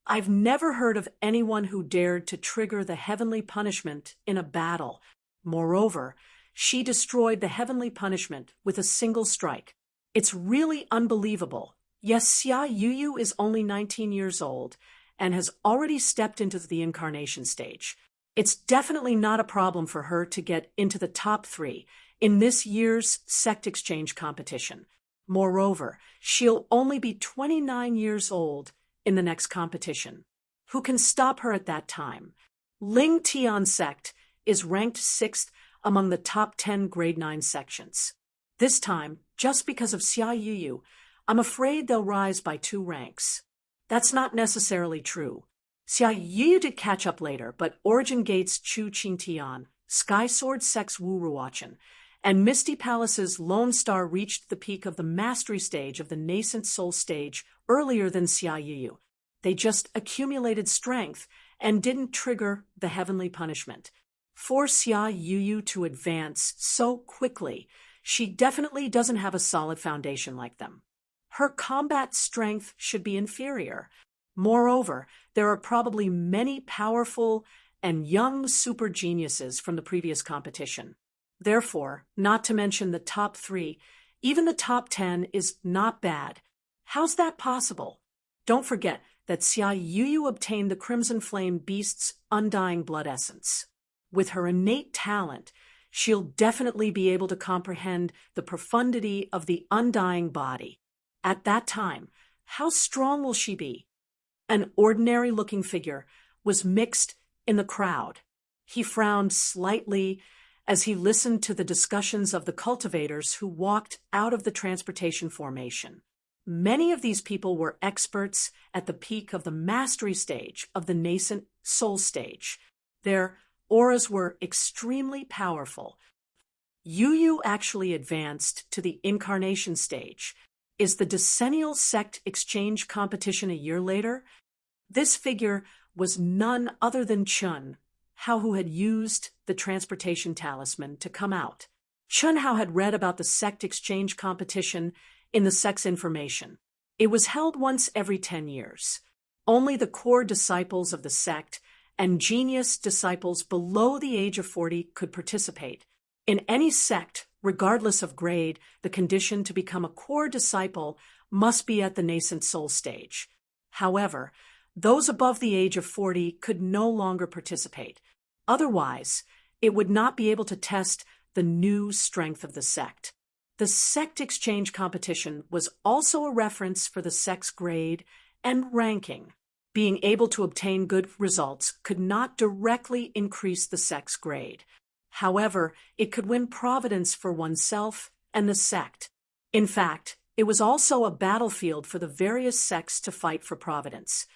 I've never heard of anyone who dared to trigger the heavenly punishment in a battle. Moreover, she destroyed the heavenly punishment with a single strike. It's really unbelievable. Yes, Xia Yuyu is only 19 years old and has already stepped into the incarnation stage. It's definitely not a problem for her to get into the top 3 in this year's sect exchange competition. Moreover, she'll only be 29 years old in the next competition. Who can stop her at that time? Ling Tian sect is ranked 6th among the top 10 grade 9 sections. This time, just because of Xia Yuyu, I'm afraid they'll rise by 2 ranks. That's not necessarily true. Xia Yuyu did catch up later, but Origin Gate's Chu Qingtian, Sky Sword Sect's Wu Ruochen, and Misty Palace's Lone Star reached the peak of the mastery stage of the nascent soul stage earlier than Xia Yuyu. They just accumulated strength and didn't trigger the heavenly punishment. For Xia Yuyu to advance so quickly, she definitely doesn't have a solid foundation like them. Her combat strength should be inferior. Moreover, there are probably many powerful and young super geniuses from the previous competition. Therefore, not to mention the top 3, even the top 10 is not bad. How's that possible? Don't forget, that Xia Yuyu obtained the Crimson Flame Beast's undying blood essence. With her innate talent, she'll definitely be able to comprehend the profundity of the undying body. At that time, how strong will she be? An ordinary-looking figure was mixed in the crowd. He frowned slightly as he listened to the discussions of the cultivators who walked out of the transportation formation. Many of these people were experts at the peak of the mastery stage of the nascent soul stage. Their auras were extremely powerful. Yu actually advanced to the incarnation stage. Is the decennial sect exchange competition a year later? This figure was none other than Chun Hao, who had used the transportation talisman to come out. Chun Hao had read about the sect exchange competition in the sect's information. It was held once every 10 years. Only the core disciples of the sect and genius disciples below the age of 40 could participate. In any sect, regardless of grade, the condition to become a core disciple must be at the nascent soul stage. However, those above the age of 40 could no longer participate. Otherwise, it would not be able to test the new strength of the sect. The sect exchange competition was also a reference for the sect's grade and ranking. Being able to obtain good results could not directly increase the sect's grade. However, it could win providence for oneself and the sect. In fact, it was also a battlefield for the various sects to fight for providence.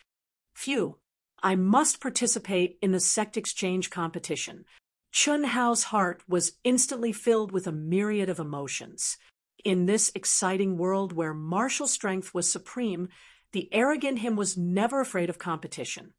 Phew, I must participate in the sect exchange competition. Chun Hao's heart was instantly filled with a myriad of emotions. In this exciting world where martial strength was supreme, the arrogant him was never afraid of competition.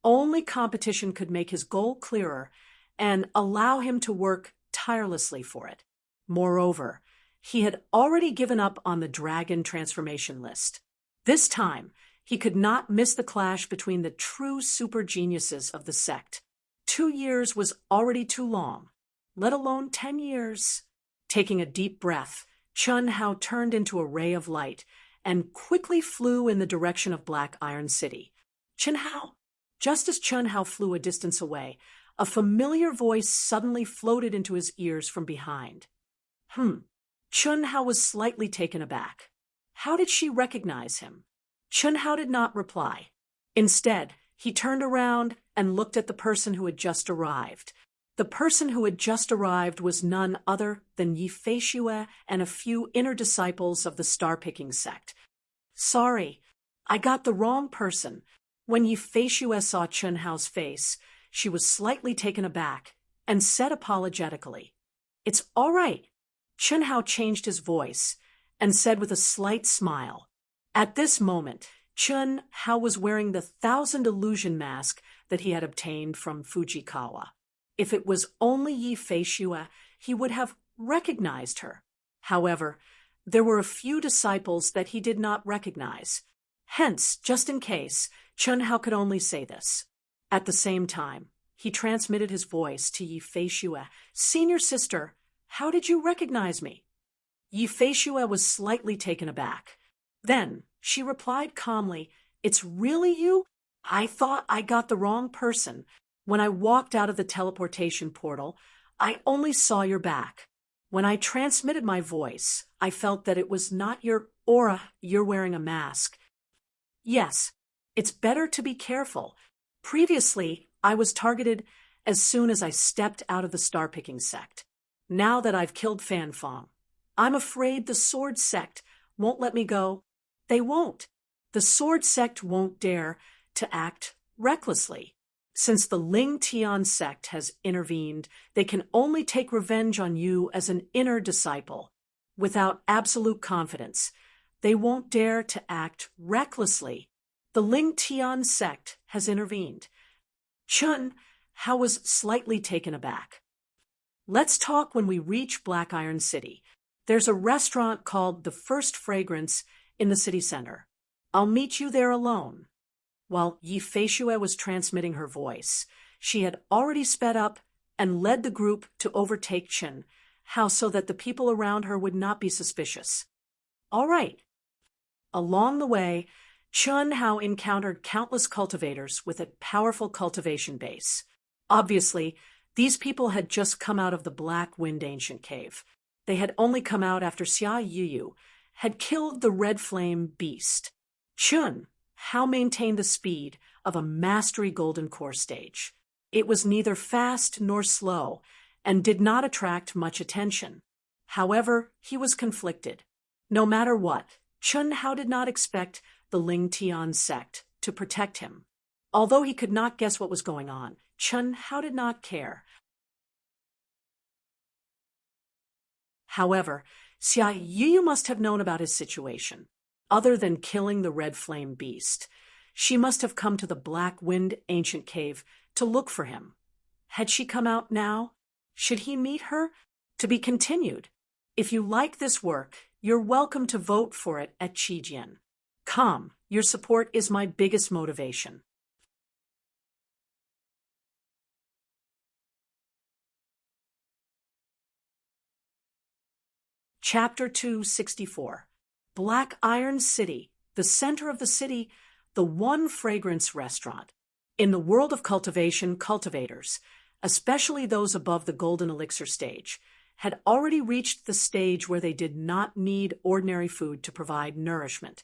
Only competition could make his goal clearer and allow him to work tirelessly for it. Moreover, he had already given up on the dragon transformation list. This time, he could not miss the clash between the true super geniuses of the sect. 2 years was already too long, let alone 10 years. Taking a deep breath, Chun Hao turned into a ray of light and quickly flew in the direction of Black Iron City. Chun Hao! Just as Chun Hao flew a distance away, a familiar voice suddenly floated into his ears from behind. Chun Hao was slightly taken aback. How did she recognize him? Chun Hao did not reply. Instead, he turned around and looked at the person who had just arrived. The person who had just arrived was none other than Yi Feishue and a few inner disciples of the star-picking sect. Sorry, I got the wrong person. When Yi Feishue saw Chun Hao's face, she was slightly taken aback and said apologetically, "It's all right." Chun Hao changed his voice and said with a slight smile. At this moment, Chun Hao was wearing the 1,000 illusion mask that he had obtained from Fujikawa. If it was only Yi Feishue, he would have recognized her. However, there were a few disciples that he did not recognize. Hence, just in case, Chun Hao could only say this. At the same time, he transmitted his voice to Yi Feishue. "Senior sister, how did you recognize me?" Yi Feishue was slightly taken aback. Then she replied calmly, "It's really you? I thought I got the wrong person. When I walked out of the teleportation portal, I only saw your back. When I transmitted my voice, I felt that it was not your aura. You're wearing a mask. Yes, it's better to be careful. Previously, I was targeted as soon as I stepped out of the star-picking sect. Now that I've killed Fan Fong, I'm afraid the sword sect won't let me go. They won't. The sword sect won't dare to act recklessly. Since the Ling Tian sect has intervened, they can only take revenge on you as an inner disciple. Without absolute confidence, they won't dare to act recklessly. The Ling Tian sect has intervened." Chun Hao was slightly taken aback. "Let's talk when we reach Black Iron City. There's a restaurant called The First Fragrance in the city center. I'll meet you there alone." While Yi Feishue was transmitting her voice, she had already sped up and led the group to overtake Chun Hao so that the people around her would not be suspicious. "All right, Along the way, Chun Hao encountered countless cultivators with a powerful cultivation base. Obviously, these people had just come out of the Black Wind Ancient Cave. They had only come out after Xia Yuyu had killed the Red Flame Beast. Chun Hao maintained the speed of a Mastery Golden Core stage. It was neither fast nor slow, and did not attract much attention. However, he was conflicted. No matter what, Chun Hao did not expect the Ling Tian sect to protect him. Although he could not guess what was going on, Chun Hao did not care. However, Xia Yu must have known about his situation. Other than killing the Red Flame Beast, she must have come to the Black Wind Ancient Cave to look for him. Had she come out now? Should he meet her? To be continued. If you like this work, you're welcome to vote for it at Qijian. Come, your support is my biggest motivation. Chapter 264. Black Iron City, the center of the city, the one fragrance restaurant. In the world of cultivation, cultivators, especially those above the golden elixir stage, had already reached the stage where they did not need ordinary food to provide nourishment.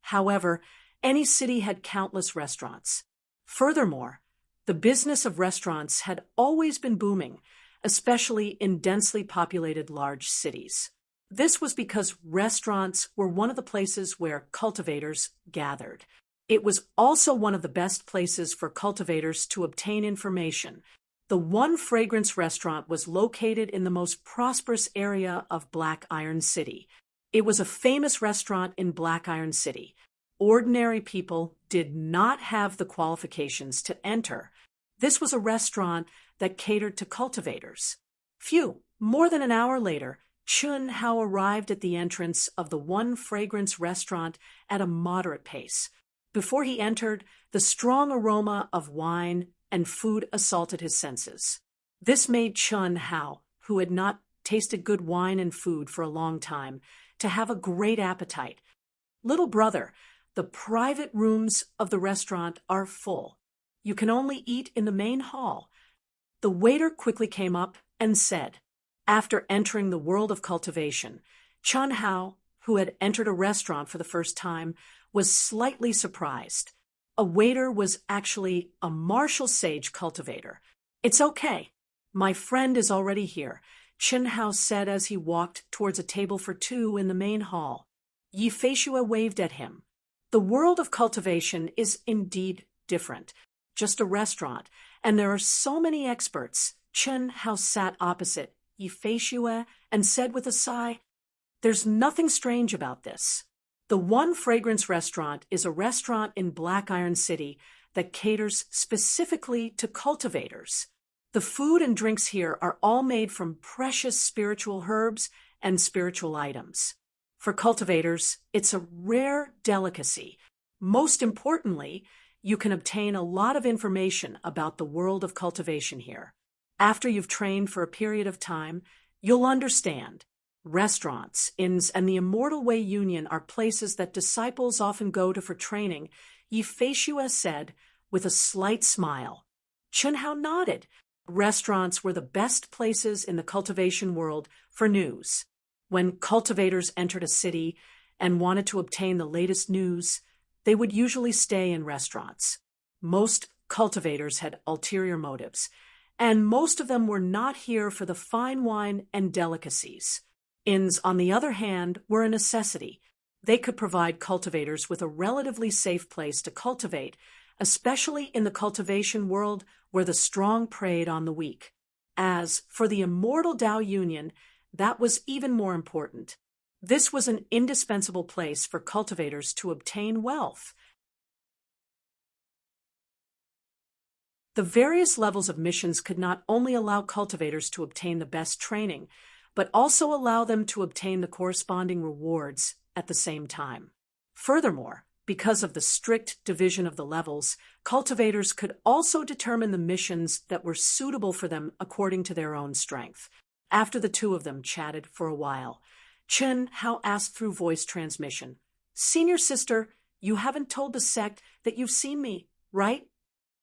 However, any city had countless restaurants. Furthermore, the business of restaurants had always been booming, especially in densely populated large cities. This was because restaurants were one of the places where cultivators gathered. It was also one of the best places for cultivators to obtain information. The One Fragrance restaurant was located in the most prosperous area of Black Iron City. It was a famous restaurant in Black Iron City. Ordinary people did not have the qualifications to enter. This was a restaurant that catered to cultivators. More than an hour later, Chun Hao arrived at the entrance of the One Fragrance restaurant at a moderate pace. Before he entered, the strong aroma of wine and food assaulted his senses. This made Chun Hao, who had not tasted good wine and food for a long time, to have a great appetite. Little brother, the private rooms of the restaurant are full. You can only eat in the main hall. The waiter quickly came up and said, after entering the world of cultivation, Chun Hao, who had entered a restaurant for the first time, was slightly surprised. A waiter was actually a martial sage cultivator. It's okay. My friend is already here, Chun Hao said as he walked towards a table for two in the main hall. Yi Feishue waved at him. The world of cultivation is indeed different. Just a restaurant, and there are so many experts. Chun Hao sat opposite Yi Feishue and said with a sigh, "There's nothing strange about this. The One Fragrance restaurant is a restaurant in Black Iron City that caters specifically to cultivators. The food and drinks here are all made from precious spiritual herbs and spiritual items. For cultivators, it's a rare delicacy. Most importantly, you can obtain a lot of information about the world of cultivation here. After you've trained for a period of time, you'll understand. Restaurants, inns, and the Immortal Way Union are places that disciples often go to for training," Yi Feishue said with a slight smile. Chun Hao nodded. Restaurants were the best places in the cultivation world for news. When cultivators entered a city and wanted to obtain the latest news, they would usually stay in restaurants. Most cultivators had ulterior motives, and most of them were not here for the fine wine and delicacies. Inns, on the other hand, were a necessity. They could provide cultivators with a relatively safe place to cultivate, especially in the cultivation world where the strong preyed on the weak. As for the Immortal Dao Union, that was even more important. This was an indispensable place for cultivators to obtain wealth. The various levels of missions could not only allow cultivators to obtain the best training, but also allow them to obtain the corresponding rewards at the same time. Furthermore, because of the strict division of the levels, cultivators could also determine the missions that were suitable for them according to their own strength. After the two of them chatted for a while, Chun Hao asked through voice transmission, Senior sister, you haven't told the sect that you've seen me, right?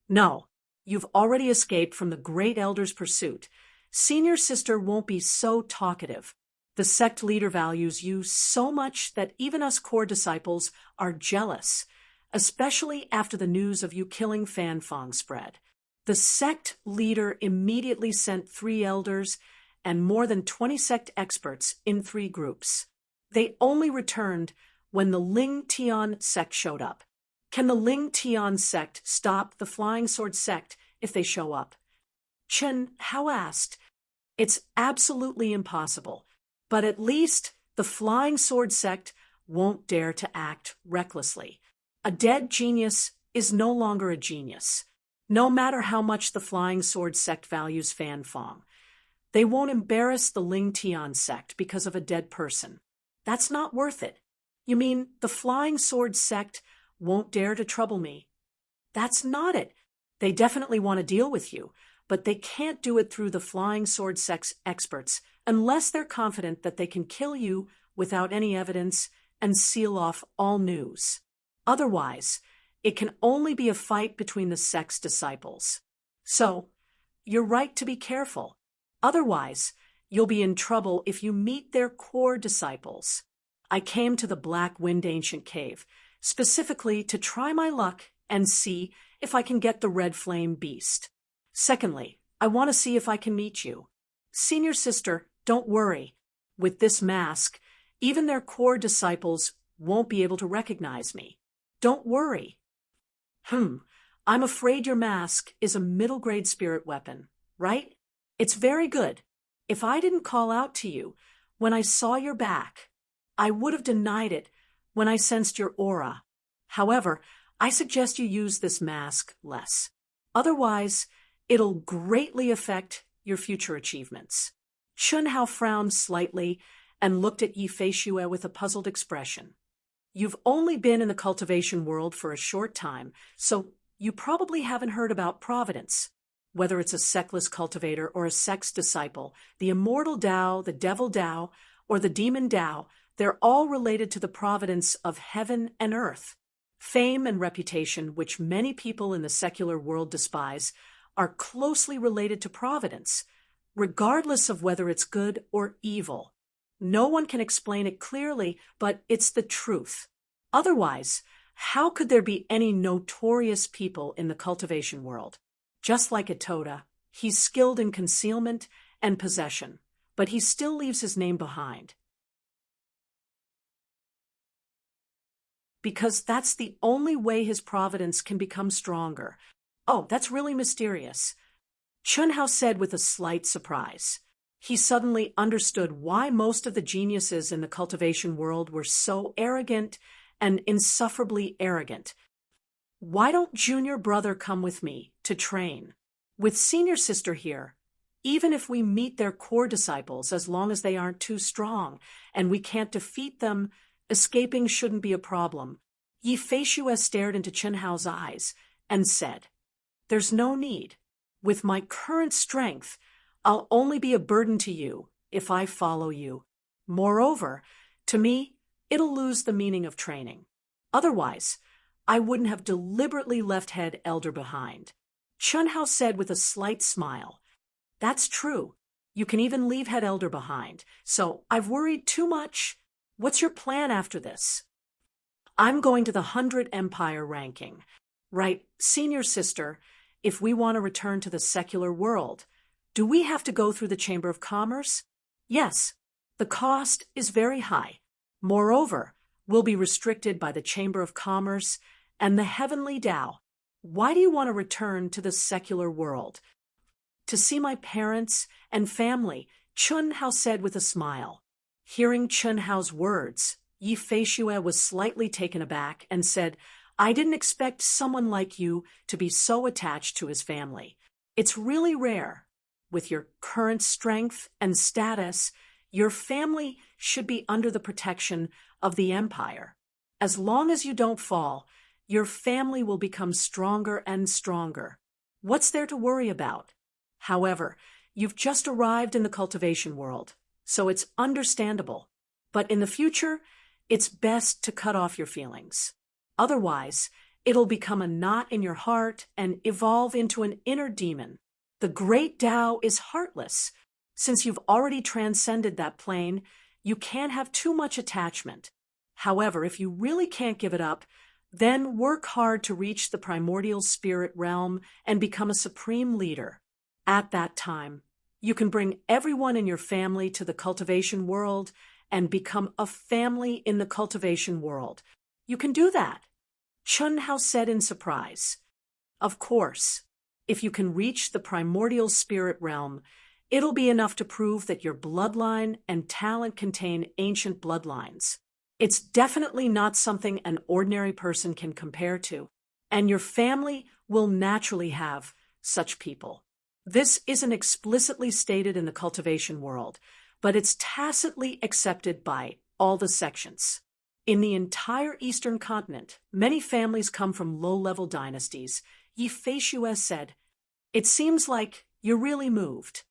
No, you've already escaped from the great elder's pursuit. Senior sister won't be so talkative. The sect leader values you so much that even us core disciples are jealous, especially after the news of you killing Fanfong spread. The sect leader immediately sent 3 elders and more than 20 sect experts in 3 groups. They only returned when the Ling Tian sect showed up. Can the Ling Tian sect stop the Flying Sword sect if they show up? Chen Hao asked. It's absolutely impossible, but at least the Flying Sword sect won't dare to act recklessly. A dead genius is no longer a genius, no matter how much the Flying Sword sect values Fanfong. They won't embarrass the Ling Tian sect because of a dead person. That's not worth it. You mean the Flying Sword sect won't dare to trouble me? That's not it. They definitely want to deal with you, but they can't do it through the Flying Sword sect's experts unless they're confident that they can kill you without any evidence and seal off all news. Otherwise, it can only be a fight between the sect's disciples. So, you're right to be careful. Otherwise, you'll be in trouble if you meet their core disciples. I came to the Black Wind Ancient Cave, specifically to try my luck and see if I can get the Red Flame Beast. Secondly, I want to see if I can meet you. Senior sister, don't worry. With this mask, even their core disciples won't be able to recognize me. Don't worry. I'm afraid your mask is a middle-grade spirit weapon, right? It's very good. If I didn't call out to you when I saw your back, I would have denied it when I sensed your aura. However, I suggest you use this mask less. Otherwise, it'll greatly affect your future achievements. Chun Hao frowned slightly and looked at Yi Feishue with a puzzled expression. You've only been in the cultivation world for a short time, so you probably haven't heard about Providence. Whether it's a sectless cultivator or a sex disciple, the immortal Tao, the devil Tao, or the demon Tao, they're all related to the providence of heaven and earth. Fame and reputation, which many people in the secular world despise, are closely related to providence, regardless of whether it's good or evil. No one can explain it clearly, but it's the truth. Otherwise, how could there be any notorious people in the cultivation world? Just like Itoda, he's skilled in concealment and possession, but he still leaves his name behind. Because that's the only way his providence can become stronger. Oh, that's really mysterious. Chun Hao said with a slight surprise. He suddenly understood why most of the geniuses in the cultivation world were so arrogant and insufferably arrogant. Why don't junior brother come with me to train? With senior sister here, even if we meet their core disciples, as long as they aren't too strong and we can't defeat them, escaping shouldn't be a problem. Yi Feishue stared into Chun Hao's eyes and said, There's no need. With my current strength, I'll only be a burden to you if I follow you. Moreover, to me, it'll lose the meaning of training. Otherwise, I wouldn't have deliberately left head elder behind. Chun Hao said with a slight smile, That's true. You can even leave head elder behind. So I've worried too much. What's your plan after this? I'm going to the 100 Empire ranking. Right, senior sister, if we want to return to the secular world, do we have to go through the Chamber of Commerce? Yes, the cost is very high. Moreover, we'll be restricted by the Chamber of Commerce and the Heavenly Tao. Why do you want to return to the secular world? To see my parents and family, Chun Hao said with a smile. Hearing Chun Hao's words, Yi Feishue was slightly taken aback and said, I didn't expect someone like you to be so attached to his family. It's really rare. With your current strength and status, your family should be under the protection of the Empire. As long as you don't fall, your family will become stronger and stronger. What's there to worry about? However, you've just arrived in the cultivation world, so it's understandable. But in the future, it's best to cut off your feelings. Otherwise, it'll become a knot in your heart and evolve into an inner demon. The great Tao is heartless. Since you've already transcended that plane, you can't have too much attachment. However, if you really can't give it up, then work hard to reach the primordial spirit realm and become a supreme leader. At that time, you can bring everyone in your family to the cultivation world and become a family in the cultivation world. You can do that, Chun Hao said in surprise. Of course, if you can reach the primordial spirit realm, it'll be enough to prove that your bloodline and talent contain ancient bloodlines. It's definitely not something an ordinary person can compare to, and your family will naturally have such people. This isn't explicitly stated in the cultivation world, but it's tacitly accepted by all the sections. In the entire Eastern continent, many families come from low-level dynasties. Yi Feishue said, "It seems like you're really moved.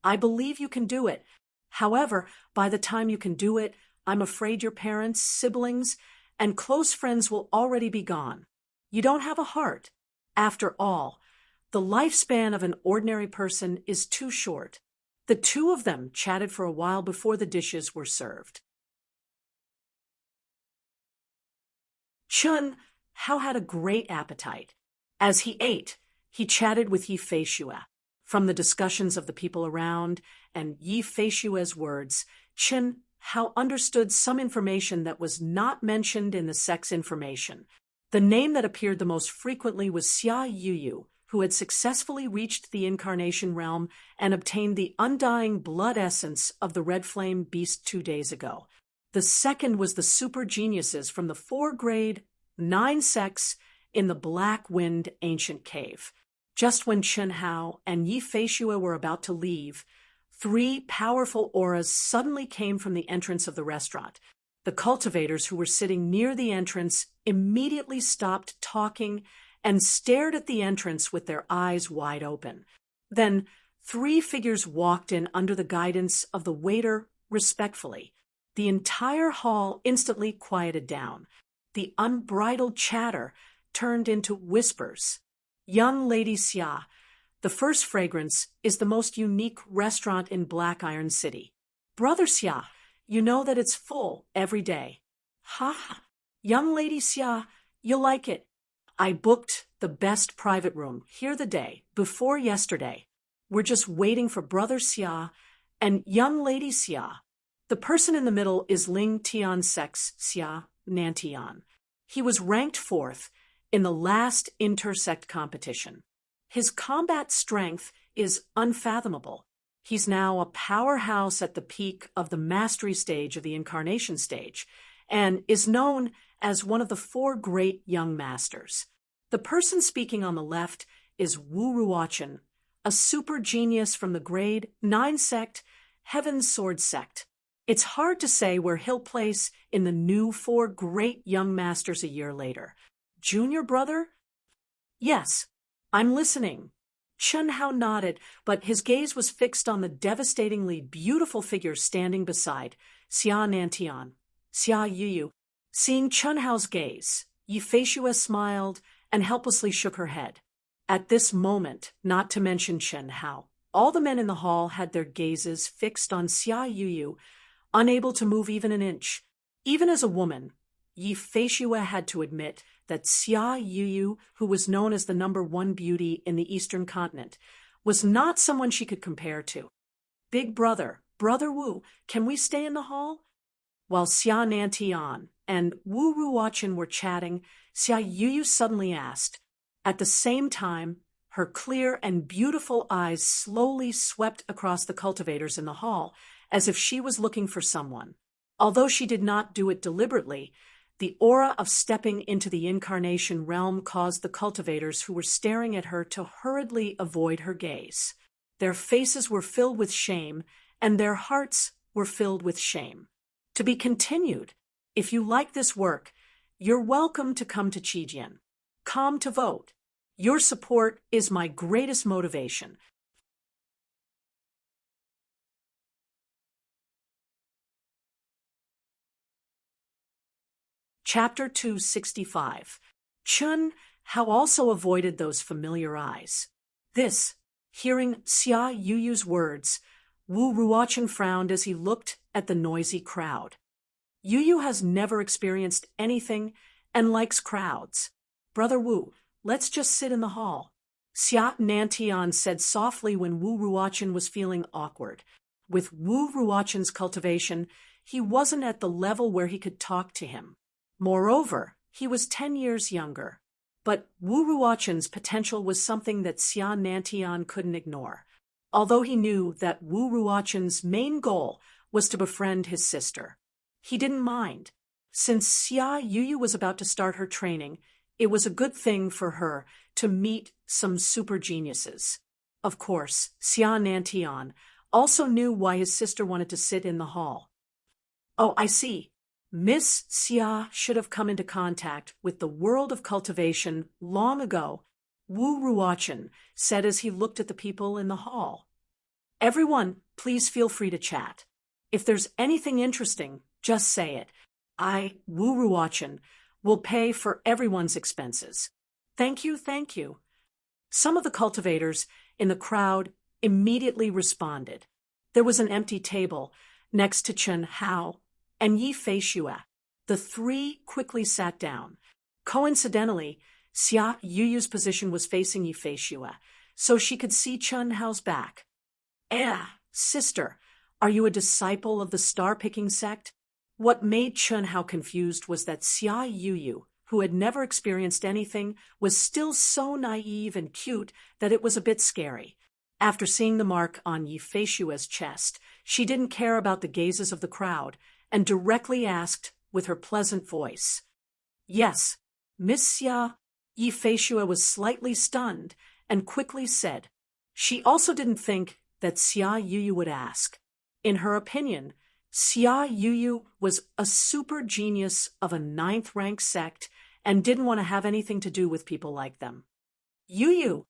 I believe you can do it. However, by the time you can do it, I'm afraid your parents, siblings, and close friends will already be gone. You don't have a heart. After all, the lifespan of an ordinary person is too short." The two of them chatted for a while before the dishes were served. Chun Hao had a great appetite. As he ate, he chatted with Yi Feishue. From the discussions of the people around and Yi Feishue's words, Chun Hao understood some information that was not mentioned in the sex information. The name that appeared the most frequently was Xia Yuyu, who had successfully reached the incarnation realm and obtained the undying blood essence of the red flame beast 2 days ago. The second was the super geniuses from the 4-grade 9 sects in the Black Wind ancient cave. Just when Chun Hao and Yi Feishue were about to leave, 3 powerful auras suddenly came from the entrance of the restaurant. The cultivators who were sitting near the entrance immediately stopped talking and stared at the entrance with their eyes wide open. Then 3 figures walked in under the guidance of the waiter respectfully. The entire hall instantly quieted down. The unbridled chatter turned into whispers. "Young Lady Xia, the first fragrance is the most unique restaurant in Black Iron City. Brother Xia, you know that it's full every day." "Ha! Young Lady Xia, you'll like it. I booked the best private room here the day before yesterday. We're just waiting for Brother Xia and Young Lady Xia." The person in the middle is Ling Tian Sek's Xia Nantian. He was ranked 4th in the last intersect competition. His combat strength is unfathomable. He's now a powerhouse at the peak of the mastery stage of the incarnation stage, and is known as one of the 4 great young masters. The person speaking on the left is Wu Ruochen, a super genius from the grade 9 sect, Heaven's Sword sect. It's hard to say where he'll place in the new 4 great young masters a year later. "Junior brother?" "Yes, I'm listening." Chun Hao nodded, but his gaze was fixed on the devastatingly beautiful figure standing beside Xia Nantian, Xia Yuyu. Seeing Chun Hao's gaze, Yi Feishue smiled and helplessly shook her head. At this moment, not to mention Chun Hao, all the men in the hall had their gazes fixed on Xia Yuyu, unable to move even an inch. Even as a woman, Yi Feishue had to admit that Xia Yuyu, who was known as the #1 beauty in the Eastern continent, was not someone she could compare to. "Big brother, Brother Wu, can we stay in the hall?" While Xia Nantian and Wu Ruochen were chatting, Xia Yuyu suddenly asked. At the same time, her clear and beautiful eyes slowly swept across the cultivators in the hall, as if she was looking for someone. Although she did not do it deliberately, the aura of stepping into the incarnation realm caused the cultivators who were staring at her to hurriedly avoid her gaze. Their faces were filled with shame, and their hearts were filled with shame. To be continued. If you like this work, you're welcome to come to Qijian. Come to vote. Your support is my greatest motivation. Chapter 265. Chun Hao also avoided those familiar eyes. Hearing Xia Yuyu's words, Wu Ruochen frowned as he looked at the noisy crowd. Yuyu has never experienced anything and likes crowds. Brother Wu, let's just sit in the hall. Xia Nantian said softly when Wu Ruochen was feeling awkward. With Wu Ruochen's cultivation, he wasn't at the level where he could talk to him. Moreover, he was 10 years younger. But Wu Ruochen's potential was something that Xia Nantian couldn't ignore, although he knew that Wu Ruochen's main goal was to befriend his sister. He didn't mind. Since Xia Yuyu was about to start her training, it was a good thing for her to meet some super geniuses. Of course, Xia Nantian also knew why his sister wanted to sit in the hall. Oh, I see. Miss Xia should have come into contact with the world of cultivation long ago, Wu Ruochen said as he looked at the people in the hall. Everyone, please feel free to chat. If there's anything interesting, just say it. I, Wu Ruochen, will pay for everyone's expenses. Thank you, thank you. Some of the cultivators in the crowd immediately responded. There was an empty table next to Chen Hao and Yi Feishue. The three quickly sat down. Coincidentally, Xia Yuyu's position was facing Yi Feishue, so she could see Chen Hao's back. Sister, are you a disciple of the star-picking sect? What made Chen Hao confused was that Xia Yuyu, who had never experienced anything, was still so naive and cute that it was a bit scary. After seeing the mark on Yi Feishue's chest, she didn't care about the gazes of the crowd and directly asked with her pleasant voice. Yes, Miss Xia. Yi Feishue was slightly stunned and quickly said. She also didn't think that Xia Yuyu would ask. In her opinion, Xia Yuyu was a super genius of a 9th-rank sect and didn't want to have anything to do with people like them. Xia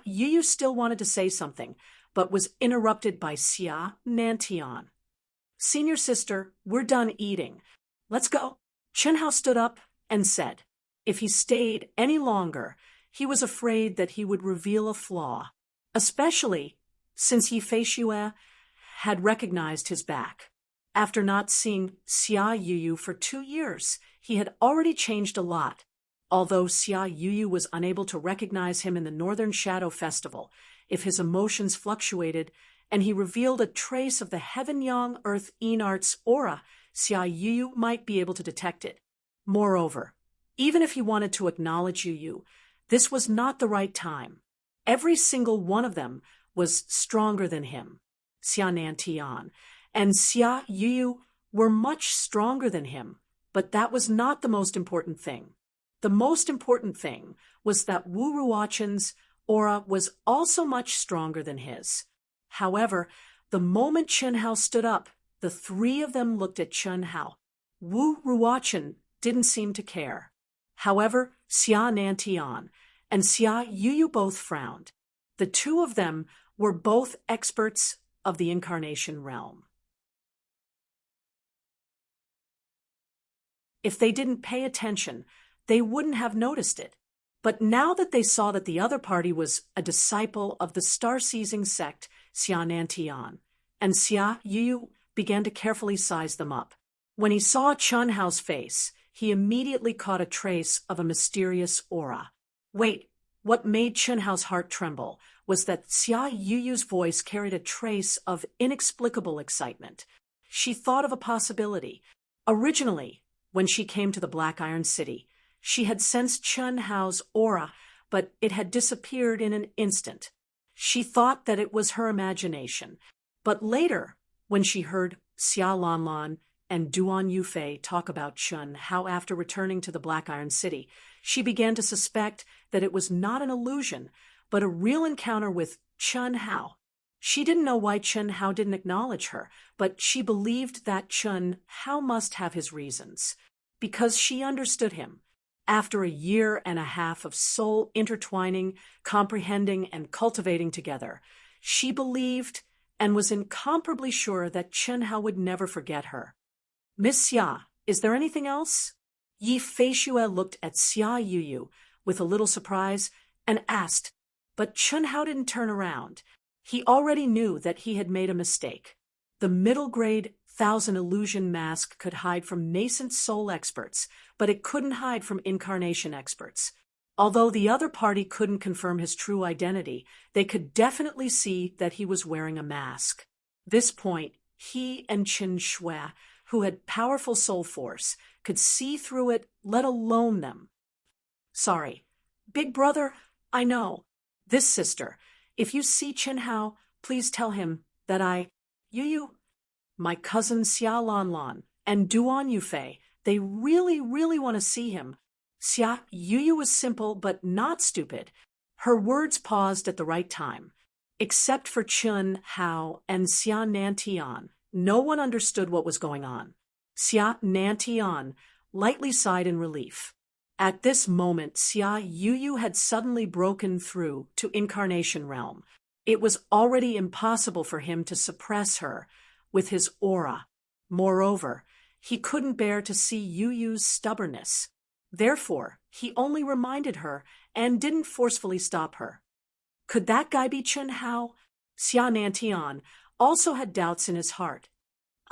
Yuyu still wanted to say something, but was interrupted by Xia Nantian. Senior sister, we're done eating. Let's go. Chen Hao stood up and said. If he stayed any longer, he was afraid that he would reveal a flaw, especially since Yi Feishue had recognized his back. After not seeing Xia Yuyu for 2 years, he had already changed a lot. Although Xia Yuyu was unable to recognize him in the Northern Shadow Festival, if his emotions fluctuated and he revealed a trace of the Heaven-Yang Earth Enart's aura, Xia Yuyu might be able to detect it. Moreover, even if he wanted to acknowledge Yuyu, this was not the right time. Every single one of them was stronger than him. Xia Nantian and Xia Yuyu were much stronger than him, but that was not the most important thing. The most important thing was that Wu Ruochen's aura was also much stronger than his. However, the moment Chen Hao stood up, the three of them looked at Chen Hao. Wu Ruochen didn't seem to care. However, Xia Nantian and Xia Yuyu both frowned. The two of them were both experts of the incarnation realm. If they didn't pay attention, they wouldn't have noticed it. But now that they saw that the other party was a disciple of the star-seizing sect, Xia Nantian and Xia Yuyu began to carefully size them up. When he saw Chen Hao's face, he immediately caught a trace of a mysterious aura. Wait, what made Chen Hao's heart tremble was that Xia Yuyu's voice carried a trace of inexplicable excitement. She thought of a possibility. Originally, when she came to the Black Iron City, she had sensed Chen Hao's aura, but it had disappeared in an instant. She thought that it was her imagination. But later, when she heard Xia Lanlan and Duan Yufei talk about Chen Hao after returning to the Black Iron City, she began to suspect that it was not an illusion, but a real encounter with Chen Hao. She didn't know why Chen Hao didn't acknowledge her, but she believed that Chen Hao must have his reasons, because she understood him. After 1.5 years of soul intertwining, comprehending, and cultivating together, she believed and was incomparably sure that Chen Hao would never forget her. Miss Xia, is there anything else? Yi Feishue looked at Xia Yuyu with a little surprise and asked, but Chun Hao didn't turn around. He already knew that he had made a mistake. The middle-grade Thousand Illusion mask could hide from nascent soul experts, but it couldn't hide from incarnation experts. Although the other party couldn't confirm his true identity, they could definitely see that he was wearing a mask. This point, he and Qin Shui, who had powerful soul force, could see through it, let alone them. Sorry. Big brother, I know. This sister, if you see Qin Hao, please tell him that Yuyu, my cousin Xia Lanlan, and Duan Yufei, they really, really want to see him. Xia Yuyu was simple but not stupid. Her words paused at the right time. Except for Chun Hao and Xia Nantian, no one understood what was going on. Xia Nantian lightly sighed in relief. At this moment, Xia Yuyu had suddenly broken through to Incarnation Realm. It was already impossible for him to suppress her with his aura. Moreover, he couldn't bear to see Yuyu's stubbornness. Therefore, he only reminded her and didn't forcefully stop her. Could that guy be Chun Hao? Xia Nantian also had doubts in his heart.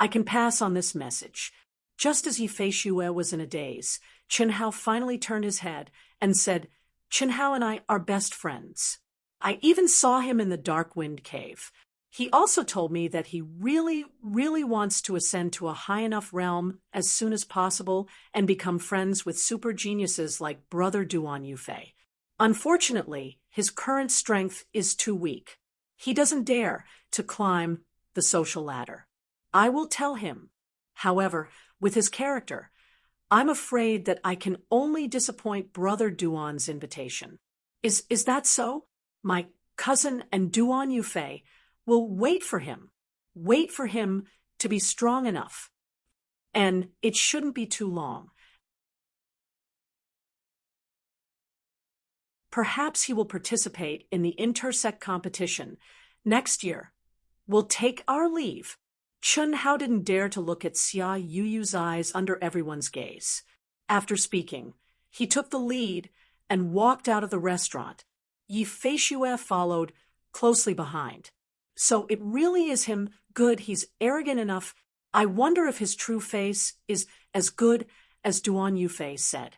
I can pass on this message. Just as Yi Feishue was in a daze, Chun Hao finally turned his head and said, Chun Hao and I are best friends. I even saw him in the Dark Wind Cave. He also told me that he really, really wants to ascend to a high enough realm as soon as possible and become friends with super geniuses like Brother Duan Yufei. Unfortunately, his current strength is too weak. He doesn't dare to climb the social ladder. I will tell him. However, with his character, I'm afraid that I can only disappoint Brother Duan's invitation. Is that so? My cousin and Duan Yufei will wait for him to be strong enough. And it shouldn't be too long. Perhaps he will participate in the intersect competition next year. We'll take our leave. Chun Hao didn't dare to look at Xia Yuyu's eyes under everyone's gaze. After speaking, he took the lead and walked out of the restaurant. Yi Feishue followed closely behind. So it really is him. Good, he's arrogant enough. I wonder if his true face is as good as Duan Yufei said.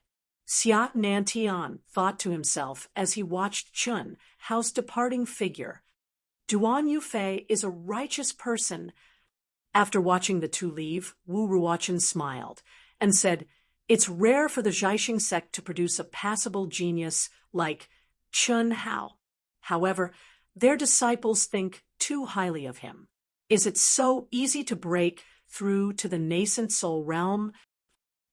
Xia Nantian thought to himself as he watched Chun Hao's departing figure. Duan Yufei is a righteous person. After watching the two leave, Wu Ruochen smiled and said, it's rare for the Zhaixing sect to produce a passable genius like Chun Hao. However, their disciples think too highly of him. Is it so easy to break through to the nascent soul realm?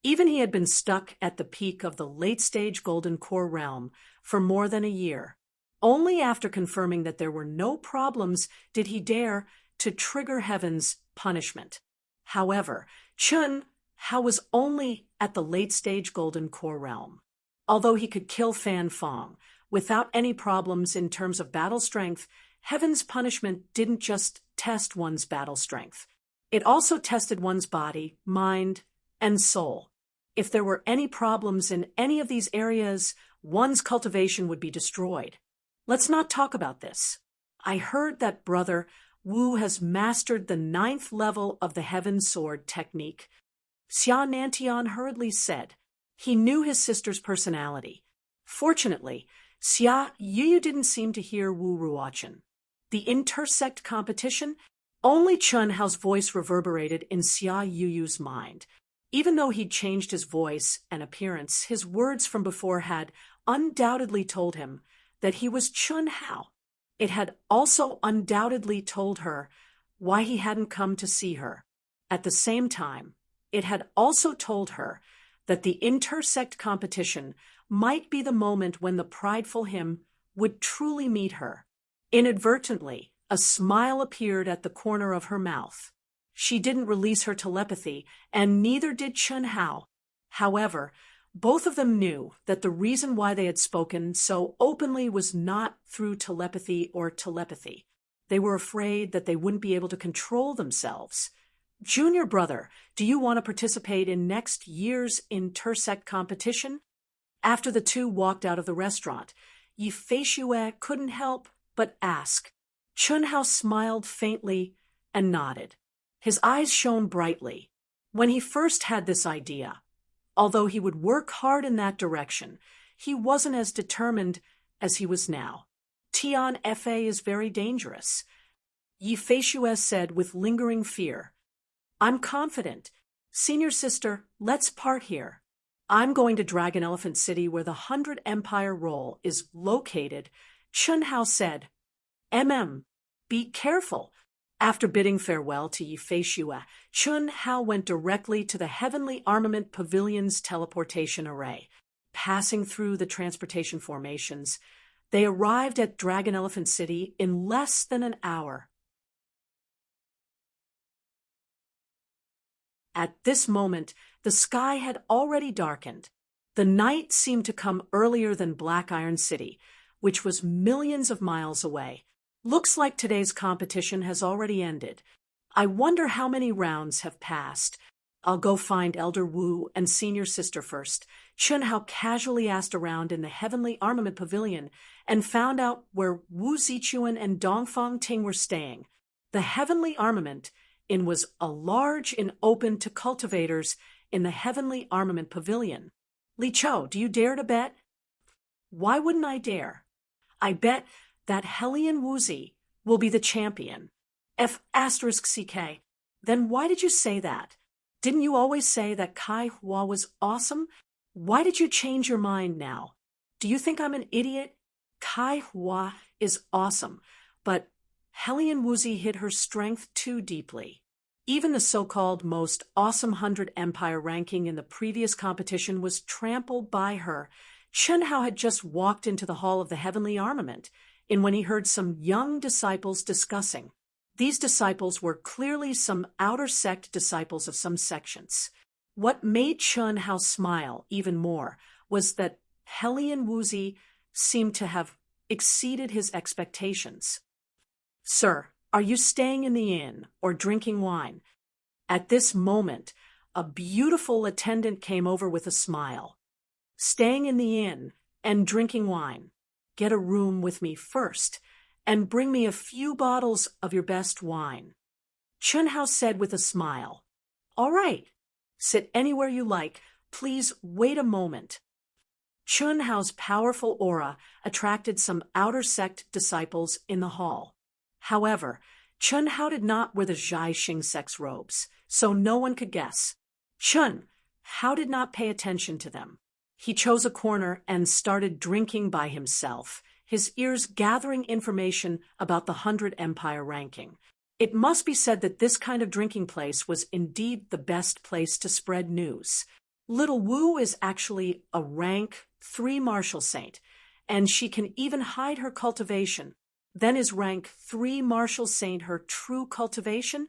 Even he had been stuck at the peak of the late-stage golden core realm for more than a year. Only after confirming that there were no problems did he dare to trigger heaven's punishment. However, Chun Hao was only at the late-stage golden core realm. Although he could kill Fan Fong without any problems in terms of battle strength, heaven's punishment didn't just test one's battle strength. It also tested one's body, mind, and soul. If there were any problems in any of these areas, one's cultivation would be destroyed. Let's not talk about this. I heard that Brother Wu has mastered the 9th level of the Heaven Sword technique. Xia Nantian hurriedly said. He knew his sister's personality. Fortunately, Xia Yuyu didn't seem to hear Wu Ruochen. The intersect competition? Only Chun Hao's voice reverberated in Xia Yuyu's mind. Even though he'd changed his voice and appearance, his words from before had undoubtedly told him that he was Chun Hao. It had also undoubtedly told her why he hadn't come to see her. At the same time, it had also told her that the intersect competition might be the moment when the prideful him would truly meet her. Inadvertently, a smile appeared at the corner of her mouth. She didn't release her telepathy, and neither did Chun Hao. However, both of them knew that the reason why they had spoken so openly was not through telepathy or telepathy. They were afraid that they wouldn't be able to control themselves. Junior brother, do you want to participate in next year's intersect competition? After the two walked out of the restaurant, Yi Feishue couldn't help but ask. Chun Hao smiled faintly and nodded. His eyes shone brightly. When he first had this idea, although he would work hard in that direction, he wasn't as determined as he was now. Tian Fa is very dangerous, Yi Feishue said with lingering fear. I'm confident. Senior sister, let's part here. I'm going to Dragon Elephant City where the 100 Empire Roll is located, Chun Hao said. Be careful. After bidding farewell to Yi Feishue, Chun Hao went directly to the Heavenly Armament Pavilion's teleportation array. Passing through the transportation formations, they arrived at Dragon Elephant City in less than an hour. At this moment, the sky had already darkened. The night seemed to come earlier than Black Iron City, which was millions of miles away. Looks like today's competition has already ended. I wonder how many rounds have passed. I'll go find Elder Wu and Senior Sister first. Chun Hao casually asked around in the Heavenly Armament Pavilion and found out where Wu Zichuan and Dongfang Ting were staying. The Heavenly Armament Inn was a large inn open to cultivators in the Heavenly Armament Pavilion. Li Chou, do you dare to bet? Why wouldn't I dare? I bet that Hellion Wuzi will be the champion. F***CK. Then why did you say that? Didn't you always say that Kai Hua was awesome? Why did you change your mind now? Do you think I'm an idiot? Kai Hua is awesome, but Hellion Wuzi hid her strength too deeply. Even the so-called most awesome 100 Empire ranking in the previous competition was trampled by her. Chun Hao had just walked into the hall of the Heavenly Armament when he heard some young disciples discussing. These disciples were clearly some outer sect disciples of some sections. What made Chun Hao smile even more was that Hellion Wuzi seemed to have exceeded his expectations. Sir, are you staying in the inn or drinking wine? At this moment, a beautiful attendant came over with a smile. Staying in the inn and drinking wine. Get a room with me first, and bring me a few bottles of your best wine. Chun Hao said with a smile. All right, sit anywhere you like. Please wait a moment. Chun Hao's powerful aura attracted some outer sect disciples in the hall. However, Chun Hao did not wear the Zhai Xing sect's robes, so no one could guess. Chun Hao did not pay attention to them. He chose a corner and started drinking by himself, his ears gathering information about the 100 Empire ranking. It must be said that this kind of drinking place was indeed the best place to spread news. Little Wu is actually a rank 3 martial saint, and she can even hide her cultivation. Then is rank 3 martial saint her true cultivation?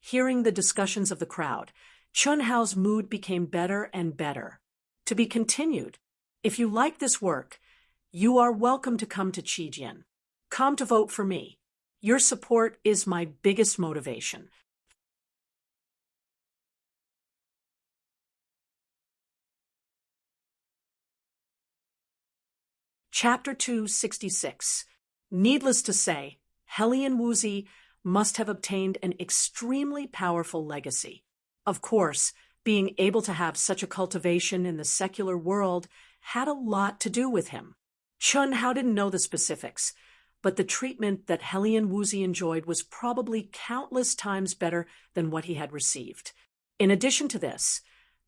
Hearing the discussions of the crowd, Chun Hao's mood became better and better. To be continued. If you like this work, you are welcome to come to Qijian. Come to vote for me. Your support is my biggest motivation. Chapter 266. Needless to say, Hellion Wuzi must have obtained an extremely powerful legacy. Of course, being able to have such a cultivation in the secular world had a lot to do with him. Chun Hao didn't know the specifics, but the treatment that Hellion Wuzi enjoyed was probably countless times better than what he had received. In addition to this,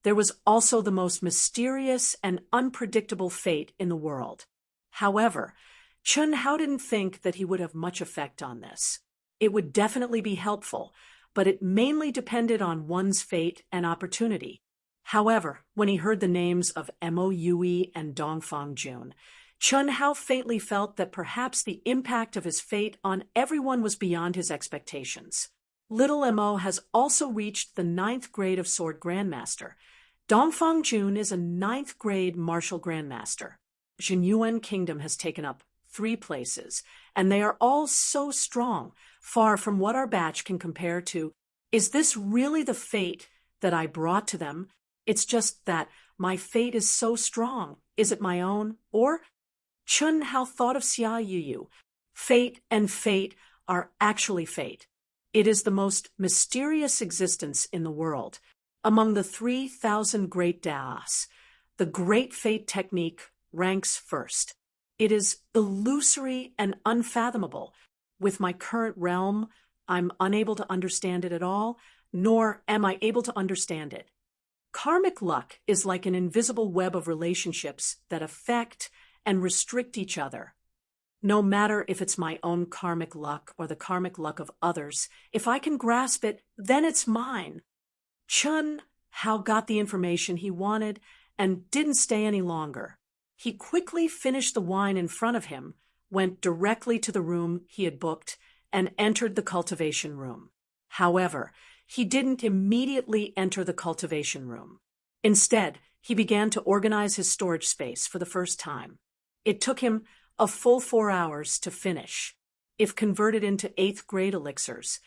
there was also the most mysterious and unpredictable fate in the world. However, Chun Hao didn't think that he would have much effect on this. It would definitely be helpful, but it mainly depended on one's fate and opportunity. However, when he heard the names of Mo Yui and Dongfang Jun, Chun Hao faintly felt that perhaps the impact of his fate on everyone was beyond his expectations. Little Mo has also reached the 9th grade of Sword Grandmaster. Dongfang Jun is a 9th grade Martial Grandmaster. Jinyuan Kingdom has taken up 3 places, and they are all so strong, far from what our batch can compare to. Is this really the fate that I brought to them? It's just that my fate is so strong. Is it my own? Or Chun Hao thought of Xia Yuyu. Fate and fate are actually fate. It is the most mysterious existence in the world. Among the 3,000 great Daos, the great fate technique ranks first. It is illusory and unfathomable. With my current realm, I'm unable to understand it at all, nor am I able to understand it. Karmic luck is like an invisible web of relationships that affect and restrict each other. No matter if it's my own karmic luck or the karmic luck of others, if I can grasp it, then it's mine. Chun Hao got the information he wanted and didn't stay any longer. He quickly finished the wine in front of him, went directly to the room he had booked, and entered the cultivation room. However, he didn't immediately enter the cultivation room. Instead, he began to organize his storage space for the first time. It took him a full 4 hours to finish. If converted into 8th grade elixirs,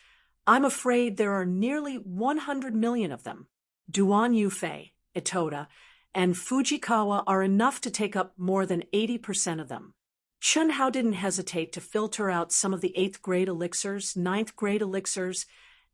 I'm afraid there are nearly 100 million of them. Duan Yufei, Itoda, and Fujikawa are enough to take up more than 80% of them. Chun Hao didn't hesitate to filter out some of the 8th grade elixirs, 9th grade elixirs,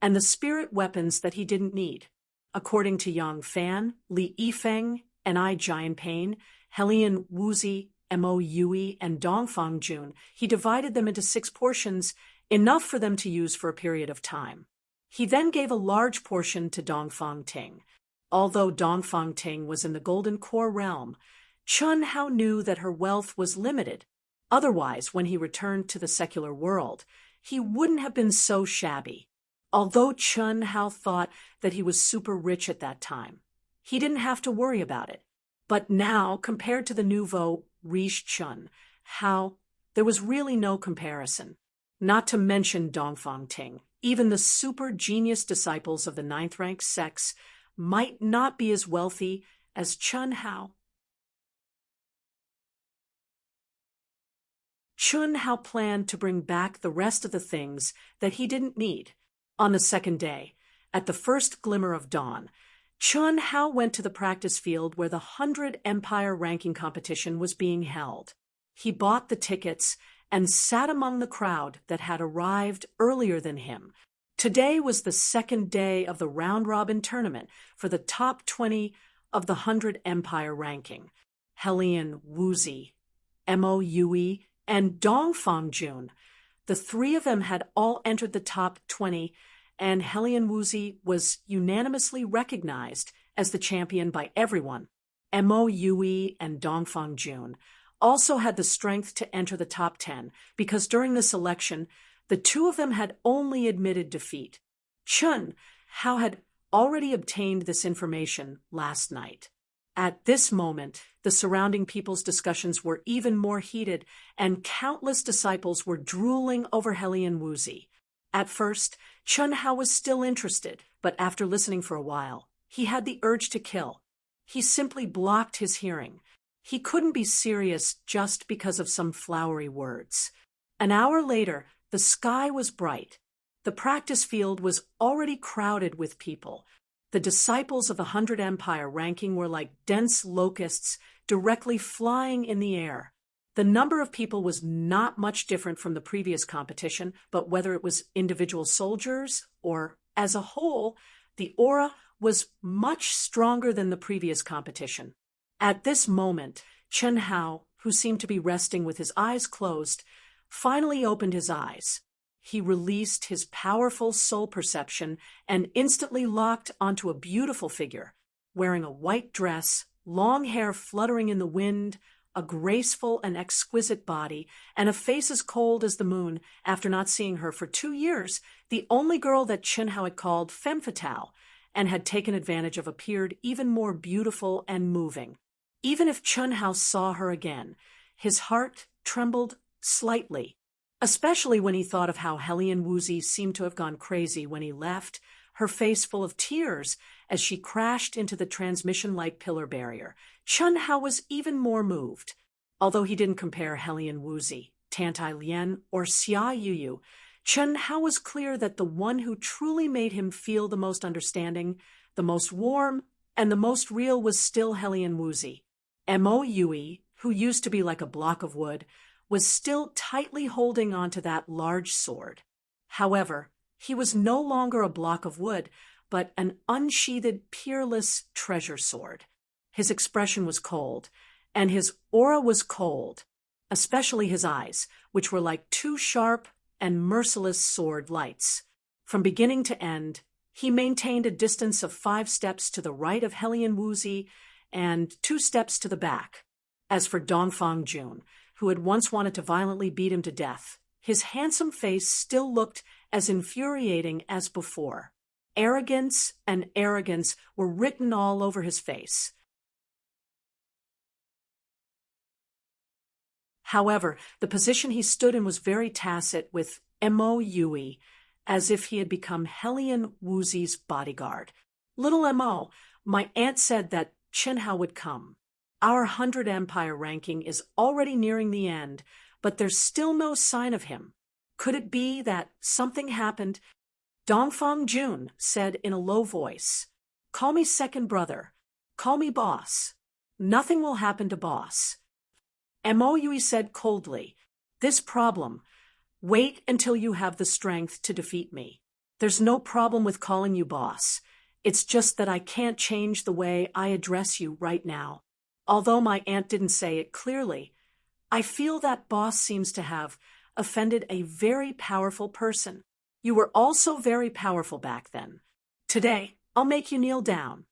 and the spirit weapons that he didn't need. According to Yang Fan, Li Yifeng, Ni Jianpain, Helian Wuzi, Mo Yui, and Dongfang Jun, he divided them into 6 portions, enough for them to use for a period of time. He then gave a large portion to Dongfang Ting. Although Dongfang Ting was in the Golden Core realm, Chun Hao knew that her wealth was limited. Otherwise, when he returned to the secular world, he wouldn't have been so shabby. Although Chun Hao thought that he was super rich at that time, he didn't have to worry about it. But now, compared to the nouveau riche Chun Hao, there was really no comparison. Not to mention Dongfang Ting, even the super genius disciples of the 9th rank sects might not be as wealthy as Chun Hao. Chun Hao planned to bring back the rest of the things that he didn't need. On the second day, at the first glimmer of dawn, Chun Hao went to the practice field where the 100 Empire ranking competition was being held. He bought the tickets and sat among the crowd that had arrived earlier than him. Today was the second day of the round-robin tournament for the top 20 of the 100 Empire ranking. Helian Wuzi, Mo Yui, and Dongfang Jun. The 3 of them had all entered the top 20, and Helian Wuzi was unanimously recognized as the champion by everyone. Mo Yui and Dongfang Jun also had the strength to enter the top 10 because during this election, the 2 of them had only admitted defeat. Chun Hao had already obtained this information last night. At this moment, the surrounding people's discussions were even more heated, and countless disciples were drooling over Helian Wuzi. At first, Chun Hao was still interested, but after listening for a while, he had the urge to kill. He simply blocked his hearing. He couldn't be serious just because of some flowery words. An hour later, the sky was bright. The practice field was already crowded with people. The disciples of the 100 Empire ranking were like dense locusts directly flying in the air. The number of people was not much different from the previous competition, but whether it was individual soldiers or as a whole, the aura was much stronger than the previous competition. At this moment, Chun Hao, who seemed to be resting with his eyes closed, finally opened his eyes. He released his powerful soul perception and instantly locked onto a beautiful figure, wearing a white dress, long hair fluttering in the wind, a graceful and exquisite body, and a face as cold as the moon. After not seeing her for 2 years, the only girl that Chun Hao had called femme fatale and had taken advantage of appeared even more beautiful and moving. Even if Chun Hao saw her again, his heart trembled slightly, especially when he thought of how Helian Wuzi seemed to have gone crazy when he left, her face full of tears as she crashed into the transmission-like pillar barrier. Chun Hao was even more moved. Although he didn't compare Helian Wuzi, Tantai Lien, or Xia Yuyu, Chen Hao was clear that the one who truly made him feel the most understanding, the most warm, and the most real was still Helian Wuzi. Mo Yui, who used to be like a block of wood, was still tightly holding onto that large sword. However, he was no longer a block of wood, but an unsheathed, peerless treasure sword. His expression was cold, and his aura was cold, especially his eyes, which were like two sharp and merciless sword lights. From beginning to end, he maintained a distance of 5 steps to the right of Helian Wuzi and 2 steps to the back. As for Dongfang Jun, who had once wanted to violently beat him to death, his handsome face still looked as infuriating as before. Arrogance and arrogance were written all over his face. However, the position he stood in was very tacit, with Mo Yui, as if he had become Helian Wuzi's bodyguard. Little Mo, my aunt said that Chen Hao would come. Our 100 Empire ranking is already nearing the end, but there's still no sign of him. Could it be that something happened? Dongfang Jun said in a low voice, "Call me second brother. Call me boss. Nothing will happen to boss." Mo Yui said coldly, "This problem, wait until you have the strength to defeat me. There's no problem with calling you boss. It's just that I can't change the way I address you right now." Although my aunt didn't say it clearly, I feel that boss seems to have offended a very powerful person. You were also very powerful back then. Today, I'll make you kneel down.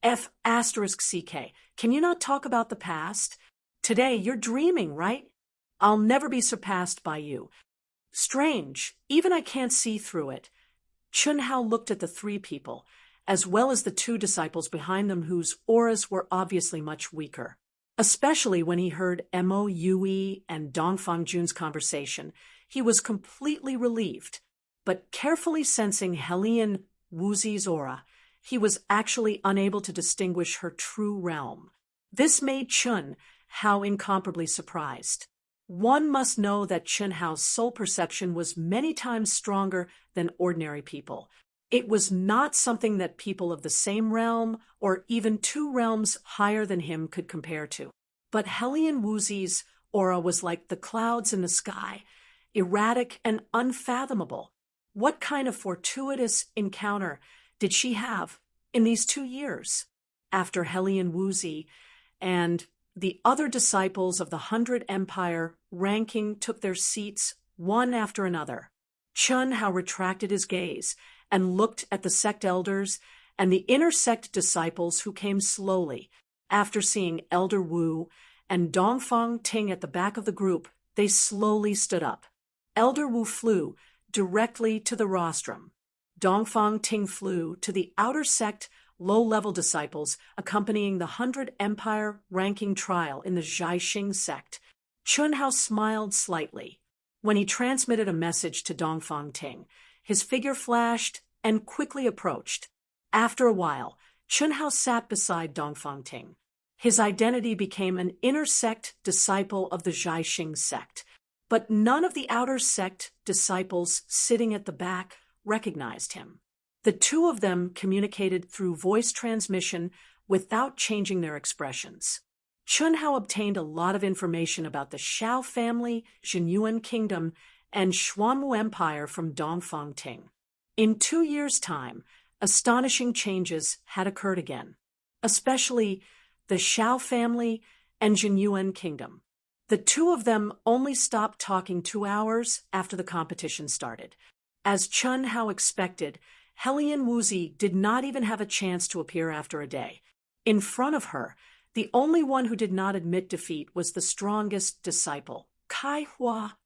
F***CK, can you not talk about the past? Today, you're dreaming, right? I'll never be surpassed by you. Strange, even I can't see through it. Chen Hao looked at the 3 people, as well as the 2 disciples behind them whose auras were obviously much weaker. Especially when he heard Mo Yui and Dongfang Jun's conversation, he was completely relieved. But carefully sensing Helian Wuzi's aura, he was actually unable to distinguish her true realm. This made Chen Hao incomparably surprised. One must know that Chen Hao's soul perception was many times stronger than ordinary people. It was not something that people of the same realm or even 2 realms higher than him could compare to. But Helian Wuzi's aura was like the clouds in the sky, erratic and unfathomable. What kind of fortuitous encounter did she have in these 2 years? After Helian Wuzi and the other disciples of the 100 Empire ranking took their seats one after another, Chen Hao retracted his gaze and looked at the sect elders and the inner sect disciples who came slowly. After seeing Elder Wu and Dongfang Ting at the back of the group, they slowly stood up. Elder Wu flew directly to the rostrum. Dongfang Ting flew to the outer sect low-level disciples accompanying the 100 Empire ranking trial in the Jiaxing sect. Chen Hao smiled slightly. When he transmitted a message to Dongfang Ting, his figure flashed and quickly approached. After a while, Chen Hao sat beside Dongfang Ting. His identity became an inner sect disciple of the Jiaxing sect, but none of the outer sect disciples sitting at the back recognized him. The 2 of them communicated through voice transmission without changing their expressions. Chen Hao obtained a lot of information about the Shao family, Jinyuan Kingdom, and Xuanwu Empire from Dongfang Ting. In 2 years' time, astonishing changes had occurred again, especially the Shao family and Jinyuan Kingdom. The 2 of them only stopped talking 2 hours after the competition started. As Chen Hao expected, Helian Wuzi did not even have a chance to appear after a day. In front of her, the only one who did not admit defeat was the strongest disciple, Kai Hua.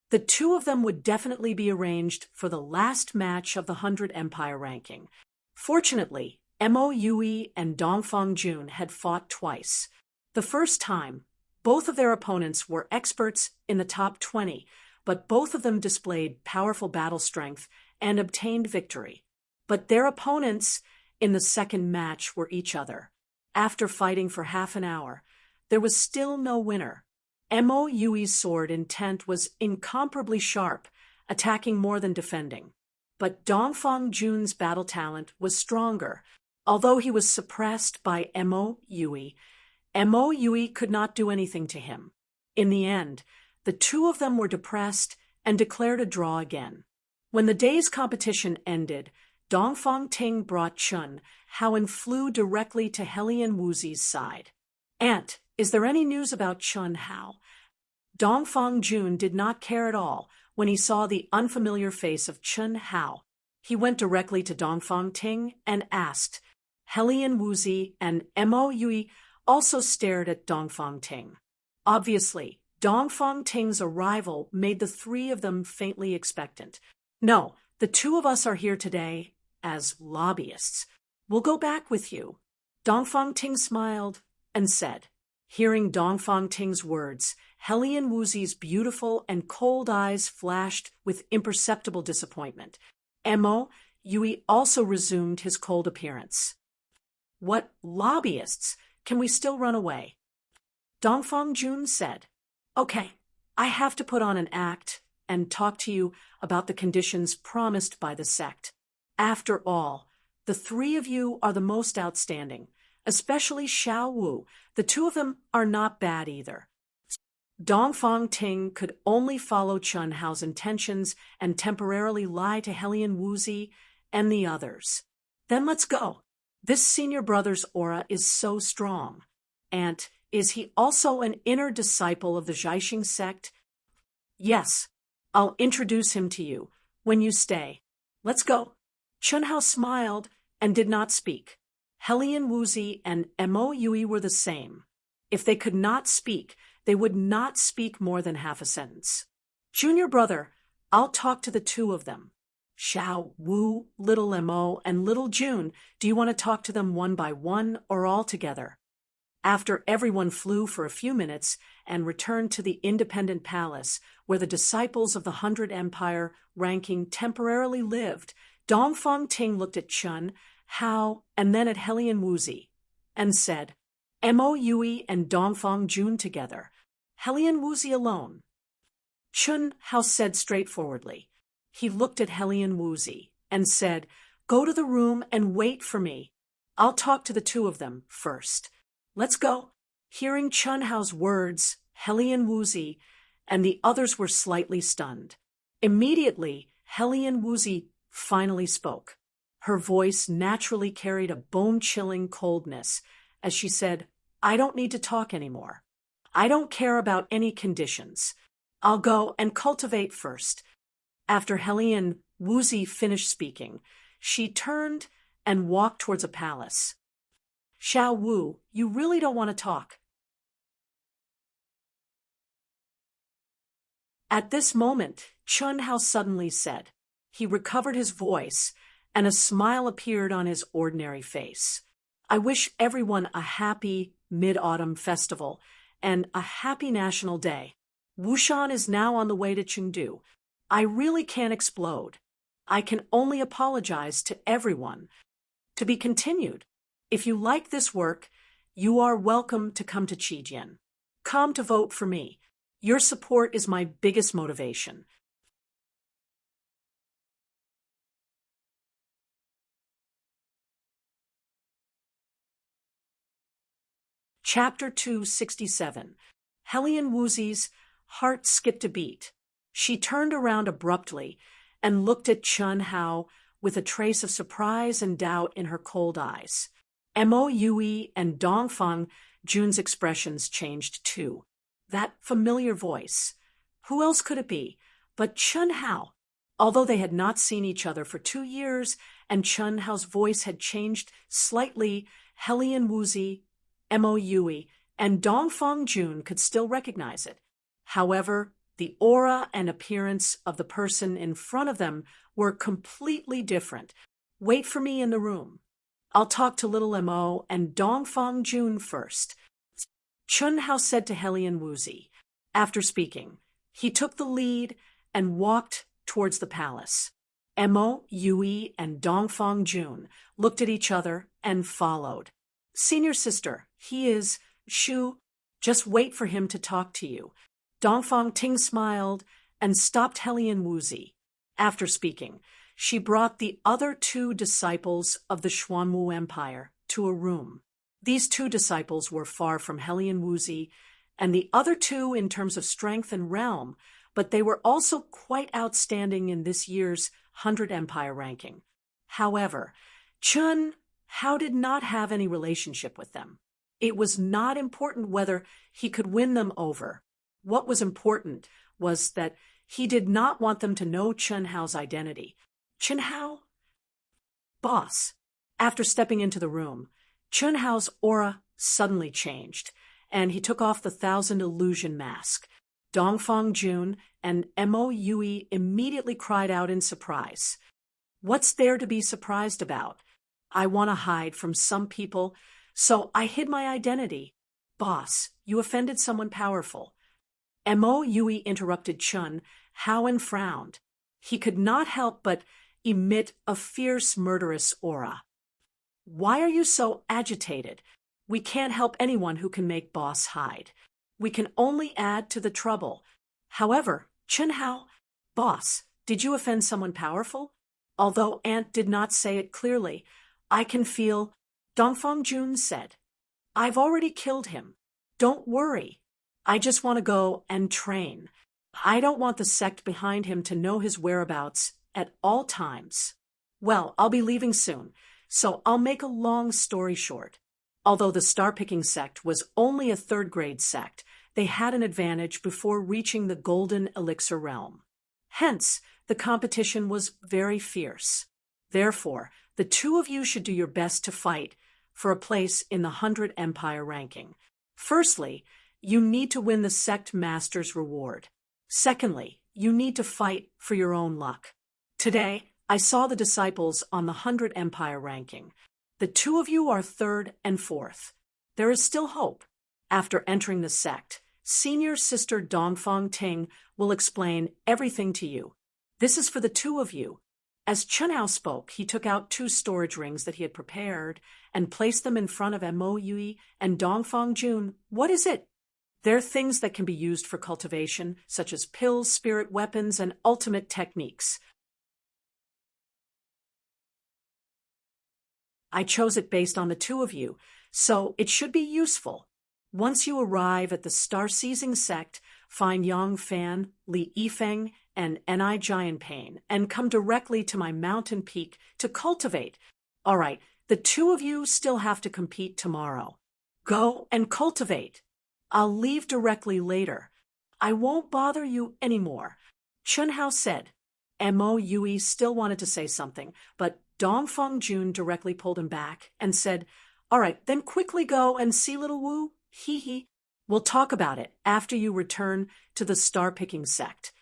The 2 of them would definitely be arranged for the last match of the 100 Empire ranking. Fortunately, Mo Yui and Dongfang Jun had fought twice. The first time, both of their opponents were experts in the top 20, but both of them displayed powerful battle strength and obtained victory. But their opponents in the second match were each other. After fighting for half an hour, there was still no winner. Mo Yui's sword intent was incomparably sharp, attacking more than defending. But Dongfang Jun's battle talent was stronger. Although he was suppressed by Mo Yui could not do anything to him. In the end, the two of them were depressed and declared a draw again. When the day's competition ended, Dongfang Ting brought Chun Hao and flew directly to Helian Wuzi's side. "Aunt, is there any news about Chun Hao?" Dongfang Jun did not care at all when he saw the unfamiliar face of Chun Hao. He went directly to Dongfang Ting and asked. Helian Wuzi and Mo Yui also stared at Dongfang Ting. Obviously, Dongfang Ting's arrival made the three of them faintly expectant. "No, the two of us are here today as lobbyists. We'll go back with you." Dongfang Ting smiled and said. Hearing Dongfang Ting's words, Helian Wuzi's beautiful and cold eyes flashed with imperceptible disappointment. Mo Yui also resumed his cold appearance. "What lobbyists? Can we still run away?" Dongfang Jun said. "Okay, I have to put on an act and talk to you about the conditions promised by the sect. After all, the three of you are the most outstanding, especially Xiao Wu. The two of them are not bad either." Dongfang Ting could only follow Chun Hao's intentions and temporarily lie to Helian Wuzi and the others. "Then let's go. This senior brother's aura is so strong. And is he also an inner disciple of the Zhaixing sect?" "Yes, I'll introduce him to you when you stay. Let's go." Chun Hao smiled and did not speak. Helian Wuzi and Mo Yui were the same. If they could not speak, they would not speak more than half a sentence. "Junior brother, I'll talk to the two of them. Xiao Wu, little Mo, and little Jun, do you want to talk to them one by one or all together?" After everyone flew for a few minutes and returned to the independent palace where the disciples of the 100 Empire ranking temporarily lived, Dongfang Ting looked at Chun Hao and then at Helian Wuzi and said, "Mo Yui and Dongfang Jun together. Helian Wuzi alone." Chun Hao said straightforwardly. He looked at Helian Wuzi and said, "Go to the room and wait for me. I'll talk to the two of them first. Let's go." Hearing Chun Hao's words, Helian Wuzi and the others were slightly stunned. Immediately, Helian Wuzi finally spoke. Her voice naturally carried a bone-chilling coldness as she said, "I don't need to talk anymore. I don't care about any conditions. I'll go and cultivate first." After Helian Wuzi finished speaking, she turned and walked towards a palace. "Xiao Wu, you really don't want to talk?" At this moment, Chun Hao suddenly said. He recovered his voice, and a smile appeared on his ordinary face. "I wish everyone a happy Mid-Autumn Festival and a happy National Day. Wushan is now on the way to Chengdu. I really can't explode. I can only apologize to everyone. To be continued. If you like this work, you are welcome to come to Qijian. Come to vote for me. Your support is my biggest motivation." Chapter 267. Helian Wuzi's heart skipped a beat. She turned around abruptly and looked at Chun Hao with a trace of surprise and doubt in her cold eyes. Mo Yui and Dongfang Jun's expressions changed too. That familiar voice. Who else could it be but Chun Hao? Although they had not seen each other for 2 years and Chun Hao's voice had changed slightly, Helian Wuzi, Mo Yui, and Dongfang Jun could still recognize it. However, the aura and appearance of the person in front of them were completely different. "Wait for me in the room. I'll talk to little Mo and Dongfang Jun first," Chun Hao said to Helian Wuzi. After speaking, he took the lead and walked towards the palace. Mo Yui and Dongfang Jun looked at each other and followed. "Senior sister, he is Shu." Just wait for him to talk to you. Dongfang Ting smiled and stopped Helian Wuzi. After speaking, she brought the other two disciples of the Xuanwu Empire to a room. These two disciples were far from Helian Wuzi, and the other two in terms of strength and realm, but they were also quite outstanding in this year's 100 Empire ranking. However, Chun Hao did not have any relationship with them. It was not important whether he could win them over. What was important was that he did not want them to know Chun Hao's identity. Chun Hao? Boss. After stepping into the room, Chun Hao's aura suddenly changed, and he took off the 1,000 illusion mask. Dongfang Jun and Mo Yui immediately cried out in surprise. What's there to be surprised about? I want to hide from some people, so I hid my identity. Boss, you offended someone powerful. Mo Yui interrupted Chun Hao and frowned. He could not help but emit a fierce, murderous aura. Why are you so agitated? We can't help anyone who can make Boss hide. We can only add to the trouble. However, Chun Hao, Boss, did you offend someone powerful? Although Aunt did not say it clearly, I can feel, Dongfang Jun said. I've already killed him. Don't worry. I just want to go and train. I don't want the sect behind him to know his whereabouts at all times. Well, I'll be leaving soon, so I'll make a long story short. Although the star-picking sect was only a third-grade sect, they had an advantage before reaching the golden elixir realm. Hence, the competition was very fierce. Therefore, the two of you should do your best to fight for a place in the 100 Empire ranking. Firstly, you need to win the sect master's reward. Secondly, you need to fight for your own luck. Today, I saw the disciples on the 100 Empire ranking. The two of you are third and fourth. There is still hope. After entering the sect, Senior Sister Dongfang Ting will explain everything to you. This is for the two of you. As Chun Hao spoke, he took out 2 storage rings that he had prepared and placed them in front of Mo Yui and Dongfang Jun. What is it? They're things that can be used for cultivation, such as pills, spirit weapons, and ultimate techniques. I chose it based on the two of you, so it should be useful. Once you arrive at the Star-Seizing Sect, find Yang Fan, Li Yifeng, and Ni Jianpain, and come directly to my mountain peak to cultivate. All right, the two of you still have to compete tomorrow. Go and cultivate. I'll leave directly later. I won't bother you anymore. Chun Hao said. Mo Yui still wanted to say something, but Dongfang Jun directly pulled him back and said, All right, then quickly go and see little Wu. Hee hee. We'll talk about it after you return to the star-picking sect.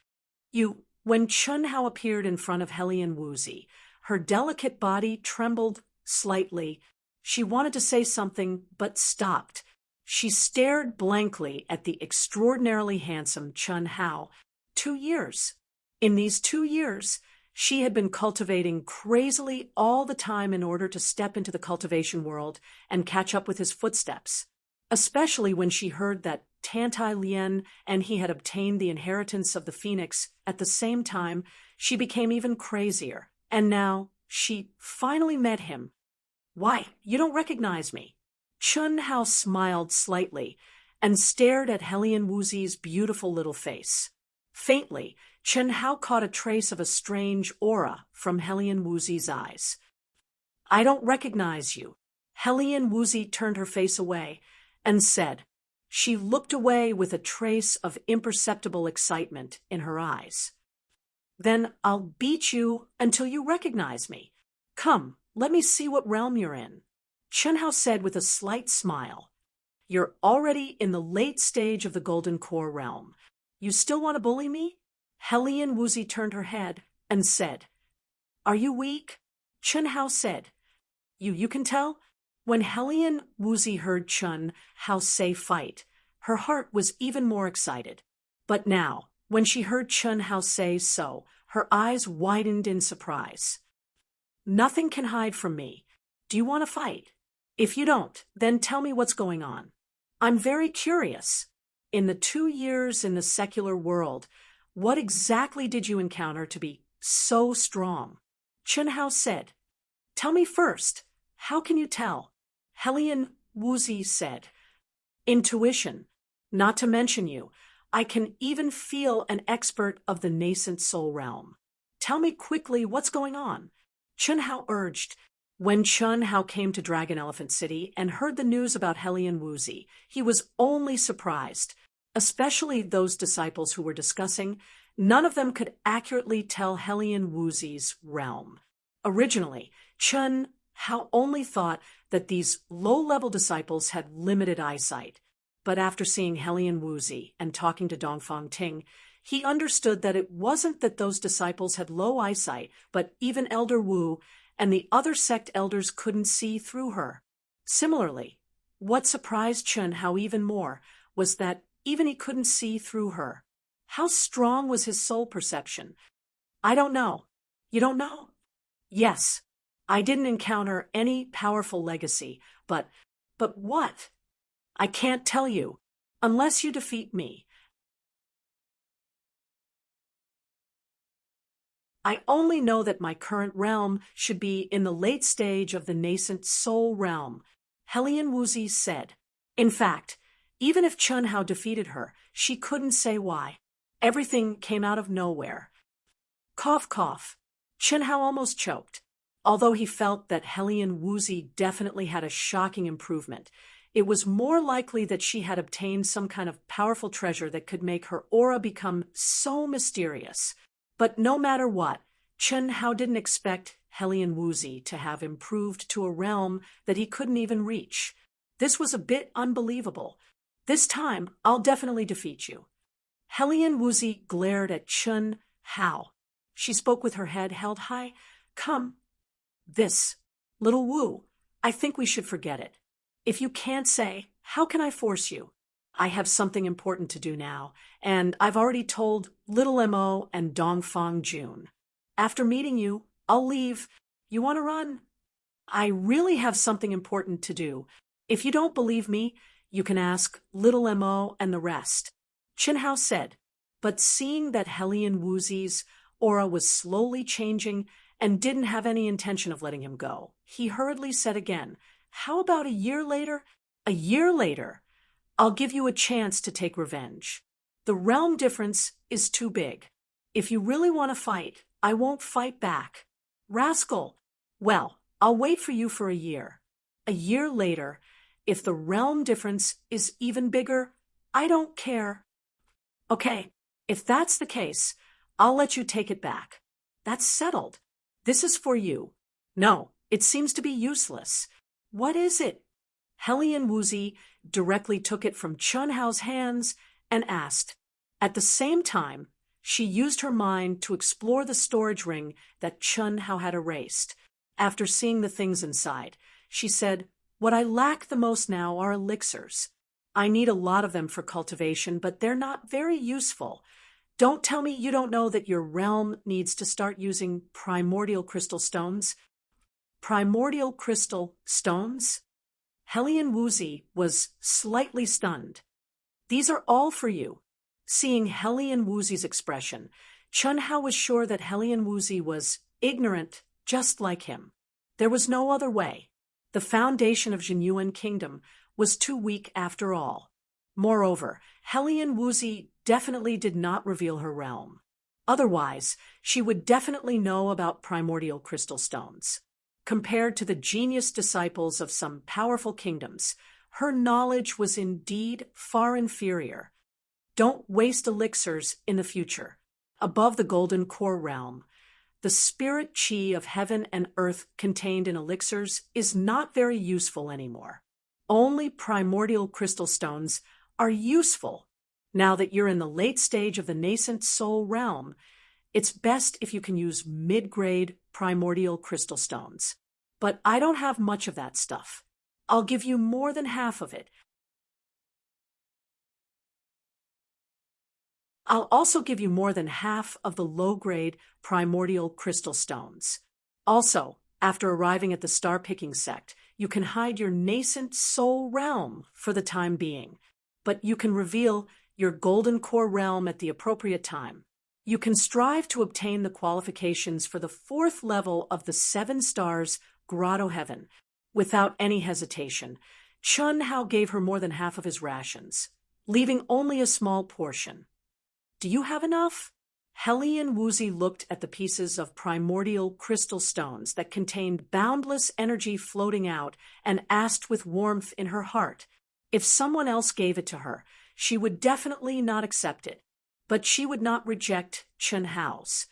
When Chun Hao appeared in front of Helian Wuzi, her delicate body trembled slightly. She wanted to say something, but stopped. She stared blankly at the extraordinarily handsome Chun Hao. 2 years. In these 2 years, she had been cultivating crazily all the time in order to step into the cultivation world and catch up with his footsteps, especially when she heard that Tantai Lien and he had obtained the inheritance of the Phoenix. At the same time, she became even crazier, and now she finally met him. Why, you don't recognize me? Chun Hao smiled slightly and stared at Helian Wuzi's beautiful little face. Faintly, Chun Hao caught a trace of a strange aura from Helian Wuzi's eyes. I don't recognize you. Helian Wuzi turned her face away and said. She looked away with a trace of imperceptible excitement in her eyes. Then I'll beat you until you recognize me. Come, let me see what realm you're in. Chun Hao said with a slight smile. You're already in the late stage of the Golden Core realm. You still want to bully me? Helian Wuzi turned her head and said, Are you weak? Chun Hao said, You can tell? When Helian Wuzi heard Chun Hao say fight, her heart was even more excited. But now, when she heard Chun Hao say so, her eyes widened in surprise. Nothing can hide from me. Do you want to fight? If you don't, then tell me what's going on. I'm very curious. In the 2 years in the secular world, what exactly did you encounter to be so strong? Chun Hao said. Tell me first. How can you tell? Helian Wuzi said. Intuition. Not to mention you. I can even feel an expert of the nascent soul realm. Tell me quickly what's going on. Chun Hao urged. When Chun Hao came to Dragon Elephant City and heard the news about Helian Wuzi, he was only surprised. Especially those disciples who were discussing, none of them could accurately tell Helian Wuzi's realm. Originally, Chun Hao only thought that these low-level disciples had limited eyesight. But after seeing Helian Wuzi and talking to Dongfang Ting, he understood that it wasn't that those disciples had low eyesight, but even Elder Wu and the other sect elders couldn't see through her. Similarly, what surprised Chun Hao even more was that even he couldn't see through her. How strong was his soul perception? I don't know. You don't know? Yes. I didn't encounter any powerful legacy, but what? I can't tell you, unless you defeat me. I only know that my current realm should be in the late stage of the nascent soul realm, Helian Wuzi said. In fact, even if Chun Hao defeated her, she couldn't say why. Everything came out of nowhere. Cough, cough. Chun Hao almost choked. Although he felt that Helian Wuzi definitely had a shocking improvement, it was more likely that she had obtained some kind of powerful treasure that could make her aura become so mysterious. But no matter what, Chun Hao didn't expect Helian Wuzi to have improved to a realm that he couldn't even reach. This was a bit unbelievable. This time, I'll definitely defeat you. Helian Wuzi glared at Chun Hao. She spoke with her head held high. Come. This. Little Wu, I think we should forget it. If you can't say, how can I force you? I have something important to do now, and I've already told Little Mo and Dongfang Jun. After meeting you, I'll leave. You want to run? I really have something important to do. If you don't believe me, you can ask Little Mo and the rest. Chun Hao said, but seeing that Helian Wuzi's aura was slowly changing and didn't have any intention of letting him go, he hurriedly said again, how about a year later? A year later, I'll give you a chance to take revenge. The realm difference is too big. If you really want to fight, I won't fight back. Rascal! Well, I'll wait for you for a year. A year later, if the realm difference is even bigger, I don't care. Okay, if that's the case, I'll let you take it back. That's settled. This is for you. No, it seems to be useless. What is it? Helian Wuzi directly took it from Chun Hao's hands and asked. At the same time, she used her mind to explore the storage ring that Chun Hao had erased. After seeing the things inside, she said, what I lack the most now are elixirs. I need a lot of them for cultivation, but they're not very useful. Don't tell me you don't know that your realm needs to start using primordial crystal stones. Primordial crystal stones? Helian Wuzi was slightly stunned. These are all for you. Seeing Helian Wuzi's expression, Chun Hao was sure that Helian Wuzi was ignorant just like him. There was no other way. The foundation of Jinyuan Kingdom was too weak after all. Moreover, Helian Wuzi definitely did not reveal her realm. Otherwise, she would definitely know about primordial crystal stones. Compared to the genius disciples of some powerful kingdoms, her knowledge was indeed far inferior. Don't waste elixirs in the future. Above the golden core realm, the spirit chi of heaven and earth contained in elixirs is not very useful anymore. Only primordial crystal stones are useful. Now that you're in the late stage of the nascent soul realm, it's best if you can use mid-grade primordial crystal stones. But I don't have much of that stuff. I'll give you more than half of it. I'll also give you more than half of the low-grade primordial crystal stones. Also, after arriving at the star-picking sect, you can hide your nascent soul realm for the time being, but you can reveal your golden core realm at the appropriate time. You can strive to obtain the qualifications for the 4th level of the 7 stars Grotto Heaven without any hesitation. Chun Hao gave her more than half of his rations, leaving only a small portion. Do you have enough? Hellion Woozy looked at the pieces of primordial crystal stones that contained boundless energy floating out and asked with warmth in her heart. If someone else gave it to her, she would definitely not accept it, but she would not reject Chun Hao's.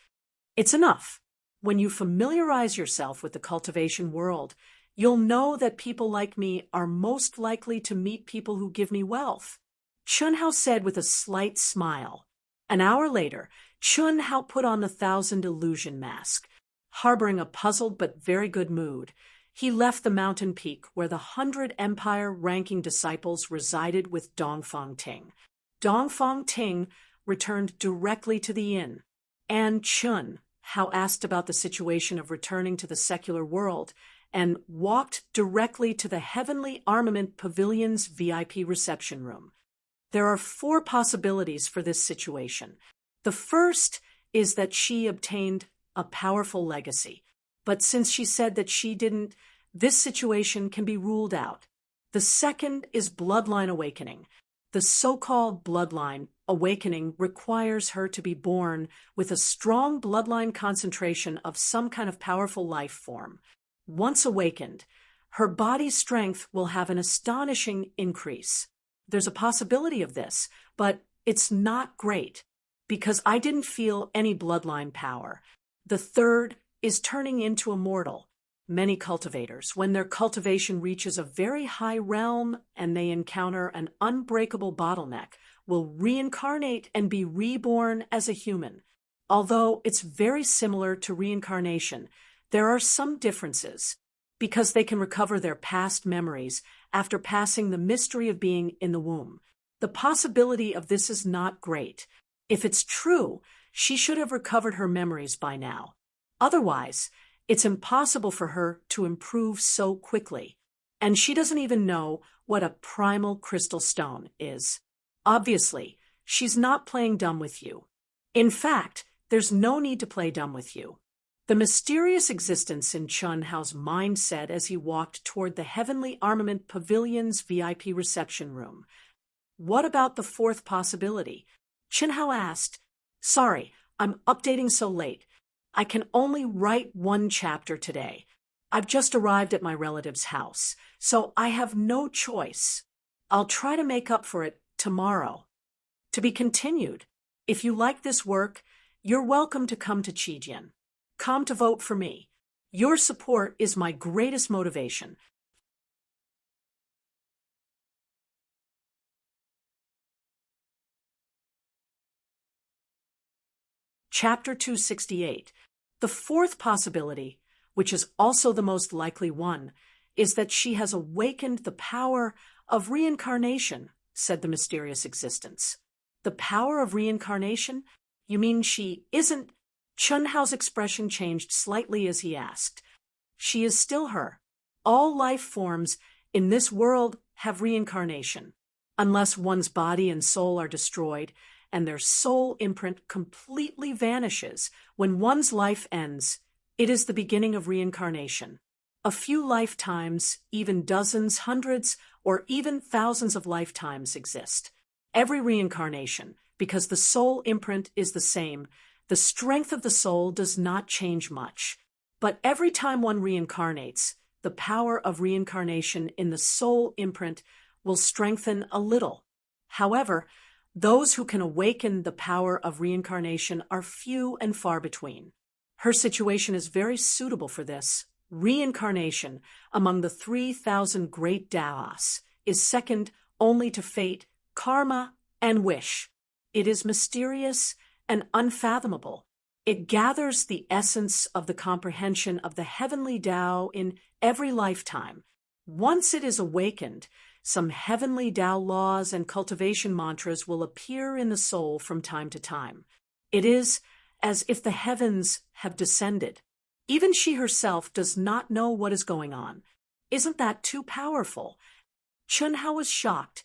It's enough. When you familiarize yourself with the cultivation world, you'll know that people like me are most likely to meet people who give me wealth. Chun Hao said with a slight smile. An hour later, Chun Hao put on the 1,000 illusion mask. Harboring a puzzled but very good mood, he left the mountain peak where the 100 empire-ranking disciples resided with Dongfang Ting. Dongfang Ting returned directly to the inn, and Chun Hao asked about the situation of returning to the secular world and walked directly to the Heavenly Armament Pavilion's VIP reception room. There are 4 possibilities for this situation. The first is that she obtained a powerful legacy, but since she said that she didn't, this situation can be ruled out. The second is bloodline awakening. The so-called bloodline awakening requires her to be born with a strong bloodline concentration of some kind of powerful life form. Once awakened, her body's strength will have an astonishing increase. There's a possibility of this, but it's not great, because I didn't feel any bloodline power. The third is turning into a mortal. Many cultivators, when their cultivation reaches a very high realm and they encounter an unbreakable bottleneck, will reincarnate and be reborn as a human. Although it's very similar to reincarnation, there are some differences, because they can recover their past memories after passing the mystery of being in the womb. The possibility of this is not great. If it's true, she should have recovered her memories by now. Otherwise, it's impossible for her to improve so quickly. And she doesn't even know what a primal crystal stone is. Obviously, she's not playing dumb with you. In fact, there's no need to play dumb with you. The mysterious existence in Chun Hao's mind said as he walked toward the Heavenly Armament Pavilion's VIP reception room. What about the 4th possibility? Chun Hao asked. Sorry, I'm updating so late. I can only write 1 chapter today. I've just arrived at my relative's house, so I have no choice. I'll try to make up for it tomorrow. To be continued. If you like this work, you're welcome to come to Chijian. Come to vote for me. Your support is my greatest motivation. Chapter 268. The 4th possibility, which is also the most likely one, is that she has awakened the power of reincarnation, said the mysterious existence. The power of reincarnation? You mean she isn't? Chun Hao's expression changed slightly as he asked. She is still her. All life forms in this world have reincarnation, unless one's body and soul are destroyed, and their soul imprint completely vanishes when one's life ends. It is the beginning of reincarnation. A few lifetimes, even dozens, hundreds, or even thousands of lifetimes exist. Every reincarnation, because the soul imprint is the same, the strength of the soul does not change much. But every time one reincarnates, the power of reincarnation in the soul imprint will strengthen a little. However, those who can awaken the power of reincarnation are few and far between. Her situation is very suitable for this. Reincarnation among the 3,000 great Daos is second only to fate, karma, and wish. It is mysterious and unfathomable. It gathers the essence of the comprehension of the heavenly Tao in every lifetime. Once it is awakened, some heavenly Tao laws and cultivation mantras will appear in the soul from time to time. It is as if the heavens have descended. Even she herself does not know what is going on. Isn't that too powerful? Chun Hao was shocked.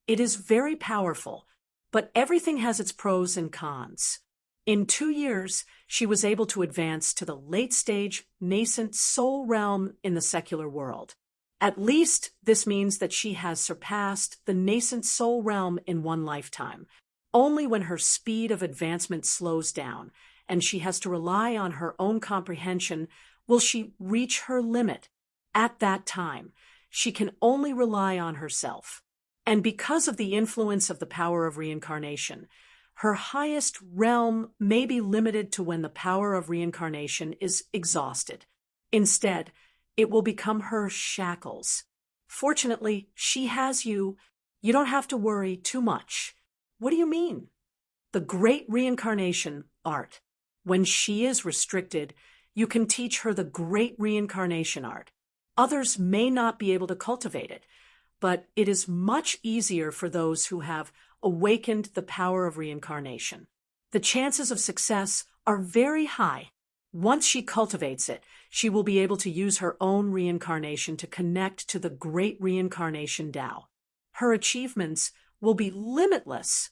It is very powerful, but everything has its pros and cons. In 2 years, she was able to advance to the late-stage, nascent soul realm in the secular world. At least this means that she has surpassed the nascent soul realm in one lifetime. Only when her speed of advancement slows down, and she has to rely on her own comprehension, will she reach her limit. At that time, she can only rely on herself. And because of the influence of the power of reincarnation, her highest realm may be limited to when the power of reincarnation is exhausted. Instead, it will become her shackles. Fortunately, she has you. You don't have to worry too much. What do you mean? The great reincarnation art. When she is restricted, you can teach her the great reincarnation art. Others may not be able to cultivate it, but it is much easier for those who have awakened the power of reincarnation. The chances of success are very high. Once she cultivates it, she will be able to use her own reincarnation to connect to the great reincarnation Tao. Her achievements will be limitless.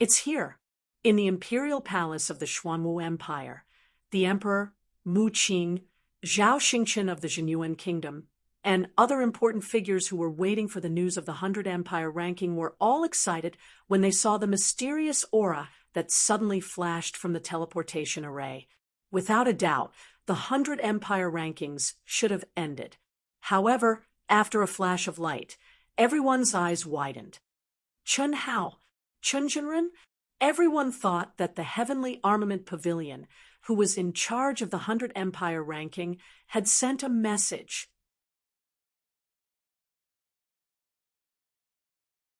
It's here, in the imperial palace of the Xuanwu Empire. The Emperor Mu Qing, Zhao Xingchen of the Jinyuan Kingdom, and other important figures who were waiting for the news of the 100 Empire ranking were all excited when they saw the mysterious aura that suddenly flashed from the teleportation array. Without a doubt, the 100 Empire rankings should have ended. However, after a flash of light, everyone's eyes widened. Chun Hao, Chun Jinren? Everyone thought that the Heavenly Armament Pavilion, who was in charge of the 100 Empire ranking, had sent a message.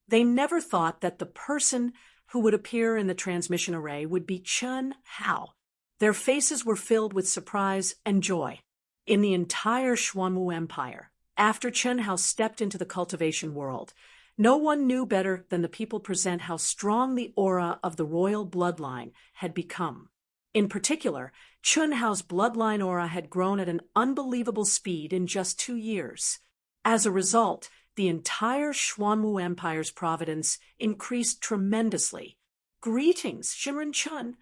They never thought that the person who would appear in the transmission array would be Chun Hao. Their faces were filled with surprise and joy. In the entire Xuanwu Empire, after Chun Hao stepped into the cultivation world, no one knew better than the people present how strong the aura of the royal bloodline had become. In particular, Chun Hao's bloodline aura had grown at an unbelievable speed in just 2 years. As a result, the entire Xuanwu Empire's providence increased tremendously. Greetings, Jinren Chun.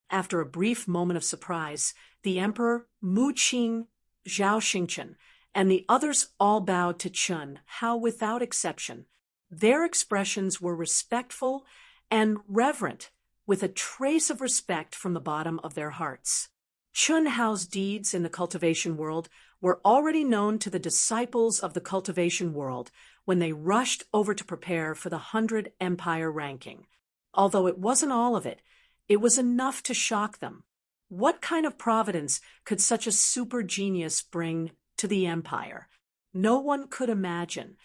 After a brief moment of surprise, the Emperor Mu Qing, Zhao Xingchen, and the others all bowed to Chun Hao without exception. Their expressions were respectful and reverent, with a trace of respect from the bottom of their hearts. Chun Hao's deeds in the cultivation world were already known to the disciples of the cultivation world when they rushed over to prepare for the 100 Empire ranking. Although it wasn't all of it, it was enough to shock them. What kind of providence could such a super genius bring to the Empire? No one could imagine.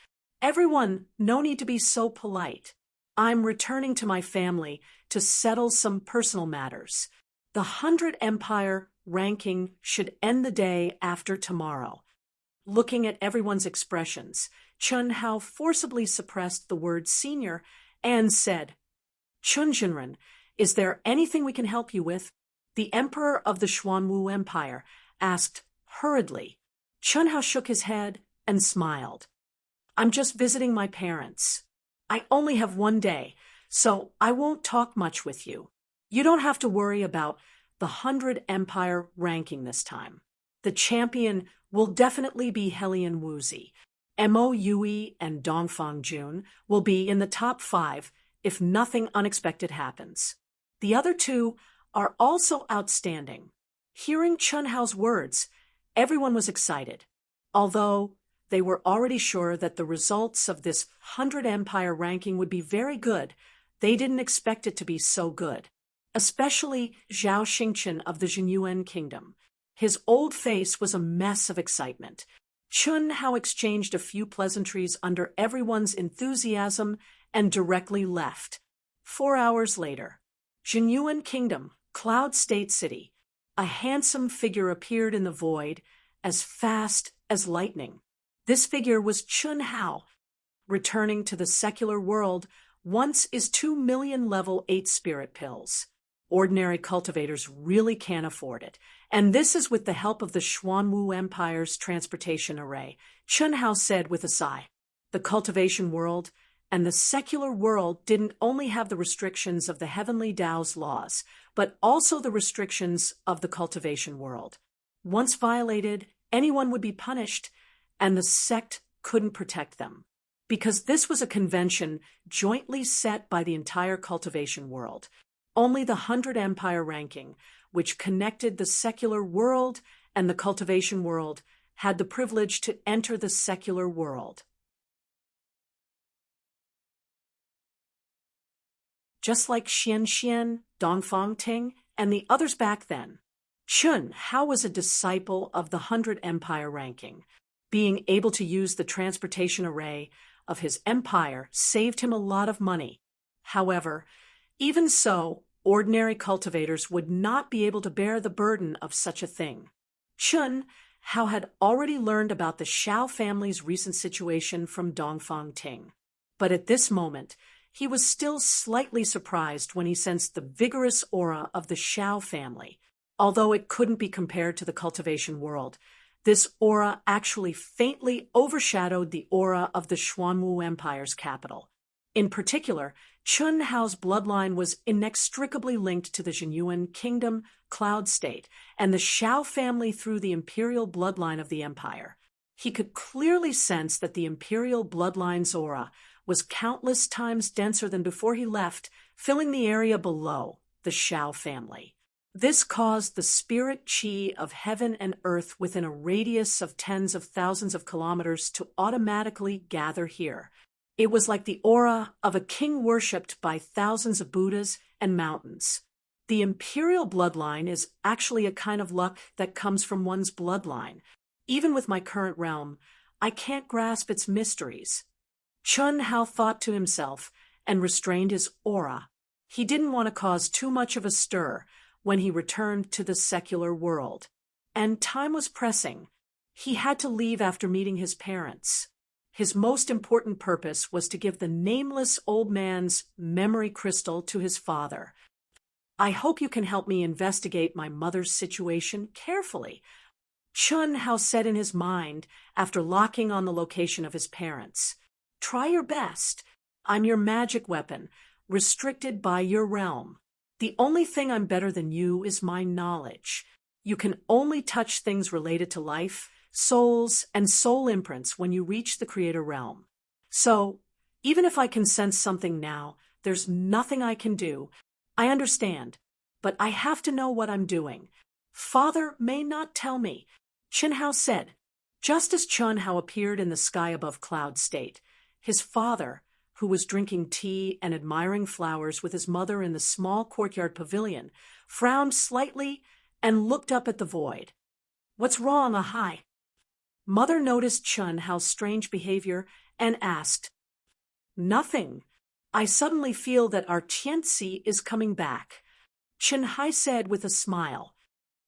Everyone, no need to be so polite. I'm returning to my family to settle some personal matters. The 100 Empire ranking should end the day after tomorrow. Looking at everyone's expressions, Chun Hao forcibly suppressed the word senior and said, Chun Jinren, is there anything we can help you with? The Emperor of the Xuanwu Empire asked hurriedly. Chun Hao shook his head and smiled. I'm just visiting my parents. I only have 1 day, so I won't talk much with you. You don't have to worry about the 100 Empire ranking this time. The champion will definitely be Helian Wuzi. Mo Yui and Dongfang Jun will be in the top 5 if nothing unexpected happens. The other 2 are also outstanding. Hearing Chun Hao's words, everyone was excited. Although they were already sure that the results of this 100 Empire ranking would be very good, they didn't expect it to be so good. Especially Zhao Xingchen of the Jinyuan Kingdom. His old face was a mess of excitement. Chun Hao exchanged a few pleasantries under everyone's enthusiasm and directly left. 4 hours later, Jinyuan Kingdom, Cloud State City. A handsome figure appeared in the void, as fast as lightning. This figure was Chun Hao. Returning to the secular world once is 2 million level 8 spirit pills. Ordinary cultivators really can't afford it. And this is with the help of the Xuanwu Empire's transportation array, Chun Hao said with a sigh. The cultivation world and the secular world didn't only have the restrictions of the heavenly Tao's laws, but also the restrictions of the cultivation world. Once violated, anyone would be punished, and the sect couldn't protect them. Because this was a convention jointly set by the entire cultivation world. Only the 100 Empire ranking, which connected the secular world and the cultivation world, had the privilege to enter the secular world. Just like Xian Xian, Dongfang Ting, and the others back then. Chun Hao was a disciple of the 100 Empire ranking. Being able to use the transportation array of his empire saved him a lot of money. However, even so, ordinary cultivators would not be able to bear the burden of such a thing. Chun Hao had already learned about the Shao family's recent situation from Dongfang Ting. But at this moment, he was still slightly surprised when he sensed the vigorous aura of the Shao family. Although it couldn't be compared to the cultivation world, this aura actually faintly overshadowed the aura of the Xuanwu Empire's capital. In particular, Chun Hao's bloodline was inextricably linked to the Jinyuan Kingdom cloud state and the Shao family through the imperial bloodline of the empire. He could clearly sense that the imperial bloodline's aura was countless times denser than before he left, filling the area below the Shao family. This caused the spirit qi of heaven and earth within a radius of tens of thousands of kilometers to automatically gather here. It was like the aura of a king worshipped by thousands of Buddhas and mountains. The imperial bloodline is actually a kind of luck that comes from one's bloodline. Even with my current realm, I can't grasp its mysteries. Chun Hao thought to himself and restrained his aura. He didn't want to cause too much of a stir when he returned to the secular world. And time was pressing. He had to leave after meeting his parents. His most important purpose was to give the nameless old man's memory crystal to his father. I hope you can help me investigate my mother's situation carefully, Chun Hao said in his mind after locking on the location of his parents. Try your best. I'm your magic weapon, restricted by your realm. The only thing I'm better than you is my knowledge. You can only touch things related to life, souls, and soul imprints when you reach the creator realm. So, even if I can sense something now, there's nothing I can do. I understand, but I have to know what I'm doing. Father may not tell me, Chun Hao said. Just as Chun Hao appeared in the sky above Cloud State, his father, who was drinking tea and admiring flowers with his mother in the small courtyard pavilion, frowned slightly and looked up at the void. What's wrong, Ahai? Mother noticed Chun Hao's strange behavior and asked, Nothing. I suddenly feel that our Tianci is coming back. Chun Hai said with a smile.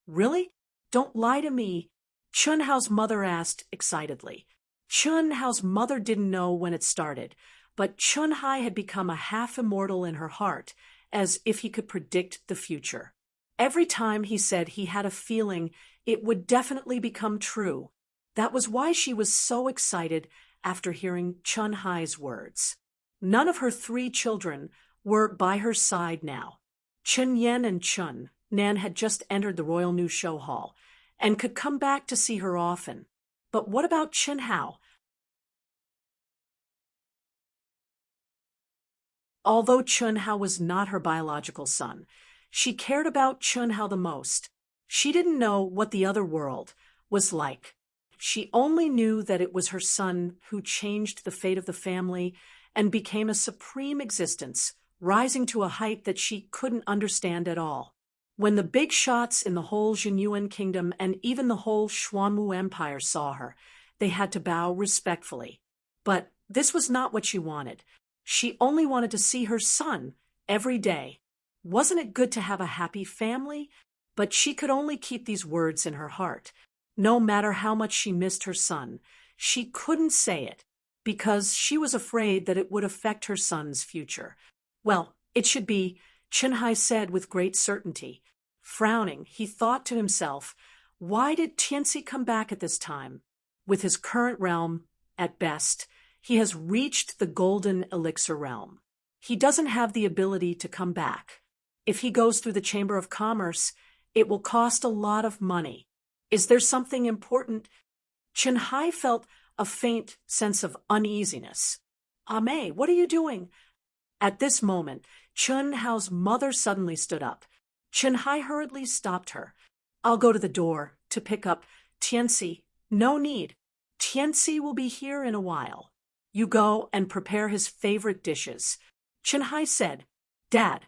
Really? Don't lie to me, Chun Hao's mother asked excitedly. Chun Hao's mother didn't know when it started, but Chun Hai had become a half-immortal in her heart, as if he could predict the future. Every time he said he had a feeling it would definitely become true. That was why she was so excited after hearing Chun Hai's words. None of her 3 children were by her side now. Chun Yen and Chun Nan had just entered the Royal New Show Hall and could come back to see her often. But what about Chun Hao? Although Chun Hao was not her biological son, she cared about Chun Hao the most. She didn't know what the other world was like. She only knew that it was her son who changed the fate of the family and became a supreme existence, rising to a height that she couldn't understand at all. When the big shots in the whole Jinyuan Kingdom and even the whole Xuanwu Empire saw her, they had to bow respectfully. But this was not what she wanted. She only wanted to see her son every day. Wasn't it good to have a happy family? But she could only keep these words in her heart. No matter how much she missed her son, she couldn't say it, because she was afraid that it would affect her son's future. Well, it should be, Chen said with great certainty. Frowning, he thought to himself, why did Tianxi come back at this time? With his current realm, at best, he has reached the golden elixir realm. He doesn't have the ability to come back. If he goes through the Chamber of Commerce, it will cost a lot of money. Is there something important? Chen felt a faint sense of uneasiness. Mei, what are you doing? At this moment, Chen Hao's mother suddenly stood up. Chen hurriedly stopped her. I'll go to the door to pick up Tianxi. No need. Tianxi will be here in a while. You go and prepare his favorite dishes. Chen said, Dad.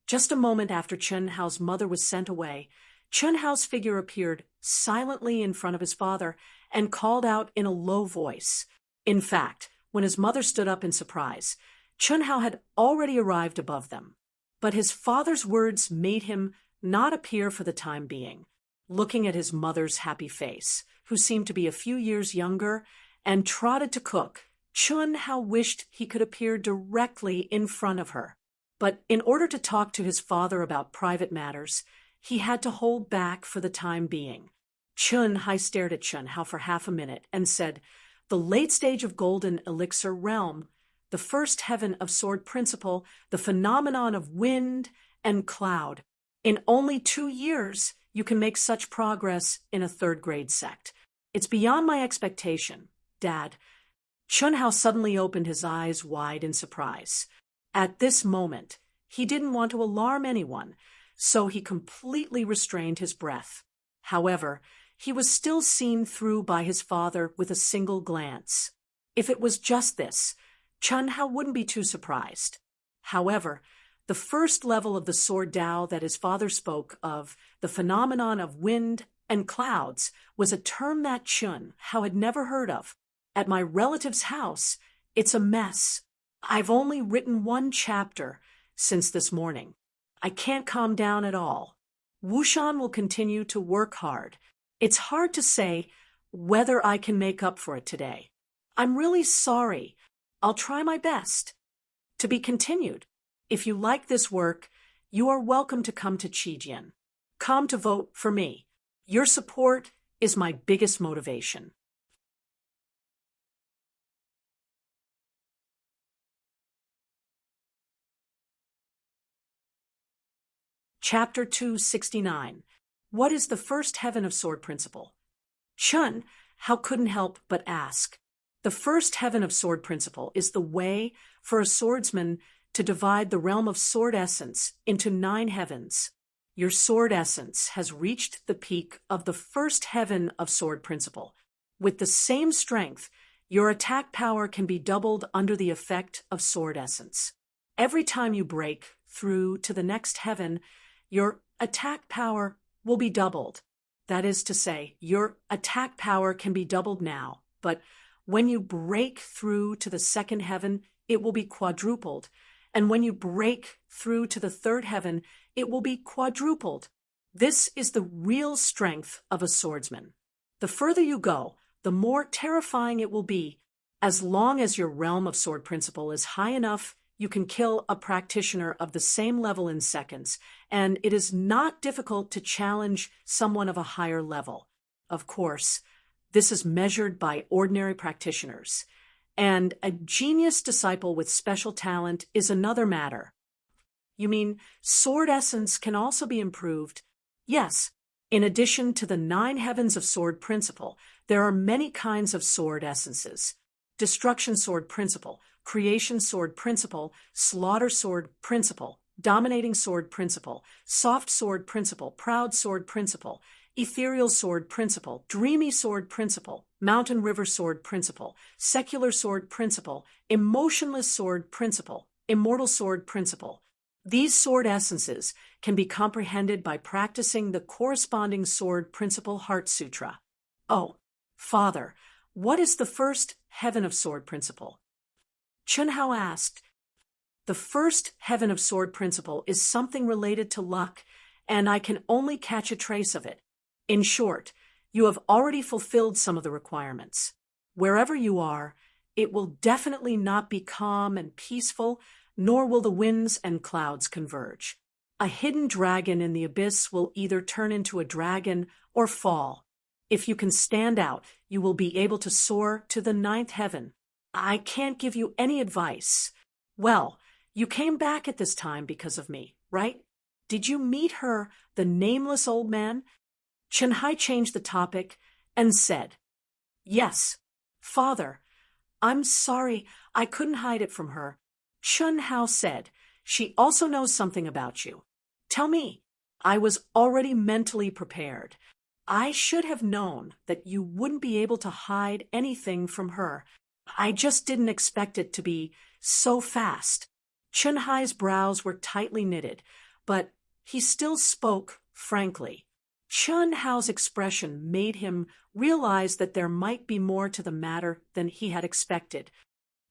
Just a moment after Chen Hao's mother was sent away, Chen Hao's figure appeared silently in front of his father and called out in a low voice. In fact, when his mother stood up in surprise, Chen Hao had already arrived above them. But his father's words made him not appear for the time being. Looking at his mother's happy face, who seemed to be a few years younger, and trotted to cook, Chen Hao wished he could appear directly in front of her. But in order to talk to his father about private matters, he had to hold back for the time being. Chen stared at Chen Hao for half a minute and said, the late stage of golden elixir realm, the first heaven of sword principle, the phenomenon of wind and cloud. In only 2 years, you can make such progress in a third-grade sect. It's beyond my expectation, Dad. Chen Hao suddenly opened his eyes wide in surprise. At this moment, he didn't want to alarm anyone, so he completely restrained his breath. However, he was still seen through by his father with a single glance. If it was just this, Chen Hao wouldn't be too surprised. However, the first level of the sword Tao that his father spoke of, the phenomenon of wind and clouds, was a term that Chen Hao had never heard of. At my relative's house, it's a mess. I've only written 1 chapter since this morning. I can't calm down at all. Wushan will continue to work hard. It's hard to say whether I can make up for it today. I'm really sorry. I'll try my best. To be continued. If you like this work, you are welcome to come to Qijian. Come to vote for me. Your support is my biggest motivation. Chapter 269. What is the first heaven of sword principle? Chen Hao couldn't help but ask. The first heaven of sword principle is the way for a swordsman to divide the realm of sword essence into 9 heavens. Your sword essence has reached the peak of the first heaven of sword principle. With the same strength, your attack power can be doubled under the effect of sword essence. Every time you break through to the next heaven, your attack power will be doubled. That is to say, your attack power can be doubled now, but when you break through to the second heaven, it will be quadrupled. And when you break through to the third heaven, it will be quadrupled. This is the real strength of a swordsman. The further you go, the more terrifying it will be. As long as your realm of sword principle is high enough, you can kill a practitioner of the same level in seconds, and it is not difficult to challenge someone of a higher level. Of course, this is measured by ordinary practitioners, and a genius disciple with special talent is another matter. You mean sword essence can also be improved? Yes. In addition to the 9 heavens of sword principle, there are many kinds of sword essences. Destruction sword principle, creation sword principle, slaughter sword principle, dominating sword principle, soft sword principle, proud sword principle, ethereal sword principle, dreamy sword principle, mountain river sword principle, secular sword principle, emotionless sword principle, immortal sword principle. These sword essences can be comprehended by practicing the corresponding sword principle Heart Sutra. Oh, Father, what is the first heaven of sword principle? Chen Hao asked. The first heaven of sword principle is something related to luck, and I can only catch a trace of it. In short, you have already fulfilled some of the requirements. Wherever you are, it will definitely not be calm and peaceful, nor will the winds and clouds converge. A hidden dragon in the abyss will either turn into a dragon or fall. If you can stand out, you will be able to soar to the ninth heaven. I can't give you any advice. Well, you came back at this time because of me, right? Did you meet her, the nameless old man? Chen-hai changed the topic and said, Yes, Father. I'm sorry, I couldn't hide it from her. Chen-hao said, She also knows something about you. Tell me. I was already mentally prepared. I should have known that you wouldn't be able to hide anything from her. I just didn't expect it to be so fast. Chen-hai's brows were tightly knitted, but he still spoke frankly. Chen-hao's expression made him realize that there might be more to the matter than he had expected.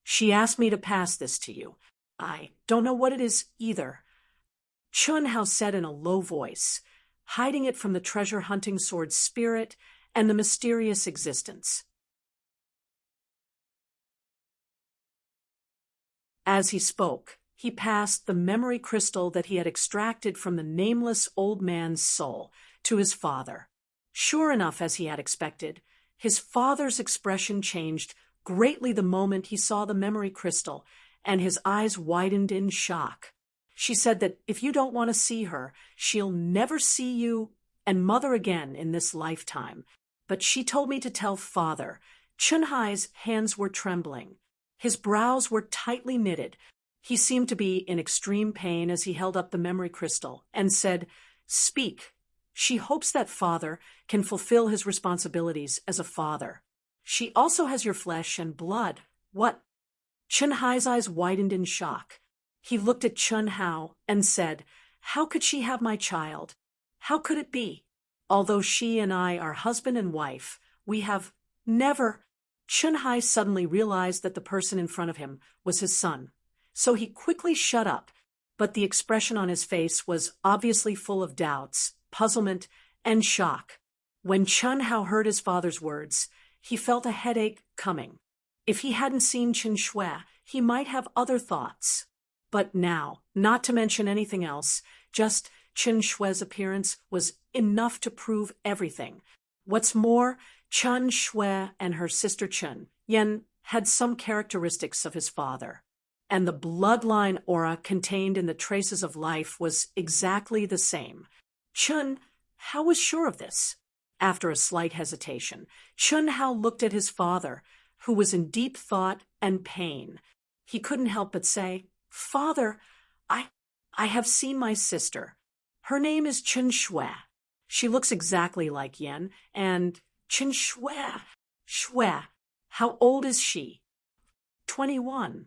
She asked me to pass this to you. I don't know what it is either. Chen-hao said in a low voice, hiding it from the treasure-hunting sword's spirit and the mysterious existence. As he spoke, he passed the memory crystal that he had extracted from the nameless old man's soul to his father. Sure enough, as he had expected, his father's expression changed greatly the moment he saw the memory crystal, and his eyes widened in shock. She said that if you don't want to see her, she'll never see you and Mother again in this lifetime. But she told me to tell Father. Chen-hai's hands were trembling. His brows were tightly knitted. He seemed to be in extreme pain as he held up the memory crystal and said, Speak. She hopes that Father can fulfill his responsibilities as a father. She also has your flesh and blood. What? Chen-hai's eyes widened in shock. He looked at Chen-hao and said, How could she have my child? How could it be? Although she and I are husband and wife, we have never... Chen-hai suddenly realized that the person in front of him was his son. So he quickly shut up, but the expression on his face was obviously full of doubts, puzzlement, and shock. When Chen-hao heard his father's words, he felt a headache coming. If he hadn't seen Chen Shui, he might have other thoughts. But now, not to mention anything else, just Chen Shui's appearance was enough to prove everything. What's more, Chen Shui and her sister Chen Yan had some characteristics of his father, and the bloodline aura contained in the traces of life was exactly the same. Chen-hao was sure of this. After a slight hesitation, Chen-hao looked at his father, who was in deep thought and pain. He couldn't help but say, Father, I have seen my sister. Her name is Chen Shui. She looks exactly like Yan, and Chen Shui. How old is she? 21.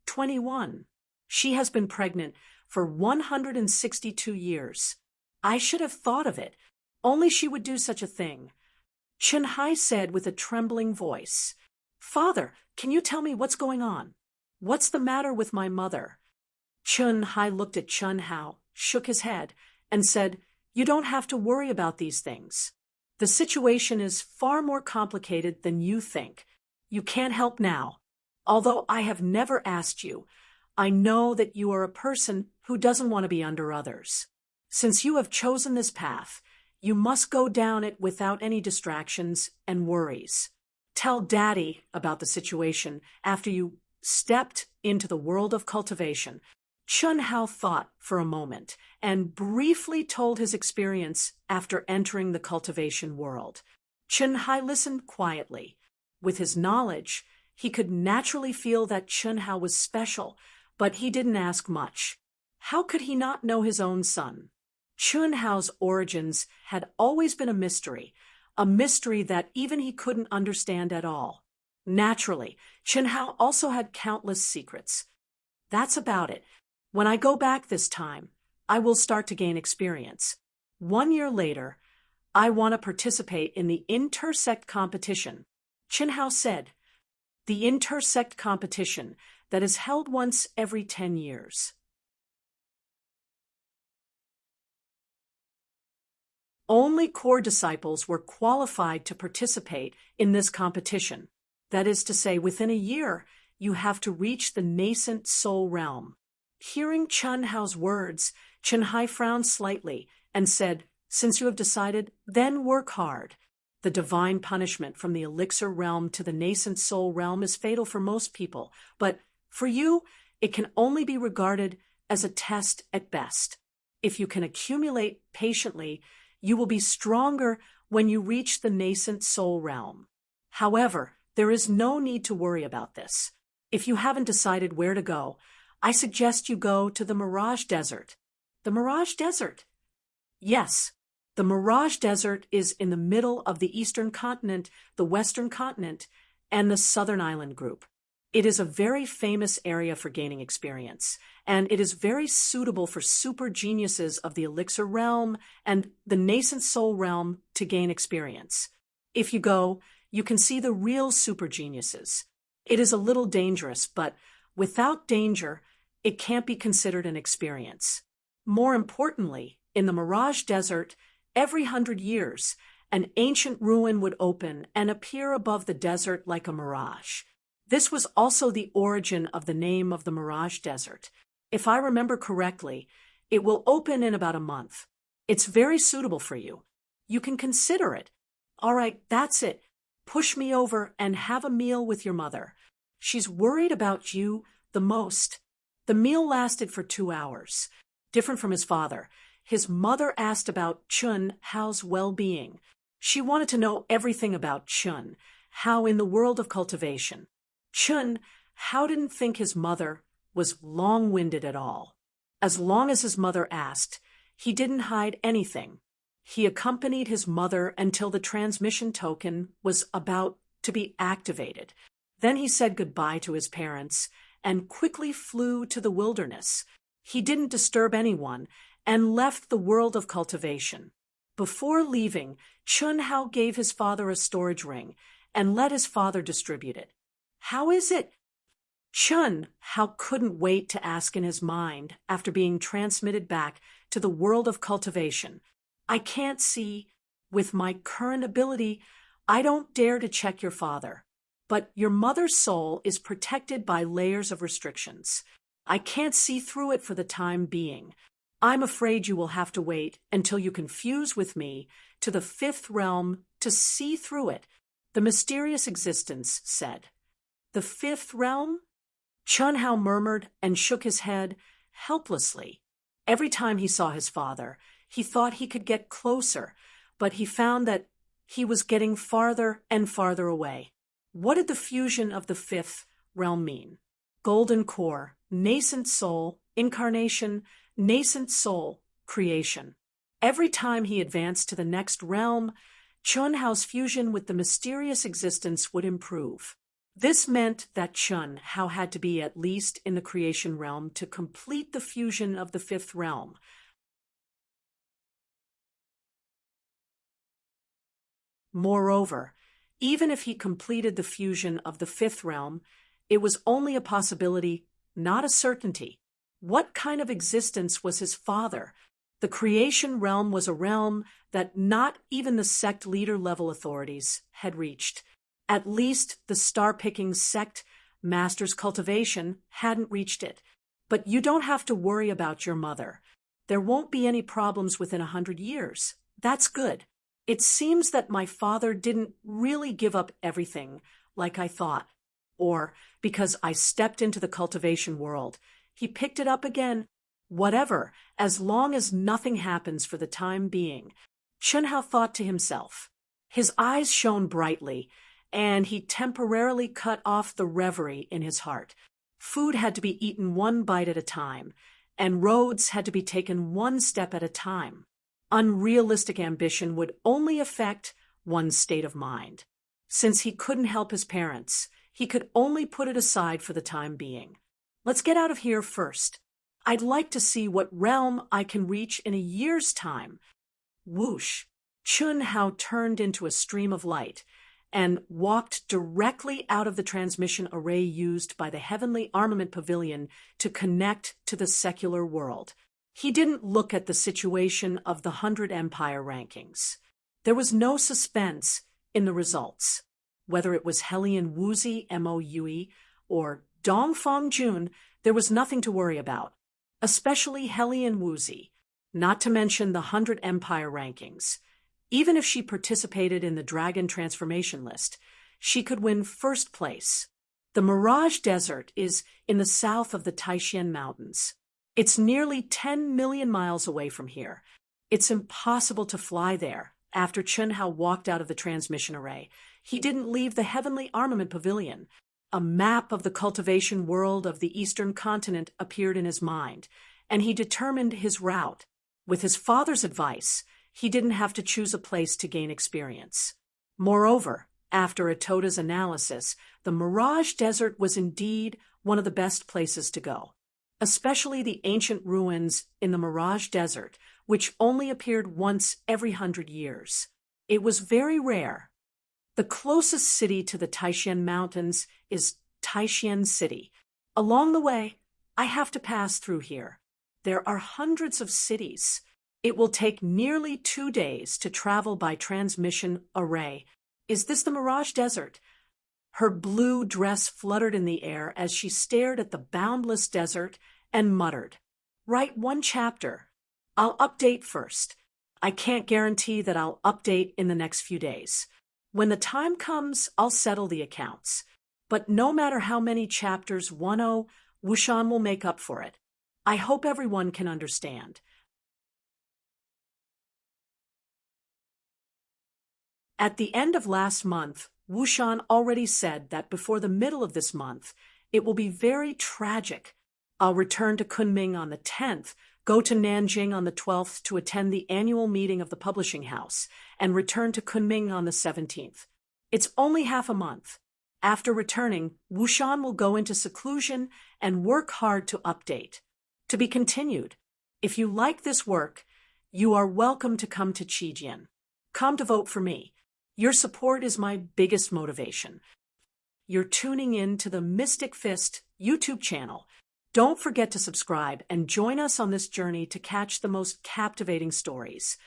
21. She has been pregnant for 162 years. I should have thought of it. Only she would do such a thing. Chen-hai said with a trembling voice, Father, can you tell me what's going on? What's the matter with my mother? Chen-hai looked at Chen-hao, shook his head, and said, You don't have to worry about these things. The situation is far more complicated than you think. You can't help now. Although I have never asked you, I know that you are a person who doesn't want to be under others. Since you have chosen this path, you must go down it without any distractions and worries. Tell Daddy about the situation after you stepped into the world of cultivation. Chen-hao thought for a moment and briefly told his experience after entering the cultivation world. Chen-hai listened quietly. With his knowledge, he could naturally feel that Chen-hao was special, but he didn't ask much. How could he not know his own son? Chen-hao's origins had always been a mystery that even he couldn't understand at all. Naturally, Chen-hao also had countless secrets. That's about it. When I go back this time, I will start to gain experience. 1 year later, I want to participate in the intersect competition. Chen-hao said, the intersect competition that is held once every 10 years. Only core disciples were qualified to participate in this competition. That is to say, within a year, you have to reach the nascent soul realm. Hearing Chun Hao's words, Chen Hai frowned slightly and said, "Since you have decided, then work hard." The divine punishment from the elixir realm to the nascent soul realm is fatal for most people, but for you, it can only be regarded as a test at best. If you can accumulate patiently, you will be stronger when you reach the nascent soul realm. However, there is no need to worry about this. If you haven't decided where to go, I suggest you go to the Mirage Desert. The Mirage Desert? Yes. The Mirage Desert is in the middle of the eastern continent, the western continent, and the southern island group. It is a very famous area for gaining experience, and it is very suitable for super geniuses of the elixir realm and the nascent soul realm to gain experience. If you go, you can see the real super geniuses. It is a little dangerous, but without danger, it can't be considered an experience. More importantly, in the Mirage Desert, every 100 years, an ancient ruin would open and appear above the desert like a mirage. This was also the origin of the name of the Mirage Desert. If I remember correctly, it will open in about a month. It's very suitable for you. You can consider it. All right, that's it. Push me over and have a meal with your mother. She's worried about you the most. The meal lasted for 2 hours. Different from his father, his mother asked about Chun Hao's well-being. She wanted to know everything about Chun Hao in the world of cultivation. Chun Hao didn't think his mother was long-winded at all. As long as his mother asked, he didn't hide anything. He accompanied his mother until the transmission token was about to be activated. Then he said goodbye to his parents and quickly flew to the wilderness. He didn't disturb anyone and left the world of cultivation. Before leaving, Chun Hao gave his father a storage ring and let his father distribute it. "How is it?" Chun Hao couldn't wait to ask in his mind after being transmitted back to the world of cultivation. "I can't see. With my current ability, I don't dare to check your father. But your mother's soul is protected by layers of restrictions. I can't see through it for the time being. I'm afraid you will have to wait until you can fuse with me to the 5th realm to see through it," the mysterious existence said. "The 5th realm?" Chun Hao murmured and shook his head helplessly. Every time he saw his father, he thought he could get closer, but he found that he was getting farther and farther away. What did the fusion of the 5th realm mean? Golden core, nascent soul, incarnation, nascent soul, creation. Every time he advanced to the next realm, Chun Hao's fusion with the mysterious existence would improve. This meant that Chun Hao had to be at least in the creation realm to complete the fusion of the 5th realm. Moreover, even if he completed the fusion of the 5th realm, it was only a possibility, not a certainty. What kind of existence was his father? The creation realm was a realm that not even the sect leader-level authorities had reached. At least the star-picking sect master's cultivation hadn't reached it. But you don't have to worry about your mother. There won't be any problems within 100 years. That's good. It seems that my father didn't really give up everything like I thought. Or because I stepped into the cultivation world, he picked it up again. Whatever, as long as nothing happens for the time being. Chun Hao thought to himself. His eyes shone brightly, and he temporarily cut off the reverie in his heart. Food had to be eaten one bite at a time, and roads had to be taken one step at a time. Unrealistic ambition would only affect one's state of mind. Since he couldn't help his parents, he could only put it aside for the time being. Let's get out of here first. I'd like to see what realm I can reach in a year's time. Whoosh! Chun Hao turned into a stream of light and walked directly out of the transmission array used by the Heavenly Armament Pavilion to connect to the secular world. He didn't look at the situation of the 100 Empire rankings. There was no suspense in the results. Whether it was Hellion Woozy, MOUE, or Dongfang Jun, there was nothing to worry about, especially Hellion Wuzi, not to mention the 100 Empire rankings. Even if she participated in the Dragon Transformation list, she could win first place. The Mirage Desert is in the south of the Taishan Mountains. It's nearly 10 million miles away from here. It's impossible to fly there. After Chunhao walked out of the transmission array, he didn't leave the Heavenly Armament Pavilion. A map of the cultivation world of the Eastern continent appeared in his mind, and he determined his route. With his father's advice, he didn't have to choose a place to gain experience. Moreover, after Atoda's analysis, the Mirage Desert was indeed one of the best places to go, especially the ancient ruins in the Mirage Desert, which only appeared once every 100 years. It was very rare. The closest city to the Taishan Mountains is Taishan City. Along the way, I have to pass through here. There are hundreds of cities. It will take nearly 2 days to travel by transmission array. Is this the Mirage Desert? Her blue dress fluttered in the air as she stared at the boundless desert and muttered, "Write 1 chapter. I'll update first. I can't guarantee that I'll update in the next few days. When the time comes, I'll settle the accounts. But no matter how many chapters 10, Wushan will make up for it. I hope everyone can understand." At the end of last month, Wushan already said that before the middle of this month, it will be very tragic. I'll return to Kunming on the 10th, go to Nanjing on the 12th to attend the annual meeting of the publishing house, and return to Kunming on the 17th. It's only half a month. After returning, Wushan will go into seclusion and work hard to update. To be continued. If you like this work, you are welcome to come to Qijian. Come to vote for me. Your support is my biggest motivation. You're tuning in to the Mystic Fist YouTube channel. Don't forget to subscribe and join us on this journey to catch the most captivating stories.